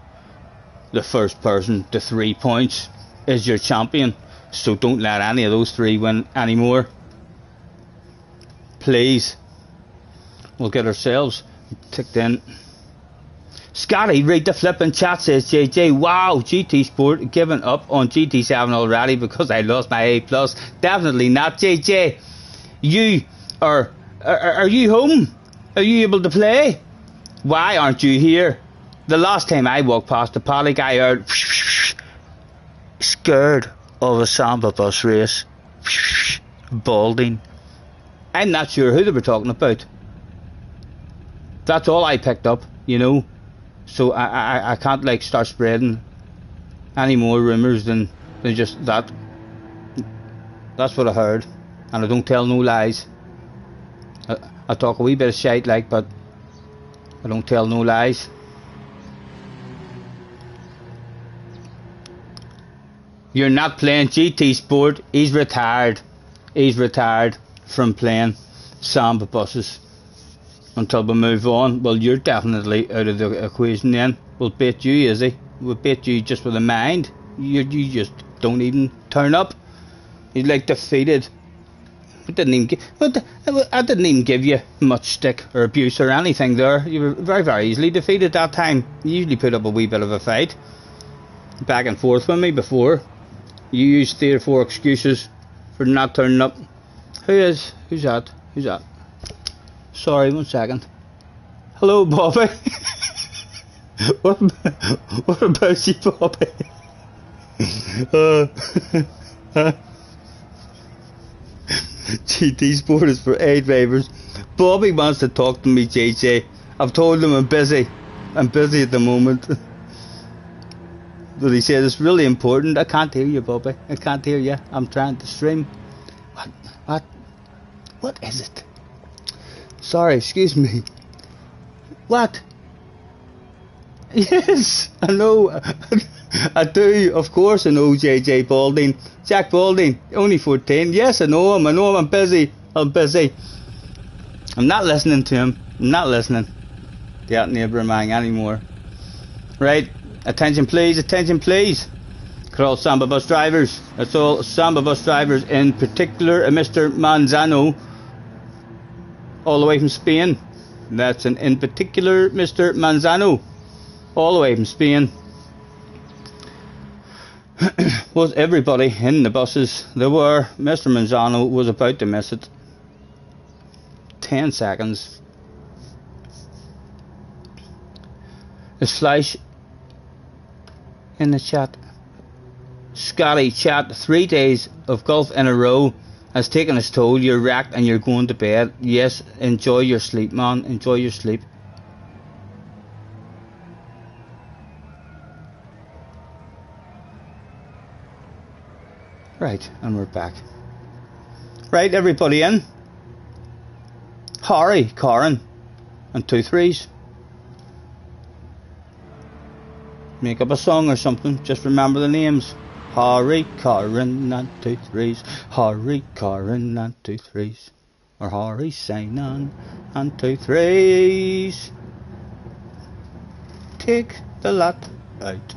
[SPEAKER 1] The first person to 3 points is your champion. So don't let any of those 3 win anymore. Please. we'll get ourselves ticked in. Scotty, read the flipping chat, says JJ. Wow, GT Sport giving up on GT7 already because I lost my A+. Definitely not, JJ. You are you home? Are you able to play? Why aren't you here? The last time I walked past the paddock, I heard scared of a Samba bus race. Balding. I'm not sure who they were talking about. That's all I picked up, you know. So I can't like start spreading any more rumours than just that. That's what I heard, and I don't tell no lies. I talk a wee bit of shite like, but I don't tell no lies. You're not playing GT Sport. He's retired. He's retired from playing Samba buses until we move on. Well, you're definitely out of the equation then. We'll bet you, is he? We'll bet you just with a mind. You just don't even turn up. You're like defeated. I didn't even give you much stick or abuse or anything there. You were very, very easily defeated that time. You usually put up a wee bit of a fight. Back and forth with me before. You used 3 or 4 excuses for not turning up. Who's that? Who's that? Sorry, 1 second. Hello, Bobby. what about you, Bobby? GT Sport is for A drivers. Bobby wants to talk to me, JJ. I've told him I'm busy. I'm busy at the moment. But he said it's really important. I can't hear you, Bobby. I can't hear you. I'm trying to stream. What is it? Sorry, excuse me. What? Yes, I know. I do, of course I know JJ Balding. Jack Balding, only 14. Yes, I know him, I'm busy. I'm not listening to him. I'm not listening to that neighbour of mine anymore. Right, attention please, attention please. All Samba bus drivers. That's all Samba bus drivers, in particular Mr. Manzano, all the way from Spain. That's an in particular Mr. Manzano, all the way from Spain. Was everybody in the buses? There were. Mr. Manzano was about to miss it. 10 seconds. Is Flash in the chat? Scotty, chat, 3 days of golf in a row has taken its toll. You're wrecked and you're going to bed. Yes, enjoy your sleep, man. Enjoy your sleep. Right, and we're back. Right, everybody in. Harry, Karen, and 2 3s. Make up a song or something. Just remember the names. Harry, Karen, and 2 3s. Harry, Karen, and 2 3s. Or Harry, Sinan, and 2 3s. Take the lot out.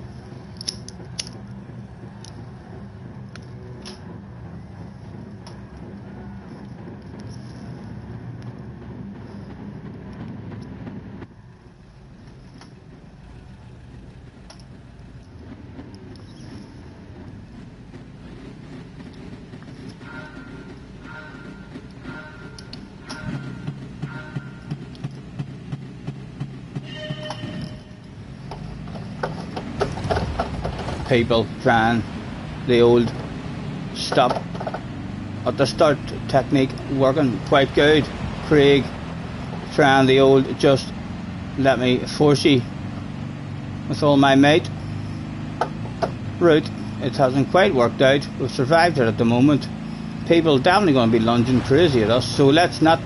[SPEAKER 1] People trying the old stop at the start technique, working quite good. Craig trying the old just let me force you with all my might route. It hasn't quite worked out. We've survived it at the moment. People definitely going to be lunging crazy at us, so let's not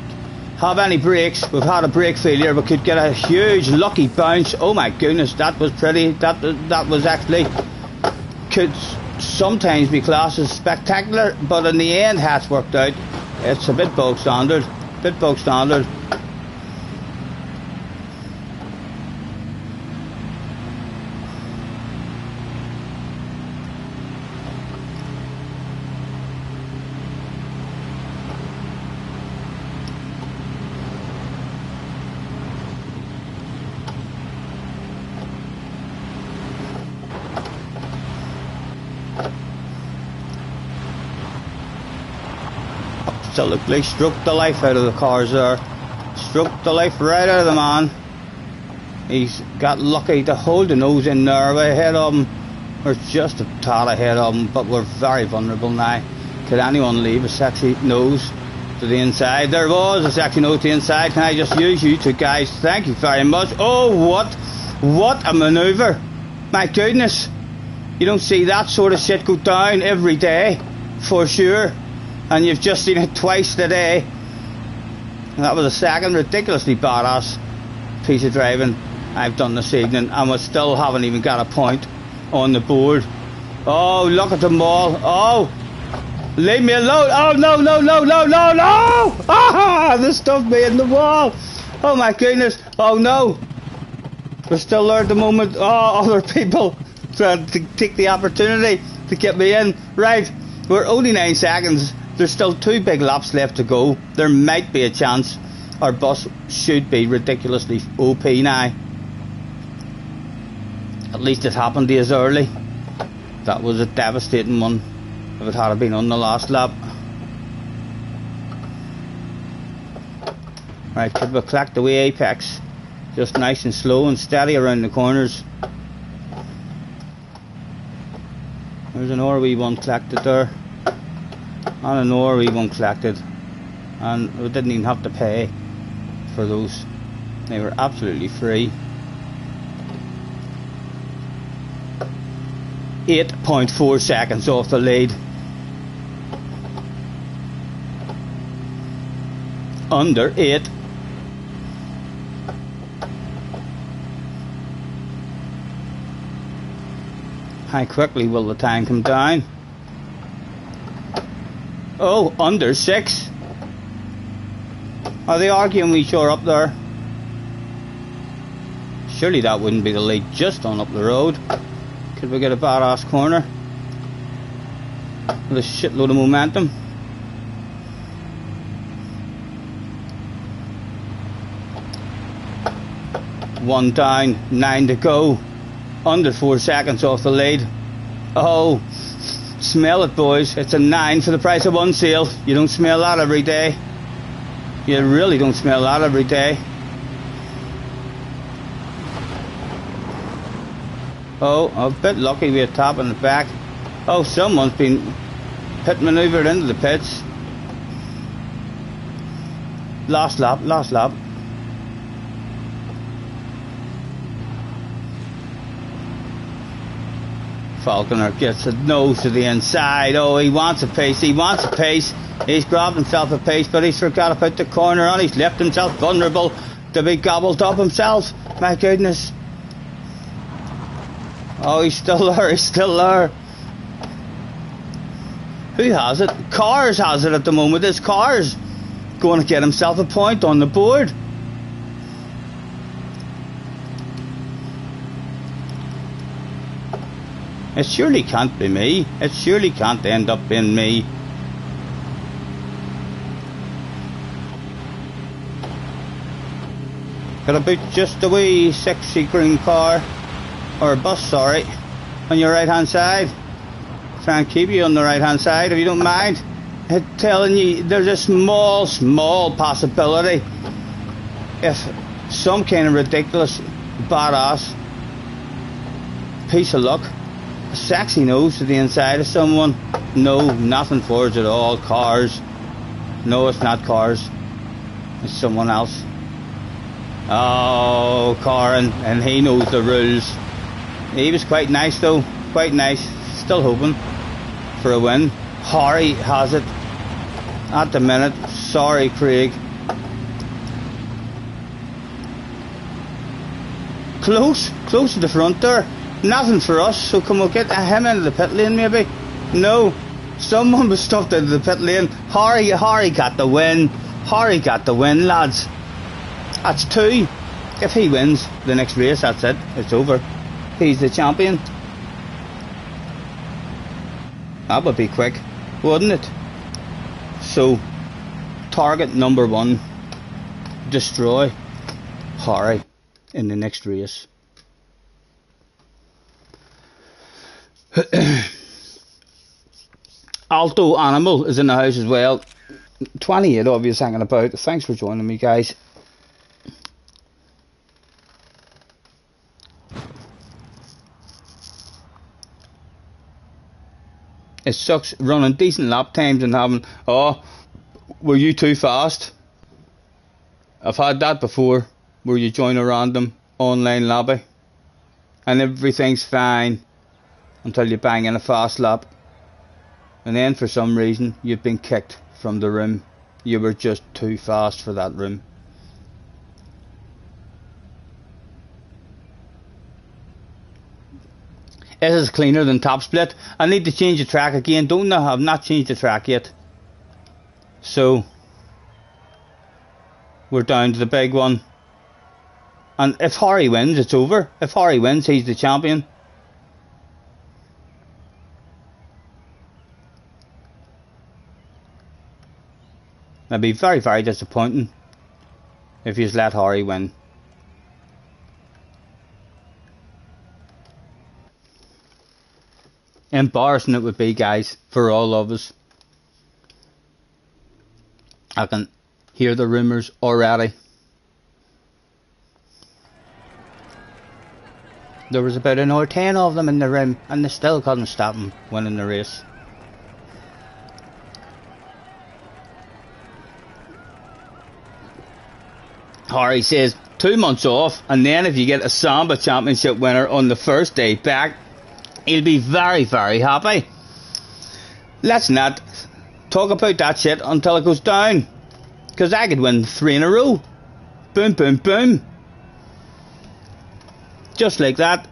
[SPEAKER 1] have any breaks. We've had a brake failure. We could get a huge lucky bounce. Oh my goodness, that was pretty. That was actually could sometimes be classed as spectacular, but in the end has worked out. It's a bit bog standard. Absolutely stroked the life out of the cars there. Stroked the life right out of the man. He's got lucky to hold the nose in there. We're ahead of him. We're just a tad ahead of him, but we're very vulnerable now. Could anyone leave a sexy nose to the inside? There was a sexy nose to the inside. Can I just use you two guys? Thank you very much. Oh, what a manoeuvre. My goodness. You don't see that sort of shit go down every day, for sure. And you've just seen it twice today. And that was the second ridiculously badass piece of driving I've done this evening, and we still haven't even got a point on the board. Oh, look at them all. Oh, leave me alone. Oh, no, no, no, no, no, no. Ah, they stuffed me in the wall. Oh, my goodness. Oh, no. We're still there at the moment. Oh, other people trying to take the opportunity to get me in. Right, we're only 9 seconds. There's still 2 big laps left to go. There might be a chance. Our bus should be ridiculously OP now. At least it happened to us early. That was a devastating one if it had been on the last lap. Right, could we collect the way apex? Just nice and slow and steady around the corners. There's an RV one collected there. And an RV one collected. And we didn't even have to pay for those. They were absolutely free. 8.4 seconds off the lead. Under 8. How quickly will the time come down? Oh, under 6. Are they arguing each other up there? Surely that wouldn't be the lead just on up the road. Could we get a badass corner with a shitload of momentum? One down, 9 to go. Under 4 seconds off the lead. Oh, smell it, boys. It's a 9 for the price of 1 sale. You don't smell that every day. You really don't smell that every day. Oh, a bit lucky with a tap in the back. Oh, someone's been pit manoeuvred into the pits. Last lap, last lap. Falconer gets a nose to the inside. Oh, he wants a pace, he wants a pace. He's grabbed himself a pace, but he's forgot about the corner and he's left himself vulnerable to be gobbled up himself. My goodness. Oh, he's still there, he's still there. Who has it? Cars has it at the moment. It's Cars going to get himself a point on the board. It surely can't be me. It surely can't end up being me. Got a bit just a wee sexy green car. Or a bus, sorry, on your right hand side. Try and keep you on the right hand side if you don't mind. I'm telling you, there's a small possibility if some kind of ridiculous badass piece of luck, a sexy nose to the inside of someone. No, nothing for us at all. Cars. No, it's not Cars. It's someone else. Oh, Corin, and he knows the rules. He was quite nice though, quite nice. Still hoping for a win. Harry has it at the minute. Sorry, Craig. Close to the front there. Nothing for us, so can we get him into the pit lane maybe? No, someone was stuffed into the pit lane. Harry got the win. Harry got the win, lads. That's 2. If he wins the next race, that's it. It's over. He's the champion. That would be quick, wouldn't it? So, target number 1, destroy Harry in the next race. Alto Animal is in the house as well. 28 of you hanging about. Thanks for joining me, guys. It sucks running decent lap times and having, oh, were you too fast? I've had that before, where you join a random online lobby and everything's fine until you bang in a fast lap, and then for some reason you've been kicked from the room. You were just too fast for that room. This is cleaner than top split. I need to change the track again. Don't know, I've not changed the track yet. So we're down to the big one. And if Harry wins, it's over. If Harry wins, he's the champion. That'd be very, very disappointing if you just let Harry win. Embarrassing it would be, guys, for all of us. I can hear the rumours already. There was about another 10 of them in the room and they still couldn't stop him winning the race. Harry says 2 months off, and then if you get a Samba Championship winner on the first day back, he'll be very, very happy. Let's not talk about that shit until it goes down, because I could win 3 in a row. Boom, boom, boom. Just like that.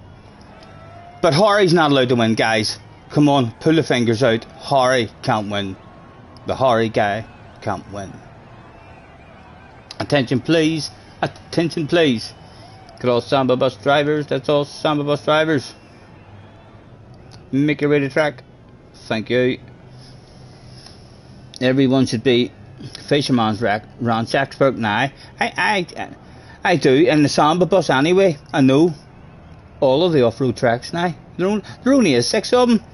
[SPEAKER 1] But Harry's not allowed to win, guys. Come on, pull the fingers out. Harry can't win. The Harry guy can't win. Attention please, attention please. Get all Samba bus drivers, that's all Samba bus drivers. Make your way to track. Thank you. Everyone should be fisherman's ransacked now. I do, in the Samba bus anyway. I know all of the off-road tracks now. There only is 6 of them.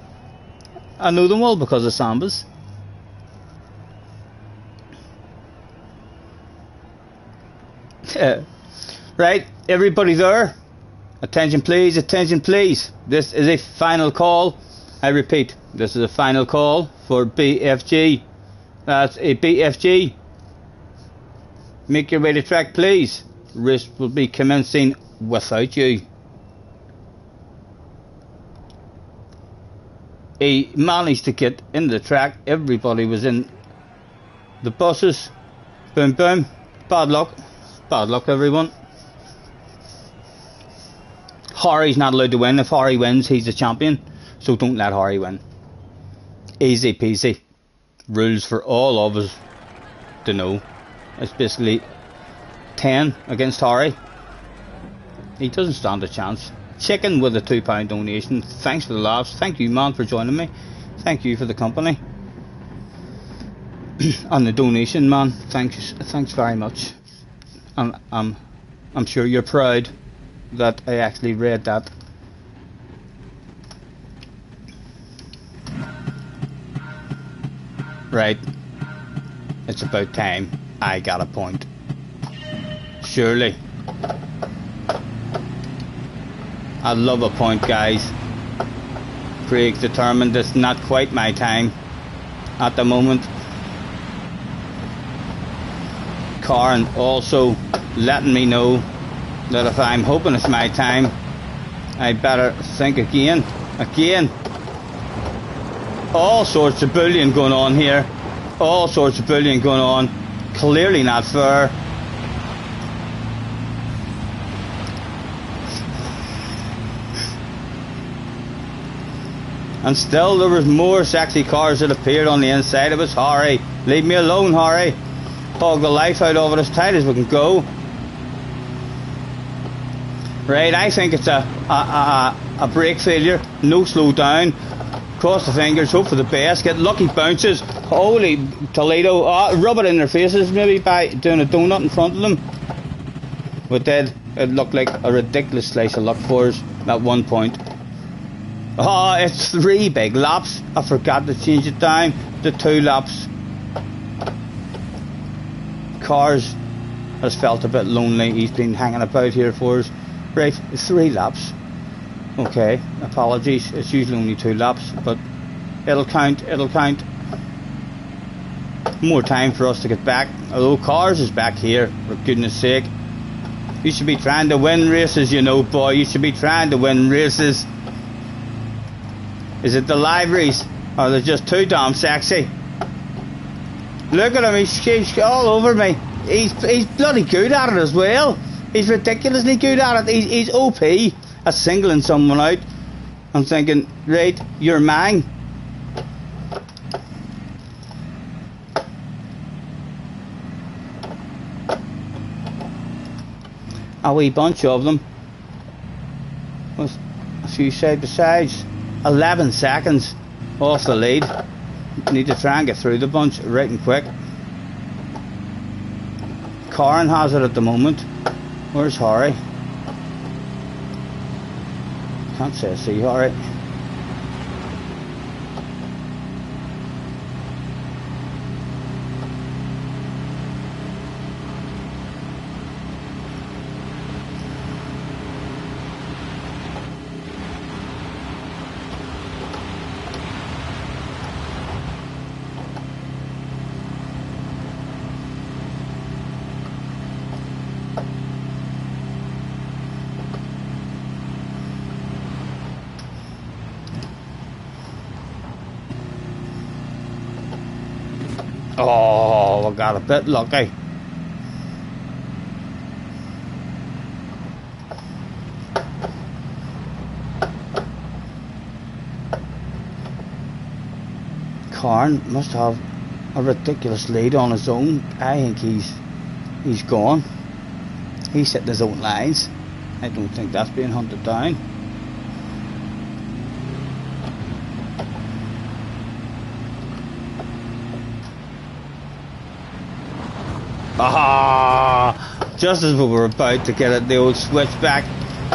[SPEAKER 1] I know them all because of Sambas. Right, everybody there, attention please, attention please. This is a final call. I repeat, this is a final call for BFG. That's a BFG. Make your way to track please. Race will be commencing without you. He managed to get in the track. Everybody was in the buses. Boom boom. Bad luck. Bad luck, everyone. Harry's not allowed to win. If Harry wins, he's the champion. So don't let Harry win. Easy peasy. Rules for all of us to know. It's basically 10 against Harry. He doesn't stand a chance. Chicken with a £2 donation. Thanks for the laughs. Thank you, man, for joining me. Thank you for the company. And the donation, man. Thanks very much. I'm sure you're proud that I actually read that. Right. It's about time I got a point. Surely. I love a point, guys. Craig's determined it's not quite my time at the moment. Karen also letting me know that if I'm hoping it's my time, I better think again. All sorts of bullying going on here. All sorts of bullying going on. Clearly not fair. And still there was more sexy cars that appeared on the inside. It was Harry. Leave me alone, Harry. Hog the life out of it as tight as we can go. Right, I think it's a brake failure. No slow down. Cross the fingers, hope for the best. Get lucky bounces. Holy Toledo. Rub it in their faces maybe by doing a donut in front of them. But it looked like a ridiculous slice of luck for us at one point. It's 3 big laps. I forgot to change it down to 2 laps. Cars has felt a bit lonely. He's been hanging about here for us. Right, 3 laps. Okay, apologies. It's usually only 2 laps, but it'll count. It'll count. More time for us to get back. Although Cars is back here, for goodness sake. You should be trying to win races, you know, boy. You should be trying to win races. Is it the Liveries? Or they're just too damn sexy? Look at him, he's all over me. He's bloody good at it as well. He's ridiculously good at it. He's OP at singling someone out. I'm thinking, right, you're mine. A wee bunch of them. With a few side by sides. 11 seconds off the lead. Need to try and get through the bunch right and quick. Karen has it at the moment. Where's Harry? Can't say I see Harry. Oh, I got a bit lucky. Karn must have a ridiculous lead on his own. I think he's gone. He's setting his own lines. I don't think that's being hunted down. Ah! Just as we were about to get it, the old switch back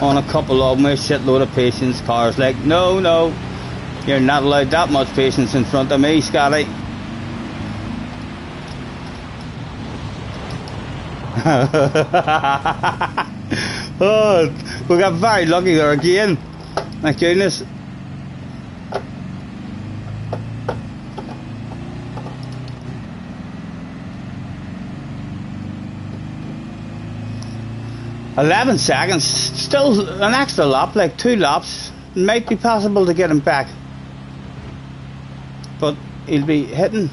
[SPEAKER 1] on a couple of them, a shitload of patience. Cars like, no, no, you're not allowed that much patience in front of me, Scotty. Oh, we got very lucky there again. My goodness. "11 seconds, still an extra lap, like 2 laps. It might be possible to get him back. But he'll be hitting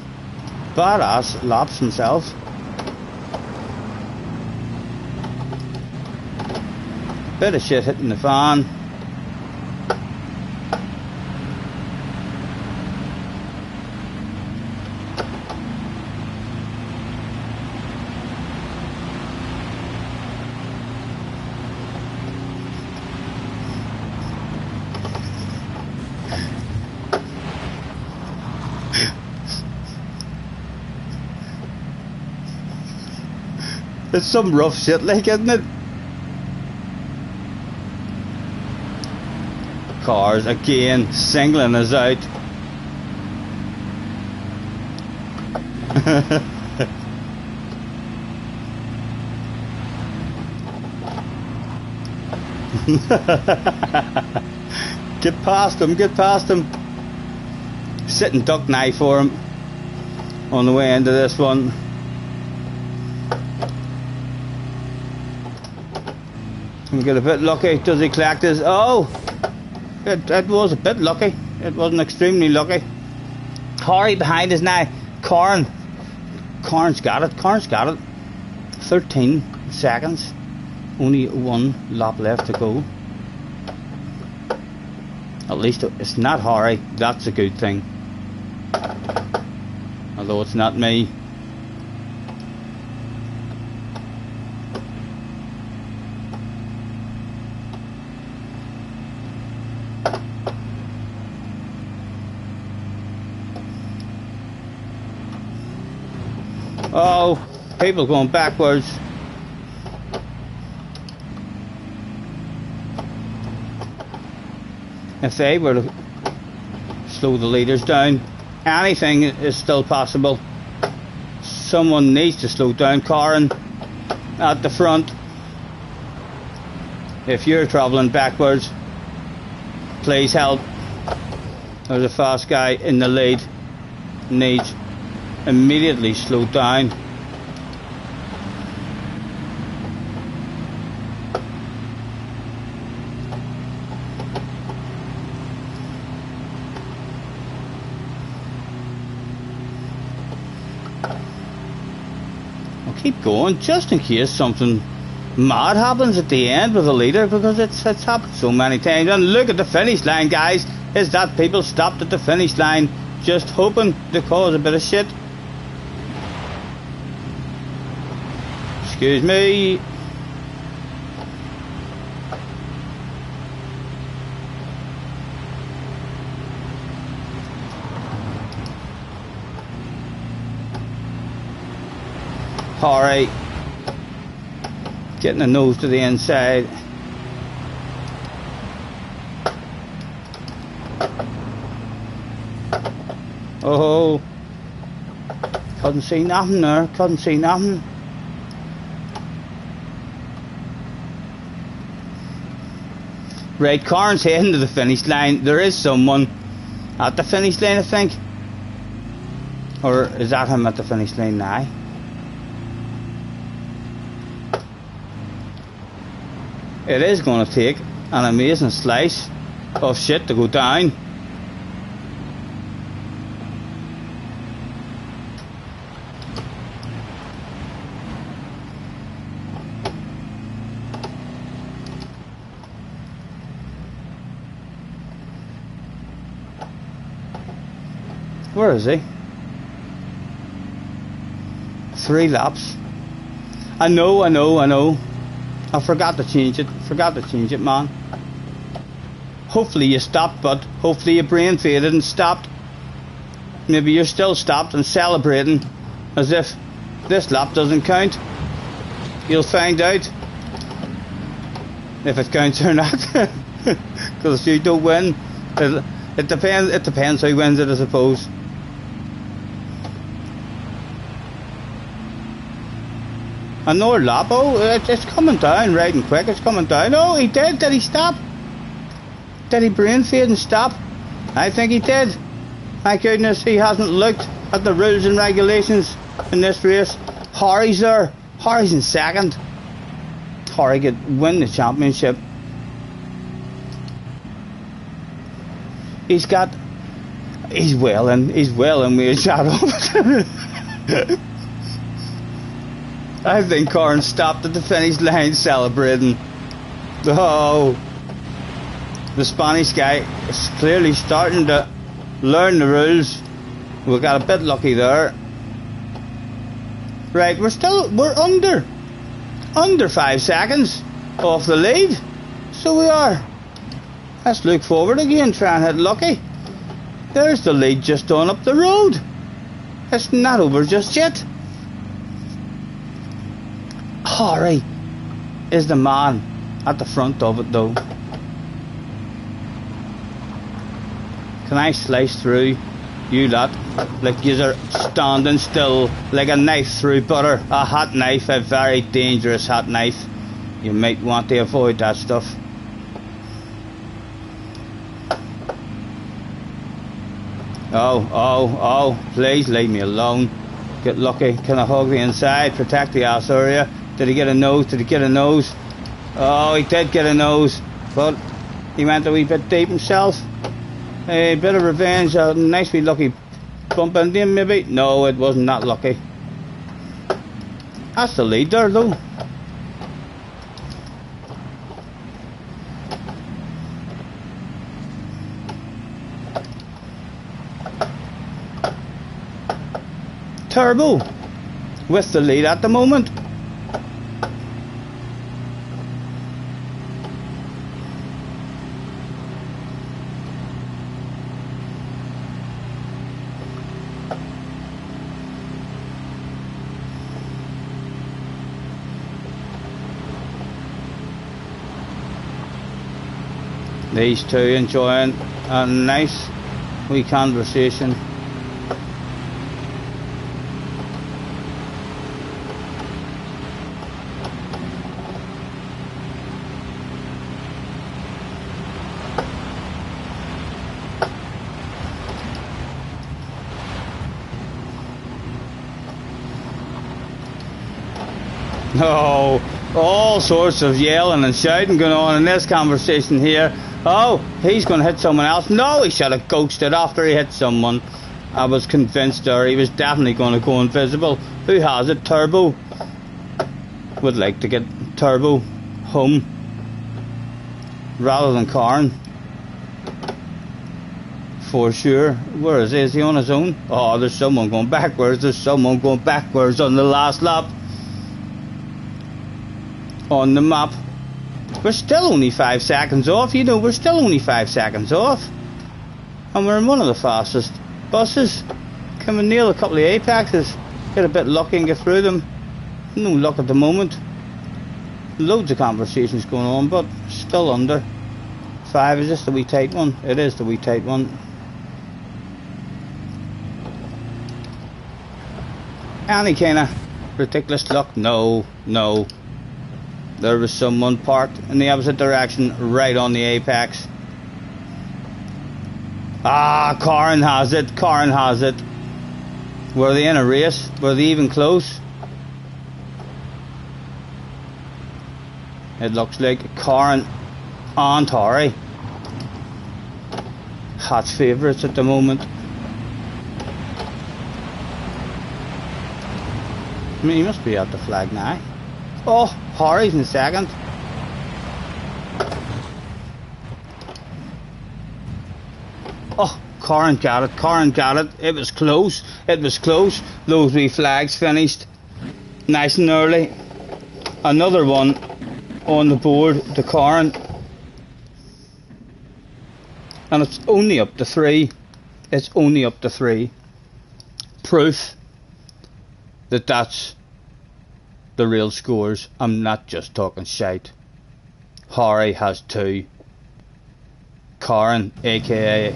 [SPEAKER 1] badass laps himself. Bit of shit hitting the fan. It's some rough shit, like, isn't it? Cars again singling us out. Get past him, get past him. Sit and duck knife for him on the way into this one. We get a bit lucky. Does he collect his? Oh, it was a bit lucky. It wasn't extremely lucky. Harry behind us now. Karn's got it. Karn's got it. 13 seconds. Only 1 lap left to go. At least it's not Harry. That's a good thing. Although it's not me. Oh, people going backwards. If they were to slow the leaders down, anything is still possible. Someone needs to slow down. Karen at the front. If you're travelling backwards, please help. There's a fast guy in the lead. Needs immediately slow down. I'll keep going just in case something mad happens at the end with the leader, because it's happened so many times. And look at the finish line, guys. Is that people stopped at the finish line just hoping to cause a bit of shit? Excuse me. Alright. Getting a nose to the inside. Oh, couldn't see nothing there, couldn't see nothing. Right, Corn's heading to the finish line. There is someone at the finish line, I think. Or is that him at the finish line now? It is going to take an amazing slice of shit to go down. Where is he? 3 laps. I know. I forgot to change it, man. Hopefully you stopped, but hopefully your brain faded and stopped. Maybe you're still stopped and celebrating as if this lap doesn't count. You'll find out if it counts or not. Because if you don't win, it depends who wins it, I suppose. Another lap. Oh, it's coming down right and quick. It's coming down. Oh, he did. Did he stop? Did he brain fade and stop? I think he did. Thank goodness he hasn't looked at the rules and regulations in this race. Harry's there. Harry's in second. Harry could win the championship. He's well in with his shadow. I think Corn stopped at the finish line celebrating. Oh, the Spanish guy is clearly starting to learn the rules. We got a bit lucky there. Right, we're under 5 seconds off the lead. So we are. Let's look forward again, try and hit lucky. There's the lead just on up the road. It's not over just yet. Harry is the man at the front of it though. Can I slice through you lot like you're standing still like a knife through butter? A hot knife, a very dangerous hot knife. You might want to avoid that stuff. Oh, please leave me alone. Get lucky. Can I hug the inside? Protect the ass area. Did he get a nose? Oh, he did get a nose, but he went a wee bit deep himself. A bit of revenge, a nice wee lucky bump into him maybe. No, it wasn't that lucky. That's the lead there though. Turbo with the lead at the moment. These two enjoying a nice wee conversation. Oh, all sorts of yelling and shouting going on in this conversation here. Oh, he's going to hit someone else. No, he should have ghosted after he hit someone. I was convinced there he was definitely going to go invisible. Who has it? Turbo. Would like to get Turbo home rather than Karen. For sure. Where is he? Is he on his own? Oh, there's someone going backwards. There's someone going backwards on the last lap. On the map. We're still only 5 seconds off, you know, we're still only 5 seconds off. And we're in one of the fastest buses. Can we nail a couple of apexes? Get a bit lucky and get through them. No luck at the moment. Loads of conversations going on, but still under 5. Is this the wee tight one? It is the wee tight one. Any kind of ridiculous luck? No, no. There was someone parked in the opposite direction, right on the apex. Ah, Karen has it. Karen has it. Were they in a race? Were they even close? It looks like Karen and Tori. Hot favourites at the moment. I mean, he must be at the flag now. Oh, Harry's in second. Oh, Karen got it. Karen got it. It was close. It was close. Those wee flags finished nice and early. Another one on the board to Karen. And it's only up to 3. It's only up to 3. Proof that that's the real scores. I'm not just talking shite. Harry has 2. Karen, aka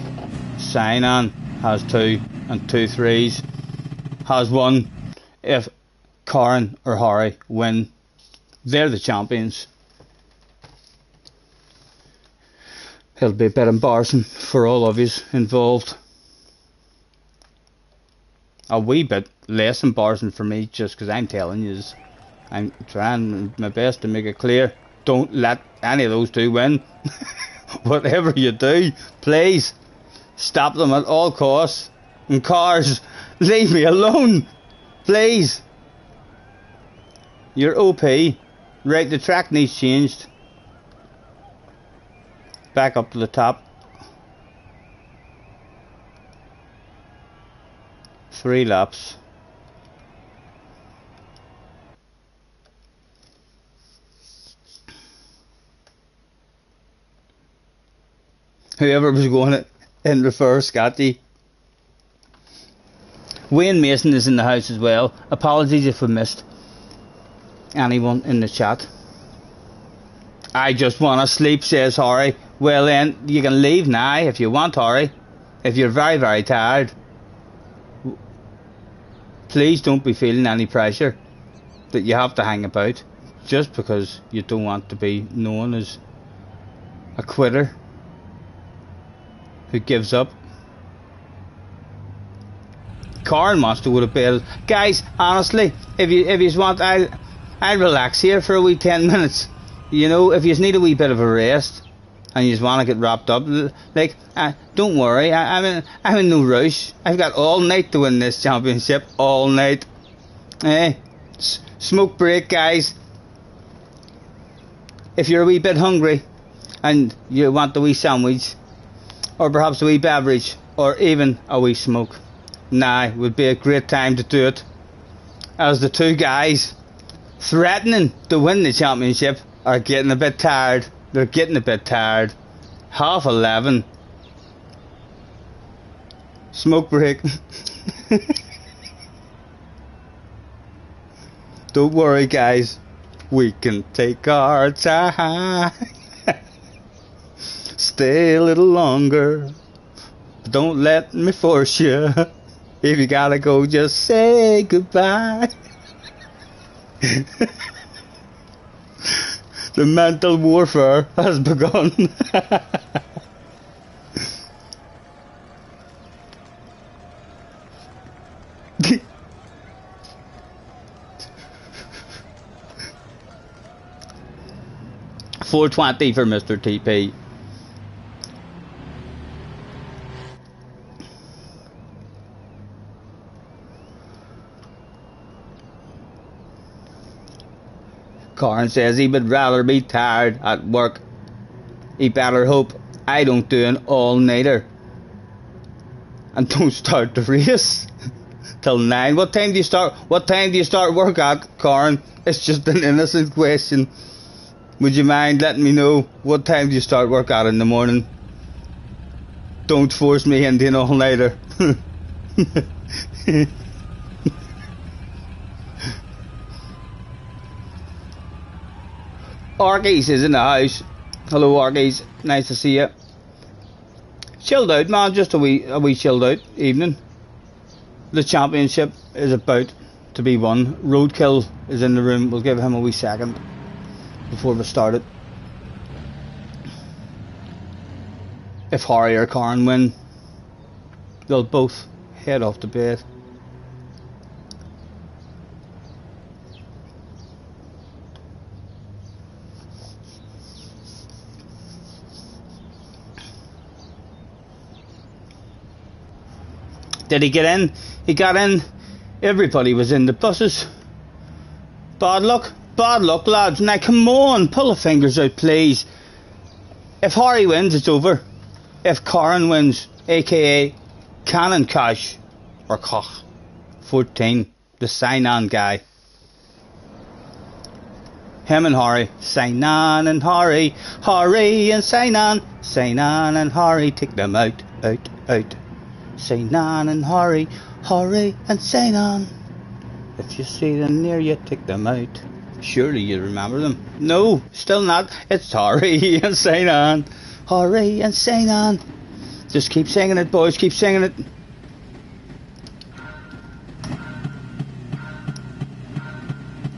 [SPEAKER 1] Sinan, has 2, and 2 3s. Has 1. If Karen or Harry win, they're the champions. It'll be a bit embarrassing for all of yous involved. A wee bit less embarrassing for me, just because I'm telling yous. I'm trying my best to make it clear. Don't let any of those 2 win. Whatever you do, please stop them at all costs. And cars, leave me alone, please. You're OP. Right, the track needs changed. Back up to the top. 3 laps. Whoever was going it in reverse got you. Wayne Mason is in the house as well. Apologies if we missed anyone in the chat. I just want to sleep, says Harry. Well then, you can leave now if you want, Harry. If you're very, very tired. Please don't be feeling any pressure that you have to hang about just because you don't want to be known as a quitter who gives up. Karen wants to go to bed. Guys, honestly, if you want, I'll relax here for a wee 10 minutes. You know, if you need a wee bit of a rest and you just want to get wrapped up, like, don't worry, I'm in no rush. I've got all night to win this championship, all night. Smoke break, guys. If you're a wee bit hungry and you want a wee sandwich, or perhaps a wee beverage, or even a wee smoke, now would be a great time to do it, as the 2 guys threatening to win the championship are getting a bit tired. They're getting a bit tired. 11:30. Smoke break. Don't worry, guys. We can take our time. Stay a little longer. Don't let me force you. If you gotta go, just say goodbye. The mental warfare has begun. 420 for Mr. TP. Corin says he would rather be tired at work. He better hope I don't do an all-nighter and don't start the race till 9. What time do you start? What time do you start work at, Corin? It's just an innocent question. Would you mind letting me know what time do you start work at in the morning? Don't force me into an all-nighter. Orkies is in the house. Hello Orkies, nice to see you. Chilled out, man, just a wee chilled out evening. The championship is about to be won. Roadkill is in the room. We'll give him a wee second before we start it. If Harry or Corin win, they'll both head off to bed. Did he get in? He got in. Everybody was in the buses. Bad luck, lads. Now come on, pull the fingers out, please. If Harry wins, it's over. If Corin wins, aka Cannon Cash or Koch 14, the sign-on guy. Him and Harry, sign on and Harry, Harry and sign on and Harry, take them out. Sign on and Harry, Harry and sign on. If you see them near you, take them out. Surely you remember them. No, still not. It's Harry and sign on, Harry and sign on. Just keep singing it, boys. Keep singing it.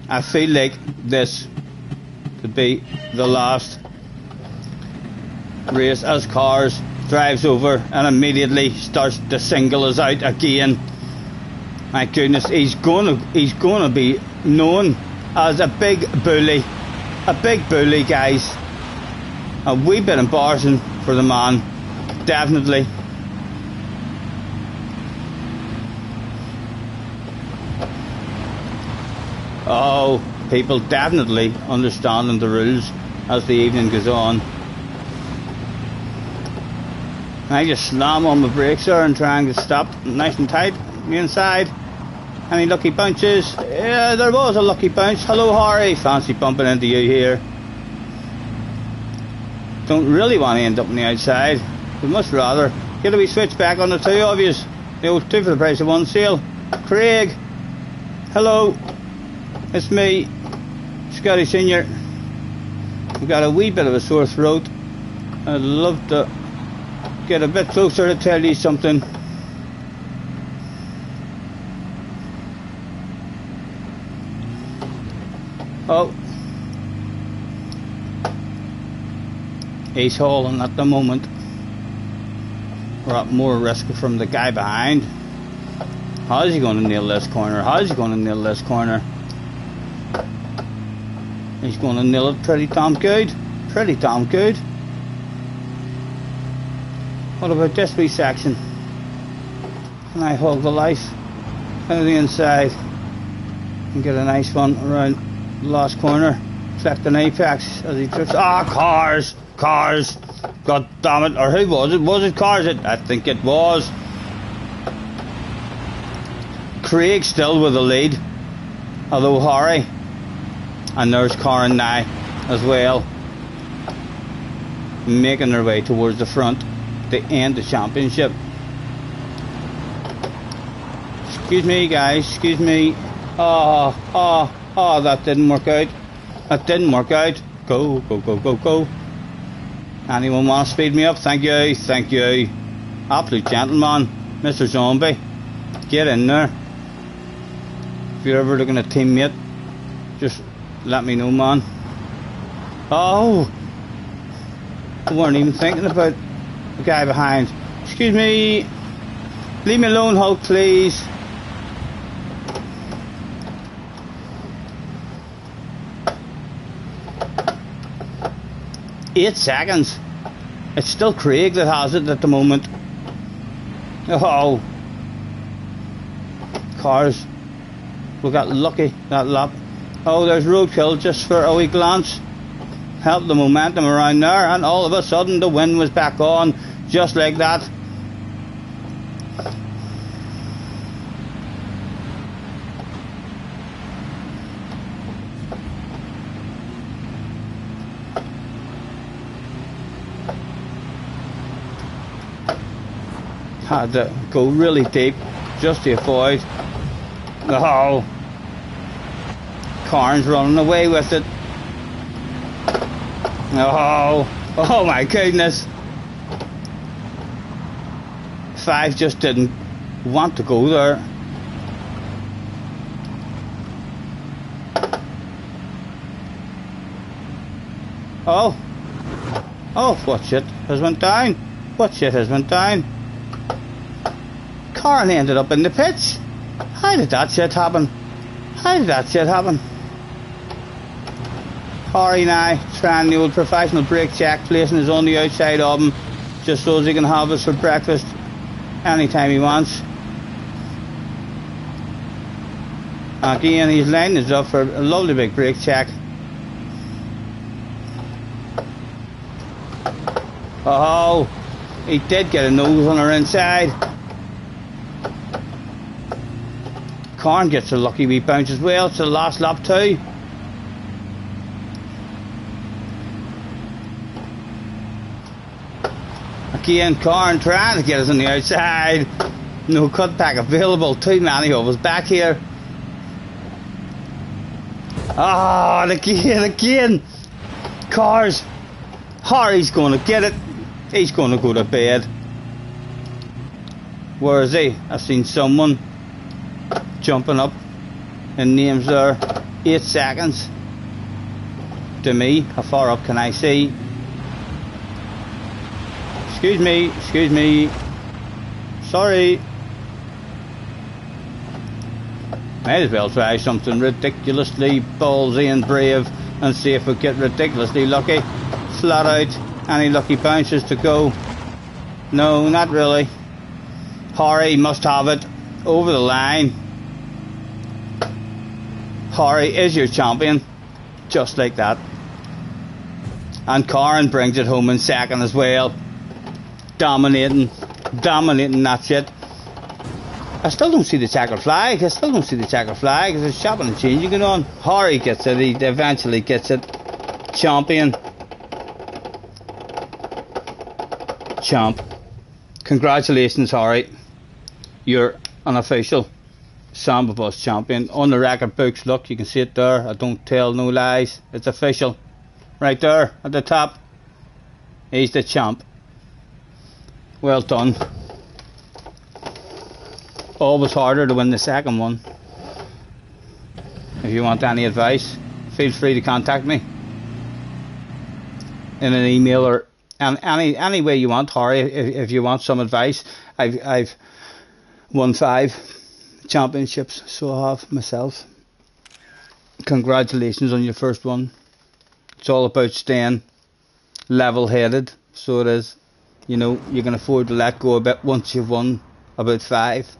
[SPEAKER 1] I feel like this could be the last race as Cars drives over and immediately starts to single us out again. My goodness, he's gonna be known as a big bully, guys. A wee bit embarrassing for the man, definitely. Oh, people definitely understanding the rules as the evening goes on. I just slam on my brakes there and trying to stop nice and tight. Me inside. Any lucky bounces? Yeah, there was a lucky bounce. Hello Harry, fancy bumping into you here. Don't really want to end up on the outside. We must rather get a wee switch back on the two of yous. The old 2 for the price of 1 sale. Craig, hello. It's me, Scotty Senior. I've got a wee bit of a sore throat. I'd love to get a bit closer to tell you something. Oh, he's hauling at the moment. We're at more risk from the guy behind. How's he going to nail this corner? He's going to nail it pretty damn good. What about this wee section? Can I hug the life out of the inside and get a nice one around the last corner? Collect an apex as he drifts. Cars! God damn it! Or who was it? Was it Cars? I think it was. Craig still with the lead, although Harry, and there's Corin now as well, making their way towards the front to end the championship. Excuse me guys, excuse me. That didn't work out. Go. Anyone want to speed me up? Thank you. Absolute gentleman, Mr. Zombie. Get in there. If you're ever looking at teammate, just let me know, man. Oh, I weren't even thinking about the guy behind. Excuse me. Leave me alone, Hulk, please. 8 seconds. It's still Craig that has it at the moment. Oh, cars. We got lucky that lap. Oh, there's roadkill just for a wee glance. Helped the momentum around there, and all of a sudden the wind was back on, just like that. Had to go really deep just to avoid. Oh, Carn's running away with it. Oh my goodness. 5 just didn't want to go there. Oh, what shit has went down? What shit has went down? Carn ended up in the pits. How did that shit happen? How did that shit happen? Harry now trying the old professional brake check, placing us on the outside of him just so as he can have us for breakfast anytime he wants. Again, he's lining us up for a lovely big brake check. Oh, he did get a nose on our inside. Carn gets a lucky wee bounce as well. It's the last lap too. Again, Carn trying to get us on the outside. No cutback available. Too many of us back here. Ah, again. Cars. Harry's going to get it. He's going to go to bed. Where is he? I've seen someone jumping up in names there. 8 seconds. To me, how far up can I see? Excuse me. Sorry. Might as well try something ridiculously ballsy and brave and see if we get ridiculously lucky. Flat out, any lucky bounces to go? No, not really. Harry must have it over the line. Harry is your champion, just like that. And Carn brings it home in second as well. Dominating that shit. I still don't see the checkered flag. There's chopping and changing going on. Harry gets it. He eventually gets it. Champion. Champ. Congratulations, Harry. You're an official Samba Bus champion. On the record books, look, you can see it there. I don't tell no lies. It's official. Right there at the top. He's the champ. Well done. Always harder to win the second one. If you want any advice, feel free to contact me in an email or any way you want, Harry. If you want some advice, I've won 5 championships, so I have myself. Congratulations on your first one. It's all about staying level-headed, so it is. You know, you can afford to let go a bit once you've won about 5.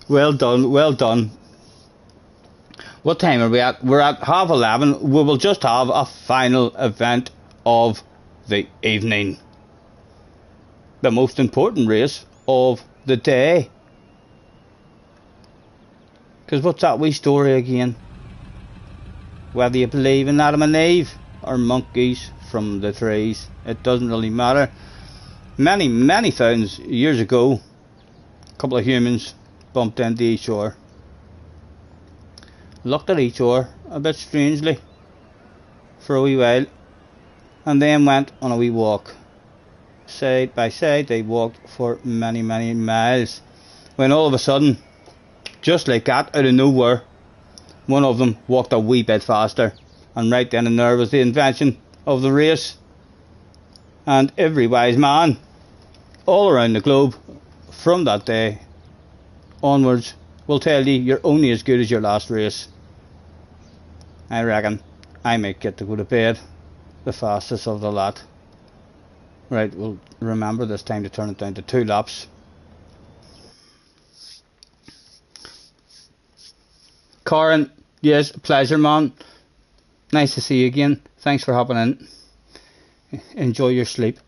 [SPEAKER 1] Well done. What time are we at? We're at 11:30. We will just have a final event of the evening. The most important race of the day. Because what's that wee story again? Whether you believe in Adam and Eve or monkeys from the trees, it doesn't really matter. Many thousands years ago, a couple of humans bumped into each other, looked at each other a bit strangely for a wee while, and then went on a wee walk. Side by side they walked for many miles, when all of a sudden, just like that, out of nowhere, one of them walked a wee bit faster, and right then and there was the invention of the race. And every wise man all around the globe from that day onwards will tell you you're only as good as your last race. I reckon. I might get to go to bed the fastest of the lot. Right, we'll remember this time to turn it down to 2 laps. Corin, yes, pleasure, man. Nice to see you again. Thanks for hopping in. Enjoy your sleep.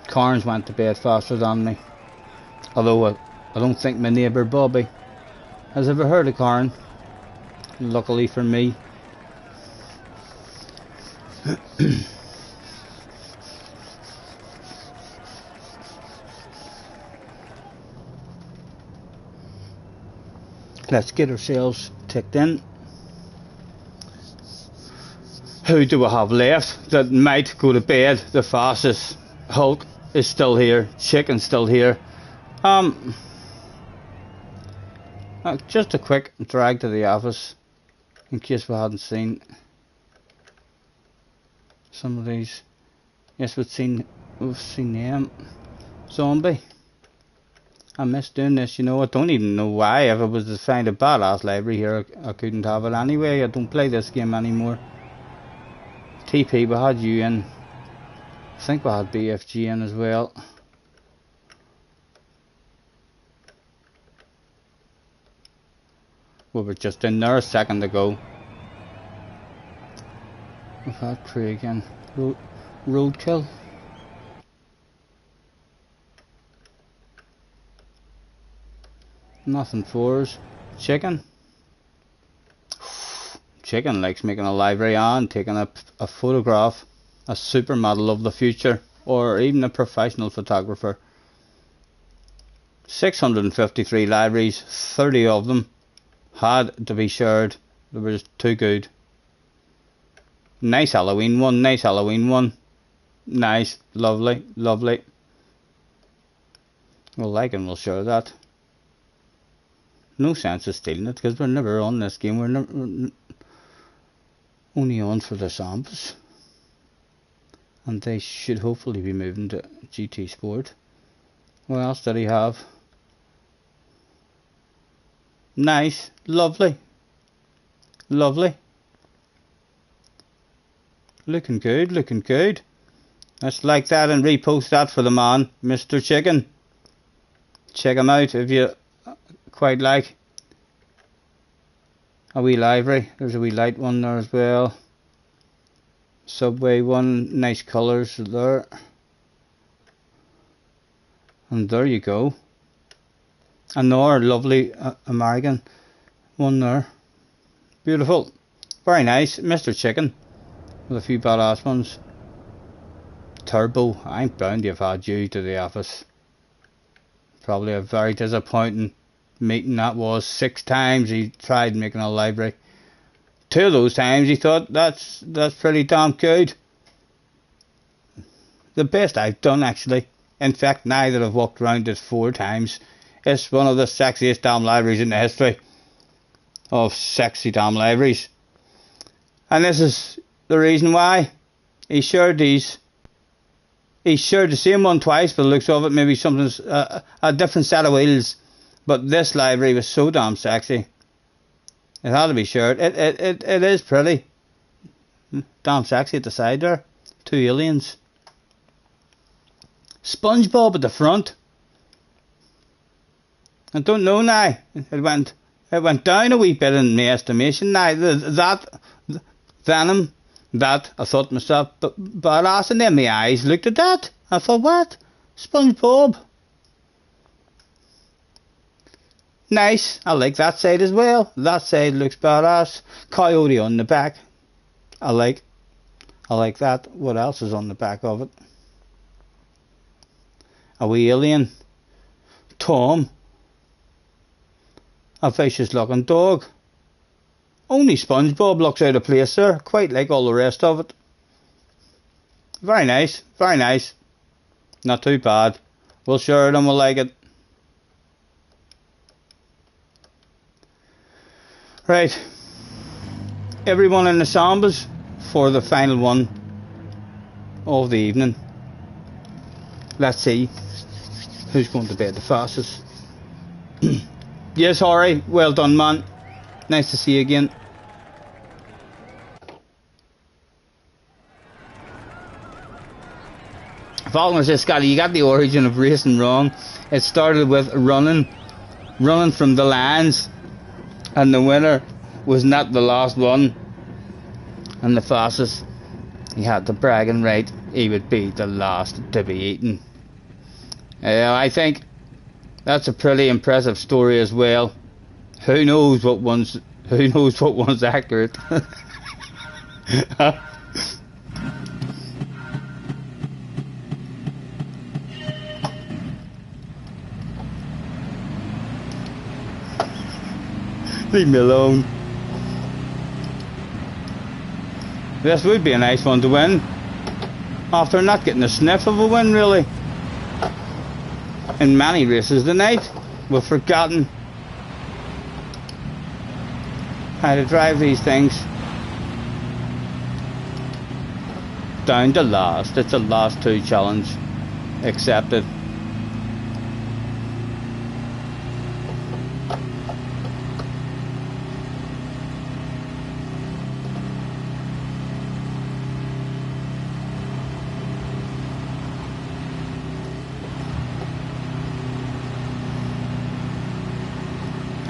[SPEAKER 1] Corin's went to bed faster than me. Although I don't think my neighbour Bobby has ever heard of Corin. Luckily for me. Let's get ourselves ticked in. Who do we have left that might go to bed the fastest? Hulk is still here. Chicken's still here. Just a quick drag to the office in case we hadn't seen some of these. Yes, we've seen them. Zombie. I miss doing this, you know. I don't even know why. If it was to find a badass library here, I couldn't have it anyway. I don't play this game anymore. TP, we had you in. I think we had BFG in as well. We were just in there a second ago. We've had Craig in. Roadkill. Nothing for us. Chicken. Chicken likes making a library and taking a photograph. A supermodel of the future. Or even a professional photographer. 653 libraries. 30 of them had to be shared. They were just too good. Nice Halloween one. Nice Halloween one. Nice. Lovely. Lovely. We'll like and we'll share that. No sense of stealing it because we're never on this game. We're only on for the Sambas. And they should hopefully be moving to GT Sport. What else did he have? Nice. Lovely. Lovely. Looking good. Looking good. Let's like that and repost that for the man, Mr. Chicken. Check him out if you quite like. A wee library. There's a wee light one there as well. Subway one. Nice colours there. And there you go. Another lovely American one there. Beautiful. Very nice. Mr. Chicken. With a few badass ones. Turbo. I'm bound to have had you to the office. Probably a very disappointing meeting that was. 6 times he tried making a library. 2 of those times he thought that's pretty damn good. The best I've done actually. In fact, now that I've walked around it 4 times, it's one of the sexiest damn libraries in the history of sexy damn libraries. And this is the reason why. He shared these. He shared the same one twice by the looks of it. Maybe something's a different set of wheels. But this library was so damn sexy. It had to be shared. It is pretty. Damn sexy at the side there. 2 aliens. SpongeBob at the front. I don't know now. It went down a wee bit in my estimation now. That Venom, that I thought to myself, but ass, and then my eyes looked at that. I thought, what? SpongeBob. Nice. I like that side as well. That side looks badass. Coyote on the back. I like that. What else is on the back of it? A wee alien. Tom. A vicious looking dog. Only SpongeBob looks out of place there. Quite like all the rest of it. Very nice. Very nice. Not too bad. We'll share it and we'll like it. Right. Everyone in the Sambas for the final one of the evening. Let's see who's going to bed the fastest. Yes, Harry. Well done, man. Nice to see you again. Faulkner says, Scotty, you got the origin of racing wrong. It started with running from the lines, and the winner was not the last one, and the fastest. He had the bragging right, he would be the last to be eaten. I think that's a pretty impressive story as well. Who knows what one's accurate? Leave me alone. This would be a nice one to win, after not getting a sniff of a win really. In many races tonight, we've forgotten how to drive these things. Down to last. It's a last two challenge. Accepted.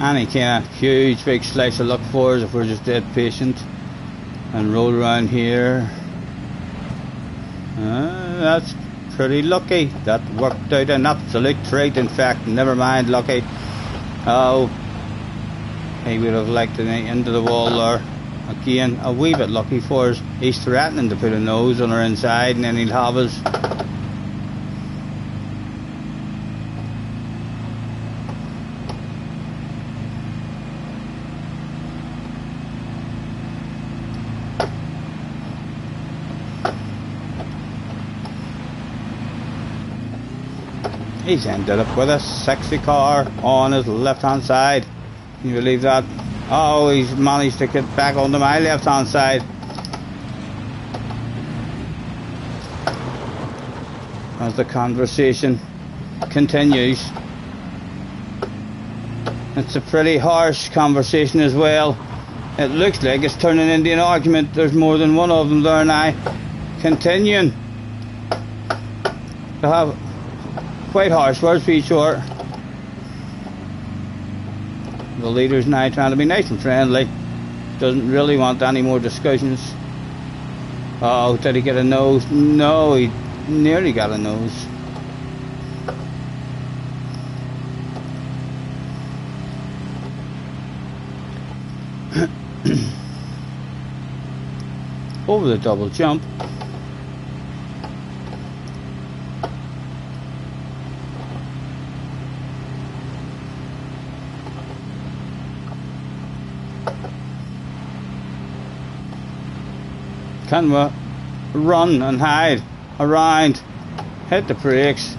[SPEAKER 1] Any kind of huge big slice of luck for us if we're just dead patient and roll around here. That's pretty lucky. That worked out an absolute treat. In fact, never mind lucky. Oh, he would have liked it into the wall there. Again, a wee bit lucky for us. He's threatening to put a nose on our inside, and then he'll have us. He's ended up with a sexy car on his left hand side. Can you believe that? Oh, he's managed to get back onto my left hand side. As the conversation continues. It's a pretty harsh conversation as well. It looks like it's turning into an argument. There's more than one of them there now. Continuing to have quite harsh words, be sure. The leader's now trying to be nice and friendly. Doesn't really want any more discussions. Oh, did he get a nose? No, he nearly got a nose. Over the double jump. Can we run and hide around, hit the brakes,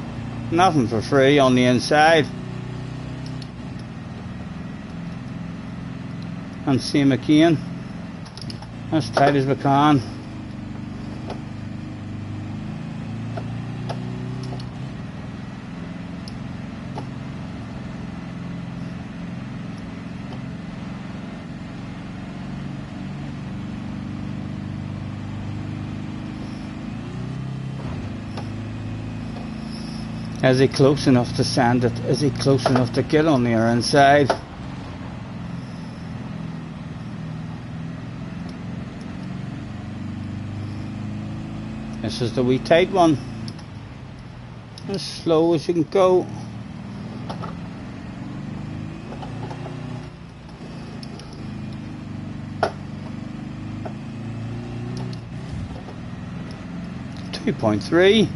[SPEAKER 1] nothing for free on the inside, and see him again as tight as we can. Is he close enough to sand it? Is he close enough to get on the other inside? This is the wee tight one. As slow as you can go. .3.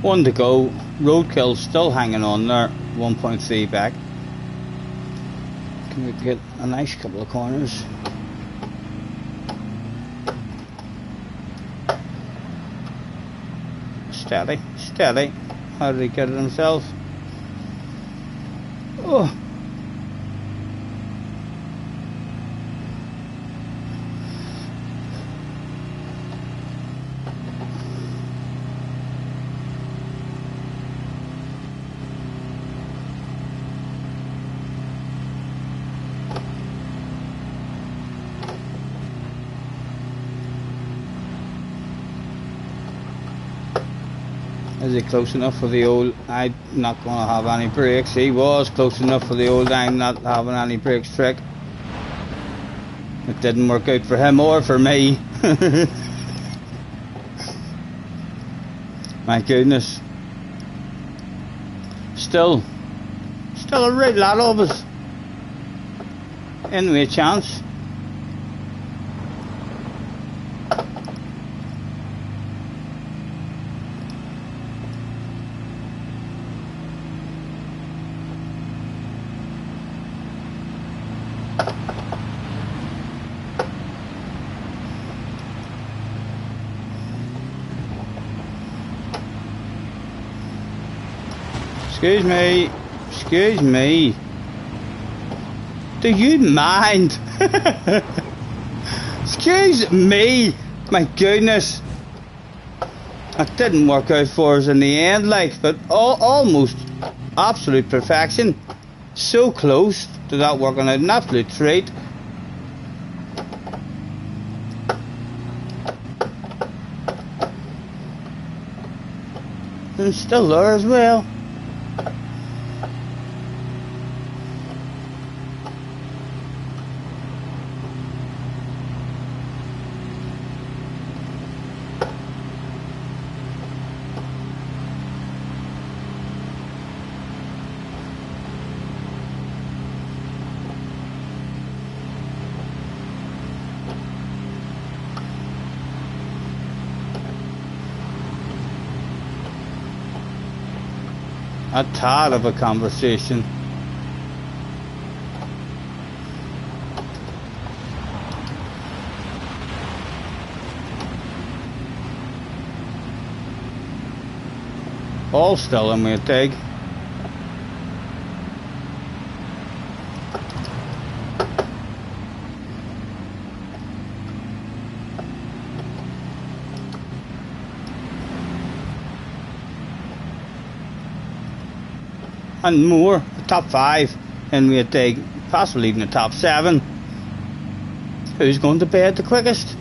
[SPEAKER 1] One to go. Roadkill still hanging on there. 1.3 back. Can we get a nice couple of corners? Steady, steady. How did he get it himself? Oh. Is he close enough for the old I'm not going to have any brakes? He was close enough for the old I'm not having any brakes trick. It didn't work out for him or for me. My goodness. Still a right lot of us. Anyway, a chance. Excuse me. Do you mind? Excuse me. My goodness. It didn't work out for us in the end, like, but almost absolute perfection. So close to that working out, an absolute treat. And still there as well. A tad of a conversation. All still in my tag. And more, the top 5, and we'd take possibly even the top 7. Who's going to bed the quickest?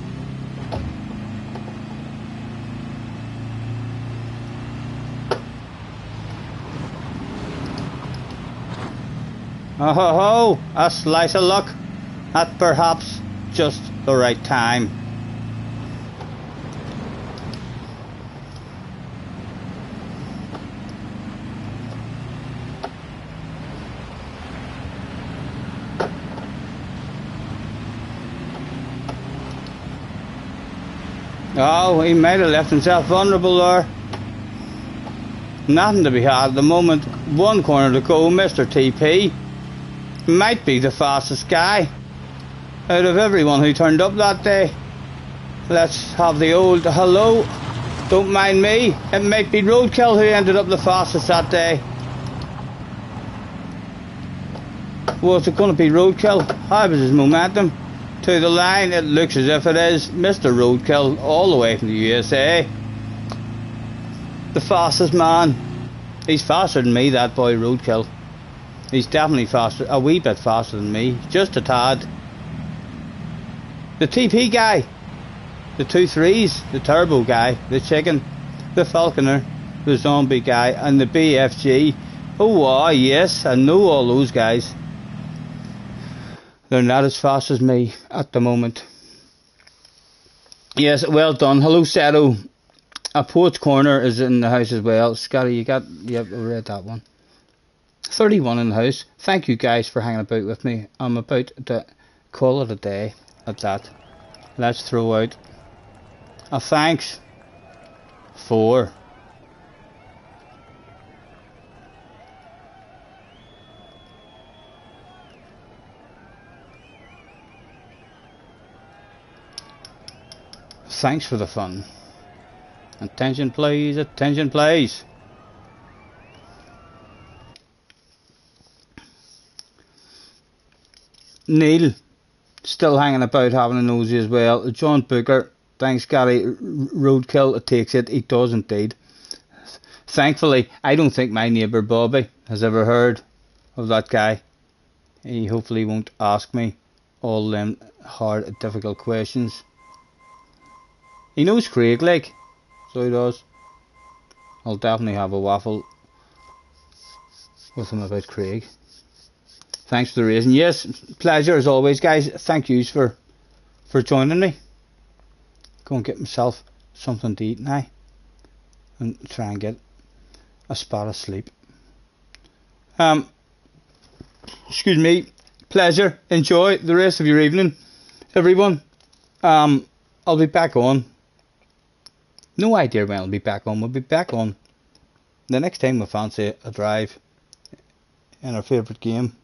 [SPEAKER 1] Oh ho ho, a slice of luck at perhaps just the right time. Oh, he might have left himself vulnerable there. Nothing to be had at the moment. One corner to go, Mr. TP. Might be the fastest guy out of everyone who turned up that day. Let's have the old hello. Don't mind me. It might be Roadkill who ended up the fastest that day. Was it going to be Roadkill? How was his momentum? To the line, it looks as if it is Mr. Roadkill, all the way from the USA. The fastest man. He's faster than me, that boy Roadkill. He's definitely faster, a wee bit faster than me, just a tad. The TP guy, the 2-3s, the turbo guy, the chicken, the falconer, the zombie guy, and the BFG. Oh yes, I know all those guys. They're not as fast as me at the moment. Yes, well done. Hello, Seto. A Poet's Corner is in the house as well. Scotty, you read that one. 31 in the house. Thank you guys for hanging about with me. I'm about to call it a day at that. Let's throw out a thanks for thanks for the fun. Attention please, attention please. Neil, still hanging about having a nosy as well. John Booker, thanks Gary. Roadkill, it takes it. He does indeed. Thankfully, I don't think my neighbour Bobby has ever heard of that guy. He hopefully won't ask me all them hard, difficult questions. He knows Craig, like, so he does. I'll definitely have a waffle with him about Craig. Thanks for the raising. Yes, pleasure as always, guys. Thank yous for joining me. Go and get myself something to eat now and try and get a spot of sleep. Excuse me. Pleasure. Enjoy the rest of your evening, everyone. I'll be back on. No idea when I'll be back on. We'll be back on the next time we fancy a drive in our favourite game.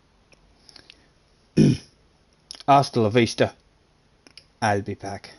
[SPEAKER 1] Hasta la vista. I'll be back.